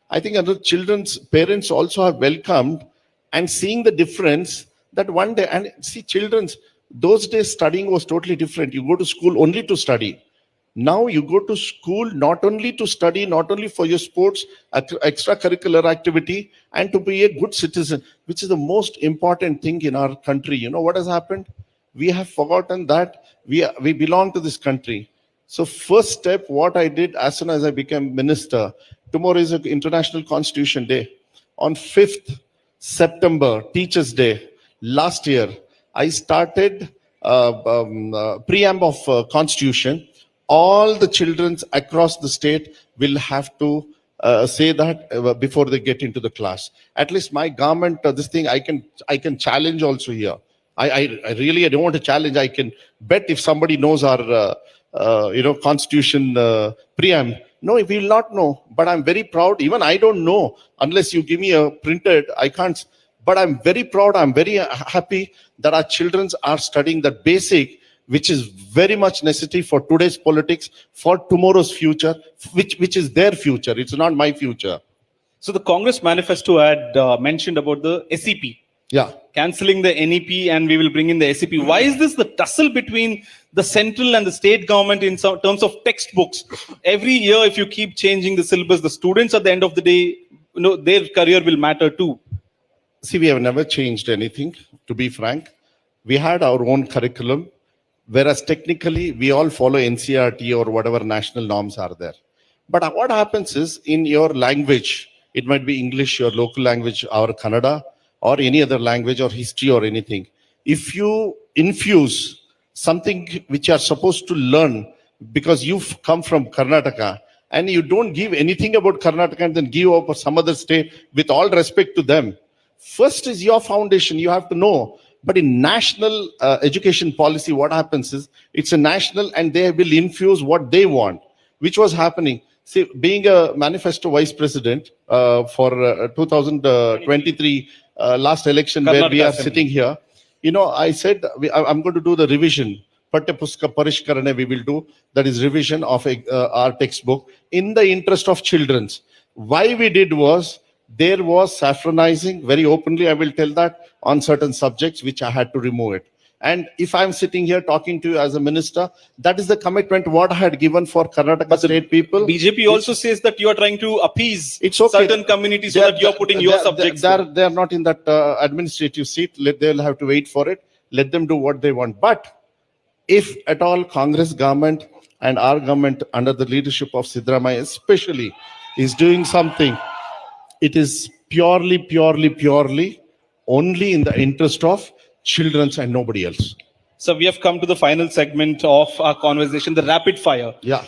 I think other children's parents also have welcomed and seeing the difference that one day, and see, those days studying was totally different. You go to school only to study. Now you go to school not only to study, not only for your sports, extracurricular activity, and to be a good citizen, which is the most important thing in our country. You know what has happened? We have forgotten that we belong to this country. So first step, what I did as soon as I became minister, tomorrow is an International Constitution Day. On 5th September, Teachers' Day, last year, I started preamble of Constitution. All the children across the state will have to say that before they get into the class. At least my government, this thing I can challenge also here. I really don't want to challenge. I can bet if somebody knows our Constitution preamble. No, we will not know. But I'm very proud. Even I don't know unless you give me a printed. I can't. But I'm very proud. I'm very happy that our children are studying that basic, which is very much necessary for today's politics, for tomorrow's future, which is their future. It's not my future. So the Congress manifesto had mentioned about the SEP. Yeah. Cancelling the NEP and we will bring in the SEP. Why is this the tussle between the central and the state government in terms of textbooks? Every year, if you keep changing the syllabus, the students at the end of the day, their career will matter too. See, we have never changed anything, to be frank. We had our own curriculum, whereas technically we all follow NCERT or whatever national norms are there. But what happens is, in your language, it might be English, your local language, or Kannada, or any other language or history or anything. If you infuse something which you are supposed to learn because you've come from Karnataka and you don't give anything about Karnataka and then give up some other state, with all respect to them, first is your foundation, you have to know. But in national education policy, what happens is, it's a national and they will infuse what they want, which was happening. See, being a manifesto vice president for 2023 last election, where we are sitting here, I said, I'm going to do the revision. Pathyapuska Parishkarane we will do, that is revision of our textbook in the interest of children's. Why we did was, there was saffronizing, very openly I will tell that, on certain subjects which I had to remove it. And if I'm sitting here talking to you as a minister, that is the commitment what I had given for Karnataka state people. BJP also says that you are trying to appease certain communities so that you are putting your subjects. They are not in that administrative seat. They'll have to wait for it. Let them do what they want. But if at all Congress government and our government under the leadership of Siddaramaiah especially is doing something, it is purely only in the interest of children and nobody else. So we have come to the final segment of our conversation, the rapid fire. Yeah.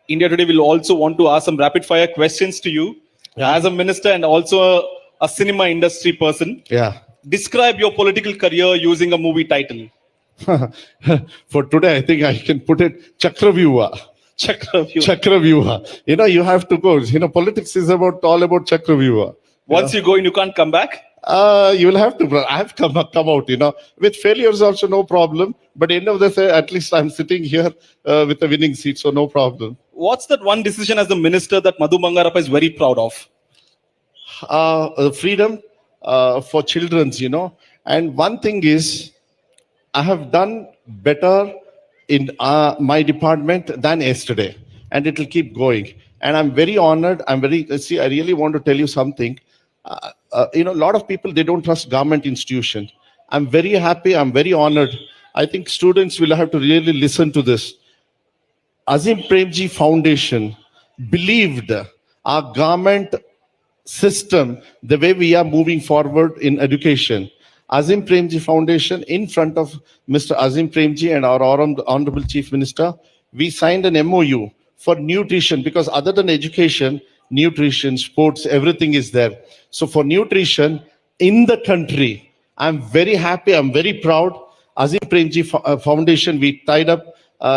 India Today will also want to ask some rapid fire questions to you as a minister and also a cinema industry person. Yeah. Describe your political career using a movie title. For today, I think I can put it Chakravyuha. Chakravyuha. You have to go. Politics is all about Chakravyuha. Once you go in, you can't come back? You will have to. I have come out, With failures also, no problem. But end of the day, at least I'm sitting here with a winning seat, so no problem. What's that one decision as the minister that Madhu Bangarappa is very proud of? Freedom for children, And one thing is, I have done better in my department than yesterday. And it will keep going. And I'm very honored. I really want to tell you something. A lot of people, they don't trust government institutions. I'm very happy. I'm very honored. I think students will have to really listen to this. Azim Premji Foundation believed our government system, the way we are moving forward in education. Azim Premji Foundation, in front of Mr. Azim Premji and our Honorable Chief Minister, we signed an MOU for nutrition, because other than education, nutrition, sports, everything is there. So for nutrition in the country, I'm very happy, I'm very proud. Azim Premji Foundation, we tied up,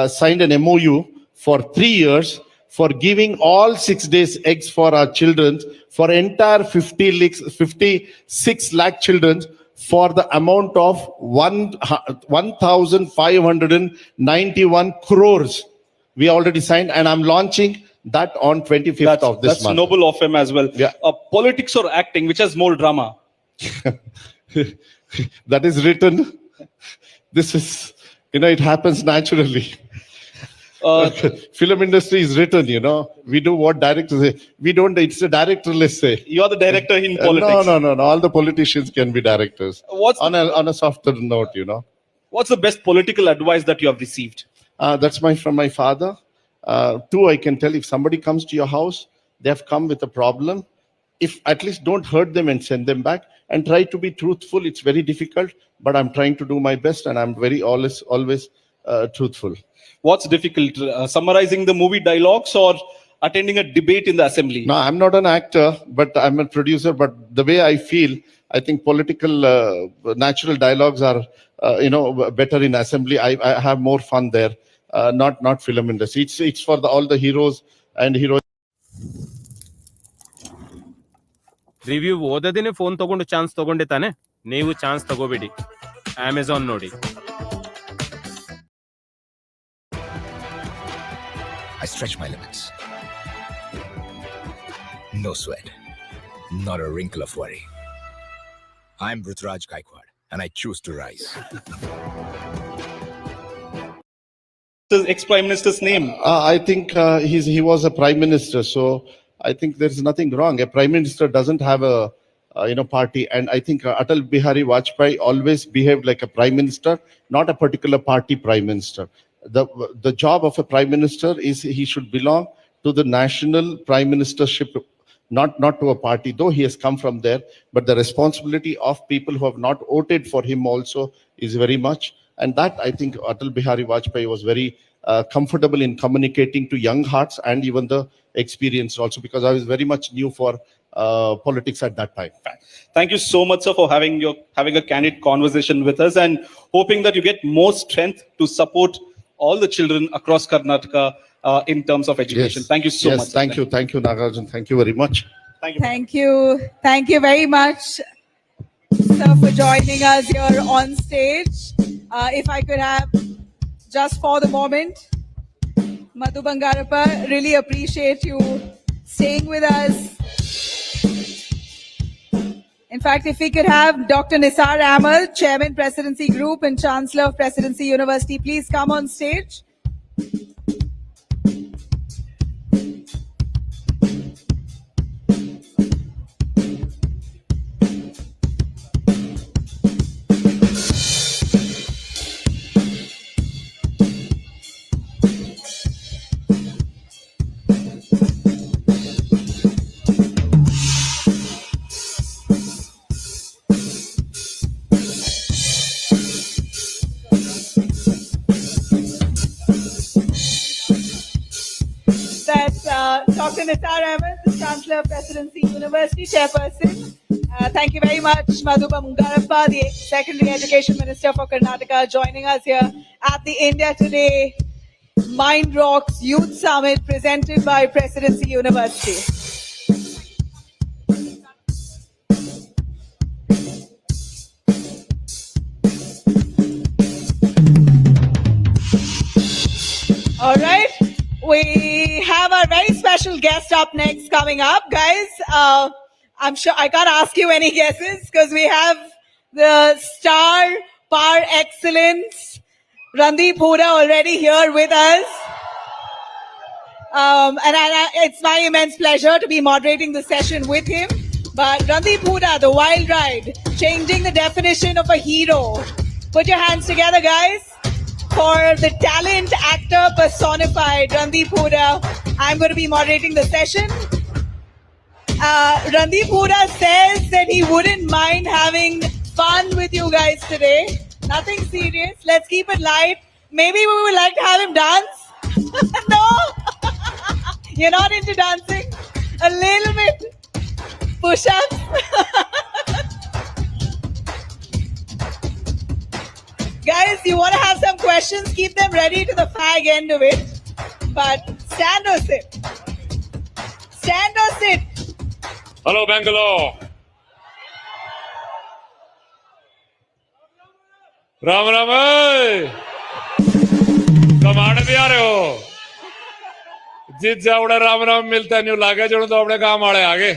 signed an MOU for 3 years for giving all 6 days eggs for our children, for entire 56 lakh children, for the amount of 1,591 crores. We already signed, and I'm launching that on 25th of this month. That's noble of him as well. Yeah. Politics or acting, which has more drama? That is written. This is, it happens naturally. Film industry is written, you know. We do what directors say. We don't. It's a directorless say. You are the director in No, politics. no. All the politicians can be directors. On a softer note, you know. What's the best political advice that you have received? That's from my father. Two, I can tell, if somebody comes to your house, they have come with a problem. If at least don't hurt them and send them back, and try to be truthful. It's very difficult, but I'm trying to do my best, and I'm very always truthful. What's difficult? Summarizing the movie dialogues or attending a debate in the assembly? No, I'm not an actor, but I'm a producer. But the way I feel, I think political natural dialogues are better in assembly. I have more fun there. Not film industry. It's for all the heroes and heroines. Review ಓದದೇನೆ phone ತಗೊಂಡು chance ತಗೊಂಡೆ ತಾನೆ, ನೀವು chance ತಗೋಬೇಡಿ. Amazon ನೋಡಿ. I stretch my limits. No sweat. Not a wrinkle of worry. I'm Rutraj Gaikwad, and I choose to rise. The ex-prime minister's name? I think he was a prime minister, so I think there's nothing wrong. A prime minister doesn't have a party, and I think Atal Bihari Vajpayee always behaved like a prime minister, not a particular party prime minister. The job of a prime minister is he should belong to the national prime ministership, not to a party, though he has come from there. But the responsibility of people who have not voted for him also is very much. And that, I think, Atal Bihari Vajpayee was very comfortable in communicating to young hearts and even the experienced also, because I was very much new for politics at that time. Thank you so much, sir, for having a candid conversation with us, and hoping that you get more strength to support all the children across Karnataka in terms of education. Yes. Thank you so much. Thank you, Nagarjun. Thank you very much. Thank you very much, sir, for joining us here on stage. If I could have, just for the moment, Madhu Bangarappa, really appreciate you staying with us. In fact, if we could have Dr. Nisar Ahmed, Chairman, Presidency Group and Chancellor of Presidency University, please come on stage. Dr. Nisar Ahmed, the Chancellor of Presidency University, Chairperson. Thank you very much, Madhu Bangarappa, the Secondary Education Minister for Karnataka, joining us here at the India Today MindRocks Youth Summit presented by Presidency University. All right. We have our very special guest up next coming up. Guys, I'm sure I can't ask you any guesses because we have the star par excellence, Randeep Hooda, already here with us. And it's my immense pleasure to be moderating the session with him. But Randeep Hooda, the wild ride, changing the definition of a hero. Put your hands together, guys, for the talent actor personified, Randeep Hooda. I'm going to be moderating the session. Randeep Hooda says that he wouldn't mind having fun with you guys today. Nothing serious. Let's keep it light. Maybe we would like to have him dance. No? You're not into dancing? A little bit. Push-ups? Guys, you want to have some questions? Keep them ready to the fag end of it. But stand or sit? Stand or sit? Hello, Bangalore. Ram Ram कमाने भी आ रहे हो जित जावड़े राम राम मिलता नहीं लागे जो तो अपने काम वाले आगे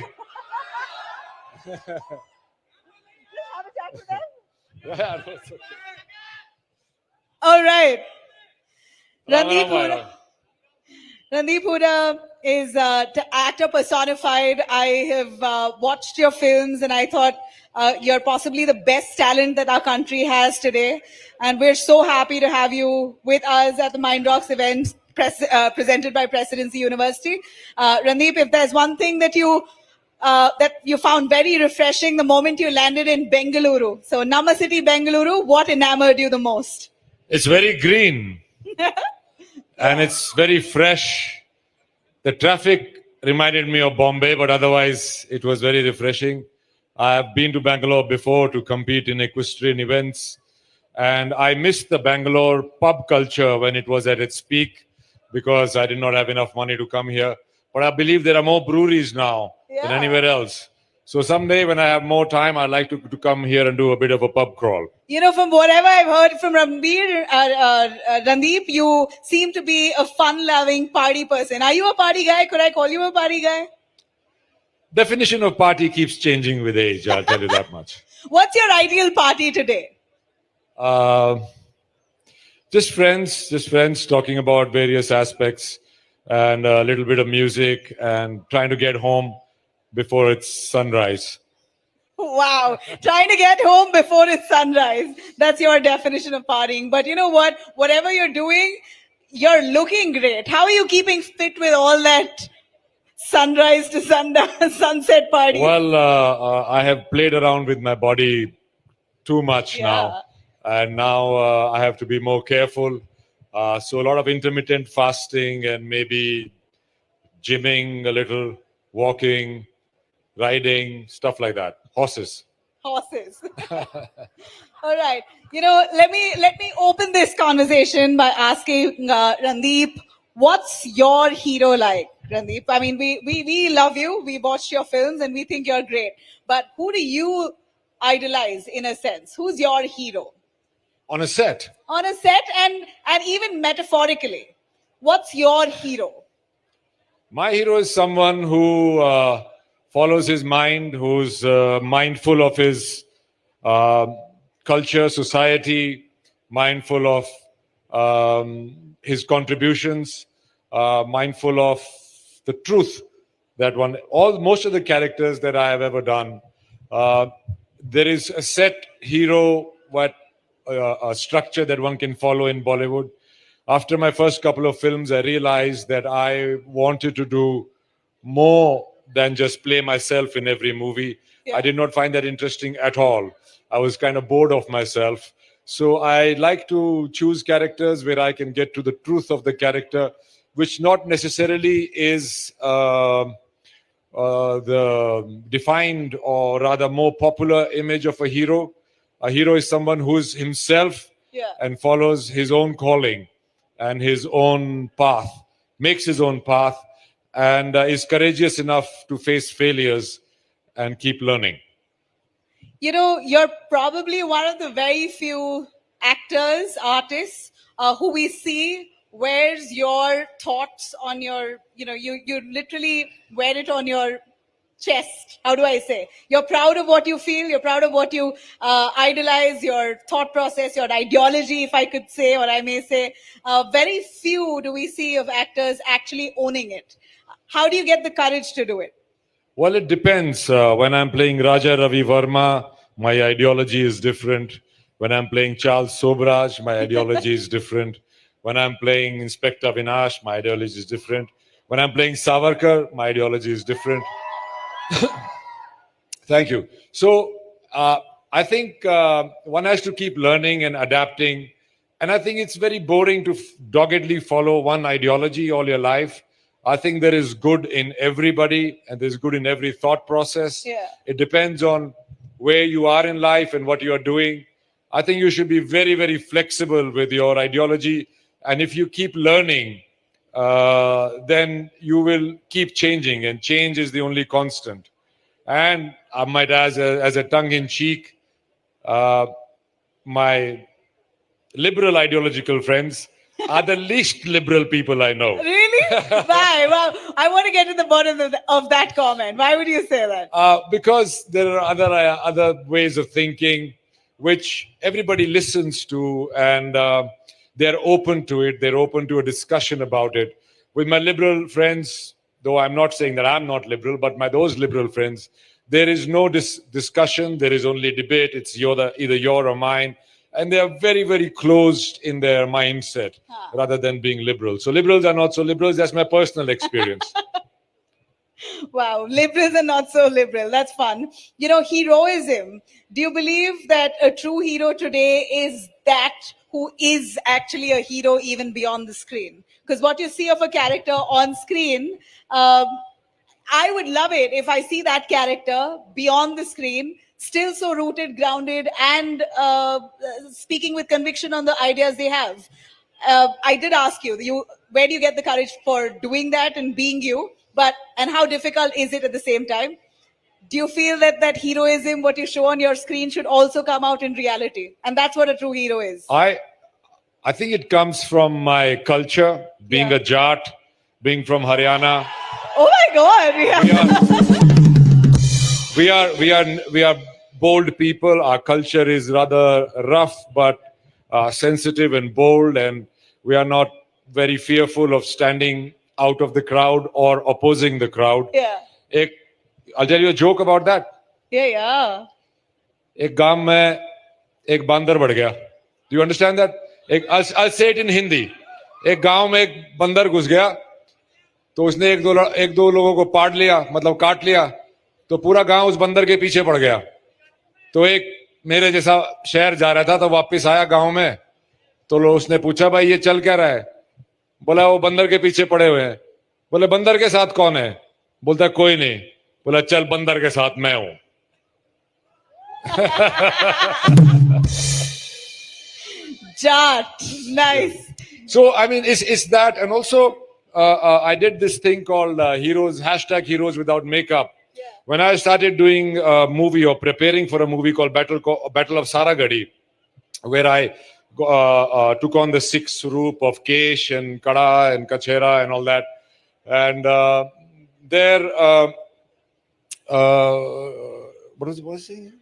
All right. Randeep Hooda. Randeep Hooda is actor personified. I have watched your films and I thought you're possibly the best talent that our country has today. And we're so happy to have you with us at the MindRocks event presented by Presidency University. Randeep, if there's one thing that you found very refreshing the moment you landed in Bengaluru. So Nama City, Bengaluru, what enamored you the most? It's very green and it's very fresh. The traffic reminded me of Bombay, but otherwise it was very refreshing. I have been to Bangalore before to compete in equestrian events, and I missed the Bangalore pub culture when it was at its peak because I did not have enough money to come here. But I believe there are more breweries now than anywhere else. So someday when I have more time, I'd like to come here and do a bit of a pub crawl. You know, from whatever I've heard from Randeep, you seem to be a fun-loving party person. Are you a party guy? Could I call you a party guy? Definition of party keeps changing with age, I'll tell you that much. What's your ideal party today? Just friends talking about various aspects and a little bit of music and trying to get home before it's sunrise. Wow. Trying to get home before it's sunrise. That's your definition of partying. But you know what? Whatever you're doing, you're looking great. How are you keeping fit with all that sunrise to sunset party? Well, I have played around with my body too much now. And now I have to be more careful. So a lot of intermittent fasting and maybe gymming a little, walking, riding, stuff like that. Horses. All right. You know, let me open this conversation by asking Randeep, what's your hero like? Randeep, I mean, we love you. We watched your films and we think you're great. But who do you idolize in a sense? Who's your hero? On a set? On a set and even metaphorically. What's your hero? My hero is someone who follows his mind, who's mindful of his culture, society, mindful of his contributions, mindful of the truth that most of the characters that I have ever done, there is a set hero, a structure that one can follow in Bollywood. After my first couple of films, I realized that I wanted to do more than just play myself in every movie. I did not find that interesting at all. I was kind of bored of myself. So I like to choose characters where I can get to the truth of the character, which not necessarily is the defined or rather more popular image of a hero. A hero is someone who is himself and follows his own calling and his own path, makes his own path, and is courageous enough to face failures and keep learning. You know, you're probably one of the very few actors, artists who we see wears your thoughts on your, you literally wear it on your chest. How do I say? You're proud of what you feel. You're proud of what you idolize, your thought process, your ideology, if I could say, or I may say. Very few do we see of actors actually owning it. How do you get the courage to do it? Well, it depends. When I'm playing Raja Ravi Verma, my ideology is different. When I'm playing Charles Sobraj, my ideology is different. When I'm playing Inspector Vinash, my ideology is different. When I'm playing Savarkar, my ideology is different. Thank you. So I think one has to keep learning and adapting. And I think it's very boring to doggedly follow one ideology all your life. I think there is good in everybody and there's good in every thought process. It depends on where you are in life and what you are doing. I think you should be very, very flexible with your ideology. And if you keep learning, then you will keep changing, and change is the only constant. And I might add, as a tongue-in-cheek, my liberal ideological friends are the least liberal people I know. Really? Why? Well, I want to get to the bottom of that comment. Why would you say that? Because there are other ways of thinking which everybody listens to, and they're open to it. They're open to a discussion about it. with my liberal friends, though I'm not saying that I'm not liberal, but those liberal friends, there is no discussion, there is only debate. It's either your or mine. And they are very, very closed in their mindset rather than being liberal. So liberals are not so liberals. That's my personal experience. Wow, liberals are not so liberal. That's fun. You know, heroism. Do you believe that a true hero today is that who is actually a hero even beyond the screen? Because what you see of a character on screen, I would love it if I see that character beyond the screen, still so rooted, grounded, and speaking with conviction on the ideas they have. I did ask you, where do you get the courage for doing that and being you? And how difficult is it at the same time? Do you feel that heroism, what you show on your screen, should also come out in reality? And that's what a true hero is. I think it comes from my culture, being a Jat, being from Haryana. Oh my God! Yeah. We are bold people. Our culture is rather rough, but sensitive and bold, and we are not very fearful of standing out of the crowd or opposing the crowd. Yeah. I'll tell you a joke about that. Yeah. एक गांव में एक बंदर बढ़ गया. Do you understand that? I'll say it in Hindi. एक गांव में एक बंदर घुस गया, तो उसने एक दो लोगों को पाड़ लिया, मतलब काट लिया, तो पूरा गांव उस बंदर के पीछे पड़ गया. तो एक मेरे जैसा शहर जा रहा था, तो वापस आया गांव में, तो उसने पूछा, भाई ये चल क्या रहा है? बोला वो बंदर के पीछे पड़े हुए हैं. बोले बंदर के साथ कौन है? बोलता कोई नहीं. बोला चल बंदर के साथ मैं हूं. Jat, nice. So I mean, it's that, and also I did this thing called heroes without makeup. Yeah. When I started doing a movie or preparing for a movie called Battle of Saragadi, where I took on the 6 roop of Kesh and Kada and Kachera and all that, and there, what was it saying?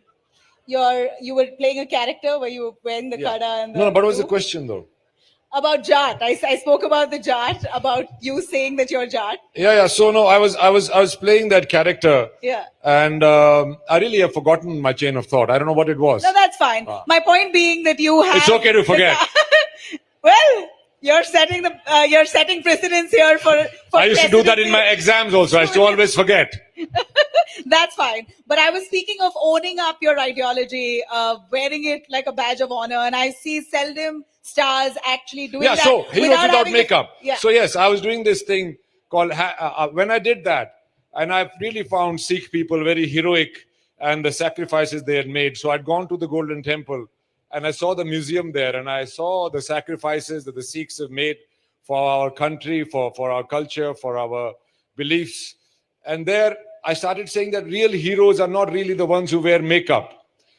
You were playing a character where you were wearing the kada and the No, but what was the question though? About Jat. I spoke about the Jat, about you saying that you're Jat. Yeah. So no, I was playing that character. Yeah. And I really have forgotten my chain of thought. I don't know what it was. No, that's fine. My point being that you have. It's okay to forget. Well, you're setting precedence here for I used to do that in my exams also. I used to always forget. That's fine. But I was speaking of owning up your ideology, wearing it like a badge of honor, and I see seldom stars actually doing that. So heroes without makeup. Yeah. So yes, I was doing this thing called when I did that, and I really found Sikh people very heroic and the sacrifices they had made. So I'd gone to the Golden Temple and I saw the museum there, and I saw the sacrifices that the Sikhs have made for our country, for our culture, for our beliefs. And there I started saying that real heroes are not really the ones who wear makeup.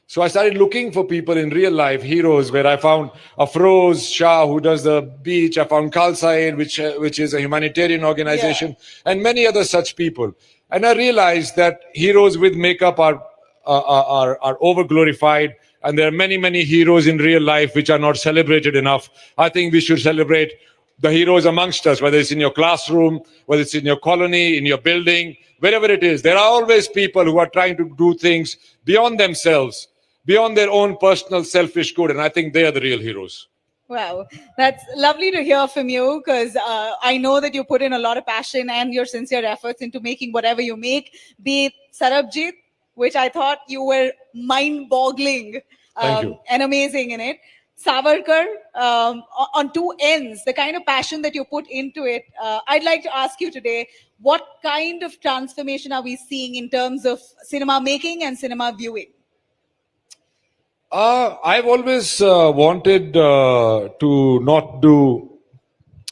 So I started looking for people in real life, heroes, where I found Afroz Shah, who does the beach. I found Khalsa Aid, which is a humanitarian organization, and many other such people. And I realized that heroes with makeup are over-glorified, and there are many, many heroes in real life which are not celebrated enough. I think we should celebrate the heroes amongst us, whether it's in your classroom, whether it's in your colony, in your building, wherever it is. There are always people who are trying to do things beyond themselves, beyond their own personal selfish good, and I think they are the real heroes. Wow, that's lovely to hear from you, because I know that you put in a lot of passion and your sincere efforts into making whatever you make, be it Sarabjit, which I thought you were mind-boggling and amazing in it. Savarkar, on 2 ends, the kind of passion that you put into it. I'd like to ask you today, what kind of transformation are we seeing in terms of cinema making and cinema viewing? I've always wanted to not do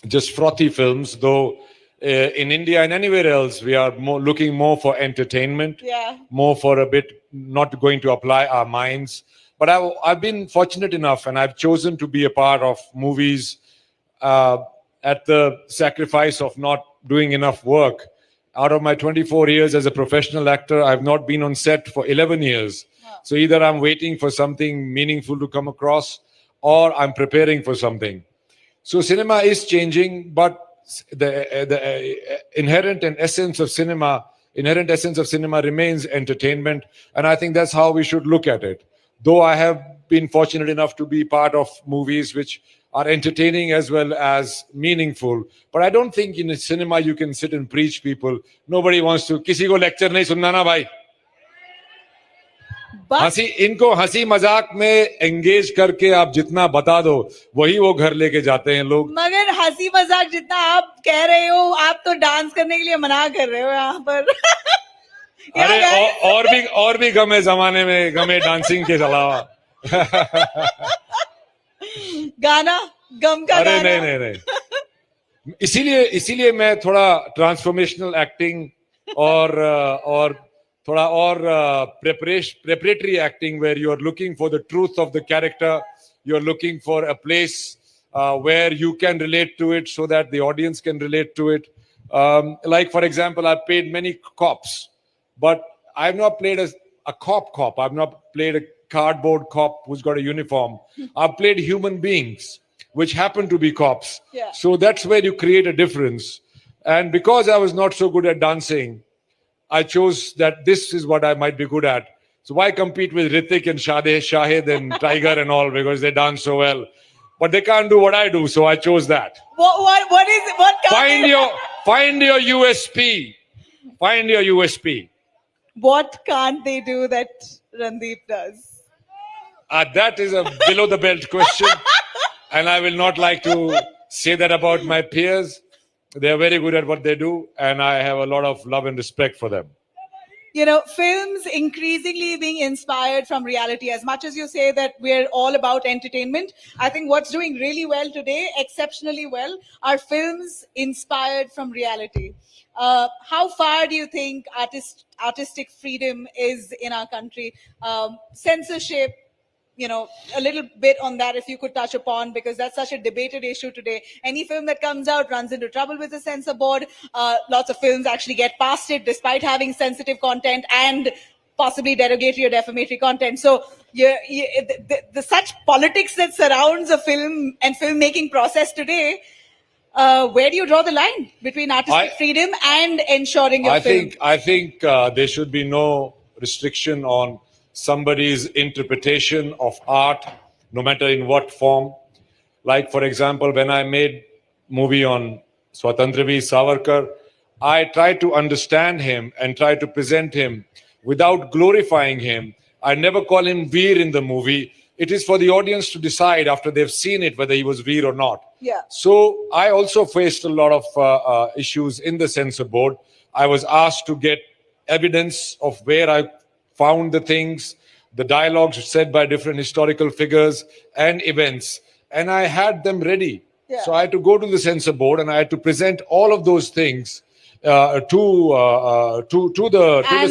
just frothy films, though in India and anywhere else, we are looking more for entertainment, more for a bit, not going to apply our minds. But I've been fortunate enough, and I've chosen to be a part of movies at the sacrifice of not doing enough work. Out of my 24 years as a professional actor, I've not been on set for 11 years. So either I'm waiting for something meaningful to come across, or I'm preparing for something. So cinema is changing, but inherent essence of cinema remains entertainment, and I think that's how we should look at it. Though I have been fortunate enough to be part of movies which are entertaining as well as meaningful, but I don't think in a cinema you can sit and preach people. Nobody wants to. किसी को lecture नहीं सुनना ना भाई. इनको हंसी मजाक में एंगेज करके आप जितना बता दो वही वो घर लेके जाते हैं लोग. मगर हंसी मजाक जितना आप कह रहे हो, आप तो डांस करने के लिए मना कर रहे हो यहाँ पर. अरे और भी गम है जमाने में, गम है डांसिंग के अलावा. गाना गम का. अरे नहीं. इसीलिए मैं थोड़ा ट्रांसफॉर्मेशनल एक्टिंग और थोड़ा और preparatory acting, where you are looking for the truth of the character, you are looking for a place where you can relate to it so that the audience can relate to it. Like for example, I've played many cops, but I've not played a cop. I've not played a cardboard cop who's got a uniform. I've played human beings which happen to be cops. Yeah. So that's where you create a difference. And because I was not so good at dancing, I chose that this is what I might be good at. So why compete with Hrithik and Shahid and Tiger and all, because they dance so well. But they can't do what I do, so I chose that. What is it? What Find your USP. Find your USP. What can't they do that Randeep does? That is a below the belt question. And I will not like to say that about my peers. They are very good at what they do, and I have a lot of love and respect for them. You know, films increasingly being inspired from reality. As much as you say that we're all about entertainment, I think what's doing really well today, exceptionally well, are films inspired from reality. How far do you think artistic freedom is in our country? Censorship, you know, a little bit on that if you could touch upon, because that's such a debated issue today. Any film that comes out runs into trouble with the censor board. Lots of films actually get past it despite having sensitive content and possibly derogatory or defamatory content. So the such politics that surrounds a film and filmmaking process today, where do you draw the line between artistic freedom and ensuring your film? I think there should be no restriction on somebody's interpretation of art, no matter in what form. Like, for example, when I made movie on Swatantraveer Savarkar, I tried to understand him and try to present him without glorifying him. I never call him Veer in the movie. It is for the audience to decide after they've seen it whether he was Veer or not. Yeah. So I also faced a lot of issues in the censor board. I was asked to get evidence of where I found the things, the dialogues said by different historical figures and events, and I had them ready. Yeah. So I had to go to the censor board and I had to present all of those things to the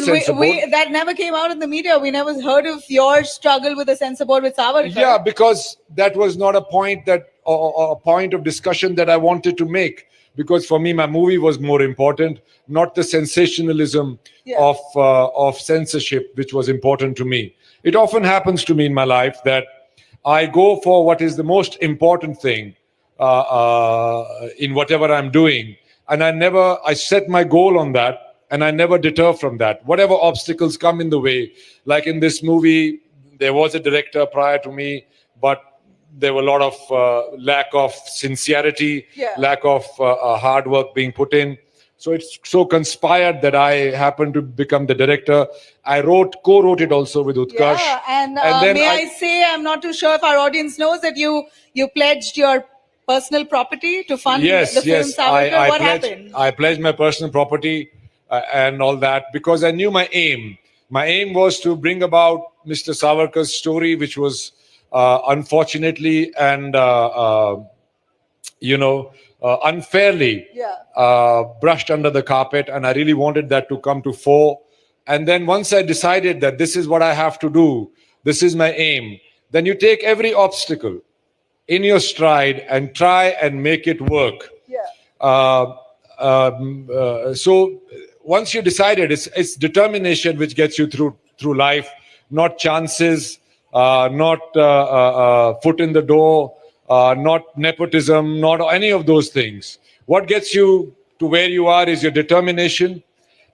censor board. That never came out in the media. We never heard of your struggle with the censor board with Savarkar. Yeah, because that was not a point a point of discussion that I wanted to make. Because for me, my movie was more important, not the sensationalism of censorship, which was important to me. It often happens to me in my life that I go for what is the most important thing in whatever I'm doing. And I set my goal on that, and I never deter from that. Whatever obstacles come in the way, like in this movie, there was a director prior to me, but there were a lot of lack of sincerity, lack of hard work being put in. So it's so conspired that I happened to become the director. I co-wrote it also with Utkarsh. Yeah, and then may I say, I'm not too sure if our audience knows that you pledged your personal property to fund the film Savarkar. What happened? I pledged my personal property and all that because I knew my aim. My aim was to bring about Mr. Savarkar's story, which was unfortunately and unfairly brushed under the carpet, and I really wanted that to come to fore. And then once I decided that this is what I have to do, this is my aim, then you take every obstacle in your stride and try and make it work. So once you decided, it's determination which gets you through life, not chances, not foot in the door, not nepotism, not any of those things. What gets you to where you are is your determination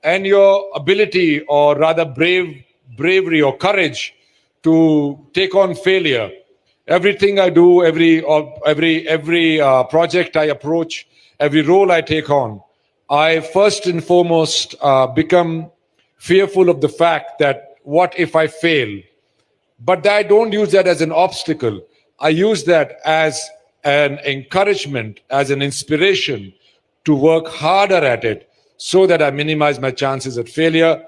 and your ability, or rather bravery or courage to take on failure. Everything I do, every project I approach, every role I take on, I first and foremost become fearful of the fact that what if I fail? But I don't use that as an obstacle. I use that as an encouragement, as an inspiration to work harder at it so that I minimize my chances at failure.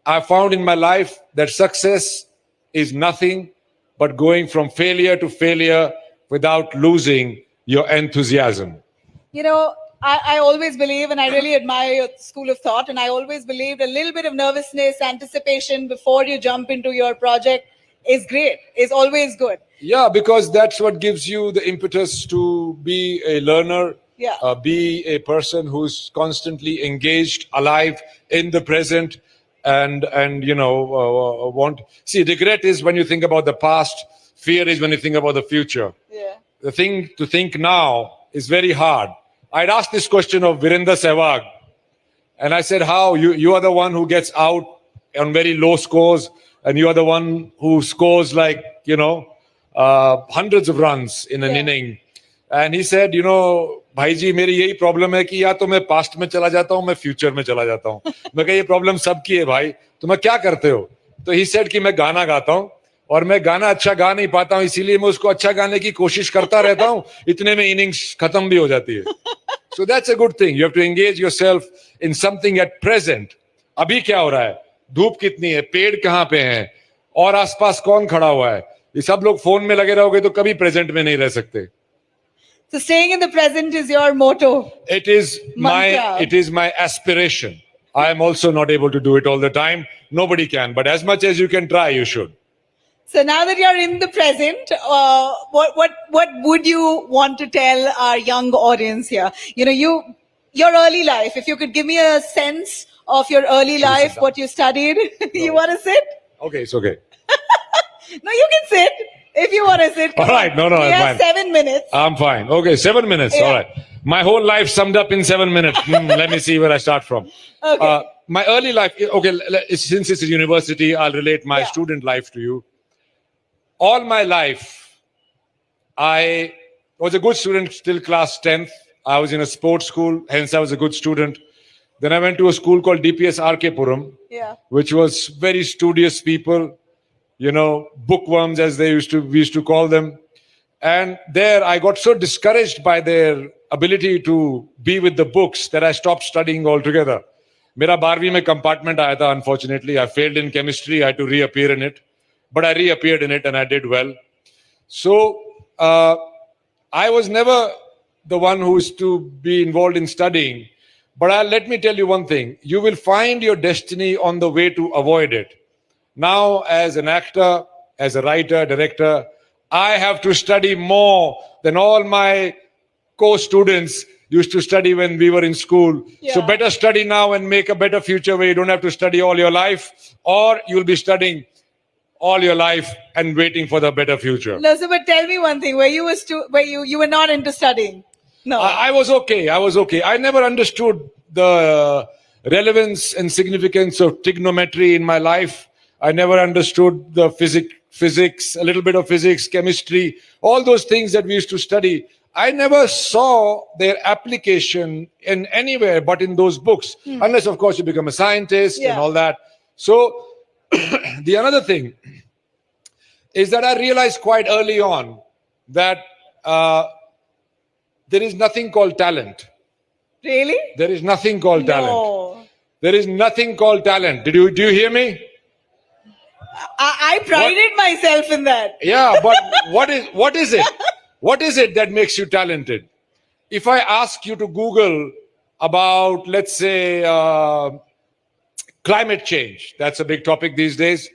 I found in my life that success is nothing but going from failure to failure without losing your enthusiasm. You know, I always believe, and I really admire your school of thought, and I always believed a little bit of nervousness, anticipation before you jump into your project is great, is always good. Yeah, because that's what gives you the impetus to be a learner, be a person who's constantly engaged, alive, in the present, and want. See, regret is when you think about the past. Fear is when you think about the future. Yeah. The thing to think now is very hard. I'd asked this question of Virender Sehwag, and I said, how? You are the one who gets out on very low scores, and you are the one who scores like, hundreds of runs in an inning. And he said, भाई जी मेरी यही problem है कि या तो मैं past में चला जाता हूँ, मैं फ्यूचर में चला जाता हूँ. मैं कहा ये प्रॉब्लम सबकी है भाई, तुम्हें क्या करते हो? तो he said कि मैं गाना गाता हूँ और मैं गाना अच्छा गा नहीं पाता हूँ, इसीलिए मैं उसको अच्छा गाने की कोशिश करता रहता हूँ, इतने में इनिंग्स खत्म भी हो जाती है. So that's a good thing. You have to engage yourself in something at present. अभी क्या हो रहा है? धूप कितनी है? पेड़ कहाँ पे हैं? और आसपास कौन खड़ा हुआ है? ये सब लोग फोन में लगे रहोगे तो कभी प्रेजेंट में नहीं रह सकते. So staying in the present is your motto. It is my aspiration. I am also not able to do it all the time. Nobody can, but as much as you can try, you should. So now that you're in the present, what would you want to tell our young audience here? Your early life. If you could give me a sense of your early life, what you studied. You want to sit? Okay, it's okay. No, you can sit if you want to sit. All right, no, we I'm have fine. 7 minutes. I'm fine. Okay, 7 minutes. Yeah. All right. My whole life summed up in 7 minutes. Let me see where I start from. Okay. My early life. Okay, since it's a university, I'll relate my student life to you. All my life, I was a good student till class 10th. I was in a sports school, hence I was a good student. Then I went to a school called DPS RK Puram, which was very studious people, bookworms as we used to call them. And there I got so discouraged by their ability to be with the books that I stopped studying altogether. Mera 12वीं में compartment आया था, unfortunately. I failed in chemistry. I had to reappear in it. But I reappeared in it and I did well. So I was never the one who is to be involved in studying. But let me tell you one thing. You will find your destiny on the way to avoid it. Now, as an actor, as a writer, director, I have to study more than all my co-students used to study when we were in school. So better study now and make a better future where you don't have to study all your life, or you'll be studying all your life and waiting for the better future. No, so but tell me one thing. Where you were not into studying? No. I was okay. I never understood the relevance and significance of trigonometry in my life. I never understood the physics, a little bit of physics, chemistry, all those things that we used to study. I never saw their application in anywhere but in those books, unless, of course, you become a scientist and all that. So the another thing is that I realized quite early on that there is nothing called talent. Really? There is nothing called talent. No. There is nothing called talent. Do you hear me? I prided myself in that. Yeah, but what is it? What is it that makes you talented? If I ask you to Google about, let's say, climate change, that's a big topic these days.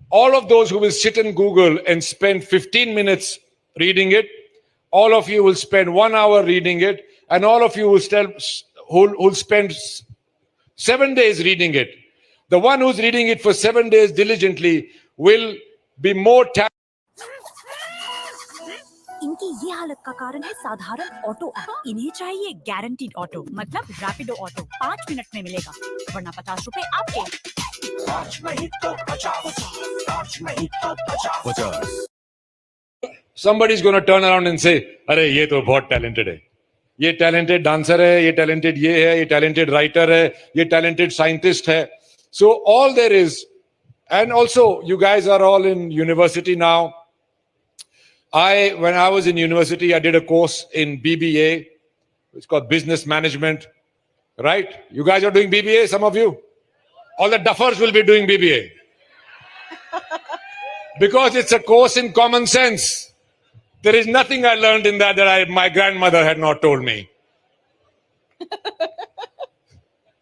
All of those who will sit in Google and spend 15 minutes reading it, all of you will spend 1 hour reading it, and all of you will spend 7 days reading it. The one who's reading it for 7 days diligently will be more talented. इनकी ये हालत का कारण है साधारण auto app. इन्हें चाहिए guaranteed auto, मतलब रैपिडो ऑटो 5 मिनट में मिलेगा, वरना 50 रुपए आपके। Somebody's going to turn around and say, अरे ये तो बहुत talented है, ये talented dancer है, ये talented ये है, ये talented writer है, ये talented scientist है. So all there is, and also you guys are all in university now. When I was in university, I did a course in BBA. It's called business management, right? You guys are doing BBA, some of you? All the duffers will be doing BBA. Because it's a course in common sense. There is nothing I learned in that my grandmother had not told me.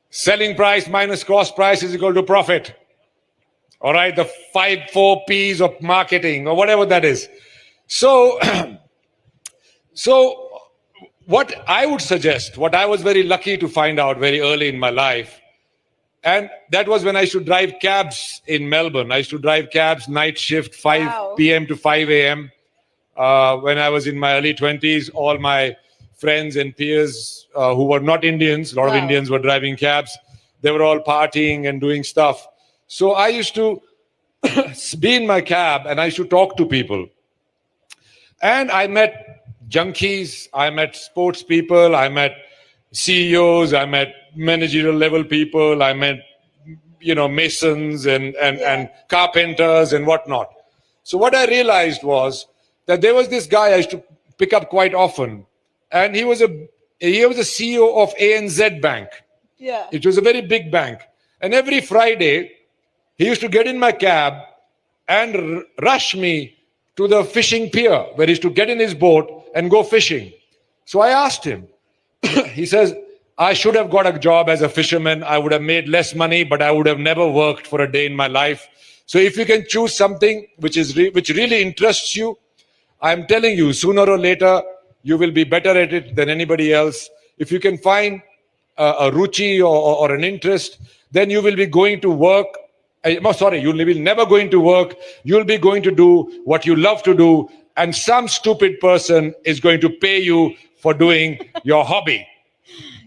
Selling price minus cost price is equal to profit. All right, the 4 P's of marketing or whatever that is. So, what I would suggest, what I was very lucky to find out very early in my life, and that was when I used to drive cabs in Melbourne. I used to drive cabs night shift, 5 p.m. to 5 a.m. When I was in my early 20s, all my friends and peers who were not Indians, a lot of Indians were driving cabs. They were all partying and doing stuff. So I used to be in my cab and I used to talk to people. And I met junkies, I met sports people, I met CEOs, I met managerial level people, I met, masons and carpenters and whatnot. So what I realized was that there was this guy I used to pick up quite often, and he was a CEO of ANZ Bank. Yeah. It was a very big bank. And every Friday, he used to get in my cab and rush me to the fishing pier, where he used to get in his boat and go fishing. So I asked him, he says, I should have got a job as a fisherman. I would have made less money, but I would have never worked for a day in my life. So if you can choose something which really interests you, I'm telling you, sooner or later, you will be better at it than anybody else. If you can find a ruchi or an interest, then you will be going to work. You will be never going to work. You'll be going to do what you love to do. And some stupid person is going to pay you for doing your hobby.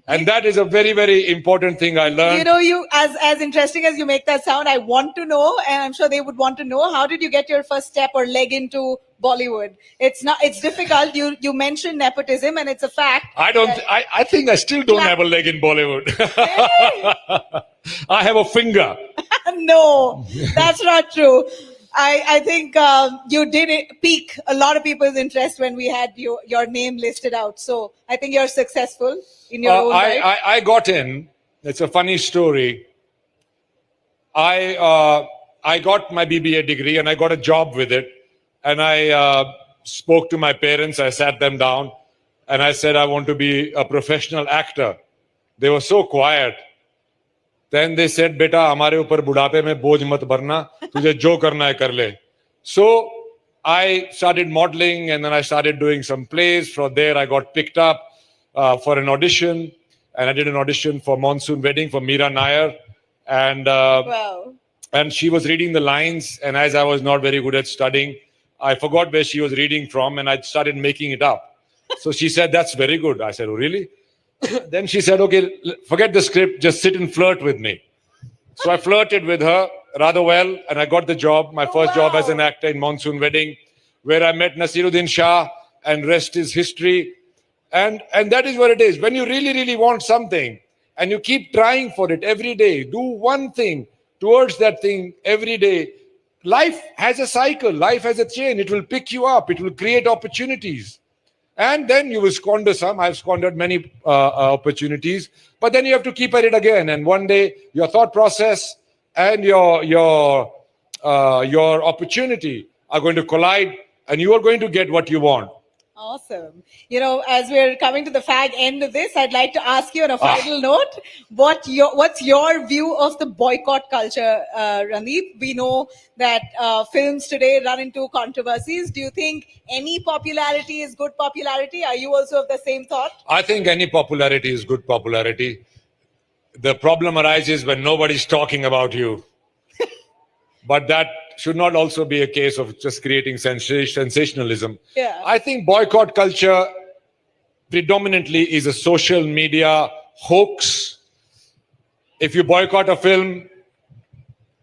And that is a very, very important thing I learned. You as interesting as you make that sound, I want to know, and I'm sure they would want to know, how did you get your first step or leg into Bollywood? It's difficult. You mentioned nepotism, and it's a fact. I think I still don't have a leg in Bollywood. I have a finger. No, that's not true. I think you did pique a lot of people's interest when we had your name listed out. So I think you're successful in your own right. I got in. It's a funny story. I got my BBA degree and I got a job with it. And I spoke to my parents. I sat them down and I said, I want to be a professional actor. They were so quiet. Then they said, beta, हमारे ऊपर बुढ़ापे में बोझ मत भरना, तुझे जो करना है कर ले. So I started modeling and then I started doing some plays. From there, I got picked up for an audition, and I did an audition for Monsoon Wedding for Meera Nair. And she was reading the lines, and as I was not very good at studying, I forgot where she was reading from, and I started making it up. So she said, that's very good. I said, oh, really? Then she said, okay, forget the script, just sit and flirt with me. So I flirted with her rather well, and I got the job, my first job as an actor in Monsoon Wedding, where I met Nasiruddin Shah, and rest is history. And that is what it is. When you really, really want something, and you keep trying for it every day, do one thing towards that thing every day, life has a cycle, life has a chain. It will pick you up, it will create opportunities. And then you will squander some. I've squandered many opportunities, but then you have to keep at it again. And one day, your thought process and your opportunity are going to collide, and you are going to get what you want. Awesome. As we're coming to the fag end of this, I'd like to ask you on a final note, what's your view of the boycott culture, Randeep? We know that films today run into controversies. Do you think any popularity is good popularity? Are you also of the same thought? I think any popularity is good popularity. The problem arises when nobody's talking about you. But that should not also be a case of just creating sensationalism. Yeah. I think boycott culture predominantly is a social media hoax. If you boycott a film,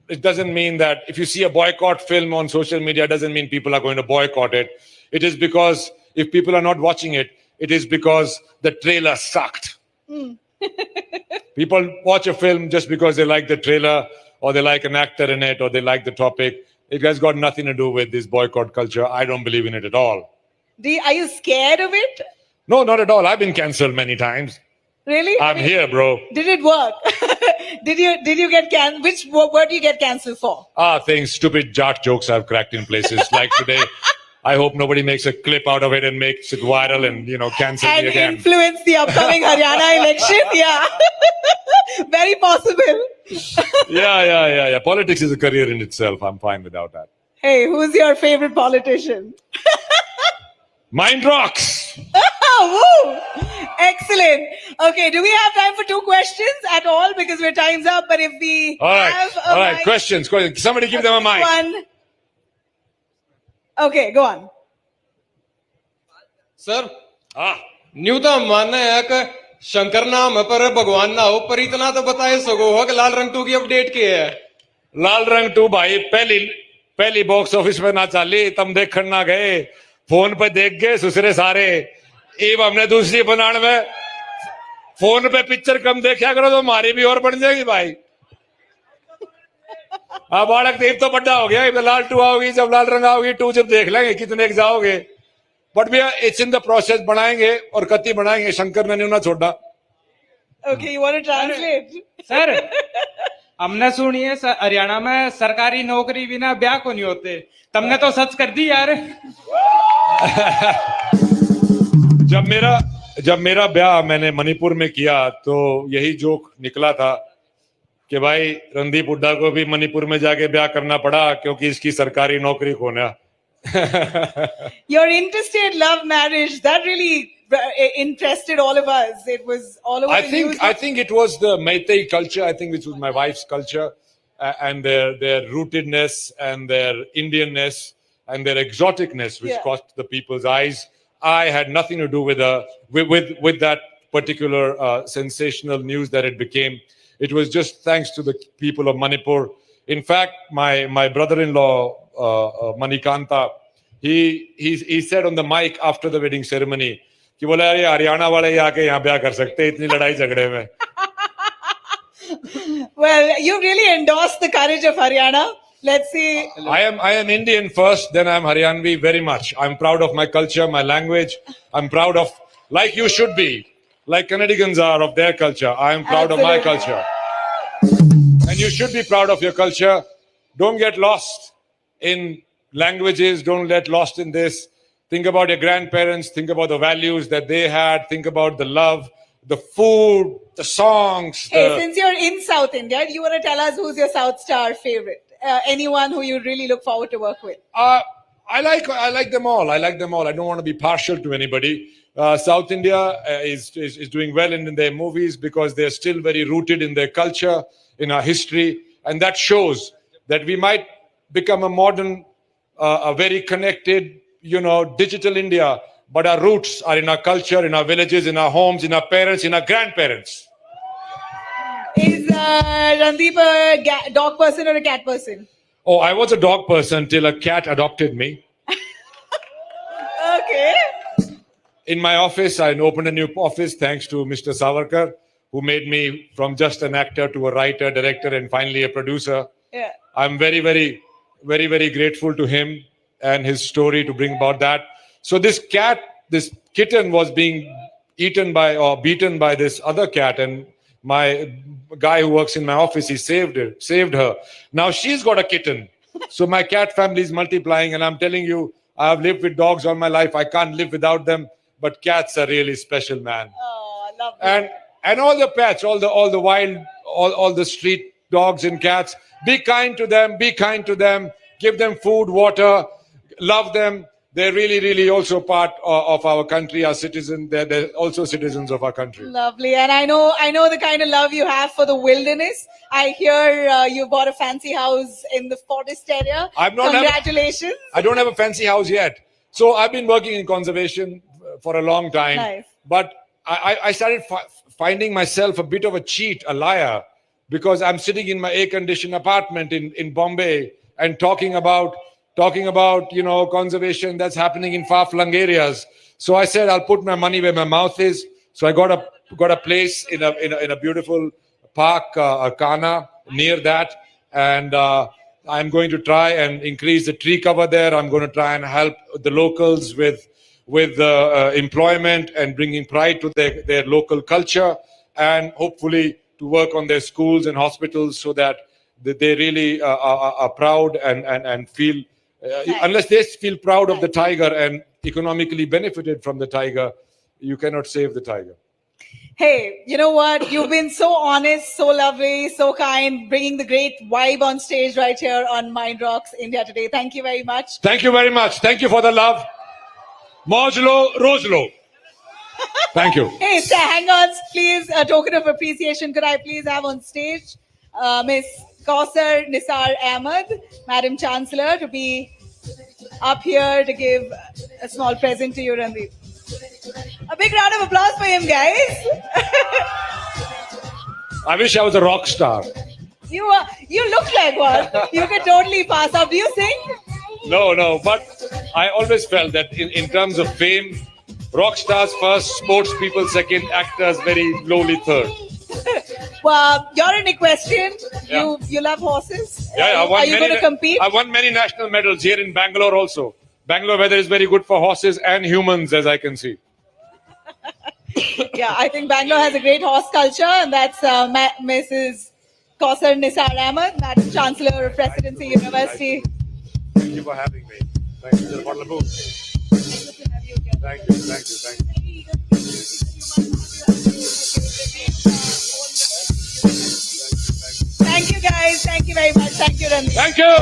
it doesn't mean that if you see a boycott film on social media, it doesn't mean people are going to boycott it. It is because if people are not watching it, it is because the trailer sucked. People watch a film just because they like the trailer or they like an actor in it or they like the topic. It has got nothing to do with this boycott culture. I don't believe in it at all. Are you scared of it? No, not at all. I've been cancelled many times. Really? I'm here, bro. Did it work? Did you get which word do you get cancelled for? Things, stupid jat jokes I've cracked in places like today. I hope nobody makes a clip out of it and makes it viral and, cancel And me again. influence the upcoming Haryana election? Yeah. Very possible. Yeah. Politics is a career in itself. I'm fine without that. Hey, who's your favorite politician? MindRocks. Woo! Excellent. Okay, do we have time for 2 questions at all? Because our time's up. But if we All have right. mic- Questions. Somebody give them a mic. One. Okay, go on. Sir न्यूनतम मानना है कि शंकर नाम है पर भगवान ना हो पर इतना तो बताए सको हो कि लाल रंग 2 की अपडेट की है लाल रंग 2 भाई पहली बॉक्स ऑफिस में ना चाली तम देखण ना गए फोन पे देख गए सुसरे सारे अब हमने दूसरी बनाने में फोन पे पिक्चर कम देखा करो तो हमारी भी और बन जाएगी भाई बालक देव तो बड़ा हो गया लाल 2 आओगी जब लाल रंग आओगी 2 जब देख लेंगे कितने एक जाओगे बट भैया इट्स इन द प्रोसेस बनाएंगे और कति बनाएंगे शंकर ने नहीं ना छोड़ा Okay, you want to translate? Sir हमने सुनी है हरियाणा में सरकारी नौकरी बिना ब्याह को नहीं होते तुमने तो सच कर दी यार जब मेरा ब्याह मैंने मणिपुर में किया तो यही जोक निकला था कि भाई रणदीप हुड्डा को भी मणिपुर में जाके ब्याह करना पड़ा क्योंकि इसकी सरकारी नौकरी खोना Your interstate love marriage, that really interested all of us. It was all over the news. I think it was the Meitei culture. I think which was my wife's culture and their rootedness and their Indianness and their exoticness, which caught the people's eyes. I had nothing to do with that particular sensational news that it became. It was just thanks to the people of Manipur. In fact, my brother-in-law Manikanta, he said on the mic after the wedding ceremony कि बोला यार ये हरियाणा वाले आके यहाँ ब्याह कर सकते हैं इतनी लड़ाई झगड़े में. Well, you really endorsed the courage of Haryana. Let's see. I am Indian first, then I'm Haryanvi very much. I'm proud of my culture, my language. I'm proud of, like you should be, like Canadians are of their culture. I am proud of my culture. And you should be proud of your culture. Don't get lost in languages. Don't get lost in this. Think about your grandparents. Think about the values that they had. Think about the love, the food, the songs. Hey, since you're in South India, do you want to tell us who's your South Star favorite? Anyone who you really look forward to work with? I like them all. I like them all. I don't want to be partial to anybody. South India is doing well in their movies because they're still very rooted in their culture, in our history. And that shows that we might become a modern, a very connected, digital India, but our roots are in our culture, in our villages, in our homes, in our parents, in our grandparents. Is Randeep a dog person or a cat person? Oh, I was a dog person till a cat adopted me. Okay. In my office, I opened a new office thanks to Mr. Savarkar, who made me from just an actor to a writer, director, and finally a producer. Yeah. I'm very, very, very, very grateful to him and his story to bring about that. So this kitten was being eaten by or beaten by this other cat, and my guy who works in my office, he saved her. Now she's got a kitten. So my cat family is multiplying, and I'm telling you, I've lived with dogs all my life. I can't live without them, but cats are really special, man. Oh, lovely. And all the pets, all the wild, all the street dogs and cats, be kind to them, give them food, water, love them. they're really, really also part of our country, our citizens. They're also citizens of our country. Lovely. And I know the kind of love you have for the wilderness. I hear you bought a fancy house in the forest area. Congratulations. I don't have a fancy house yet. So I've been working in conservation for a long time. Nice. But I started finding myself a bit of a cheat, a liar, because I'm sitting in my air-conditioned apartment in Bombay and talking about conservation that's happening in far-flung areas. So I said I'll put my money where my mouth is. So I got a place in a beautiful park, Kana, near that, and I'm going to try and increase the tree cover there. I'm going to try and help the locals with employment and bringing pride to their local culture, and hopefully to work on their schools and hospitals so that they really are proud and feel. Unless they feel proud of the tiger and economically benefited from the tiger, you cannot save the tiger. Hey, you know what? You've been so honest, so lovely, so kind, bringing the great vibe on stage right here on MindRocks India today. Thank you very much. Thank you very much. Thank you for the love. Mojlo Roslo. Thank you. Hey, hang on, please. A token of appreciation. Could I please have on stage Miss Kausar Nisar Ahmed, Madam Chancellor, to be up here to give a small present to you, Randeep. A big round of applause for him, guys. I wish I was a rock star. You look like one. You could totally pass up. Do you sing? No, but I always felt that in terms of fame, rock stars first, sports people second, actors very lowly third. Well, you're an equestrian. Yeah. You love horses. Yeah, Are you going to compete? I won many national medals here in Bangalore also. Bangalore weather is very good for horses and humans, as I can see. Yeah, I think Bangalore has a great horse culture, and that's Mrs. Kausar Nisar Ahmed, Madam Chancellor of Presidency University. Thank you for having me. Thank you. Thank you. Thank you, guys. Thank you very much. Thank you, Randeep. Thank you.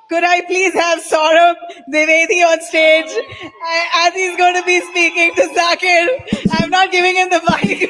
Could I please have Saurabh Dwivedi on stage as he's going to be speaking to Zakir? I'm not giving him the mic.